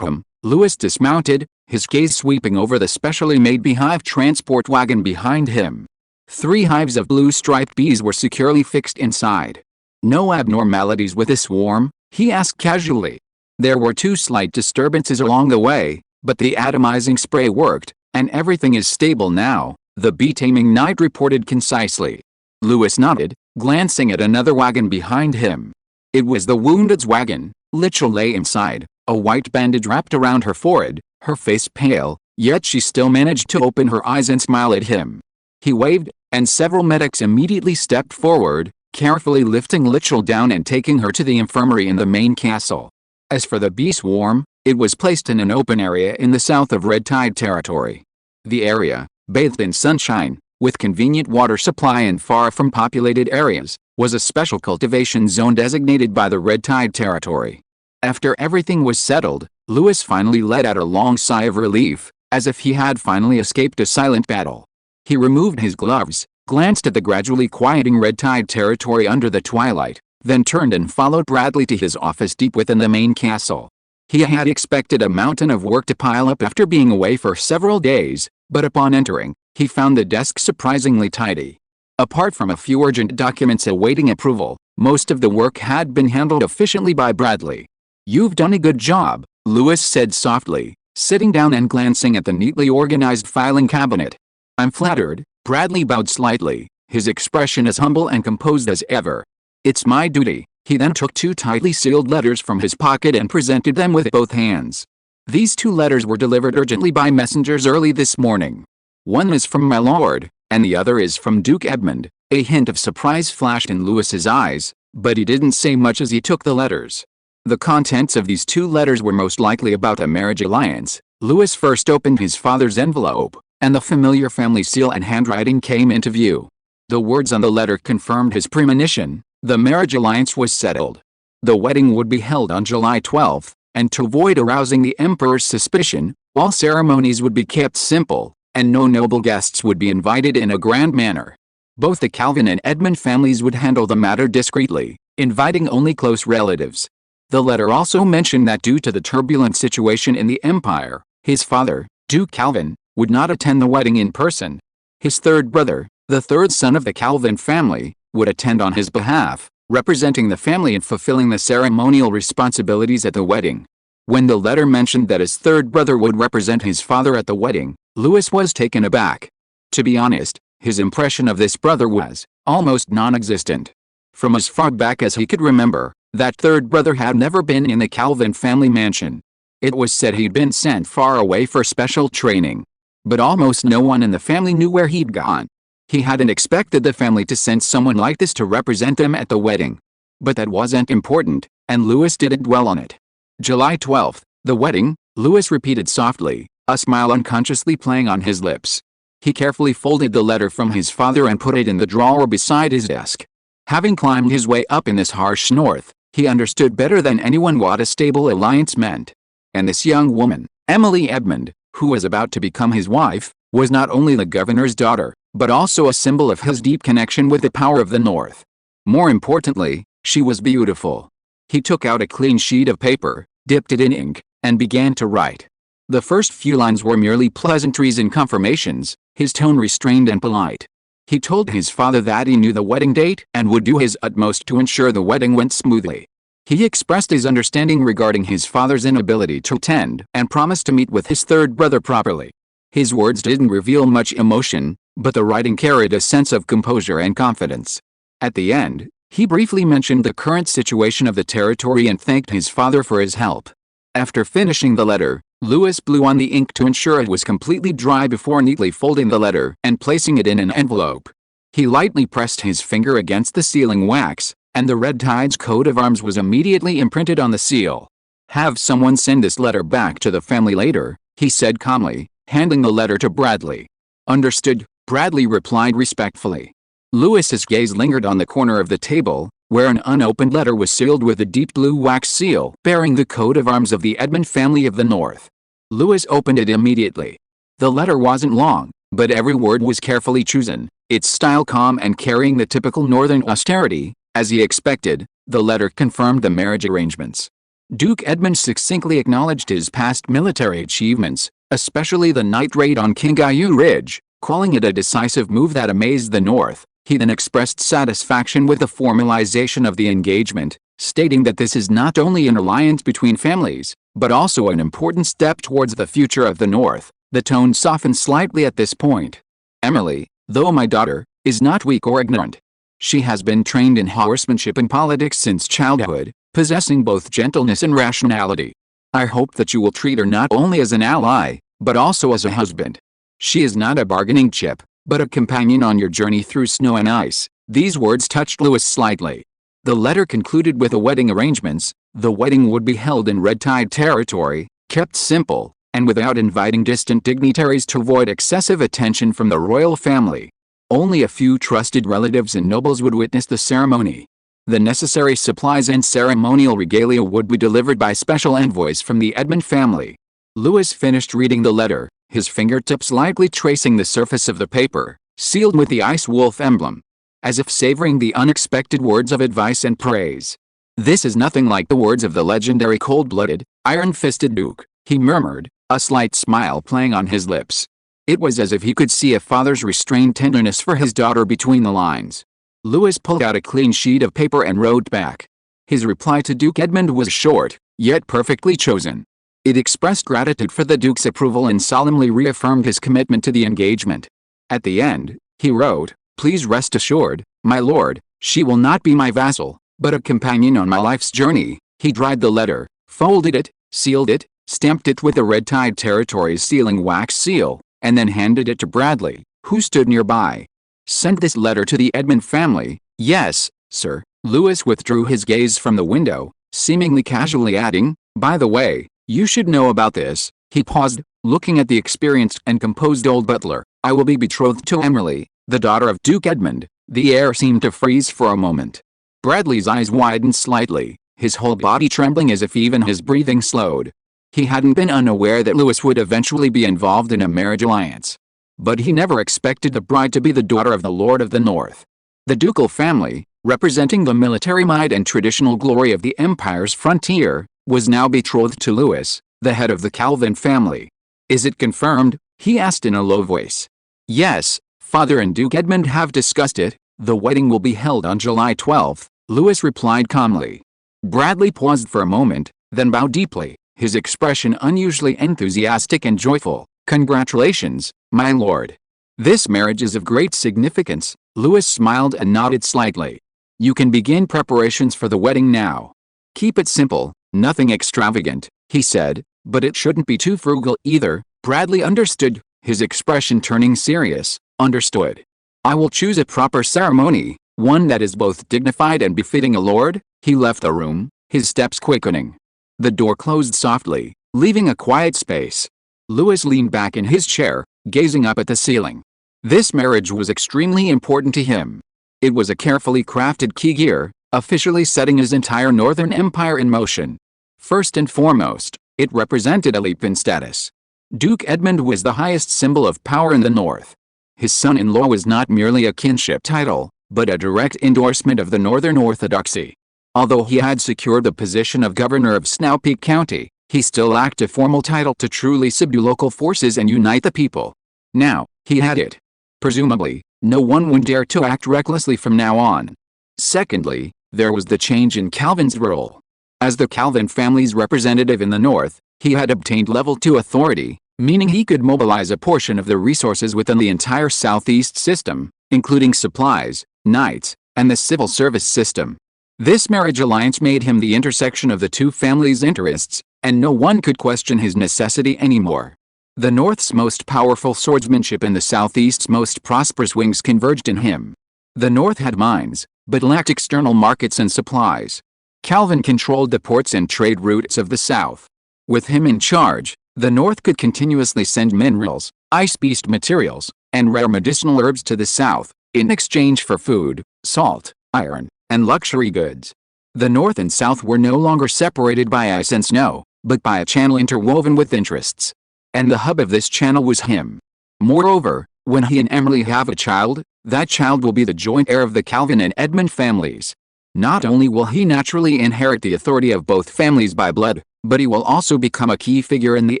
Speaker 1: Lewis dismounted, his gaze sweeping over the specially made beehive transport wagon behind him. 3 hives of blue-striped bees were securely fixed inside. "No abnormalities with this swarm?" he asked casually. There were 2 slight disturbances along the way, but the atomizing spray worked, and everything is stable now, the bee-taming knight reported concisely. Lewis nodded, glancing at another wagon behind him. It was the wounded's wagon. Lichil lay inside, a white bandage wrapped around her forehead, her face pale, yet she still managed to open her eyes and smile at him. He waved, and several medics immediately stepped forward, carefully lifting Lichil down and taking her to the infirmary in the main castle. As for the bee swarm, it was placed in an open area in the south of Red Tide territory. The area, bathed in sunshine, with convenient water supply and far from populated areas, was a special cultivation zone designated by the Red Tide territory. After everything was settled, Lewis finally let out a long sigh of relief, as if he had finally escaped a silent battle. He removed his gloves, glanced at the gradually quieting Red Tide territory under the twilight, then turned and followed Bradley to his office deep within the main castle. He had expected a mountain of work to pile up after being away for several days, but upon entering, he found the desk surprisingly tidy. Apart from a few urgent documents awaiting approval, most of the work had been handled efficiently by Bradley. "You've done a good job," Lewis said softly, sitting down and glancing at the neatly organized filing cabinet. "I'm flattered." Bradley bowed slightly, his expression as humble and composed as ever. "It's my duty." He then took 2 tightly sealed letters from his pocket and presented them with both hands. "These 2 letters were delivered urgently by messengers early this morning. One is from my lord, and the other is from Duke Edmund." A hint of surprise flashed in Lewis's eyes, but he didn't say much as he took the letters. The contents of these 2 letters were most likely about a marriage alliance. Lewis first opened his father's envelope, and the familiar family seal and handwriting came into view. The words on the letter confirmed his premonition. The marriage alliance was settled. The wedding would be held on July 12th, and to avoid arousing the emperor's suspicion, all ceremonies would be kept simple, and no noble guests would be invited in a grand manner. Both the Calvin and Edmund families would handle the matter discreetly, inviting only close relatives. The letter also mentioned that due to the turbulent situation in the empire, his father, Duke Calvin, would not attend the wedding in person. His 3rd brother, the third son of the Calvin family, would attend on his behalf, representing the family and fulfilling the ceremonial responsibilities at the wedding. When the letter mentioned that his third brother would represent his father at the wedding, Louis was taken aback. To be honest, his impression of this brother was almost non-existent. From as far back as he could remember, that third brother had never been in the Calvin family mansion. It was said he'd been sent far away for special training. But almost no one in the family knew where he'd gone. He hadn't expected the family to send someone like this to represent them at the wedding. But that wasn't important, and Louis didn't dwell on it. July 12th, the wedding, Louis repeated softly, a smile unconsciously playing on his lips. He carefully folded the letter from his father and put it in the drawer beside his desk. Having climbed his way up in this harsh north, he understood better than anyone what a stable alliance meant. And this young woman, Emily Edmund, who was about to become his wife, was not only the governor's daughter, but also a symbol of his deep connection with the power of the North. More importantly, she was beautiful. He took out a clean sheet of paper, dipped it in ink, and began to write. The first few lines were merely pleasantries and confirmations, his tone restrained and polite. He told his father that he knew the wedding date and would do his utmost to ensure the wedding went smoothly. He expressed his understanding regarding his father's inability to attend and promised to meet with his third brother properly. His words didn't reveal much emotion, but the writing carried a sense of composure and confidence. At the end, he briefly mentioned the current situation of the territory and thanked his father for his help. After finishing the letter, Louis blew on the ink to ensure it was completely dry before neatly folding the letter and placing it in an envelope. He lightly pressed his finger against the sealing wax, and the Red Tide's coat of arms was immediately imprinted on the seal. "Have someone send this letter back to the family later," he said calmly, handing the letter to Bradley. "Understood," Bradley replied respectfully. Louis's gaze lingered on the corner of the table, where an unopened letter was sealed with a deep blue wax seal bearing the coat of arms of the Edmund family of the North. Louis opened it immediately. The letter wasn't long, but every word was carefully chosen, its style calm and carrying the typical Northern austerity. As he expected, the letter confirmed the marriage arrangements. Duke Edmund succinctly acknowledged his past military achievements, especially the night raid on Kingayu Ridge, calling it a decisive move that amazed the North. He then expressed satisfaction with the formalization of the engagement, stating that this is not only an alliance between families, but also an important step towards the future of the North. The tone softened slightly at this point. "Emily, though my daughter, is not weak or ignorant. She has been trained in horsemanship and politics since childhood, possessing both gentleness and rationality. I hope that you will treat her not only as an ally, but also as a husband. She is not a bargaining chip, but a companion on your journey through snow and ice." These words touched Louis slightly. The letter concluded with the wedding arrangements. The wedding would be held in Red Tide territory, kept simple, and without inviting distant dignitaries to avoid excessive attention from the royal family. Only a few trusted relatives and nobles would witness the ceremony. The necessary supplies and ceremonial regalia would be delivered by special envoys from the Edmund family. Louis finished reading the letter, his fingertips lightly tracing the surface of the paper, sealed with the ice wolf emblem, as if savoring the unexpected words of advice and praise. "This is nothing like the words of the legendary cold-blooded, iron-fisted Duke," he murmured, a slight smile playing on his lips. It was as if he could see a father's restrained tenderness for his daughter between the lines. Louis pulled out a clean sheet of paper and wrote back. His reply to Duke Edmund was short, yet perfectly chosen. It expressed gratitude for the Duke's approval and solemnly reaffirmed his commitment to the engagement. At the end, he wrote, "Please rest assured, my lord, she will not be my vassal, but a companion on my life's journey." He dried the letter, folded it, sealed it, stamped it with the Red Tide Territory's sealing wax seal, and then handed it to Bradley, who stood nearby. "Send this letter to the Edmund family." "Yes, sir." Louis withdrew his gaze from the window, seemingly casually adding, "By the way, you should know about this." He paused, looking at the experienced and composed old butler. "I will be betrothed to Emily, the daughter of Duke Edmund." The air seemed to freeze for a moment. Bradley's eyes widened slightly, his whole body trembling as if even his breathing slowed. He hadn't been unaware that Louis would eventually be involved in a marriage alliance. But he never expected the bride to be the daughter of the Lord of the North. The ducal family, representing the military might and traditional glory of the empire's frontier, was now betrothed to Louis, the head of the Calvin family. "Is it confirmed?" he asked in a low voice. "Yes, Father and Duke Edmund have discussed it. The wedding will be held on July 12th, Louis replied calmly. Bradley paused for a moment, then bowed deeply, his expression unusually enthusiastic and joyful. Congratulations, my lord. This marriage is of great significance. Louis smiled and nodded slightly. You can begin preparations for the wedding now. Keep it simple, nothing extravagant, he said, but it shouldn't be too frugal either. Bradley understood, his expression turning serious. Understood. I will choose a proper ceremony, one that is both dignified and befitting a lord. He left the room, his steps quickening. The door closed softly, leaving a quiet space. Louis leaned back in his chair, gazing up at the ceiling. This marriage was extremely important to him. It was a carefully crafted key gear, officially setting his entire Northern Empire in motion. First and foremost, it represented a leap in status. Duke Edmund was the highest symbol of power in the North. His son-in-law was not merely a kinship title, but a direct endorsement of the Northern Orthodoxy. Although he had secured the position of governor of Snowpeak County, he still lacked a formal title to truly subdue local forces and unite the people. Now, he had it. Presumably, no one would dare to act recklessly from now on. Secondly, there was the change in Calvin's role. As the Calvin family's representative in the North, he had obtained Level 2 authority, meaning he could mobilize a portion of the resources within the entire Southeast system, including supplies, knights, and the civil service system. This marriage alliance made him the intersection of the two families' interests, and no one could question his necessity anymore. The North's most powerful swordsmanship and the Southeast's most prosperous wings converged in him. The North had mines, but lacked external markets and supplies. Calvin controlled the ports and trade routes of the South. With him in charge, the North could continuously send minerals, ice-beast materials, and rare medicinal herbs to the South, in exchange for food, salt, iron, and luxury goods. The North and South were no longer separated by ice and snow, but by a channel interwoven with interests. And the hub of this channel was him. Moreover, when he and Emily have a child, that child will be the joint heir of the Calvin and Edmund families. Not only will he naturally inherit the authority of both families by blood, but he will also become a key figure in the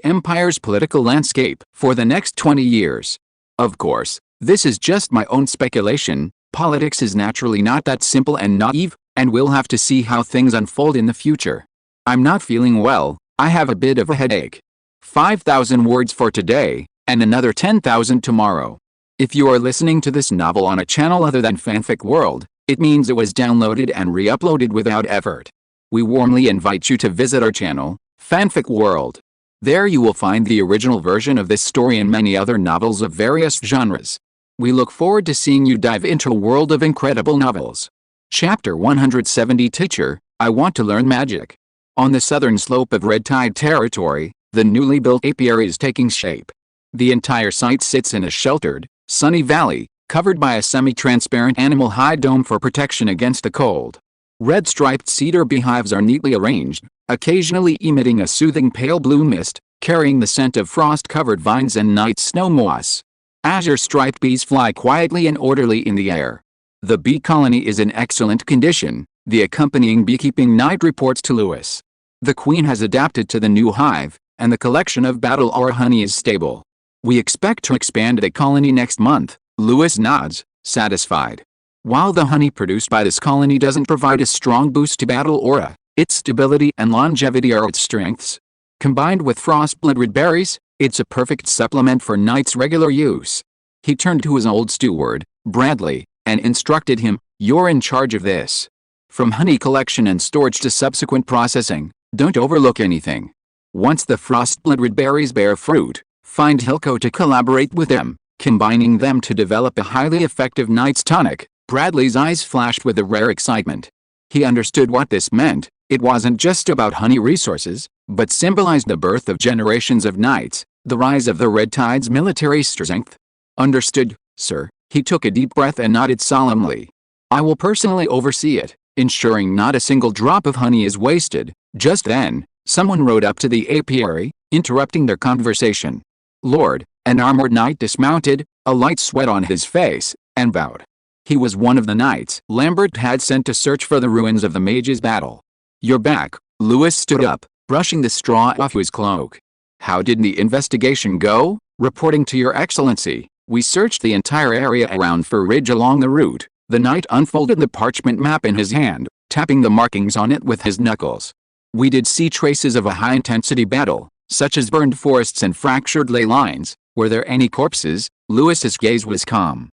Speaker 1: empire's political landscape for the next 20 years. Of course, this is just my own speculation. Politics is naturally not that simple and naive, and we'll have to see how things unfold in the future. I'm not feeling well, I have a bit of a headache. 5,000 words for today, and another 10,000 tomorrow. If you are listening to this novel on a channel other than Fanfic World, it means it was downloaded and re-uploaded without effort. We warmly invite you to visit our channel, Fanfic World. There you will find the original version of this story and many other novels of various genres. We look forward to seeing you dive into a world of incredible novels. Chapter 170 Teacher, I Want to Learn Magic. On the southern slope of Red Tide territory, the newly built apiary is taking shape. The entire site sits in a sheltered, sunny valley, covered by a semi-transparent animal hide dome for protection against the cold. Red striped cedar beehives are neatly arranged, occasionally emitting a soothing pale blue mist, carrying the scent of frost-covered vines and night snow moss. Azure striped bees fly quietly and orderly in the air. The bee colony is in excellent condition, the accompanying beekeeping night reports to Louis. The queen has adapted to the new hive, and the collection of battle aura honey is stable. We expect to expand the colony next month. Louis nods, satisfied. While the honey produced by this colony doesn't provide a strong boost to battle aura, its stability and longevity are its strengths. Combined with frost-blooded berries, it's a perfect supplement for Knight's regular use. He turned to his old steward, Bradley, and instructed him, "You're in charge of this. From honey collection and storage to subsequent processing, don't overlook anything. Once the frost-blooded berries bear fruit, find Hilco to collaborate with them, combining them to develop a highly effective Knight's tonic." Bradley's eyes flashed with a rare excitement. He understood what this meant. It wasn't just about honey resources, but symbolized the birth of generations of knights, the rise of the Red Tide's military strength. Understood, sir. He took a deep breath and nodded solemnly. I will personally oversee it, ensuring not a single drop of honey is wasted. Just then, someone rode up to the apiary, interrupting their conversation. Lord, an armored knight dismounted, a light sweat on his face, and bowed. He was one of the knights Lambert had sent to search for the ruins of the mages' battle. You're back. Louis stood up, brushing the straw off his cloak. How did the investigation go? Reporting to your excellency. We searched the entire area around for ridge along the route. The knight unfolded the parchment map in his hand, tapping the markings on it with his knuckles. We did see traces of a high-intensity battle, such as burned forests and fractured ley lines. Were there any corpses? Lewis's gaze was calm.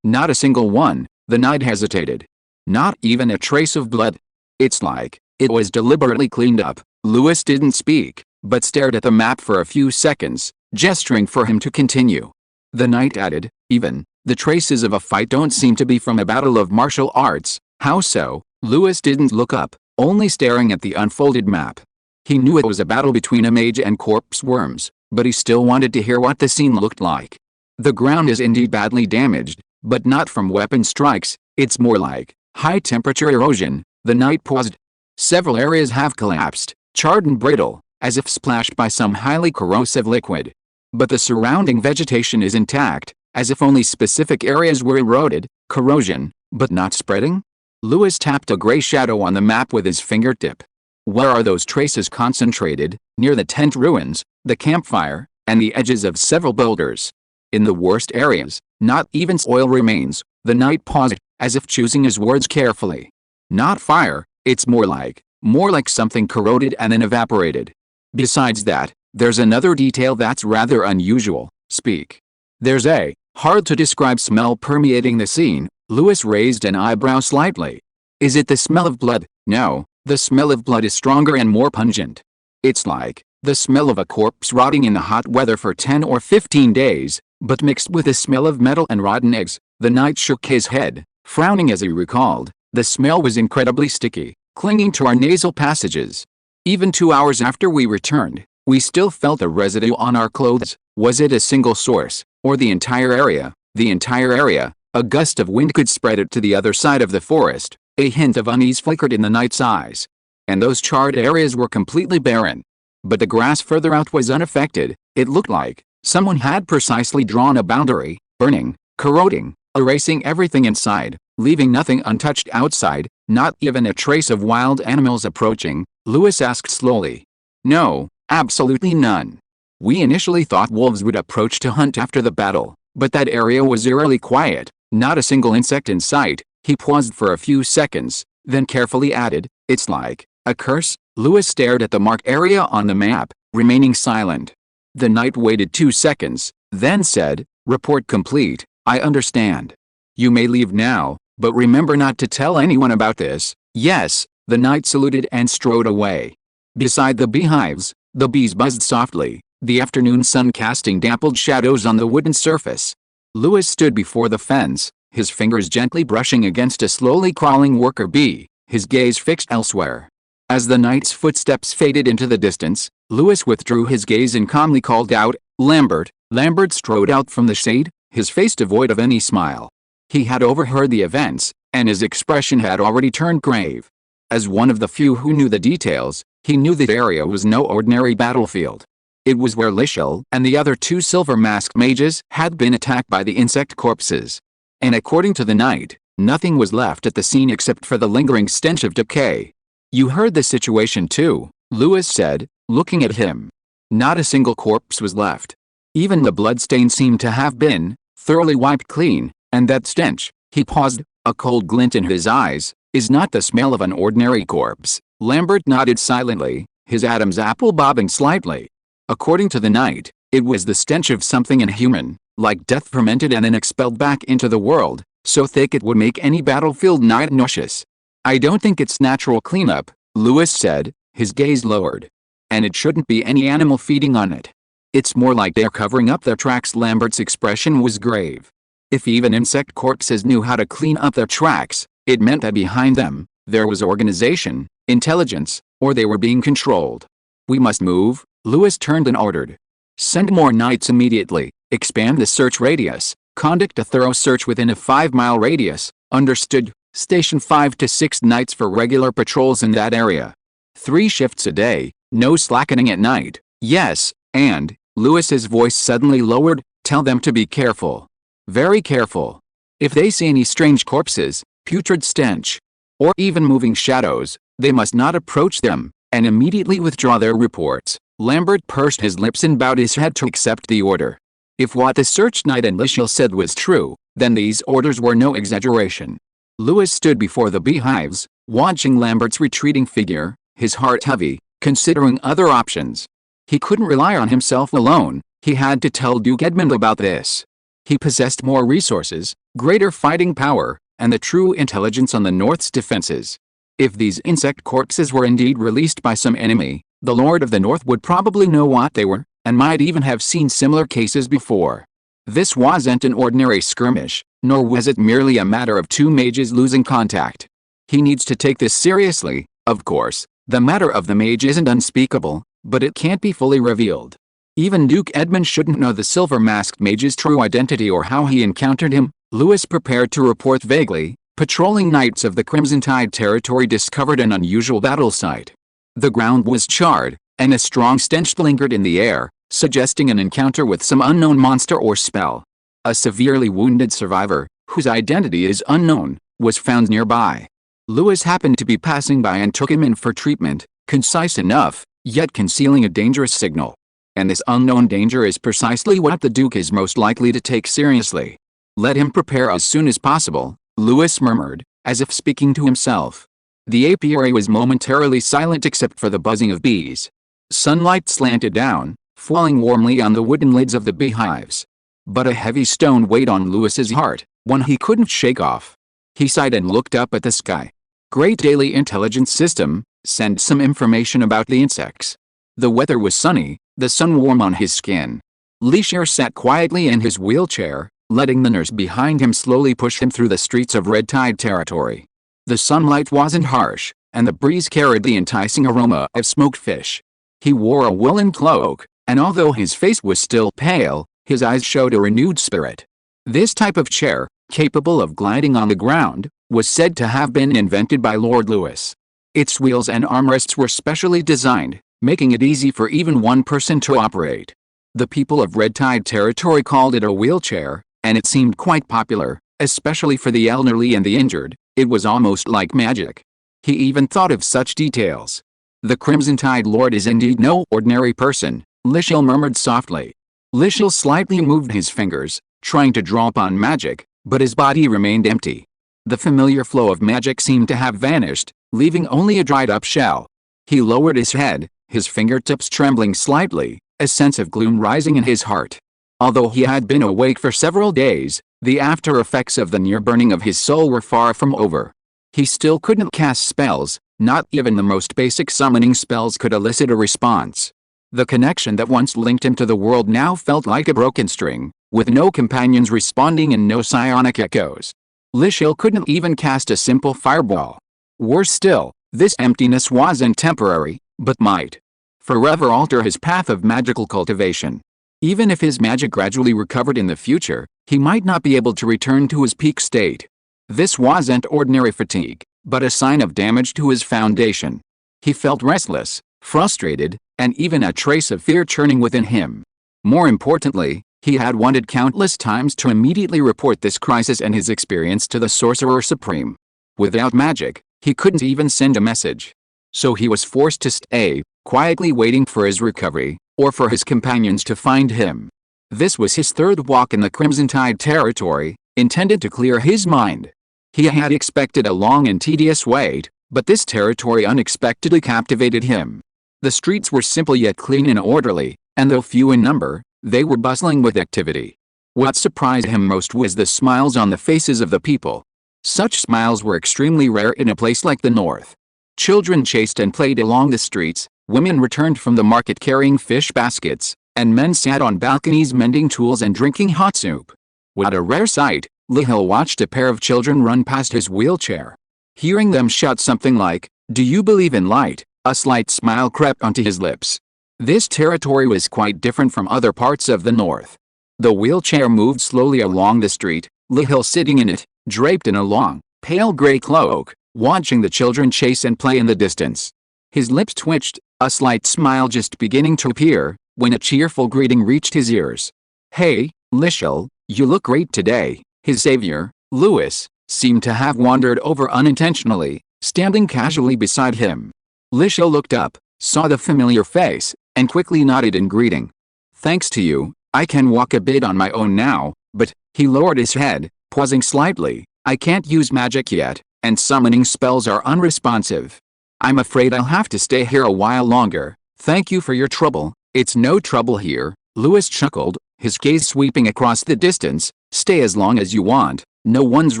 Speaker 1: Not a single one. The knight hesitated. Not even a trace of blood. It's like it was deliberately cleaned up. Lewis didn't speak, but stared at the map for a few seconds, gesturing for him to continue. The knight added, even the traces of a fight don't seem to be from a battle of martial arts. How so? Lewis didn't look up, only staring at the unfolded map. He knew it was a battle between a mage and corpse worms, but he still wanted to hear what the scene looked like. The ground is indeed badly damaged, but not from weapon strikes. It's more like high-temperature erosion. The knight paused. Several areas have collapsed, charred and brittle, as if splashed by some highly corrosive liquid. But the surrounding vegetation is intact, as if only specific areas were eroded. Corrosion, but not spreading? Lewis tapped a gray shadow on the map with his fingertip. Where are those traces concentrated? Near the tent ruins, the campfire, and the edges of several boulders. In the worst areas, not even soil remains. The knight paused, as if choosing his words carefully. Not fire, it's more like something corroded and then evaporated. Besides that, there's another detail that's rather unusual. Speak. There's a hard-to-describe smell permeating the scene. Lewis raised an eyebrow slightly. Is it the smell of blood? No, the smell of blood is stronger and more pungent. It's like the smell of a corpse rotting in the hot weather for 10 or 15 days, but mixed with the smell of metal and rotten eggs. The knight shook his head, frowning as he recalled. The smell was incredibly sticky, clinging to our nasal passages. Even 2 hours after we returned, we still felt the residue on our clothes. Was it a single source, or the entire area? The entire area. A gust of wind could spread it to the other side of the forest. A hint of unease flickered in the knight's eyes. And those charred areas were completely barren. But the grass further out was unaffected. It looked like someone had precisely drawn a boundary, burning, corroding, erasing everything inside, leaving nothing untouched outside, not even a trace of wild animals approaching. Lewis asked slowly. No, absolutely none. We initially thought wolves would approach to hunt after the battle, but that area was eerily quiet, not a single insect in sight. He paused for a few seconds, then carefully added, it's like a curse. Lewis stared at the marked area on the map, remaining silent. The knight waited 2 seconds, then said, report complete. I understand. You may leave now, but remember not to tell anyone about this. Yes. The knight saluted and strode away. Beside the beehives, the bees buzzed softly, the afternoon sun casting dappled shadows on the wooden surface. Lewis stood before the fence, his fingers gently brushing against a slowly crawling worker bee, his gaze fixed elsewhere. As the knight's footsteps faded into the distance, Lewis withdrew his gaze and calmly called out, Lambert. Lambert strode out from the shade, his face devoid of any smile. He had overheard the events, and his expression had already turned grave. As one of the few who knew the details, he knew the area was no ordinary battlefield. It was where Lischel and the other 2 silver-masked mages had been attacked by the insect corpses. And according to the knight, nothing was left at the scene except for the lingering stench of decay. You heard the situation too, Lewis said, looking at him. Not a single corpse was left. Even the bloodstain seemed to have been thoroughly wiped clean, and that stench, he paused, a cold glint in his eyes, is not the smell of an ordinary corpse. Lambert nodded silently, his Adam's apple bobbing slightly. According to the knight, it was the stench of something inhuman, like death fermented and then expelled back into the world, so thick it would make any battlefield night nauseous. I don't think it's natural cleanup, Lewis said, his gaze lowered. And it shouldn't be any animal feeding on it. It's more like they're covering up their tracks. Lambert's expression was grave. If even insect corpses knew how to clean up their tracks, it meant that behind them, there was organization, intelligence, or they were being controlled. We must move, Lewis turned and ordered. Send more knights immediately, expand the search radius, conduct a thorough search within a 5-mile radius. Understood. Station 5 to 6 knights for regular patrols in that area. 3 shifts a day, no slackening at night. Yes, and, Lewis's voice suddenly lowered, tell them to be careful. Very careful. If they see any strange corpses, putrid stench, or even moving shadows, they must not approach them, and immediately withdraw their reports. Lambert pursed his lips and bowed his head to accept the order. If what the search knight and Lichel said was true, then these orders were no exaggeration. Lewis stood before the beehives, watching Lambert's retreating figure, his heart heavy, considering other options. He couldn't rely on himself alone, he had to tell Duke Edmund about this. He possessed more resources, greater fighting power, and the true intelligence on the North's defenses. If these insect corpses were indeed released by some enemy, the Lord of the North would probably know what they were, and might even have seen similar cases before. This wasn't an ordinary skirmish, nor was it merely a matter of two mages losing contact. He needs to take this seriously. Of course, the matter of the mage isn't unspeakable, but it can't be fully revealed. Even Duke Edmund shouldn't know the silver-masked mage's true identity or how he encountered him. Lewis prepared to report vaguely. Patrolling knights of the Crimson Tide territory discovered an unusual battle site. The ground was charred, and a strong stench lingered in the air, suggesting an encounter with some unknown monster or spell. A severely wounded survivor, whose identity is unknown, was found nearby. Lewis happened to be passing by and took him in for treatment, concise enough, yet concealing a dangerous signal. And this unknown danger is precisely what the Duke is most likely to take seriously. Let him prepare as soon as possible, Lewis murmured, as if speaking to himself. The apiary was momentarily silent except for the buzzing of bees. Sunlight slanted down, falling warmly on the wooden lids of the beehives. But a heavy stone weighed on Lewis's heart, one he couldn't shake off. He sighed and looked up at the sky. Great Daily Intelligence System, send some information about the insects. The weather was sunny, the sun warm on his skin. Lichel sat quietly in his wheelchair, letting the nurse behind him slowly push him through the streets of Red Tide territory. The sunlight wasn't harsh, and the breeze carried the enticing aroma of smoked fish. He wore a woolen cloak, and although his face was still pale, his eyes showed a renewed spirit. This type of chair, capable of gliding on the ground, was said to have been invented by Lord Lewis. Its wheels and armrests were specially designed, making it easy for even one person to operate. The people of Red Tide territory called it a wheelchair, and it seemed quite popular, especially for the elderly and the injured. It was almost like magic. He even thought of such details. The Crimson Tide Lord is indeed no ordinary person, Lichel murmured softly. Lichel slightly moved his fingers, trying to draw upon magic, but his body remained empty. The familiar flow of magic seemed to have vanished, leaving only a dried-up shell. He lowered his head, his fingertips trembling slightly, a sense of gloom rising in his heart. Although he had been awake for several days, the after-effects of the near-burning of his soul were far from over. He still couldn't cast spells, not even the most basic summoning spells could elicit a response. The connection that once linked him to the world now felt like a broken string, with no companions responding and no psionic echoes. Lichel couldn't even cast a simple fireball. Worse still, this emptiness wasn't temporary, but might forever alter his path of magical cultivation. Even if his magic gradually recovered in the future, he might not be able to return to his peak state. This wasn't ordinary fatigue, but a sign of damage to his foundation. He felt restless, frustrated, and even a trace of fear churning within him. More importantly, he had wanted countless times to immediately report this crisis and his experience to the Sorcerer Supreme. Without magic, he couldn't even send a message. So he was forced to stay, quietly waiting for his recovery, or for his companions to find him. This was his third walk in the Crimson Tide territory, intended to clear his mind. He had expected a long and tedious wait, but this territory unexpectedly captivated him. The streets were simple yet clean and orderly, and though few in number, they were bustling with activity. What surprised him most was the smiles on the faces of the people. Such smiles were extremely rare in a place like the North. Children chased and played along the streets, women returned from the market carrying fish baskets, and men sat on balconies mending tools and drinking hot soup. What a rare sight! Lichel watched a pair of children run past his wheelchair. Hearing them shout something like, "Do you believe in light?" a slight smile crept onto his lips. This territory was quite different from other parts of the North. The wheelchair moved slowly along the street, Lichel sitting in it, draped in a long, pale gray cloak, watching the children chase and play in the distance. His lips twitched, a slight smile just beginning to appear, when a cheerful greeting reached his ears. "Hey, Lichel, you look great today." His savior, Lewis, seemed to have wandered over unintentionally, standing casually beside him. Lichel looked up, saw the familiar face, and quickly nodded in greeting. "Thanks to you, I can walk a bit on my own now, but, he lowered his head, pausing slightly, I can't use magic yet, and summoning spells are unresponsive. I'm afraid I'll have to stay here a while longer. Thank you for your trouble. It's no trouble here, Lewis chuckled, his gaze sweeping across the distance. Stay as long as you want, no one's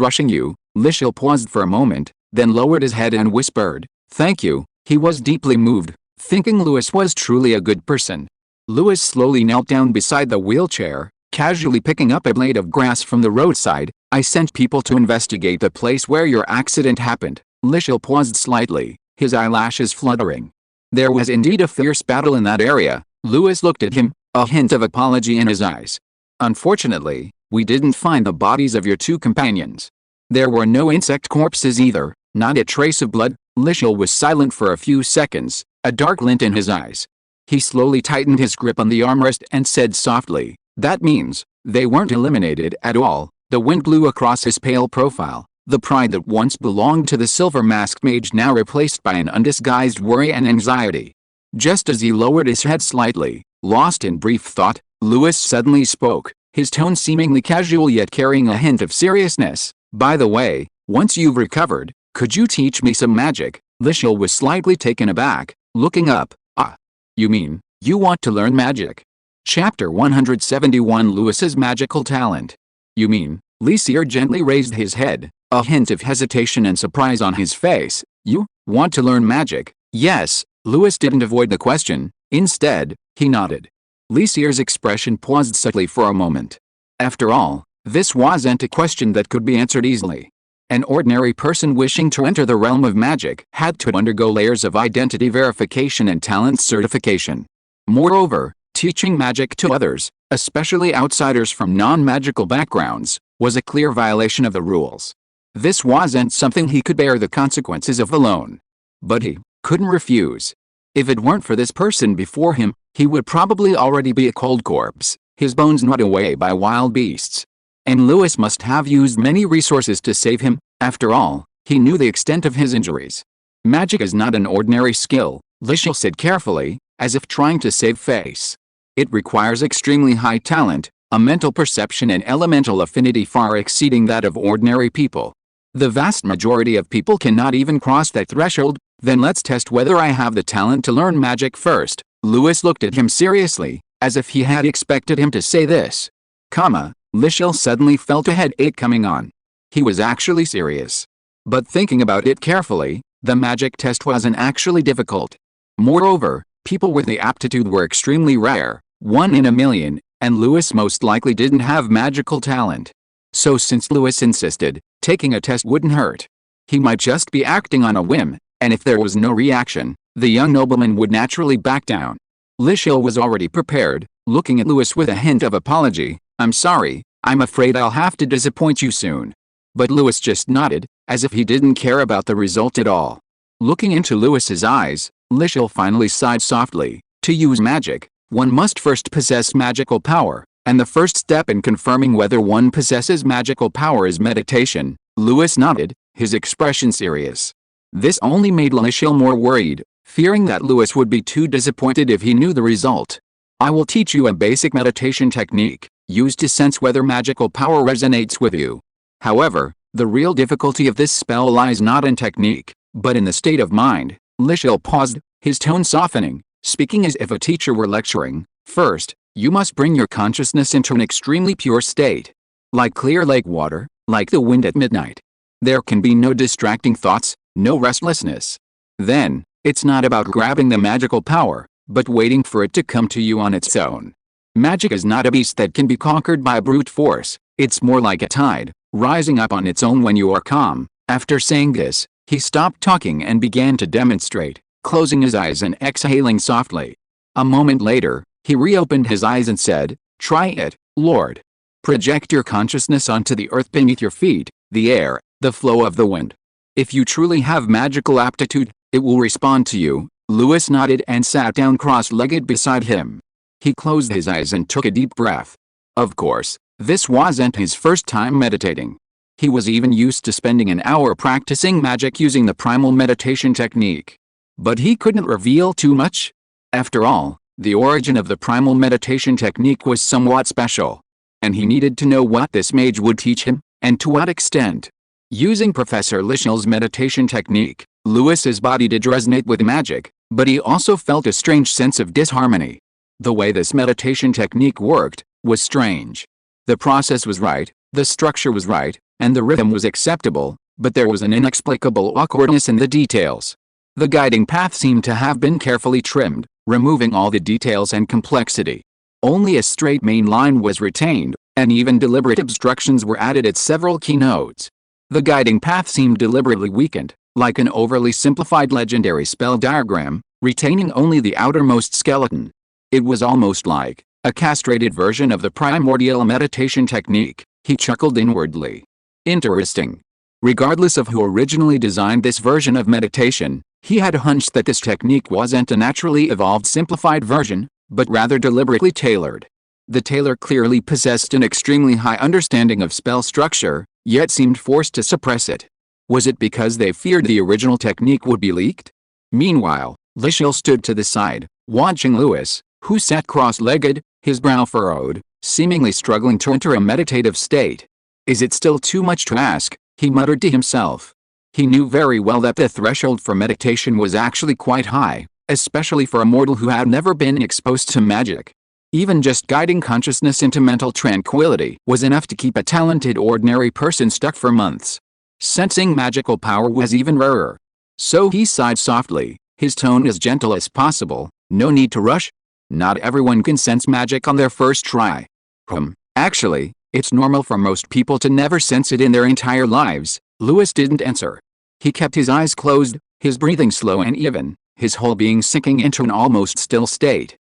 Speaker 1: rushing you. Lishil paused for a moment, then lowered his head and whispered, thank you. He was deeply moved, thinking Lewis was truly a good person. Lewis slowly knelt down beside the wheelchair, casually picking up a blade of grass from the roadside. I sent people to investigate the place where your accident happened. Lishil paused slightly, his eyelashes fluttering. There was indeed a fierce battle in that area. Lewis looked at him, a hint of apology in his eyes. Unfortunately, we didn't find the bodies of your two companions. There were no insect corpses either, not a trace of blood. Lishil was silent for a few seconds, a dark glint in his eyes. He slowly tightened his grip on the armrest and said softly, that means, they weren't eliminated at all. The wind blew across his pale profile, the pride that once belonged to the silver-masked mage now replaced by an undisguised worry and anxiety. Just as he lowered his head slightly, lost in brief thought, Lewis suddenly spoke, his tone seemingly casual yet carrying a hint of seriousness. By the way, once you've recovered, could you teach me some magic? Lishil was slightly taken aback, looking up. Ah. You mean, you want to learn magic? Chapter 171 Lewis's magical talent. You mean, Lysier gently raised his head, a hint of hesitation and surprise on his face. You want to learn magic? Yes. Lewis didn't avoid the question. Instead, he nodded. Lysier's expression paused subtly for a moment. After all, this wasn't a question that could be answered easily. An ordinary person wishing to enter the realm of magic had to undergo layers of identity verification and talent certification. Moreover, teaching magic to others, especially outsiders from non-magical backgrounds, was a clear violation of the rules. This wasn't something he could bear the consequences of alone. But he couldn't refuse. If it weren't for this person before him, he would probably already be a cold corpse, his bones gnawed away by wild beasts. And Lewis must have used many resources to save him. After all, he knew the extent of his injuries. Magic is not an ordinary skill, Lishil said carefully, as if trying to save face. It requires extremely high talent, a mental perception and elemental affinity far exceeding that of ordinary people. The vast majority of people cannot even cross that threshold. Then let's test whether I have the talent to learn magic first. Lewis looked at him seriously, as if he had expected him to say this. Lishil suddenly felt a headache coming on. He was actually serious. But thinking about it carefully, the magic test wasn't actually difficult. Moreover, people with the aptitude were extremely rare, 1 in a million, and Lewis most likely didn't have magical talent. So since Lewis insisted, taking a test wouldn't hurt. He might just be acting on a whim, and if there was no reaction, the young nobleman would naturally back down. Lishil was already prepared, looking at Lewis with a hint of apology. I'm sorry, I'm afraid I'll have to disappoint you soon. But Lewis just nodded, as if he didn't care about the result at all. Looking into Lewis's eyes, Lishil finally sighed softly. To use magic, one must first possess magical power, and the first step in confirming whether one possesses magical power is meditation. Lewis nodded, his expression serious. This only made Lishil more worried, fearing that Lewis would be too disappointed if he knew the result. I will teach you a basic meditation technique, used to sense whether magical power resonates with you. However, the real difficulty of this spell lies not in technique, but in the state of mind. Lishil paused, his tone softening, speaking as if a teacher were lecturing. First, you must bring your consciousness into an extremely pure state. Like clear lake water, like the wind at midnight. There can be no distracting thoughts, no restlessness. Then, it's not about grabbing the magical power, but waiting for it to come to you on its own. Magic is not a beast that can be conquered by brute force, it's more like a tide, rising up on its own when you are calm. After saying this, he stopped talking and began to demonstrate, closing his eyes and exhaling softly. A moment later, he reopened his eyes and said, "Try it, Lord. Project your consciousness onto the earth beneath your feet, the air, the flow of the wind. If you truly have magical aptitude, it will respond to you." Lewis nodded and sat down cross-legged beside him. He closed his eyes and took a deep breath. Of course, this wasn't his first time meditating. He was even used to spending an hour practicing magic using the primal meditation technique. But he couldn't reveal too much. After all, The origin of the primal meditation technique was somewhat special, and he needed to know what this mage would teach him, and to what extent. Using Professor Lishel's meditation technique, Lewis's body did resonate with magic, but he also felt a strange sense of disharmony. The way this meditation technique worked was strange. The process was right, the structure was right, and the rhythm was acceptable, but there was an inexplicable awkwardness in the details. The guiding path seemed to have been carefully trimmed, removing all the details and complexity. Only a straight main line was retained, and even deliberate obstructions were added at several key nodes. The guiding path seemed deliberately weakened, like an overly simplified legendary spell diagram, retaining only the outermost skeleton. It was almost like a castrated version of the primordial meditation technique. He chuckled inwardly. Interesting. Regardless of who originally designed this version of meditation, he had hunched that this technique wasn't a naturally evolved simplified version, but rather deliberately tailored. The tailor clearly possessed an extremely high understanding of spell structure, yet seemed forced to suppress it. Was it because they feared the original technique would be leaked? Meanwhile, Lishel stood to the side, watching Lewis, who sat cross-legged, his brow furrowed, seemingly struggling to enter a meditative state. Is it still too much to ask? He muttered to himself. He knew very well that the threshold for meditation was actually quite high, especially for a mortal who had never been exposed to magic. Even just guiding consciousness into mental tranquility was enough to keep a talented ordinary person stuck for months. Sensing magical power was even rarer. So he sighed softly, his tone as gentle as possible. No need to rush. Not everyone can sense magic on their first try. Actually, it's normal for most people to never sense it in their entire lives. Lewis didn't answer. He kept his eyes closed, his breathing slow and even, his whole being sinking into an almost still state.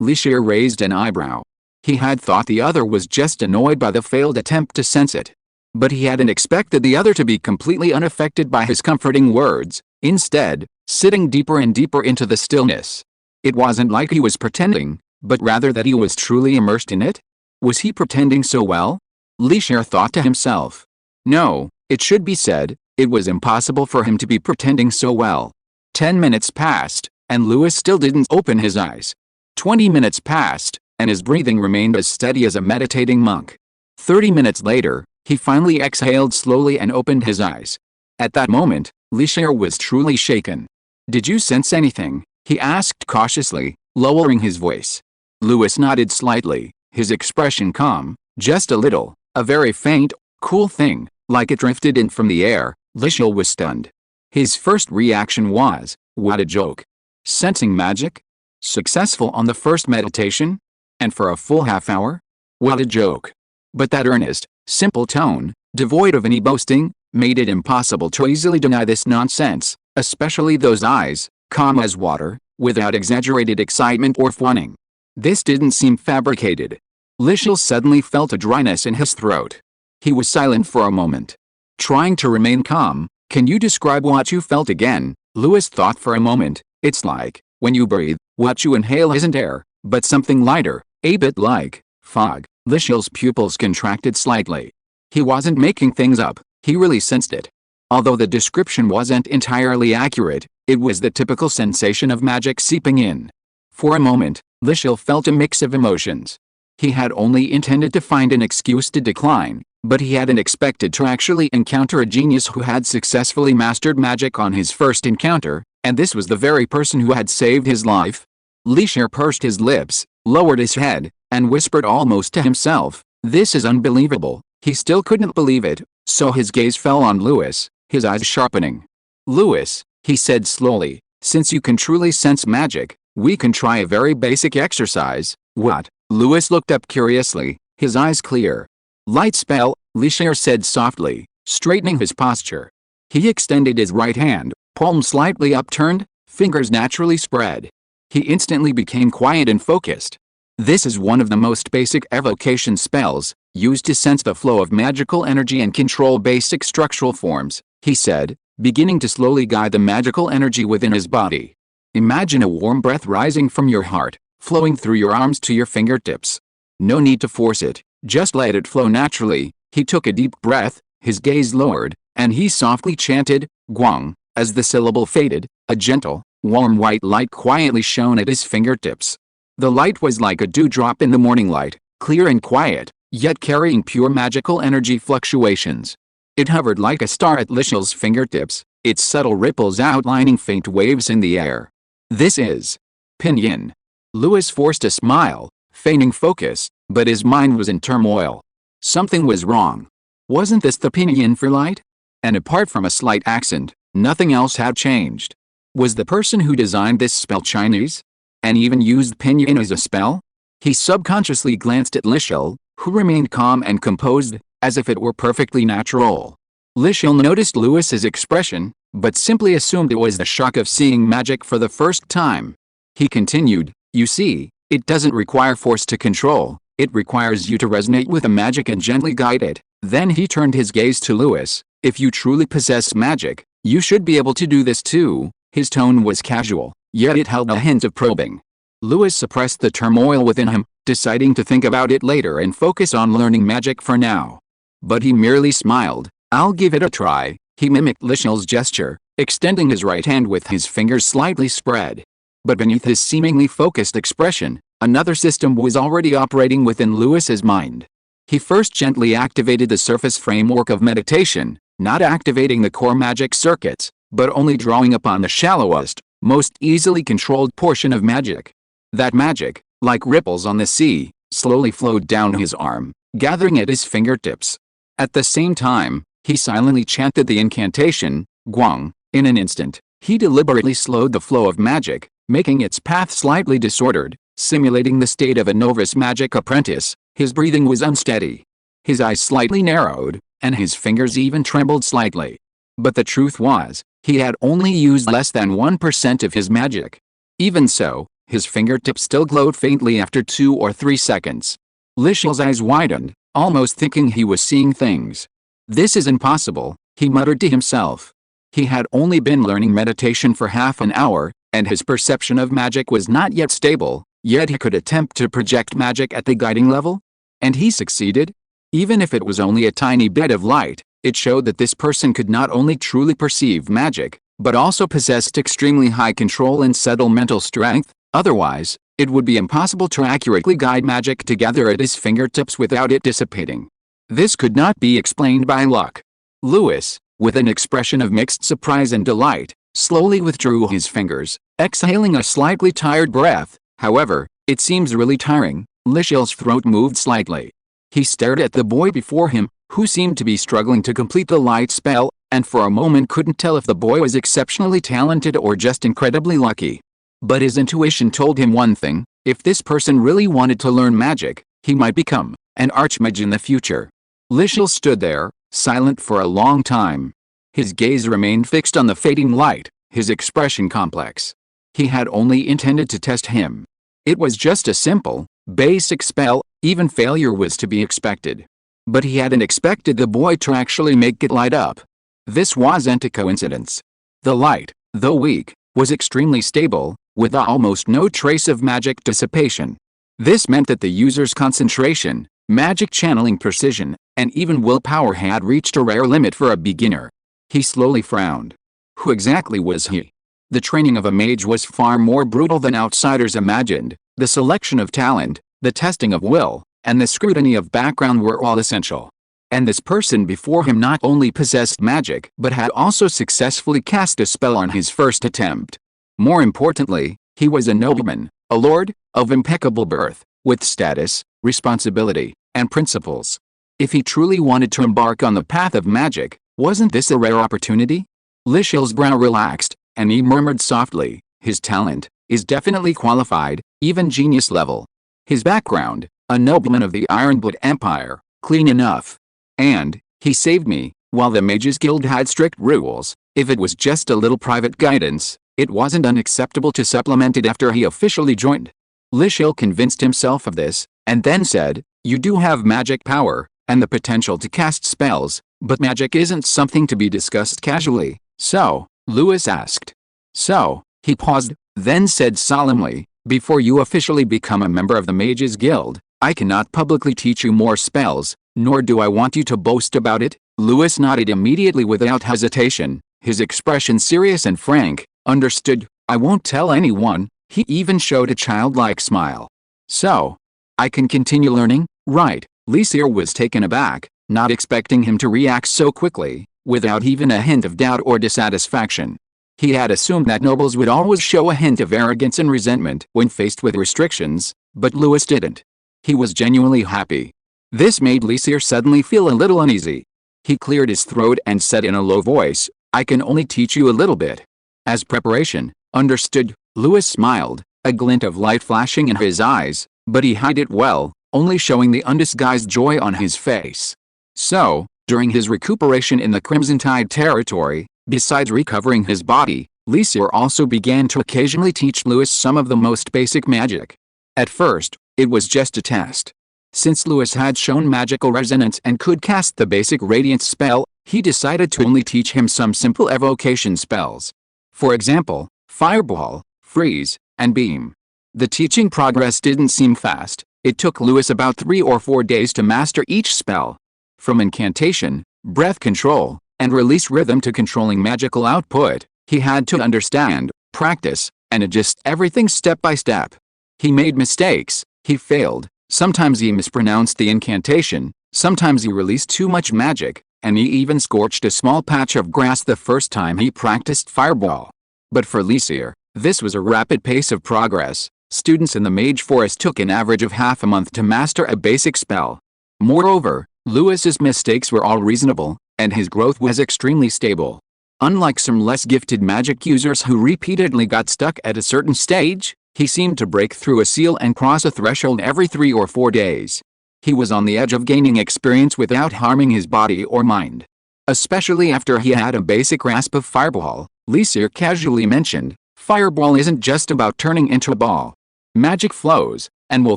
Speaker 1: Lishir raised an eyebrow. He had thought the other was just annoyed by the failed attempt to sense it. But he hadn't expected the other to be completely unaffected by his comforting words, instead, sitting deeper and deeper into the stillness. It wasn't like he was pretending, but rather that he was truly immersed in it. Was he pretending so well? Lishir thought to himself. No, it should be said, it was impossible for him to be pretending so well. 10 minutes passed, and Lewis still didn't open his eyes. 20 minutes passed, and his breathing remained as steady as a meditating monk. 30 minutes later, he finally exhaled slowly and opened his eyes. At that moment, Lishir was truly shaken. Did you sense anything? He asked cautiously, lowering his voice. Lewis nodded slightly, his expression calm, just a little, a very faint, cool thing, like it drifted in from the air. Lishir was stunned. His first reaction was, what a joke. Sensing magic? Successful on the first meditation? And for a full half hour? What a joke. But that earnest, simple tone, devoid of any boasting, made it impossible to easily deny this nonsense, especially those eyes, calm as water, without exaggerated excitement or fawning. This didn't seem fabricated. Lishil suddenly felt a dryness in his throat. He was silent for a moment. Trying to remain calm. Can you describe what you felt again? Lewis thought for a moment. It's like, when you breathe, what you inhale isn't air, but something lighter, a bit like fog. Lishil's pupils contracted slightly. He wasn't making things up, he really sensed it. Although the description wasn't entirely accurate, it was the typical sensation of magic seeping in. For a moment, Lishil felt a mix of emotions. He had only intended to find an excuse to decline, but he hadn't expected to actually encounter a genius who had successfully mastered magic on his first encounter, and this was the very person who had saved his life. Lishir pursed his lips, lowered his head, and whispered almost to himself, "This is unbelievable." He still couldn't believe it, so his gaze fell on Lewis, his eyes sharpening. "Lewis," he said slowly, "since you can truly sense magic, we can try a very basic exercise." "What?" Lewis looked up curiously, his eyes clear. "Light spell," Lishir said softly, straightening his posture. He extended his right hand, palm slightly upturned, fingers naturally spread. He instantly became quiet and focused. "This is one of the most basic evocation spells, used to sense the flow of magical energy and control basic structural forms," he said, beginning to slowly guide the magical energy within his body. "Imagine a warm breath rising from your heart, flowing through your arms to your fingertips. No need to force it, just let it flow naturally." He took a deep breath, his gaze lowered, and he softly chanted, "Guang," as the syllable faded, a gentle, Warm white light quietly shone at his fingertips. The light was like a dewdrop in the morning light, clear and quiet, yet carrying pure magical energy fluctuations. It hovered like a star at Lishel's fingertips, its subtle ripples outlining faint waves in the air. This is Pinyin. Lewis forced a smile, feigning focus, but his mind was in turmoil. Something was wrong. Wasn't this the Pinyin for light? And apart from a slight accent, nothing else had changed. Was the person who designed this spell Chinese? And even used Pinyin as a spell? He subconsciously glanced at Lishel, who remained calm and composed, as if it were perfectly natural. Lishel noticed Lewis's expression, but simply assumed it was the shock of seeing magic for the first time. He continued, "You see, it doesn't require force to control, it requires you to resonate with the magic and gently guide it." Then he turned his gaze to Lewis. "If you truly possess magic, you should be able to do this too." His tone was casual, yet it held a hint of probing. Lewis suppressed the turmoil within him, deciding to think about it later and focus on learning magic for now. But he merely smiled. "I'll give it a try." He mimicked Lishel's gesture, extending his right hand with his fingers slightly spread. But beneath his seemingly focused expression, another system was already operating within Lewis's mind. He first gently activated the surface framework of meditation, not activating the core magic circuits, but only drawing upon the shallowest, most easily controlled portion of magic. That magic, like ripples on the sea, slowly flowed down his arm, gathering at his fingertips. At the same time, he silently chanted the incantation, Guang. In an instant, he deliberately slowed the flow of magic, making its path slightly disordered, simulating the state of a novice magic apprentice. His breathing was unsteady. His eyes slightly narrowed, and his fingers even trembled slightly. But the truth was, he had only used less than 1% of his magic. Even so, his fingertips still glowed faintly after 2 or 3 seconds. Lishel's eyes widened, almost thinking he was seeing things. "This is impossible," he muttered to himself. He had only been learning meditation for half an hour, and his perception of magic was not yet stable, yet he could attempt to project magic at the guiding level? And he succeeded? Even if it was only a tiny bit of light, it showed that this person could not only truly perceive magic, but also possessed extremely high control and subtle mental strength. Otherwise, it would be impossible to accurately guide magic together at his fingertips without it dissipating. This could not be explained by luck. Lewis, with an expression of mixed surprise and delight, slowly withdrew his fingers, exhaling a slightly tired breath. "However, it seems really tiring." Lishel's throat moved slightly. He stared at the boy before him, who seemed to be struggling to complete the light spell, and for a moment couldn't tell if the boy was exceptionally talented or just incredibly lucky. But his intuition told him one thing: if this person really wanted to learn magic, he might become an archmage in the future. Lishel stood there, silent for a long time. His gaze remained fixed on the fading light, his expression complex. He had only intended to test him. It was just a simple, basic spell, even failure was to be expected. But he hadn't expected the boy to actually make it light up. This wasn't a coincidence. The light, though weak, was extremely stable, with almost no trace of magic dissipation. This meant that the user's concentration, magic channeling precision, and even willpower had reached a rare limit for a beginner. He slowly frowned. Who exactly was he? The training of a mage was far more brutal than outsiders imagined. The selection of talent, the testing of will, and the scrutiny of background were all essential. And this person before him not only possessed magic but had also successfully cast a spell on his first attempt. More importantly, he was a nobleman, a lord, of impeccable birth, with status, responsibility, and principles. If he truly wanted to embark on the path of magic, wasn't this a rare opportunity? Lishel's brow relaxed, and he murmured softly, "His talent is definitely qualified, even genius level. His background, a nobleman of the Ironblood Empire, clean enough. And he saved me, while the Mages Guild had strict rules. If it was just a little private guidance, it wasn't unacceptable to supplement it after he officially joined." Lishel convinced himself of this, and then said, "You do have magic power, and the potential to cast spells, but magic isn't something to be discussed casually, so?" Lewis asked. "So?" He paused, then said solemnly, "Before you officially become a member of the Mages Guild, I cannot publicly teach you more spells, nor do I want you to boast about it." Lewis nodded immediately without hesitation, his expression serious and frank. "Understood." I won't tell anyone." He even showed a childlike smile. "So, I can continue learning, right?" Lysair was taken aback, not expecting him to react so quickly, without even a hint of doubt or dissatisfaction. He had assumed that nobles would always show a hint of arrogance and resentment when faced with restrictions, but Louis didn't. He was genuinely happy. This made Lysair suddenly feel a little uneasy. He cleared his throat and said in a low voice, "I can only teach you a little bit." "As preparation." "Understood." Louis smiled, a glint of light flashing in his eyes, but he hid it well, only showing the undisguised joy on his face. So, during his recuperation in the Crimson Tide territory, besides recovering his body, Lysair also began to occasionally teach Louis some of the most basic magic. At first, it was just a test. Since Louis had shown magical resonance and could cast the basic radiance spell, he decided to only teach him some simple evocation spells. For example, Fireball, Freeze, and Beam. The teaching progress didn't seem fast. It took Louis about 3 or 4 days to master each spell. From incantation, breath control, and release rhythm to controlling magical output, he had to understand, practice, and adjust everything step by step. He made mistakes, he failed, sometimes he mispronounced the incantation, sometimes he released too much magic, and he even scorched a small patch of grass the first time he practiced Fireball. But for Lysair, this was a rapid pace of progress. Students in the Mage Forest took an average of half a month to master a basic spell. Moreover, Louis's mistakes were all reasonable, and his growth was extremely stable. Unlike some less gifted magic users who repeatedly got stuck at a certain stage, he seemed to break through a seal and cross a threshold every 3 or 4 days. He was on the edge of gaining experience without harming his body or mind. Especially after he had a basic grasp of Fireball, Lysair casually mentioned, "Fireball isn't just about turning into a ball. Magic flows, and we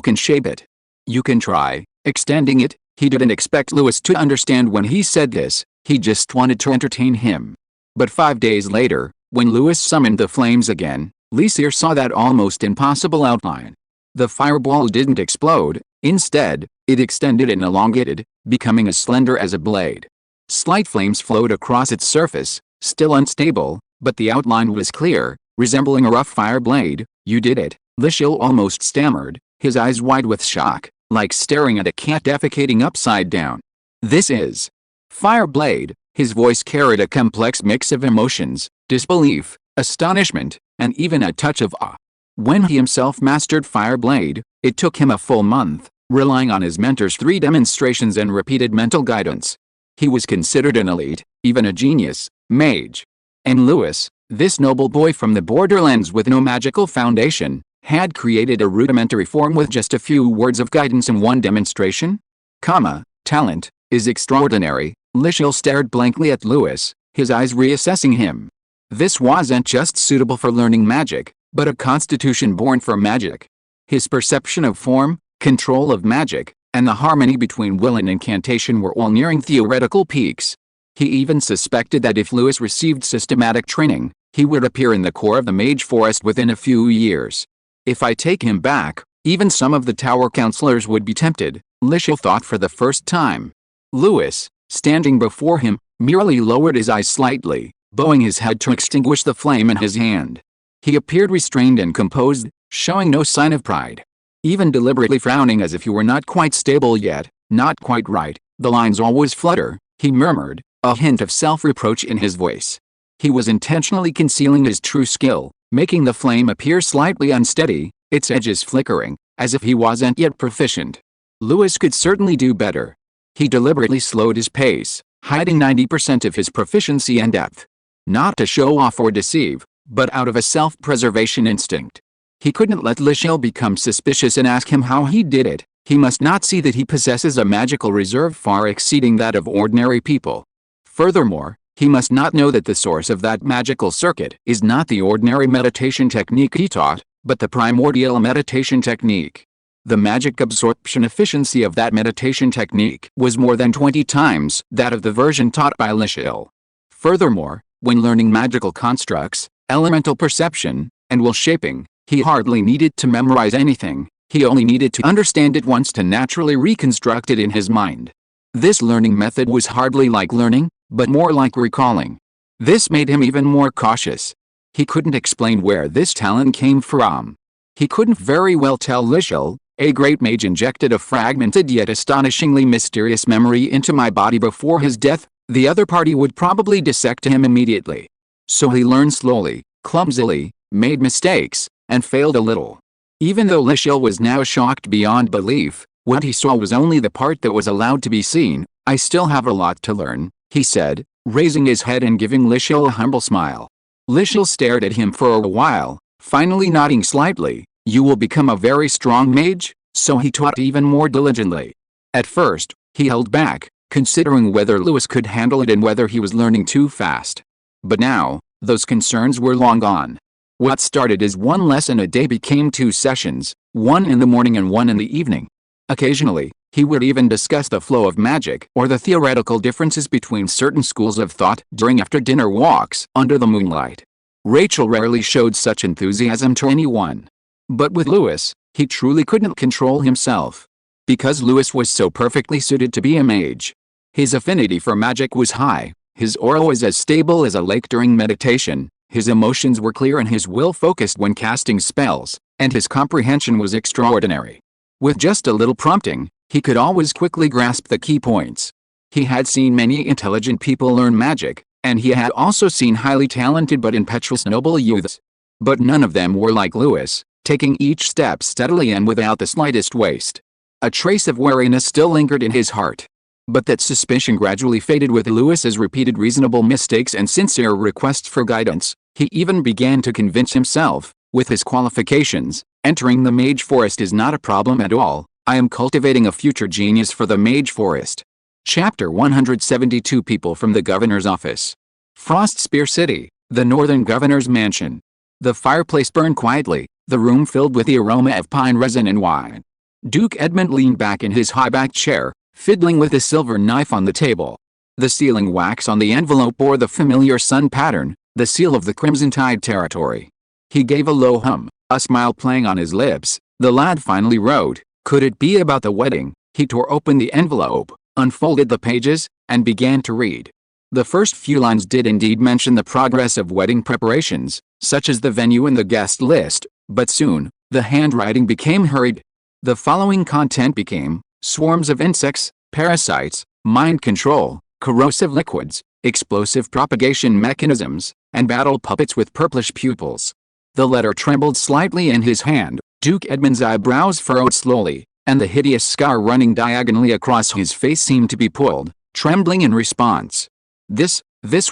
Speaker 1: can shape it. You can try extending it." He didn't expect Louis to understand when he said this, he just wanted to entertain him. But 5 days later, when Louis summoned the flames again, Lysair saw that almost impossible outline. The fireball didn't explode, instead, it extended and elongated, becoming as slender as a blade. Slight flames flowed across its surface, still unstable, but the outline was clear, resembling a rough fire blade. "You did it," Lysair almost stammered, his eyes wide with shock, like staring at a cat defecating upside down. "This is Fireblade." His voice carried a complex mix of emotions, disbelief, astonishment, and even a touch of awe. When he himself mastered Fireblade, it took him a full month, relying on his mentor's 3 demonstrations and repeated mental guidance. He was considered an elite, even a genius, mage. And Louis, this noble boy from the borderlands with no magical foundation, had created a rudimentary form with just a few words of guidance in 1 demonstration? Talent is extraordinary. Lysair stared blankly at Louis, his eyes reassessing him. This wasn't just suitable for learning magic, but a constitution born for magic. His perception of form, control of magic, and the harmony between will and incantation were all nearing theoretical peaks. He even suspected that if Louis received systematic training, he would appear in the core of the Mage Forest within a few years. "If I take him back, even some of the tower counselors would be tempted," Lysair thought for the first time. Louis, standing before him, merely lowered his eyes slightly, bowing his head to extinguish the flame in his hand. He appeared restrained and composed, showing no sign of pride. Even deliberately frowning as if he were not quite stable yet, not quite right, the lines always flutter, he murmured, a hint of self-reproach in his voice. He was intentionally concealing his true skill, making the flame appear slightly unsteady, its edges flickering, as if he wasn't yet proficient. Louis could certainly do better. He deliberately slowed his pace, hiding 90% of his proficiency and depth. Not to show off or deceive, but out of a self-preservation instinct. He couldn't let Lysair become suspicious and ask him how he did it. He must not see that he possesses a magical reserve far exceeding that of ordinary people. Furthermore, he must not know that the source of that magical circuit is not the ordinary meditation technique he taught, but the primordial meditation technique. The magic absorption efficiency of that meditation technique was more than 20 times that of the version taught by Lysair. Furthermore, when learning magical constructs, elemental perception, and will shaping, he hardly needed to memorize anything, he only needed to understand it once to naturally reconstruct it in his mind. This learning method was hardly like learning, but more like recalling. This made him even more cautious. He couldn't explain where this talent came from. He couldn't very well tell. Lishel, a great mage, injected a fragmented yet astonishingly mysterious memory into my body before his death. The other party would probably dissect him immediately. So he learned slowly, clumsily, made mistakes, and failed a little. Even though Lishel was now shocked beyond belief, what he saw was only the part that was allowed to be seen. I still have a lot to learn, he said, raising his head and giving Lishel a humble smile. Lishel stared at him for a while, finally nodding slightly. You will become a very strong mage, so he taught even more diligently. At first, he held back, considering whether Lewis could handle it and whether he was learning too fast. But now, those concerns were long gone. What started as one lesson a day became 2 sessions, one in the morning and one in the evening. Occasionally, he would even discuss the flow of magic or the theoretical differences between certain schools of thought during after-dinner walks under the moonlight. Rachel rarely showed such enthusiasm to anyone. But with Lewis, he truly couldn't control himself. Because Lewis was so perfectly suited to be a mage. His affinity for magic was high, his aura was as stable as a lake during meditation, his emotions were clear and his will focused when casting spells, and his comprehension was extraordinary. With just a little prompting, he could always quickly grasp the key points. He had seen many intelligent people learn magic, and he had also seen highly talented but impetuous noble youths. But none of them were like Lewis, taking each step steadily and without the slightest waste. A trace of wariness still lingered in his heart. But that suspicion gradually faded with Lewis's repeated reasonable mistakes and sincere requests for guidance. He even began to convince himself, with his qualifications, entering the Mage Forest is not a problem at all. I am cultivating a future genius for the Mage Forest. Chapter 172. People from the Governor's Office. Frostspear City, the Northern Governor's Mansion. The fireplace burned quietly, the room filled with the aroma of pine resin and wine. Duke Edmund leaned back in his high-backed chair, fiddling with a silver knife on the table. The sealing wax on the envelope bore the familiar sun pattern, the seal of the Crimson Tide territory. He gave a low hum, a smile playing on his lips. The lad finally wrote, could it be about the wedding? He tore open the envelope, unfolded the pages, and began to read. The first few lines did indeed mention the progress of wedding preparations, such as the venue and the guest list, but soon, the handwriting became hurried. The following content became, swarms of insects, parasites, mind control, corrosive liquids, explosive propagation mechanisms, and battle puppets with purplish pupils. The letter trembled slightly in his hand, Duke Edmund's eyebrows furrowed slowly, and the hideous scar running diagonally across his face seemed to be pulled, trembling in response. This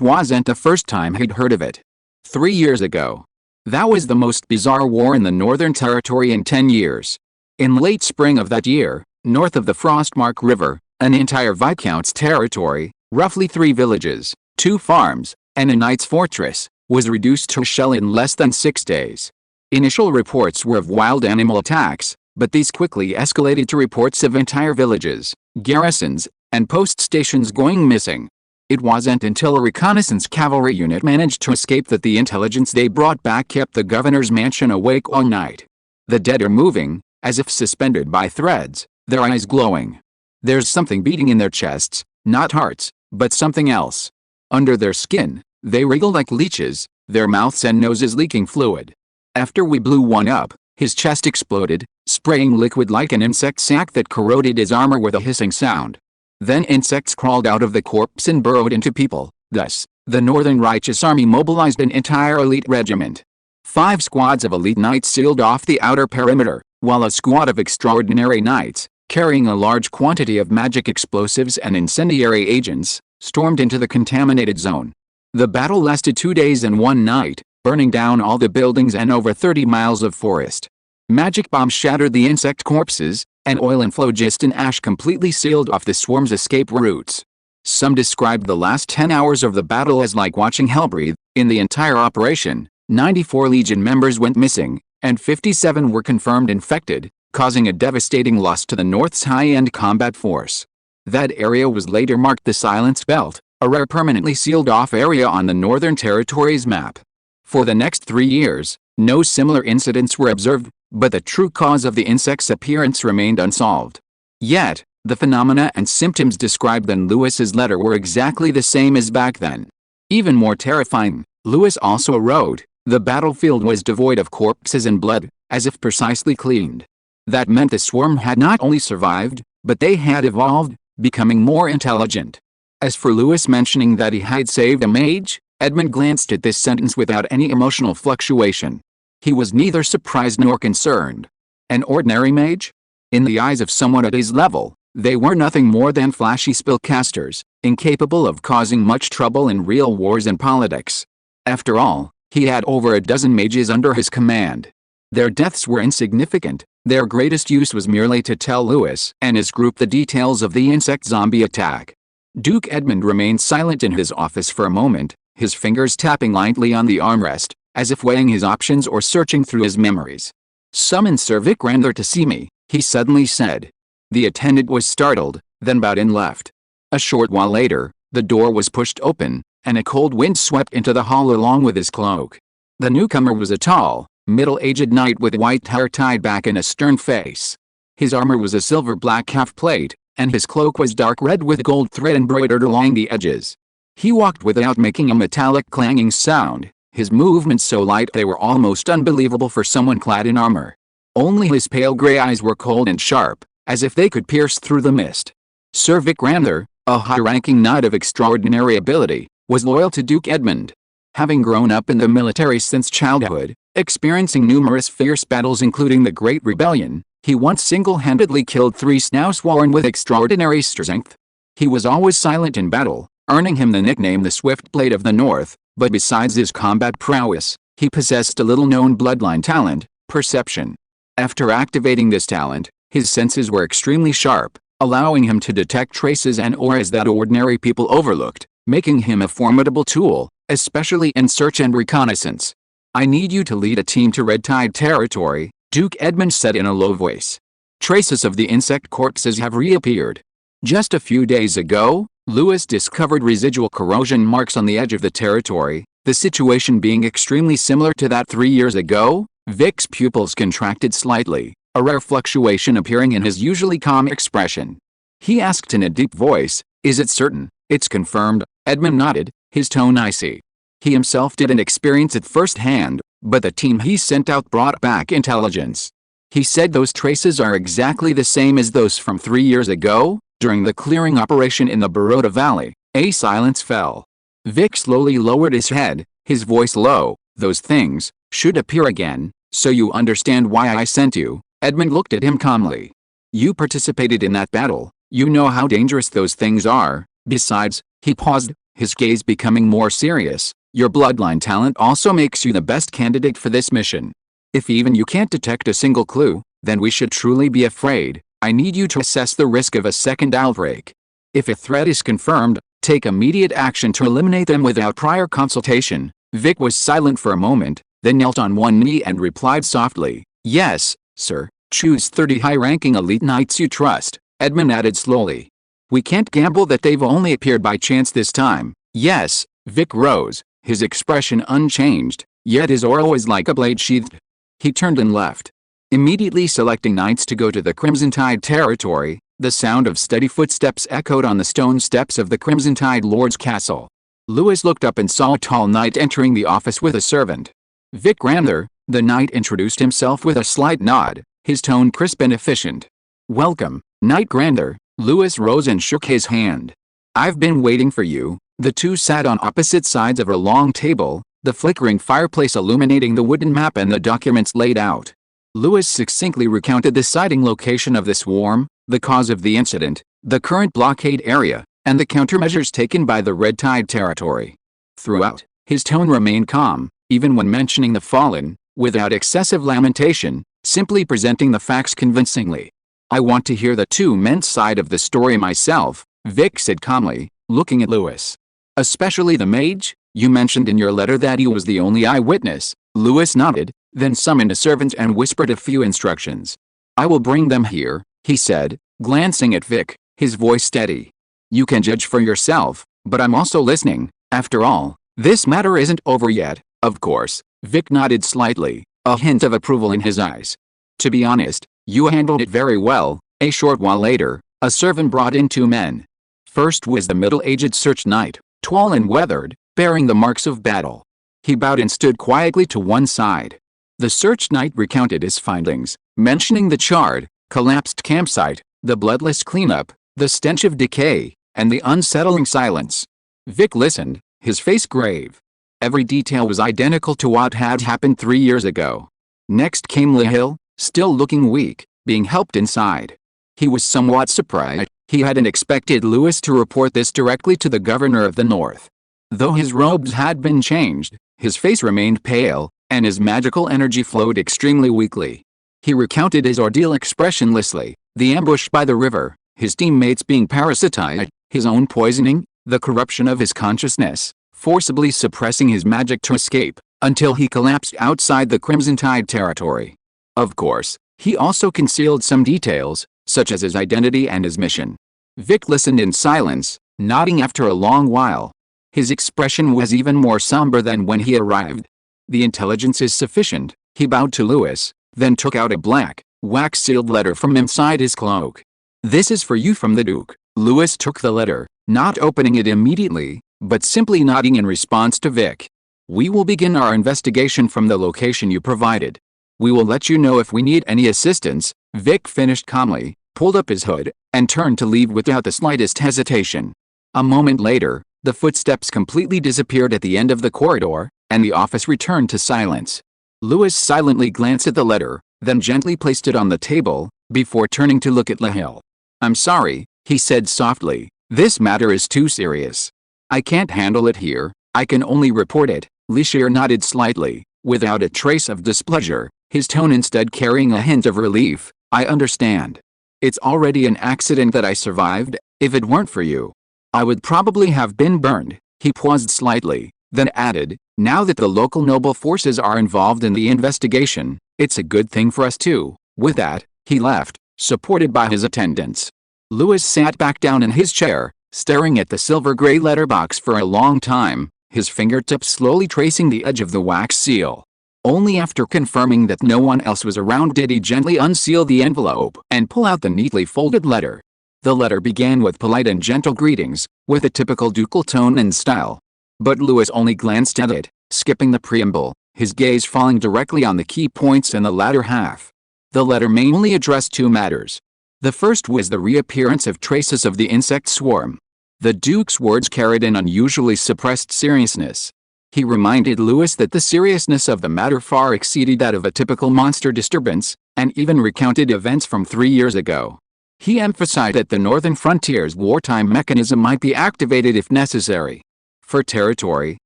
Speaker 1: wasn't the first time he'd heard of it. 3 years ago. That was the most bizarre war in the Northern Territory in 10 years. In late spring of that year, north of the Frostmark River, an entire Viscount's territory, roughly 3 villages, 2 farms, and a knight's fortress, was reduced to shell in less than 6 days. Initial reports were of wild animal attacks, but these quickly escalated to reports of entire villages, garrisons, and post stations going missing. It wasn't until a reconnaissance cavalry unit managed to escape that the intelligence they brought back kept the governor's mansion awake all night. The dead are moving, as if suspended by threads, their eyes glowing. There's something beating in their chests, not hearts, but something else. Under their skin, they wriggle like leeches, their mouths and noses leaking fluid. After we blew one up, his chest exploded, spraying liquid like an insect sac that corroded his armor with a hissing sound. Then insects crawled out of the corpse and burrowed into people. Thus, the Northern Righteous Army mobilized an entire elite regiment. 5 squads of elite knights sealed off the outer perimeter, while a squad of extraordinary knights, carrying a large quantity of magic explosives and incendiary agents, stormed into the contaminated zone. The battle lasted 2 days and 1 night, burning down all the buildings and over 30 miles of forest. Magic bombs shattered the insect corpses, and oil and phlogiston ash completely sealed off the swarm's escape routes. Some described the last 10 hours of the battle as like watching hell breathe. In the entire operation, 94 Legion members went missing, and 57 were confirmed infected, causing a devastating loss to the North's high-end combat force. That area was later marked the Silence Belt, a rare permanently sealed-off area on the Northern Territory's map. For the next 3 years, no similar incidents were observed, but the true cause of the insect's appearance remained unsolved. Yet, the phenomena and symptoms described in Lewis's letter were exactly the same as back then. Even more terrifying, Lewis also wrote, The battlefield was devoid of corpses and blood, as if precisely cleaned. That meant the swarm had not only survived, but they had evolved, becoming more intelligent. As for Lewis mentioning that he had saved a mage, Edmund glanced at this sentence without any emotional fluctuation. He was neither surprised nor concerned. An ordinary mage? In the eyes of someone at his level, they were nothing more than flashy spellcasters, incapable of causing much trouble in real wars and politics. After all, he had over a dozen mages under his command. Their deaths were insignificant. Their greatest use was merely to tell Lewis and his group the details of the insect zombie attack. Duke Edmund remained silent in his office for a moment, his fingers tapping lightly on the armrest, as if weighing his options or searching through his memories. "Summon Sir Vic Randler to see me," he suddenly said. The attendant was startled, then bowed and left. A short while later, the door was pushed open, and a cold wind swept into the hall along with his cloak. The newcomer was a tall, middle-aged knight with white hair tied back and a stern face. His armor was a silver-black calf-plate, and his cloak was dark red with gold thread embroidered along the edges. He walked without making a metallic clanging sound, his movements so light they were almost unbelievable for someone clad in armor. Only his pale gray eyes were cold and sharp, as if they could pierce through the mist. Sir Vic Randler, a high-ranking knight of extraordinary ability, was loyal to Duke Edmund. Having grown up in the military since childhood, experiencing numerous fierce battles including the Great Rebellion, he once single-handedly killed 3 Snauswarren with extraordinary strength. He was always silent in battle, earning him the nickname the Swift Blade of the North, but besides his combat prowess, he possessed a little-known bloodline talent, perception. After activating this talent, his senses were extremely sharp, allowing him to detect traces and auras that ordinary people overlooked, making him a formidable tool, especially in search and reconnaissance. "I need you to lead a team to Red Tide territory," Duke Edmund said in a low voice. "Traces of the insect corpses have reappeared. Just a few days ago, Lewis discovered residual corrosion marks on the edge of the territory, the situation being extremely similar to that 3 years ago." Vic's pupils contracted slightly, a rare fluctuation appearing in his usually calm expression. He asked in a deep voice, "Is it certain?" "It's confirmed," Edmund nodded, his tone icy. He himself didn't experience it firsthand, but the team he sent out brought back intelligence. He said those traces are exactly the same as those from 3 years ago, during the clearing operation in the Baroda Valley. A silence fell. Vic slowly lowered his head, his voice low. "Those things should appear again, so you understand why I sent you." Edmund looked at him calmly. "You participated in that battle, you know how dangerous those things are. Besides," he paused, his gaze becoming more serious, "your bloodline talent also makes you the best candidate for this mission. If even you can't detect a single clue, then we should truly be afraid. I need you to assess the risk of a second outbreak. If a threat is confirmed, take immediate action to eliminate them without prior consultation." Vic was silent for a moment, then knelt on one knee and replied softly, "Yes, sir. Choose 30 high-ranking elite knights you trust," Edmund added slowly. "We can't gamble that they've only appeared by chance this time." "Yes." Vic rose, his expression unchanged, yet his aura was like a blade sheathed. He turned and left. Immediately selecting knights to go to the Crimson Tide territory, the sound of steady footsteps echoed on the stone steps of the Crimson Tide Lord's castle. Lewis looked up and saw a tall knight entering the office with a servant. "Vic Randler," the knight introduced himself with a slight nod, his tone crisp and efficient. "Welcome, Knight Randler." Lewis rose and shook his hand. "I've been waiting for you." The two sat on opposite sides of a long table, the flickering fireplace illuminating the wooden map and the documents laid out. Lewis succinctly recounted the sighting location of the swarm, the cause of the incident, the current blockade area, and the countermeasures taken by the Red Tide territory. Throughout, his tone remained calm, even when mentioning the fallen, without excessive lamentation, simply presenting the facts convincingly. "I want to hear the two men's side of the story myself," Vic said calmly, looking at Lewis. "Especially the mage? You mentioned in your letter that he was the only eyewitness." Lewis nodded, then summoned a servant and whispered a few instructions. "I will bring them here," he said, glancing at Vic, his voice steady. "You can judge for yourself, but I'm also listening. After all, this matter isn't over yet." "Of course." Vic nodded slightly, a hint of approval in his eyes. "To be honest, you handled it very well." A short while later, a servant brought in 2 men. First was the middle-aged search knight, tall and weathered, bearing the marks of battle. He bowed and stood quietly to one side. The search knight recounted his findings, mentioning the charred, collapsed campsite, the bloodless cleanup, the stench of decay, and the unsettling silence. Vic listened, his face grave. Every detail was identical to what had happened 3 years ago. Next came Lihil, still looking weak, being helped inside. He was somewhat surprised. He hadn't expected Lewis to report this directly to the governor of the North. Though his robes had been changed, his face remained pale, and his magical energy flowed extremely weakly. He recounted his ordeal expressionlessly, the ambush by the river, his teammates being parasitized, his own poisoning, the corruption of his consciousness, forcibly suppressing his magic to escape, until he collapsed outside the Crimson Tide territory. Of course, he also concealed some details, such as his identity and his mission. Vic listened in silence, nodding after a long while. His expression was even more somber than when he arrived. The intelligence is sufficient, he bowed to Lewis, then took out a black, wax-sealed letter from inside his cloak. This is for you from the Duke. Lewis took the letter, not opening it immediately, but simply nodding in response to Vic. We will begin our investigation from the location you provided. We will let you know if we need any assistance. Vic finished calmly, pulled up his hood, and turned to leave without the slightest hesitation. A moment later, the footsteps completely disappeared at the end of the corridor, and the office returned to silence. Lewis silently glanced at the letter, then gently placed it on the table, before turning to look at Lihil. I'm sorry, he said softly, this matter is too serious. I can't handle it here, I can only report it. Lishir nodded slightly, without a trace of displeasure, his tone instead carrying a hint of relief. I understand. It's already an accident that I survived. If it weren't for you, I would probably have been burned. He paused slightly, then added, now that the local noble forces are involved in the investigation, it's a good thing for us too. With that, he left, supported by his attendants. Lewis sat back down in his chair, staring at the silver-gray letterbox for a long time, his fingertips slowly tracing the edge of the wax seal. Only after confirming that no one else was around did he gently unseal the envelope and pull out the neatly folded letter. The letter began with polite and gentle greetings, with a typical ducal tone and style. But Lewis only glanced at it, skipping the preamble, his gaze falling directly on the key points in the latter half. The letter mainly addressed two matters. The first was the reappearance of traces of the insect swarm. The Duke's words carried an unusually suppressed seriousness. He reminded Lewis that the seriousness of the matter far exceeded that of a typical monster disturbance, and even recounted events from 3 years ago. He emphasized that the Northern Frontier's wartime mechanism might be activated if necessary. For territory,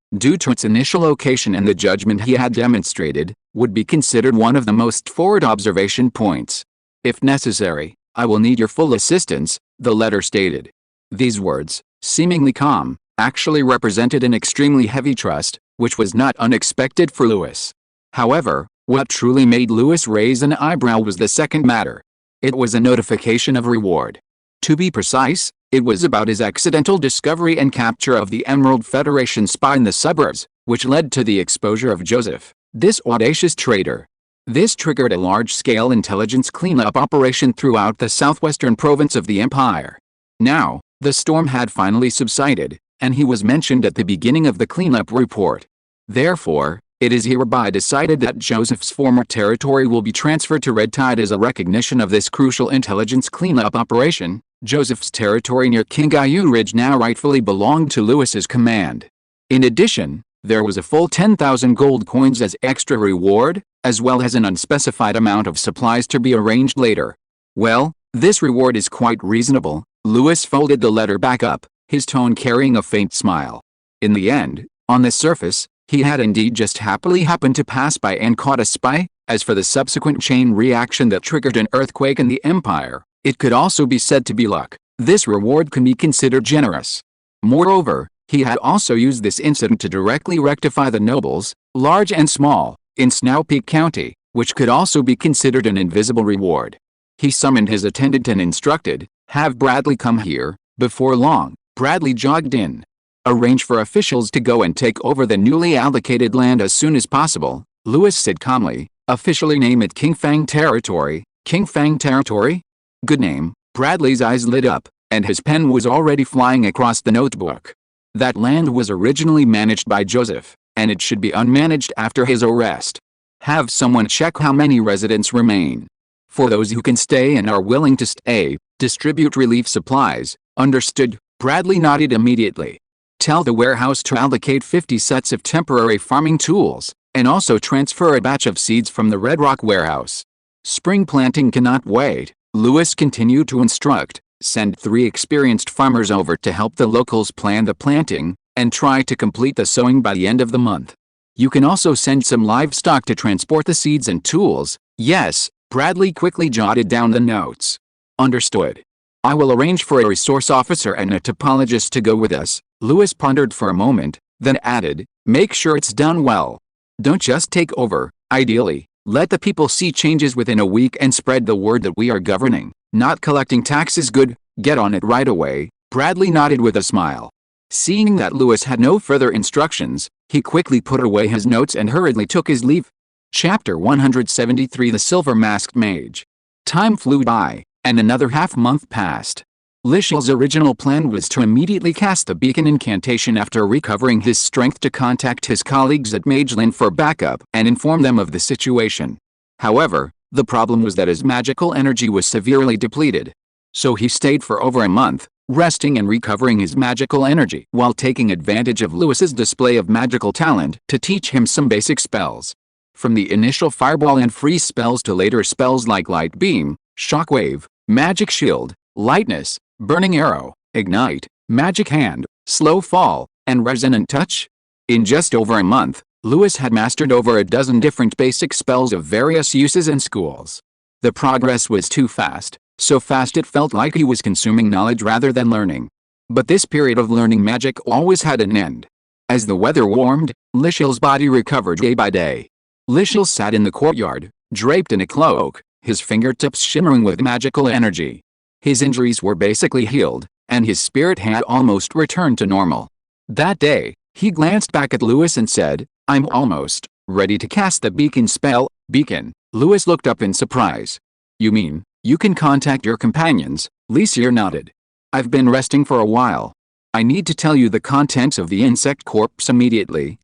Speaker 1: due to its initial location and the judgment he had demonstrated, would be considered one of the most forward observation points. If necessary, I will need your full assistance, the letter stated. These words, seemingly calm, actually represented an extremely heavy trust, which was not unexpected for Lewis. However, what truly made Lewis raise an eyebrow was the second matter. It was a notification of reward. To be precise, it was about his accidental discovery and capture of the Emerald Federation spy in the suburbs, which led to the exposure of Joseph, this audacious traitor. This triggered a large-scale intelligence cleanup operation throughout the southwestern province of the Empire. Now, the storm had finally subsided, and he was mentioned at the beginning of the cleanup report. Therefore, it is hereby decided that Joseph's former territory will be transferred to Red Tide as a recognition of this crucial intelligence cleanup operation. Joseph's territory near Kingayu Ridge now rightfully belonged to Lewis's command. In addition, there was a full 10,000 gold coins as extra reward, as well as an unspecified amount of supplies to be arranged later. Well, this reward is quite reasonable. Lewis folded the letter back up, his tone carrying a faint smile. In the end, on the surface, he had indeed just happily happened to pass by and caught a spy. As for the subsequent chain reaction that triggered an earthquake in the Empire, it could also be said to be luck. This reward can be considered generous. Moreover, he had also used this incident to directly rectify the nobles, large and small, in Snow Peak County, which could also be considered an invisible reward. He summoned his attendant and instructed, "Have Bradley come here." Before long, Bradley jogged in. "Arrange for officials to go and take over the newly allocated land as soon as possible," Lewis said calmly. "Officially name it Kingfang Territory." Kingfang Territory? Good name. Bradley's eyes lit up, and his pen was already flying across the notebook. That land was originally managed by Joseph, and it should be unmanaged after his arrest. Have someone check how many residents remain. For those who can stay and are willing to stay, distribute relief supplies. Understood, Bradley nodded immediately. Tell the warehouse to allocate 50 sets of temporary farming tools, and also transfer a batch of seeds from the Red Rock warehouse. Spring planting cannot wait, Lewis continued to instruct. Send 3 experienced farmers over to help the locals plan the planting, and try to complete the sowing by the end of the month. You can also send some livestock to transport the seeds and tools. Yes, Bradley quickly jotted down the notes. Understood. I will arrange for a resource officer and a topologist to go with us. Lewis pondered for a moment, then added, make sure it's done well. Don't just take over, ideally. Let the people see changes within a week and spread the word that we are governing, not collecting taxes. Good, get on it right away. Bradley nodded with a smile. Seeing that Lewis had no further instructions, he quickly put away his notes and hurriedly took his leave. Chapter 173 The Silver Masked Mage. Time flew by, and another half-month passed. Lishel's original plan was to immediately cast the beacon incantation after recovering his strength to contact his colleagues at Mageland for backup and inform them of the situation. However, the problem was that his magical energy was severely depleted. So he stayed for over a month, resting and recovering his magical energy while taking advantage of Lewis's display of magical talent to teach him some basic spells. From the initial fireball and freeze spells to later spells like light beam, shockwave, magic shield, lightness, burning arrow, ignite, magic hand, slow fall, and resonant touch. In just over a month, Lewis had mastered over a dozen different basic spells of various uses and schools. The progress was too fast, so fast it felt like he was consuming knowledge rather than learning. But this period of learning magic always had an end. As the weather warmed, Lishel's body recovered day by day. Lishel sat in the courtyard, draped in a cloak, his fingertips shimmering with magical energy. His injuries were basically healed, and his spirit had almost returned to normal. That day, he glanced back at Lewis and said, I'm almost ready to cast the beacon spell. Beacon? Lewis looked up in surprise. You mean, you can contact your companions? Lysier nodded. I've been resting for a while. I need to tell you the contents of the insect corpse immediately.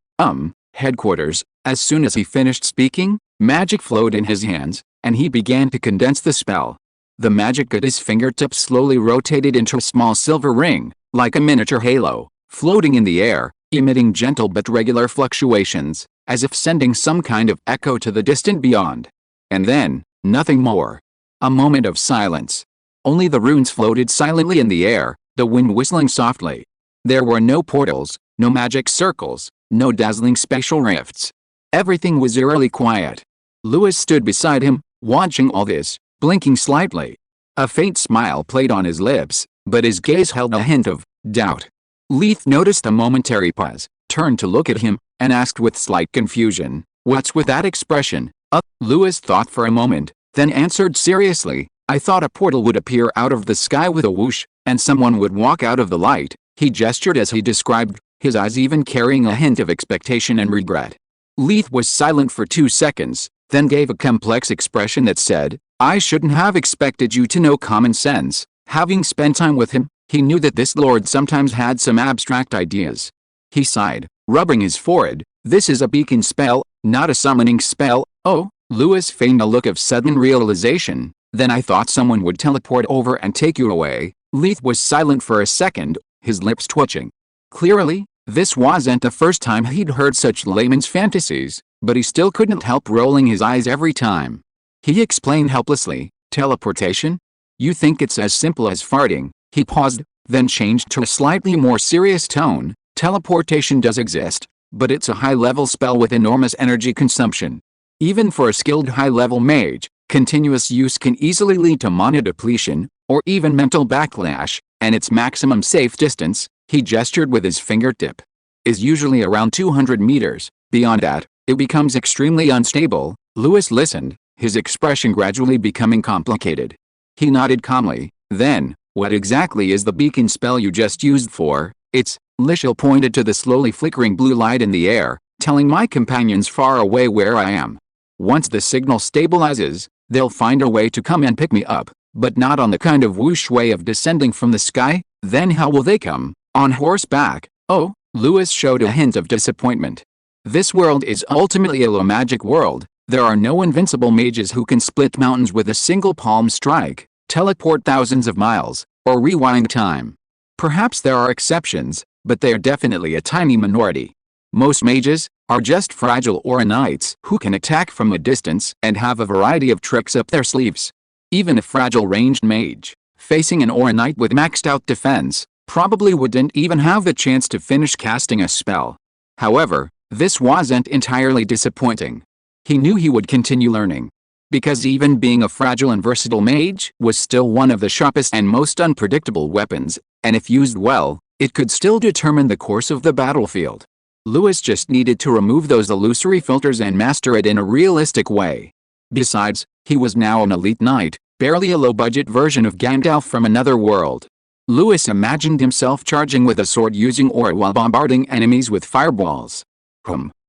Speaker 1: Headquarters. As soon as he finished speaking, magic flowed in his hands, and he began to condense the spell. The magic at his fingertips slowly rotated into a small silver ring, like a miniature halo, floating in the air, emitting gentle but regular fluctuations, as if sending some kind of echo to the distant beyond. And then, nothing more. A moment of silence. Only the runes floated silently in the air, the wind whistling softly. There were no portals, no magic circles, no dazzling spatial rifts. Everything was eerily quiet. Lewis stood beside him, watching all this, blinking slightly. A faint smile played on his lips, but his gaze held a hint of doubt. Leith noticed a momentary pause, turned to look at him, and asked with slight confusion, "What's with that expression?" Lewis thought for a moment, then answered seriously, "I thought a portal would appear out of the sky with a whoosh, and someone would walk out of the light." He gestured as he described, his eyes even carrying a hint of expectation and regret. Leith was silent for 2 seconds, then gave a complex expression that said, "I shouldn't have expected you to know common sense." Having spent time with him, he knew that this lord sometimes had some abstract ideas. He sighed, rubbing his forehead. "This is a beacon spell, not a summoning spell." "Oh," Lewis feigned a look of sudden realization. "Then I thought someone would teleport over and take you away." Leith was silent for a second, his lips twitching. Clearly, this wasn't the first time he'd heard such layman's fantasies, but he still couldn't help rolling his eyes every time. He explained helplessly, "Teleportation? You think it's as simple as farting?" He paused, then changed to a slightly more serious tone. "Teleportation does exist, but it's a high-level spell with enormous energy consumption. Even for a skilled high-level mage, continuous use can easily lead to mana depletion, or even mental backlash, and its maximum safe distance," he gestured with his fingertip, "is usually around 200 meters. Beyond that, it becomes extremely unstable." Lewis listened, his expression gradually becoming complicated. He nodded calmly. "Then, what exactly is the beacon spell you just used for?" "It's," Lishel pointed to the slowly flickering blue light in the air, "telling my companions far away where I am. Once the signal stabilizes, they'll find a way to come and pick me up, but not on the kind of whoosh way of descending from the sky." "Then how will they come? On horseback?" "Oh," Lewis showed a hint of disappointment. This world is ultimately a low magic world. There are no invincible mages who can split mountains with a single palm strike, teleport thousands of miles, or rewind time. Perhaps there are exceptions, but they are definitely a tiny minority. Most mages are just fragile aura knights who can attack from a distance and have a variety of tricks up their sleeves. Even a fragile ranged mage, facing an aura knight with maxed out defense, probably wouldn't even have the chance to finish casting a spell. However, this wasn't entirely disappointing. He knew he would continue learning. Because even being a fragile and versatile mage was still one of the sharpest and most unpredictable weapons, and if used well, it could still determine the course of the battlefield. Lewis just needed to remove those illusory filters and master it in a realistic way. Besides, he was now an elite knight, barely a low-budget version of Gandalf from another world. Lewis imagined himself charging with a sword using aura while bombarding enemies with fireballs.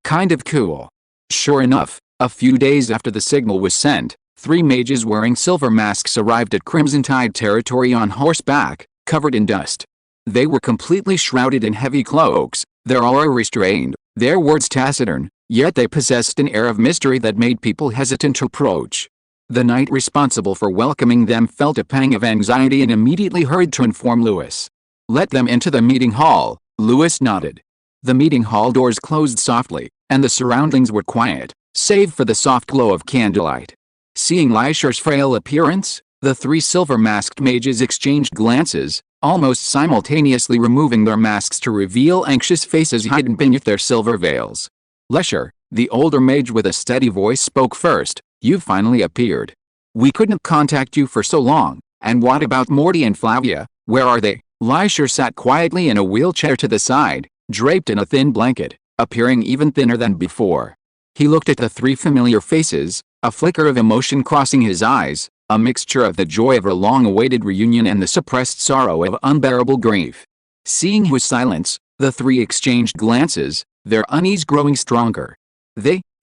Speaker 1: Kind of cool. Sure enough, a few days after the signal was sent, 3 mages wearing silver masks arrived at Crimson Tide territory on horseback, covered in dust. They were completely shrouded in heavy cloaks, their aura restrained, their words taciturn, yet they possessed an air of mystery that made people hesitant to approach. The knight responsible for welcoming them felt a pang of anxiety and immediately hurried to inform Lewis. Let them into the meeting hall, Lewis nodded. The meeting hall doors closed softly, and the surroundings were quiet, save for the soft glow of candlelight. Seeing Lysher's frail appearance, the 3 silver-masked mages exchanged glances, almost simultaneously removing their masks to reveal anxious faces hidden beneath their silver veils. Lysher, the older mage with a steady voice, spoke first. "You've finally appeared. We couldn't contact you for so long, and what about Morty and Flavia, where are they?" Lysher sat quietly in a wheelchair to the side, draped in a thin blanket, appearing even thinner than before. He looked at the 3 familiar faces, a flicker of emotion crossing his eyes, a mixture of the joy of a long-awaited reunion and the suppressed sorrow of unbearable grief. Seeing his silence, the 3 exchanged glances, their unease growing stronger.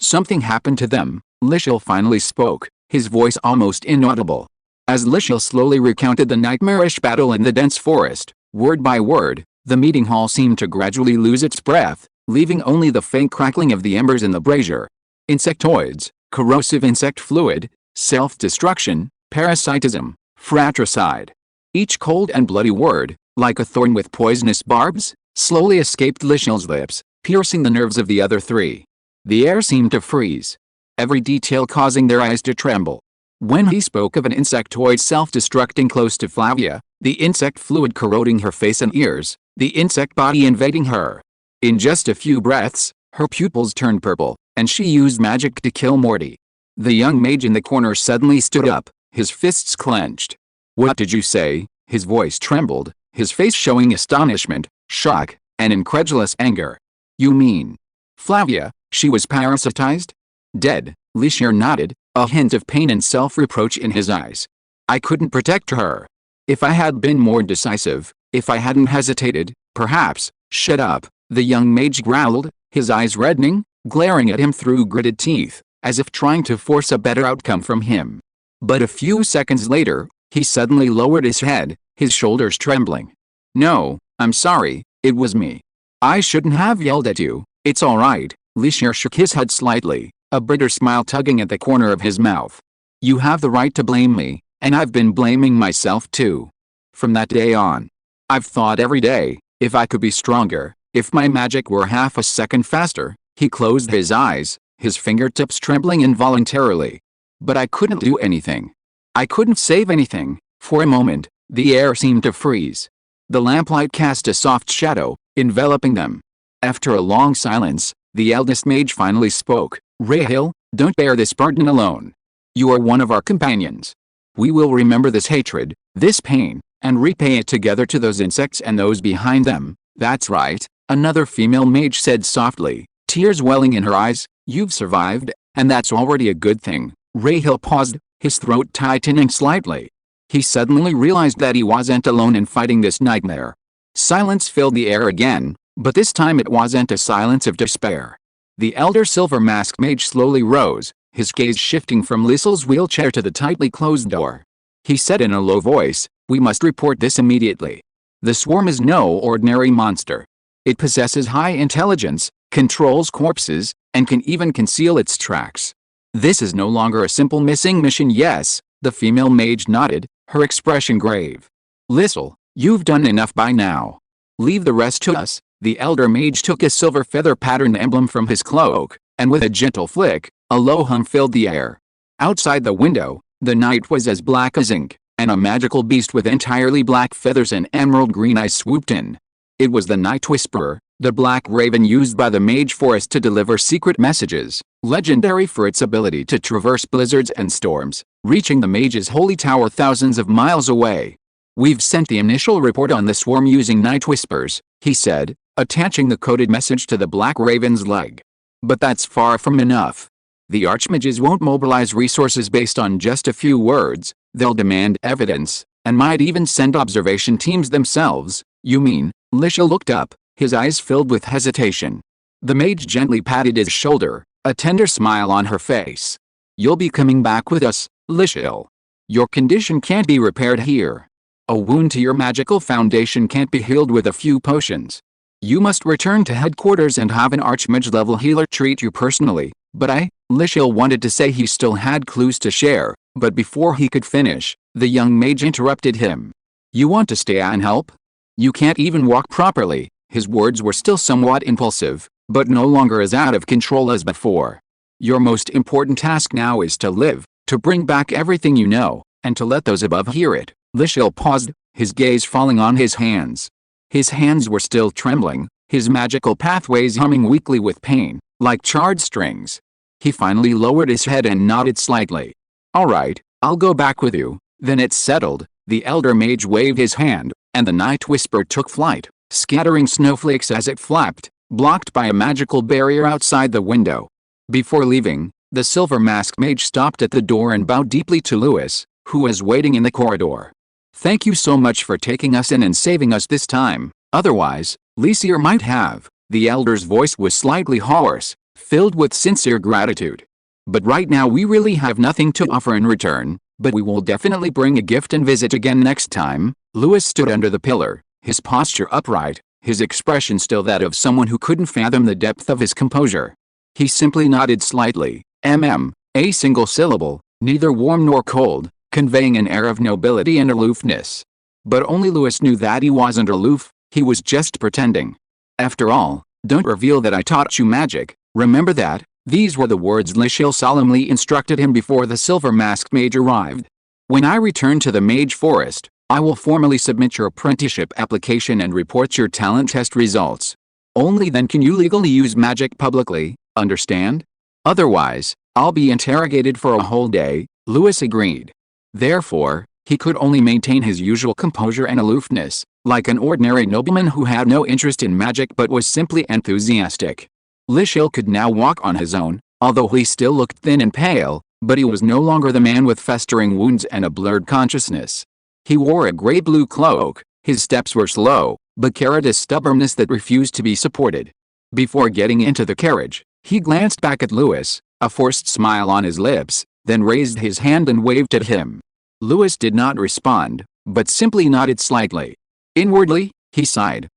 Speaker 1: Something happened to them, Lishil finally spoke, his voice almost inaudible. As Lishil slowly recounted the nightmarish battle in the dense forest, word by word, the meeting hall seemed to gradually lose its breath, leaving only the faint crackling of the embers in the brazier. Insectoids, corrosive insect fluid, self-destruction, parasitism, fratricide. Each cold and bloody word, like a thorn with poisonous barbs, slowly escaped Lishil's lips, piercing the nerves of the other 3. The air seemed to freeze, every detail causing their eyes to tremble. When he spoke of an insectoid self-destructing close to Flavia, the insect fluid corroding her face and ears, the insect body invading her. In just a few breaths, her pupils turned purple, and she used magic to kill Morty. The young mage in the corner suddenly stood up, his fists clenched. "What did you say?" His voice trembled, his face showing astonishment, shock, and incredulous anger. "You mean Flavia, she was parasitized? Dead?" Lysher nodded, a hint of pain and self-reproach in his eyes. "I couldn't protect her. If I had been more decisive, if I hadn't hesitated, perhaps." "Shut up," the young mage growled, his eyes reddening, glaring at him through gritted teeth, as if trying to force a better outcome from him. But a few seconds later, he suddenly lowered his head, his shoulders trembling. "No, I'm sorry, it was me. I shouldn't have yelled at you. It's all right." Lysher shook his head slightly, a bitter smile tugging at the corner of his mouth. "You have the right to blame me, and I've been blaming myself too. From that day on, I've thought every day, if I could be stronger, if my magic were half a second faster." He closed his eyes, his fingertips trembling involuntarily. "But I couldn't do anything. I couldn't save anything." For a moment, the air seemed to freeze. The lamplight cast a soft shadow, enveloping them. After a long silence, the eldest mage finally spoke. "Rahil, don't bear this burden alone. You are one of our companions. We will remember this hatred, this pain, and repay it together to those insects and those behind them." "That's right," another female mage said softly, tears welling in her eyes. "You've survived, and that's already a good thing." Rahil paused, his throat tightening slightly. He suddenly realized that he wasn't alone in fighting this nightmare. Silence filled the air again, but this time it wasn't a silence of despair. The elder silver-masked mage slowly rose, his gaze shifting from Lysil's wheelchair to the tightly closed door. He said in a low voice, "We must report this immediately. The swarm is no ordinary monster. It possesses high intelligence, controls corpses, and can even conceal its tracks. This is no longer a simple missing mission. Yes, the female mage nodded, her expression grave. Lissel, you've done enough by now. Leave the rest to us. The elder mage took a silver feather pattern emblem from his cloak, and with a gentle flick, a low hum filled the air. Outside the window, the night was as black as ink, and a magical beast with entirely black feathers and emerald green eyes swooped in. It was the Night Whisperer, the black raven used by the mage forest to deliver secret messages, legendary for its ability to traverse blizzards and storms, reaching the mage's holy tower thousands of miles away. We've sent the initial report on the swarm using night whispers, he said, attaching the coded message to the black raven's leg. But that's far from enough. The archmages won't mobilize resources based on just a few words, they'll demand evidence, and might even send observation teams themselves. You mean? Lishel looked up, his eyes filled with hesitation. The mage gently patted his shoulder, a tender smile on her face. You'll be coming back with us, Lishel. Your condition can't be repaired here. A wound to your magical foundation can't be healed with a few potions. You must return to headquarters and have an archmage-level healer treat you personally. But Lishel wanted to say he still had clues to share, but before he could finish, the young mage interrupted him. You want to stay and help? You can't even walk properly. His words were still somewhat impulsive, but no longer as out of control as before. Your most important task now is to live, to bring back everything you know, and to let those above hear it. Lishel paused, his gaze falling on his hands. His hands were still trembling, his magical pathways humming weakly with pain, like charred strings. He finally lowered his head and nodded slightly. All right, I'll go back with you. Then it's settled. The elder mage waved his hand, and the night whisper took flight, scattering snowflakes as it flapped, blocked by a magical barrier outside the window. Before leaving, the silver-masked mage stopped at the door and bowed deeply to Lewis, who was waiting in the corridor. Thank you so much for taking us in and saving us this time. Otherwise, Lysier might have. The elder's voice was slightly hoarse, filled with sincere gratitude. But right now we really have nothing to offer in return, but we will definitely bring a gift and visit again next time. Lewis stood under the pillar, his posture upright, his expression still that of someone who couldn't fathom the depth of his composure. He simply nodded slightly, a single syllable, neither warm nor cold, conveying an air of nobility and aloofness. But only Lewis knew that he wasn't aloof, he was just pretending. After all, don't reveal that I taught you magic, remember that? These were the words Lishel solemnly instructed him before the silver-masked mage arrived. When I return to the mage forest, I will formally submit your apprenticeship application and report your talent test results. Only then can you legally use magic publicly, understand? Otherwise, I'll be interrogated for a whole day. Lewis agreed. Therefore, he could only maintain his usual composure and aloofness, like an ordinary nobleman who had no interest in magic but was simply enthusiastic. Lishel could now walk on his own, although he still looked thin and pale, but he was no longer the man with festering wounds and a blurred consciousness. He wore a gray-blue cloak, his steps were slow, but carried a stubbornness that refused to be supported. Before getting into the carriage, he glanced back at Lewis, a forced smile on his lips, then raised his hand and waved at him. Lewis did not respond, but simply nodded slightly. Inwardly, he sighed,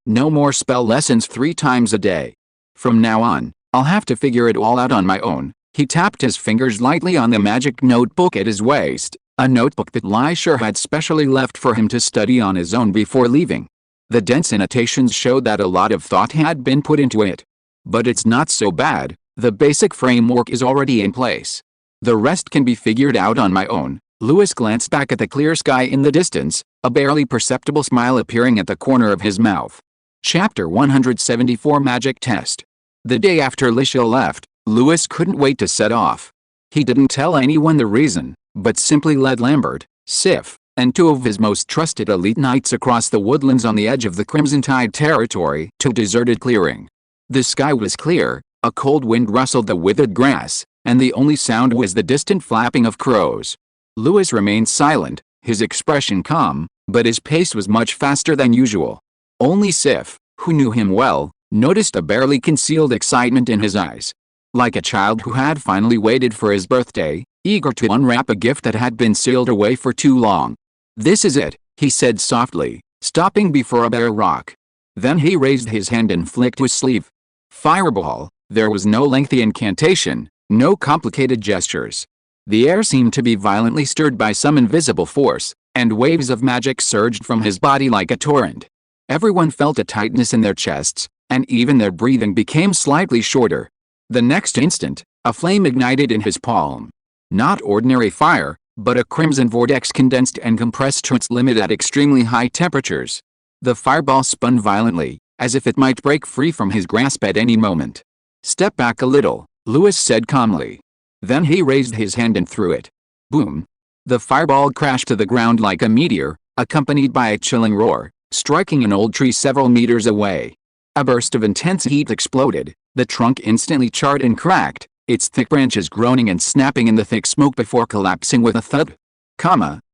Speaker 1: no more spell lessons 3 times a day. From now on, I'll have to figure it all out on my own. He tapped his fingers lightly on the magic notebook at his waist, a notebook that Lysher had specially left for him to study on his own before leaving. The dense annotations showed that a lot of thought had been put into it. But it's not so bad, the basic framework is already in place. The rest can be figured out on my own. Lewis glanced back at the clear sky in the distance, a barely perceptible smile appearing at the corner of his mouth. Chapter 174 Magic Test. The day after Lishel left, Lewis couldn't wait to set off. He didn't tell anyone the reason, but simply led Lambert, Sif, and 2 of his most trusted elite knights across the woodlands on the edge of the Crimson Tide territory to a deserted clearing. The sky was clear, a cold wind rustled the withered grass, and the only sound was the distant flapping of crows. Lewis remained silent, his expression calm, but his pace was much faster than usual. Only Sif, who knew him well, noticed a barely concealed excitement in his eyes. Like a child who had finally waited for his birthday, eager to unwrap a gift that had been sealed away for too long. This is it, he said softly, stopping before a bare rock. Then he raised his hand and flicked his sleeve. Fireball. There was no lengthy incantation, no complicated gestures. The air seemed to be violently stirred by some invisible force, and waves of magic surged from his body like a torrent. Everyone felt a tightness in their chests, and even their breathing became slightly shorter. The next instant, a flame ignited in his palm. Not ordinary fire, but a crimson vortex condensed and compressed to its limit at extremely high temperatures. The fireball spun violently, as if it might break free from his grasp at any moment. "Step back a little," Lewis said calmly. Then he raised his hand and threw it. Boom! The fireball crashed to the ground like a meteor, accompanied by a chilling roar, striking an old tree several meters away. A burst of intense heat exploded, the trunk instantly charred and cracked, its thick branches groaning and snapping in the thick smoke before collapsing with a thud.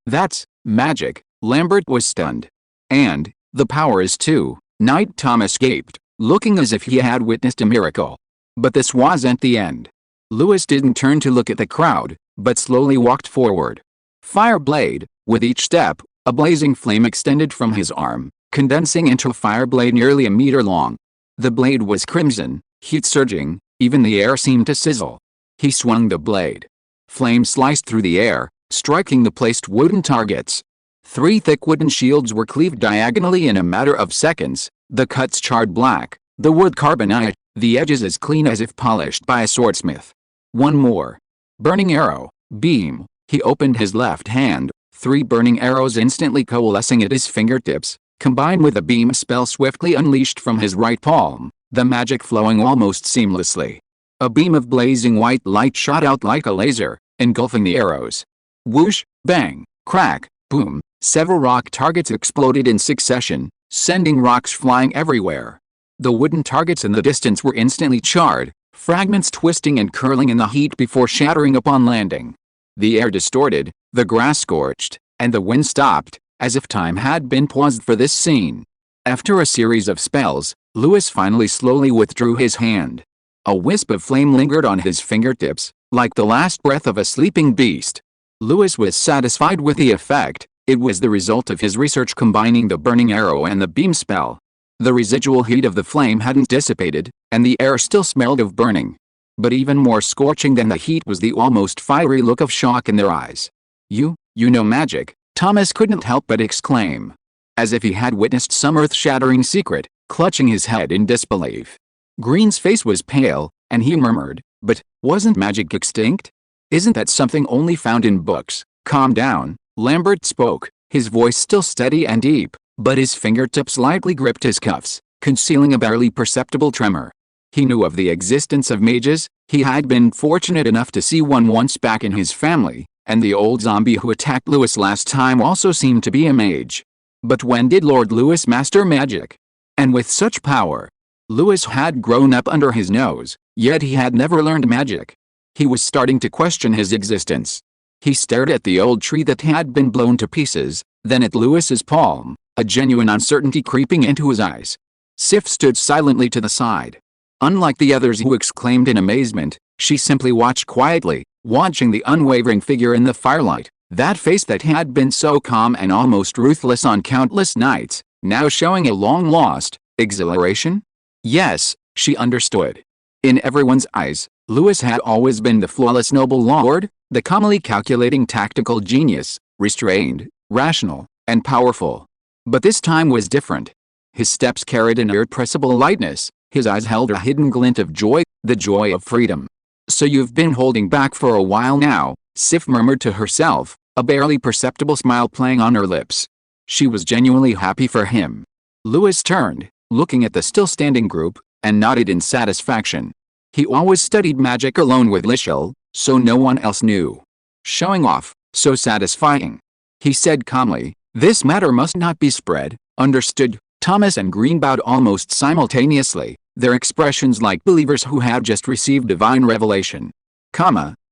Speaker 1: That's magic," Lambert was stunned. "And the power is too," Knight Thomas gaped, looking as if he had witnessed a miracle. But this wasn't the end. Lewis didn't turn to look at the crowd, but slowly walked forward. Fireblade, with each step, a blazing flame extended from his arm, condensing into a fire blade nearly a meter long. The blade was crimson, heat surging, even the air seemed to sizzle. He swung the blade. Flame sliced through the air, striking the placed wooden targets. 3 thick wooden shields were cleaved diagonally in a matter of seconds, the cuts charred black, the wood carbonite, the edges as clean as if polished by a swordsmith. One more. Burning arrow, beam. He opened his left hand, 3 burning arrows instantly coalescing at his fingertips, combined with a beam spell swiftly unleashed from his right palm, the magic flowing almost seamlessly. A beam of blazing white light shot out like a laser, engulfing the arrows. Whoosh, bang, crack, boom, several rock targets exploded in succession, sending rocks flying everywhere. The wooden targets in the distance were instantly charred, fragments twisting and curling in the heat before shattering upon landing. The air distorted, the grass scorched, and the wind stopped, as if time had been paused for this scene. After a series of spells, Lewis finally slowly withdrew his hand. A wisp of flame lingered on his fingertips, like the last breath of a sleeping beast. Lewis was satisfied with the effect. It was the result of his research combining the burning arrow and the beam spell. The residual heat of the flame hadn't dissipated, and the air still smelled of burning. But even more scorching than the heat was the almost fiery look of shock in their eyes. You know magic," Thomas couldn't help but exclaim. As if he had witnessed some earth-shattering secret, clutching his head in disbelief. Green's face was pale, and he murmured, "But, wasn't magic extinct? Isn't that something only found in books?" "Calm down," Lambert spoke, his voice still steady and deep, but his fingertips lightly gripped his cuffs, concealing a barely perceptible tremor. He knew of the existence of mages, he had been fortunate enough to see one once back in his family, and the old zombie who attacked Lewis last time also seemed to be a mage. But when did Lord Lewis master magic? And with such power? Lewis had grown up under his nose, yet he had never learned magic. He was starting to question his existence. He stared at the old tree that had been blown to pieces, then at Lewis's palm, a genuine uncertainty creeping into his eyes. Sif stood silently to the side. Unlike the others who exclaimed in amazement, she simply watched quietly, watching the unwavering figure in the firelight, that face that had been so calm and almost ruthless on countless nights, now showing a long-lost exhilaration. Yes, she understood. In everyone's eyes, Lewis had always been the flawless noble lord, the calmly calculating tactical genius, restrained, rational, and powerful. But this time was different. His steps carried an irrepressible lightness, his eyes held a hidden glint of joy, the joy of freedom. "So you've been holding back for a while now," Sif murmured to herself, a barely perceptible smile playing on her lips. She was genuinely happy for him. Lewis turned, looking at the still-standing group, and nodded in satisfaction. He always studied magic alone with Lichel, so no one else knew. Showing off, so satisfying. He said calmly, "This matter must not be spread." "Understood." Thomas and Green bowed almost simultaneously, their expressions like believers who had just received divine revelation.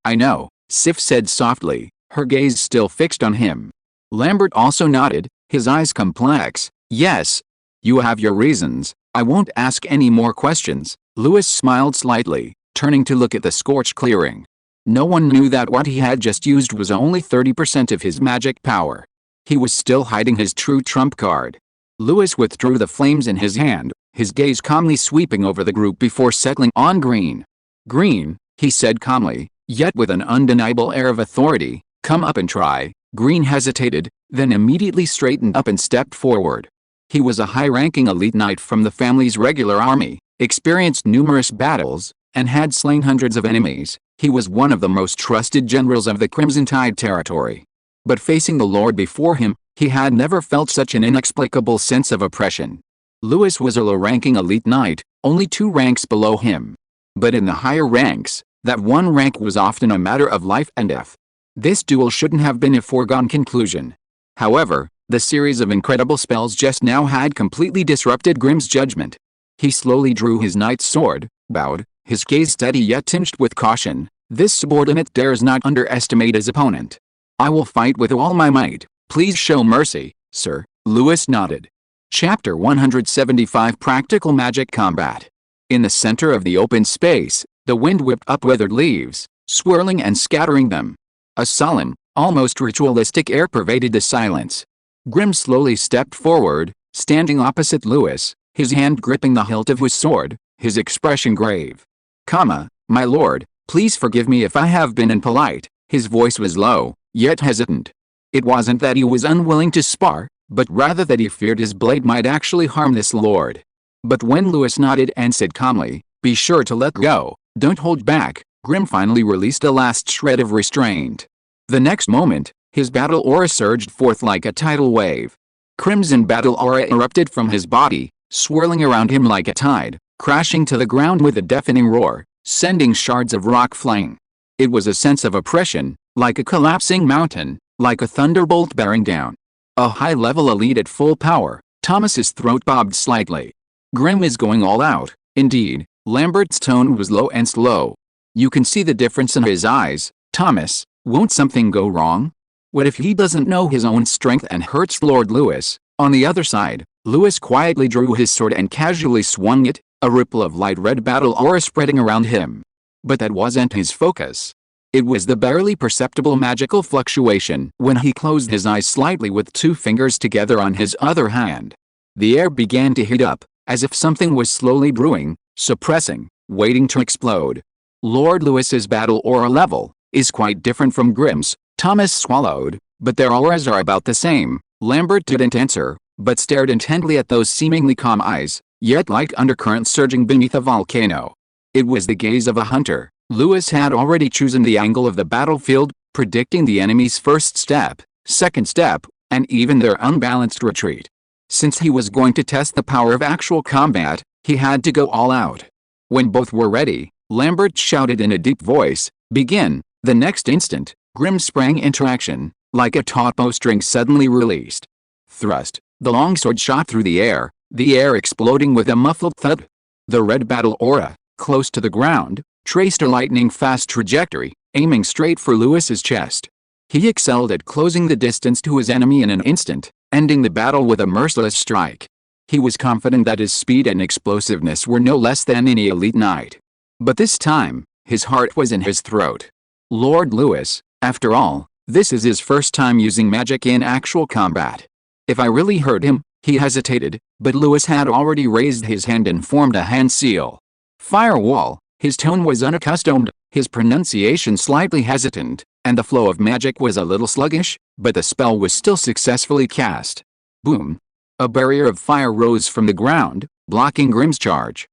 Speaker 1: "I know," Sif said softly, her gaze still fixed on him. Lambert also nodded, his eyes complex. "Yes. You have your reasons, I won't ask any more questions." Lewis smiled slightly, turning to look at the scorched clearing. No one knew that what he had just used was only 30% of his magic power. He was still hiding his true trump card. Lewis withdrew the flames in his hand, his gaze calmly sweeping over the group before settling on Green. "Green," he said calmly, yet with an undeniable air of authority, "come up and try." Green hesitated, then immediately straightened up and stepped forward. He was a high-ranking elite knight from the family's regular army, experienced numerous battles, and had slain hundreds of enemies. He was one of the most trusted generals of the Crimson Tide territory. But facing the Lord before him, he had never felt such an inexplicable sense of oppression. Lewis was a low-ranking elite knight, only 2 ranks below him. But in the higher ranks, that one rank was often a matter of life and death. This duel shouldn't have been a foregone conclusion. However, the series of incredible spells just now had completely disrupted Grimm's judgment. He slowly drew his knight's sword, bowed, his gaze steady yet tinged with caution. This subordinate dares not underestimate his opponent. "I will fight with all my might. Please show mercy, sir," Lewis nodded. Chapter 175 Practical Magic Combat. In the center of the open space, the wind whipped up withered leaves, swirling and scattering them. A solemn, almost ritualistic air pervaded the silence. Grimm slowly stepped forward, standing opposite Lewis, his hand gripping the hilt of his sword, his expression grave. "My lord, please forgive me if I have been impolite." His voice was low, yet hesitant. It wasn't that he was unwilling to spar, but rather that he feared his blade might actually harm this lord. But when Lewis nodded and said calmly, "Be sure to let go, don't hold back," Grimm finally released a last shred of restraint. The next moment, his battle aura surged forth like a tidal wave. Crimson battle aura erupted from his body, swirling around him like a tide, crashing to the ground with a deafening roar, sending shards of rock flying. It was a sense of oppression, like a collapsing mountain, like a thunderbolt bearing down. A high-level elite at full power. Thomas's throat bobbed slightly. Grimm is going all out, indeed. Lambert's tone was low and slow. "You can see the difference in his eyes, Thomas. Won't something go wrong? What if he doesn't know his own strength and hurts Lord Lewis?" On the other side, Lewis quietly drew his sword and casually swung it, a ripple of light red battle aura spreading around him. But that wasn't his focus. It was the barely perceptible magical fluctuation when he closed his eyes slightly with 2 fingers together on his other hand. The air began to heat up, as if something was slowly brewing, suppressing, waiting to explode. Lord Lewis's battle aura level is quite different from Grimm's. Thomas swallowed, but their auras are about the same. Lambert didn't answer, but stared intently at those seemingly calm eyes, yet like undercurrents surging beneath a volcano. It was the gaze of a hunter. Lewis had already chosen the angle of the battlefield, predicting the enemy's first step, second step, and even their unbalanced retreat. Since he was going to test the power of actual combat, he had to go all out. When both were ready, Lambert shouted in a deep voice, "Begin!" The next instant, Grimm sprang into action, like a taut bowstring suddenly released. Thrust. The longsword shot through the air exploding with a muffled thud. The red battle aura, close to the ground, traced a lightning-fast trajectory, aiming straight for Lewis's chest. He excelled at closing the distance to his enemy in an instant, ending the battle with a merciless strike. He was confident that his speed and explosiveness were no less than any elite knight. But this time, his heart was in his throat. Lord Lewis, after all, this is his first time using magic in actual combat. If I really hurt him, he hesitated, but Lewis had already raised his hand and formed a hand seal. Firewall. His tone was unaccustomed, his pronunciation slightly hesitant, and the flow of magic was a little sluggish, but the spell was still successfully cast. Boom. A barrier of fire rose from the ground, blocking Grimm's charge.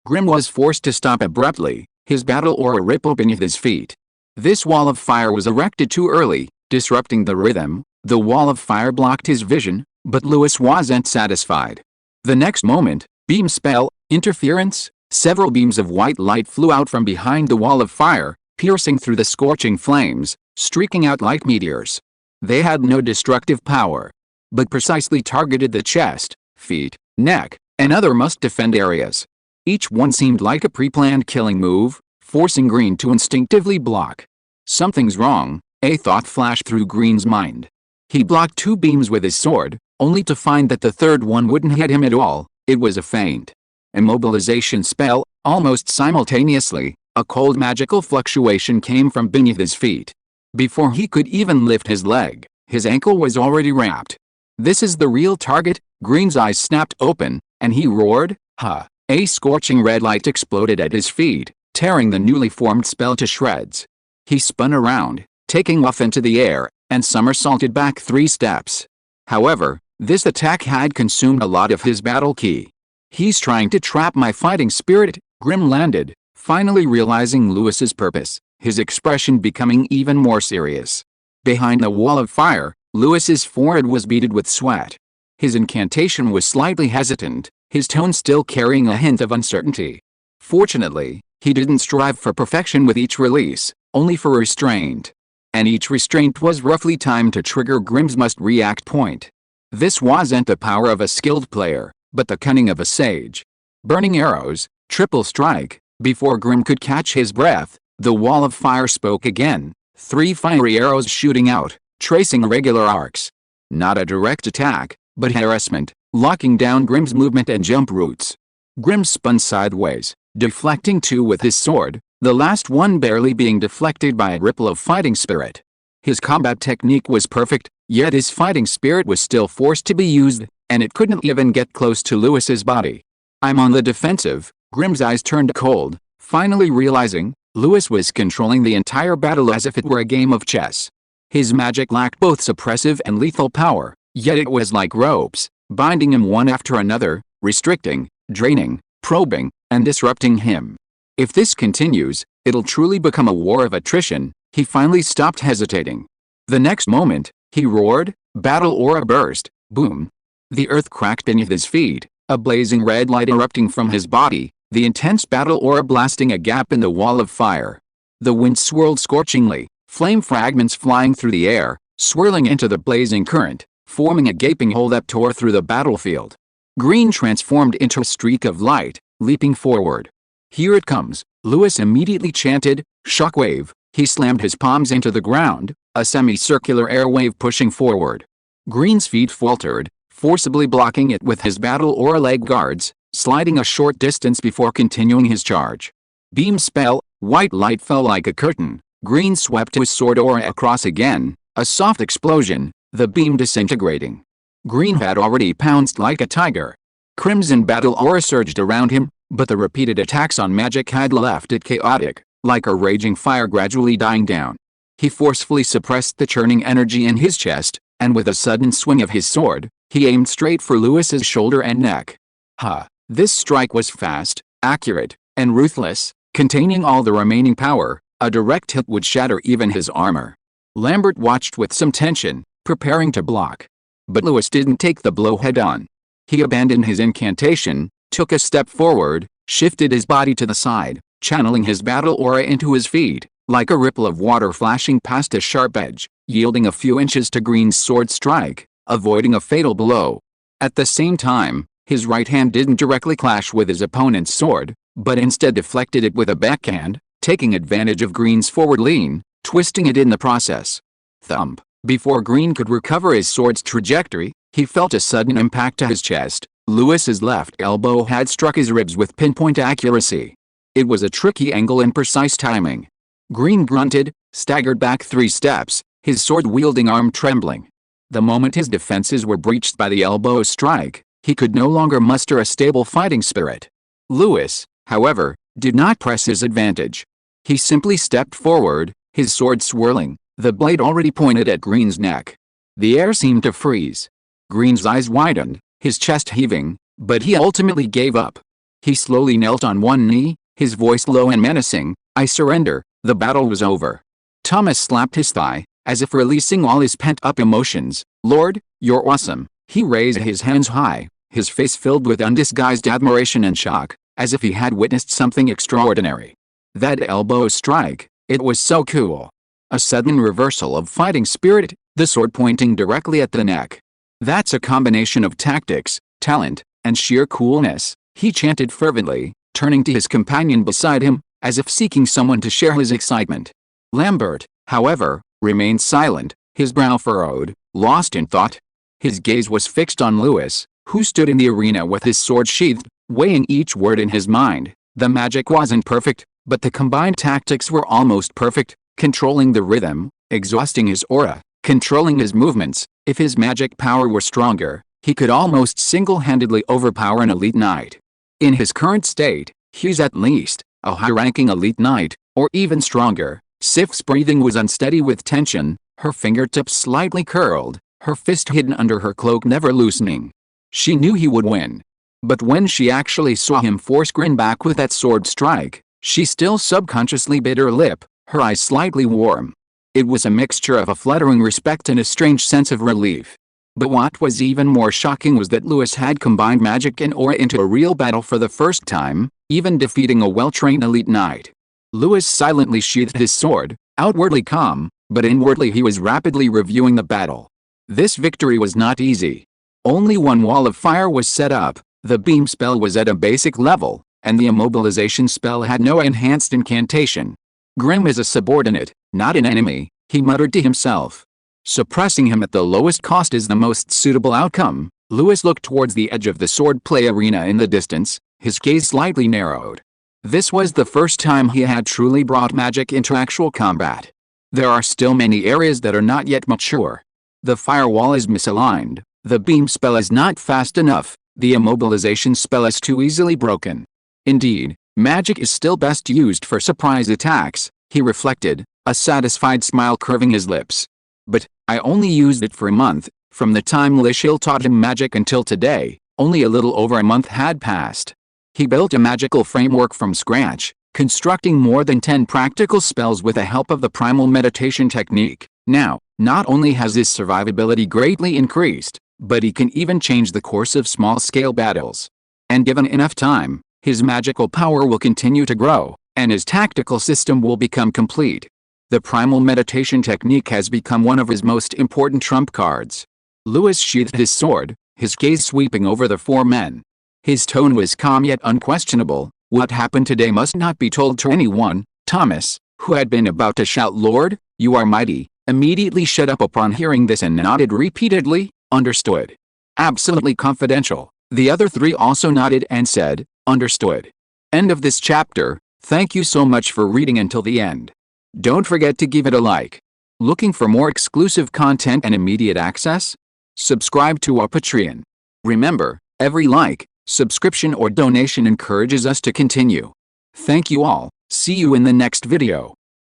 Speaker 1: Grimm was forced to stop abruptly, his battle aura rippled beneath his feet. This wall of fire was erected too early, disrupting the rhythm. The wall of fire blocked his vision, but Lewis wasn't satisfied. The next moment, beam spell, interference, several beams of white light flew out from behind the wall of fire, piercing through the scorching flames, streaking out like meteors. They had no destructive power, but precisely targeted the chest, feet, neck, and other must-defend areas. Each one seemed like a pre-planned killing move, forcing Green to instinctively block. Something's wrong, a thought flashed through Green's mind. He blocked 2 beams with his sword, only to find that the third one wouldn't hit him at all. It was a feint. Immobilization spell. Almost simultaneously, a cold magical fluctuation came from beneath his feet. Before he could even lift his leg, his ankle was already wrapped. This is the real target. Green's eyes snapped open, and he roared, "Ha!" A scorching red light exploded at his feet, tearing the newly formed spell to shreds. He spun around, taking off into the air, and somersaulted back 3 steps. However, this attack had consumed a lot of his battle ki. "He's trying to trap my fighting spirit," Grim landed, finally realizing Lewis's purpose, his expression becoming even more serious. Behind the wall of fire, Lewis's forehead was beaded with sweat. His incantation was slightly hesitant, his tone still carrying a hint of uncertainty. Fortunately, he didn't strive for perfection with each release, only for restraint. And each restraint was roughly timed to trigger Grim's must-react point. This wasn't the power of a skilled player, but the cunning of a sage. Burning arrows, triple strike. Before Grim could catch his breath, the wall of fire spoke again, 3 fiery arrows shooting out, tracing irregular arcs. Not a direct attack, but harassment, locking down Grim's movement and jump routes. Grim spun sideways, deflecting 2 with his sword, the last one barely being deflected by a ripple of fighting spirit. His combat technique was perfect, yet his fighting spirit was still forced to be used, and it couldn't even get close to Lewis's body. "I'm on the defensive." Grim's eyes turned cold, finally realizing Lewis was controlling the entire battle as if it were a game of chess. His magic lacked both suppressive and lethal power, yet it was like ropes, binding him one after another, restricting, draining, probing, and disrupting him. If this continues, it'll truly become a war of attrition. He finally stopped hesitating. The next moment, he roared, battle aura burst, boom. The earth cracked beneath his feet, a blazing red light erupting from his body, the intense battle aura blasting a gap in the wall of fire. The wind swirled scorchingly, flame fragments flying through the air, swirling into the blazing current, forming a gaping hole that tore through the battlefield. Green transformed into a streak of light, leaping forward. "Here it comes," Lewis immediately chanted, "Shockwave." He slammed his palms into the ground, a semicircular airwave pushing forward. Green's feet faltered, forcibly blocking it with his battle aura leg guards, sliding a short distance before continuing his charge. Beam spell, white light fell like a curtain. Green swept his sword aura across again, a soft explosion, the beam disintegrating. Green had already pounced like a tiger. Crimson battle aura surged around him, but the repeated attacks on magic had left it chaotic, like a raging fire gradually dying down. He forcefully suppressed the churning energy in his chest, and with a sudden swing of his sword, he aimed straight for Lewis's shoulder and neck. Ha! This strike was fast, accurate, and ruthless, containing all the remaining power. A direct hit would shatter even his armor. Lambert watched with some tension, preparing to block. But Lewis didn't take the blow head-on. He abandoned his incantation, took a step forward, shifted his body to the side, channeling his battle aura into his feet, like a ripple of water flashing past a sharp edge, yielding a few inches to Green's sword strike, avoiding a fatal blow. At the same time, his right hand didn't directly clash with his opponent's sword, but instead deflected it with a backhand, taking advantage of Green's forward lean, twisting it in the process. Thump! Before Green could recover his sword's trajectory, he felt a sudden impact to his chest. Lewis's left elbow had struck his ribs with pinpoint accuracy. It was a tricky angle and precise timing. Green grunted, staggered back 3 steps, his sword-wielding arm trembling. The moment his defenses were breached by the elbow strike, he could no longer muster a stable fighting spirit. Lewis, however, did not press his advantage. He simply stepped forward, his sword swirling, the blade already pointed at Green's neck. The air seemed to freeze. Green's eyes widened, his chest heaving, but he ultimately gave up. He slowly knelt on one knee, his voice low and menacing, "I surrender." The battle was over. Thomas slapped his thigh, as if releasing all his pent-up emotions. "Lord, you're awesome." He raised his hands high, his face filled with undisguised admiration and shock, as if he had witnessed something extraordinary. That elbow strike, it was so cool. A sudden reversal of fighting spirit, the sword pointing directly at the neck. "That's a combination of tactics, talent, and sheer coolness," he chanted fervently, turning to his companion beside him, as if seeking someone to share his excitement. Lambert, however, remained silent, his brow furrowed, lost in thought. His gaze was fixed on Lewis, who stood in the arena with his sword sheathed, weighing each word in his mind. The magic wasn't perfect, but the combined tactics were almost perfect, controlling the rhythm, exhausting his aura, controlling his movements. If his magic power were stronger, He could almost single-handedly overpower an elite knight. In his current state, he's at least a high-ranking elite knight, or even stronger. Sif's breathing was unsteady with tension, her fingertips slightly curled, her fist hidden under her cloak never loosening. She knew he would win. But when she actually saw him force grin back with that sword strike, she still subconsciously bit her lip, her eyes slightly warm. It was a mixture of a fluttering respect and a strange sense of relief. But what was even more shocking was that Lewis had combined magic and aura into a real battle for the first time, even defeating a well-trained elite knight. Lewis silently sheathed his sword, outwardly calm, but inwardly he was rapidly reviewing the battle. This victory was not easy. Only one wall of fire was set up, the beam spell was at a basic level, and the immobilization spell had no enhanced incantation. Grim is a subordinate, not an enemy, he muttered to himself. Suppressing him at the lowest cost is the most suitable outcome. Lewis looked towards the edge of the swordplay arena in the distance, his gaze slightly narrowed. This was the first time he had truly brought magic into actual combat. There are still many areas that are not yet mature. The firewall is misaligned, the beam spell is not fast enough, the immobilization spell is too easily broken. Indeed, magic is still best used for surprise attacks, he reflected, a satisfied smile curving his lips. But, I only used it for a month. From the time Lishil taught him magic until today, only a little over a month had passed. He built a magical framework from scratch, constructing more than 10 practical spells with the help of the primal meditation technique. Now, not only has his survivability greatly increased, but he can even change the course of small-scale battles. And given enough time, his magical power will continue to grow, and his tactical system will become complete. The primal meditation technique has become one of his most important trump cards. Lewis sheathed his sword, his gaze sweeping over the four men. His tone was calm yet unquestionable. What happened today must not be told to anyone. Thomas, who had been about to shout "Lord, you are mighty," immediately shut up upon hearing this and nodded repeatedly. Understood. Absolutely confidential. The other three also nodded and said, understood. End of this chapter. Thank you so much for reading until the end. Don't forget to give it a like. Looking for more exclusive content and immediate access? Subscribe to our Patreon. Remember, every like, subscription or donation encourages us to continue. Thank you all. See you in the next video.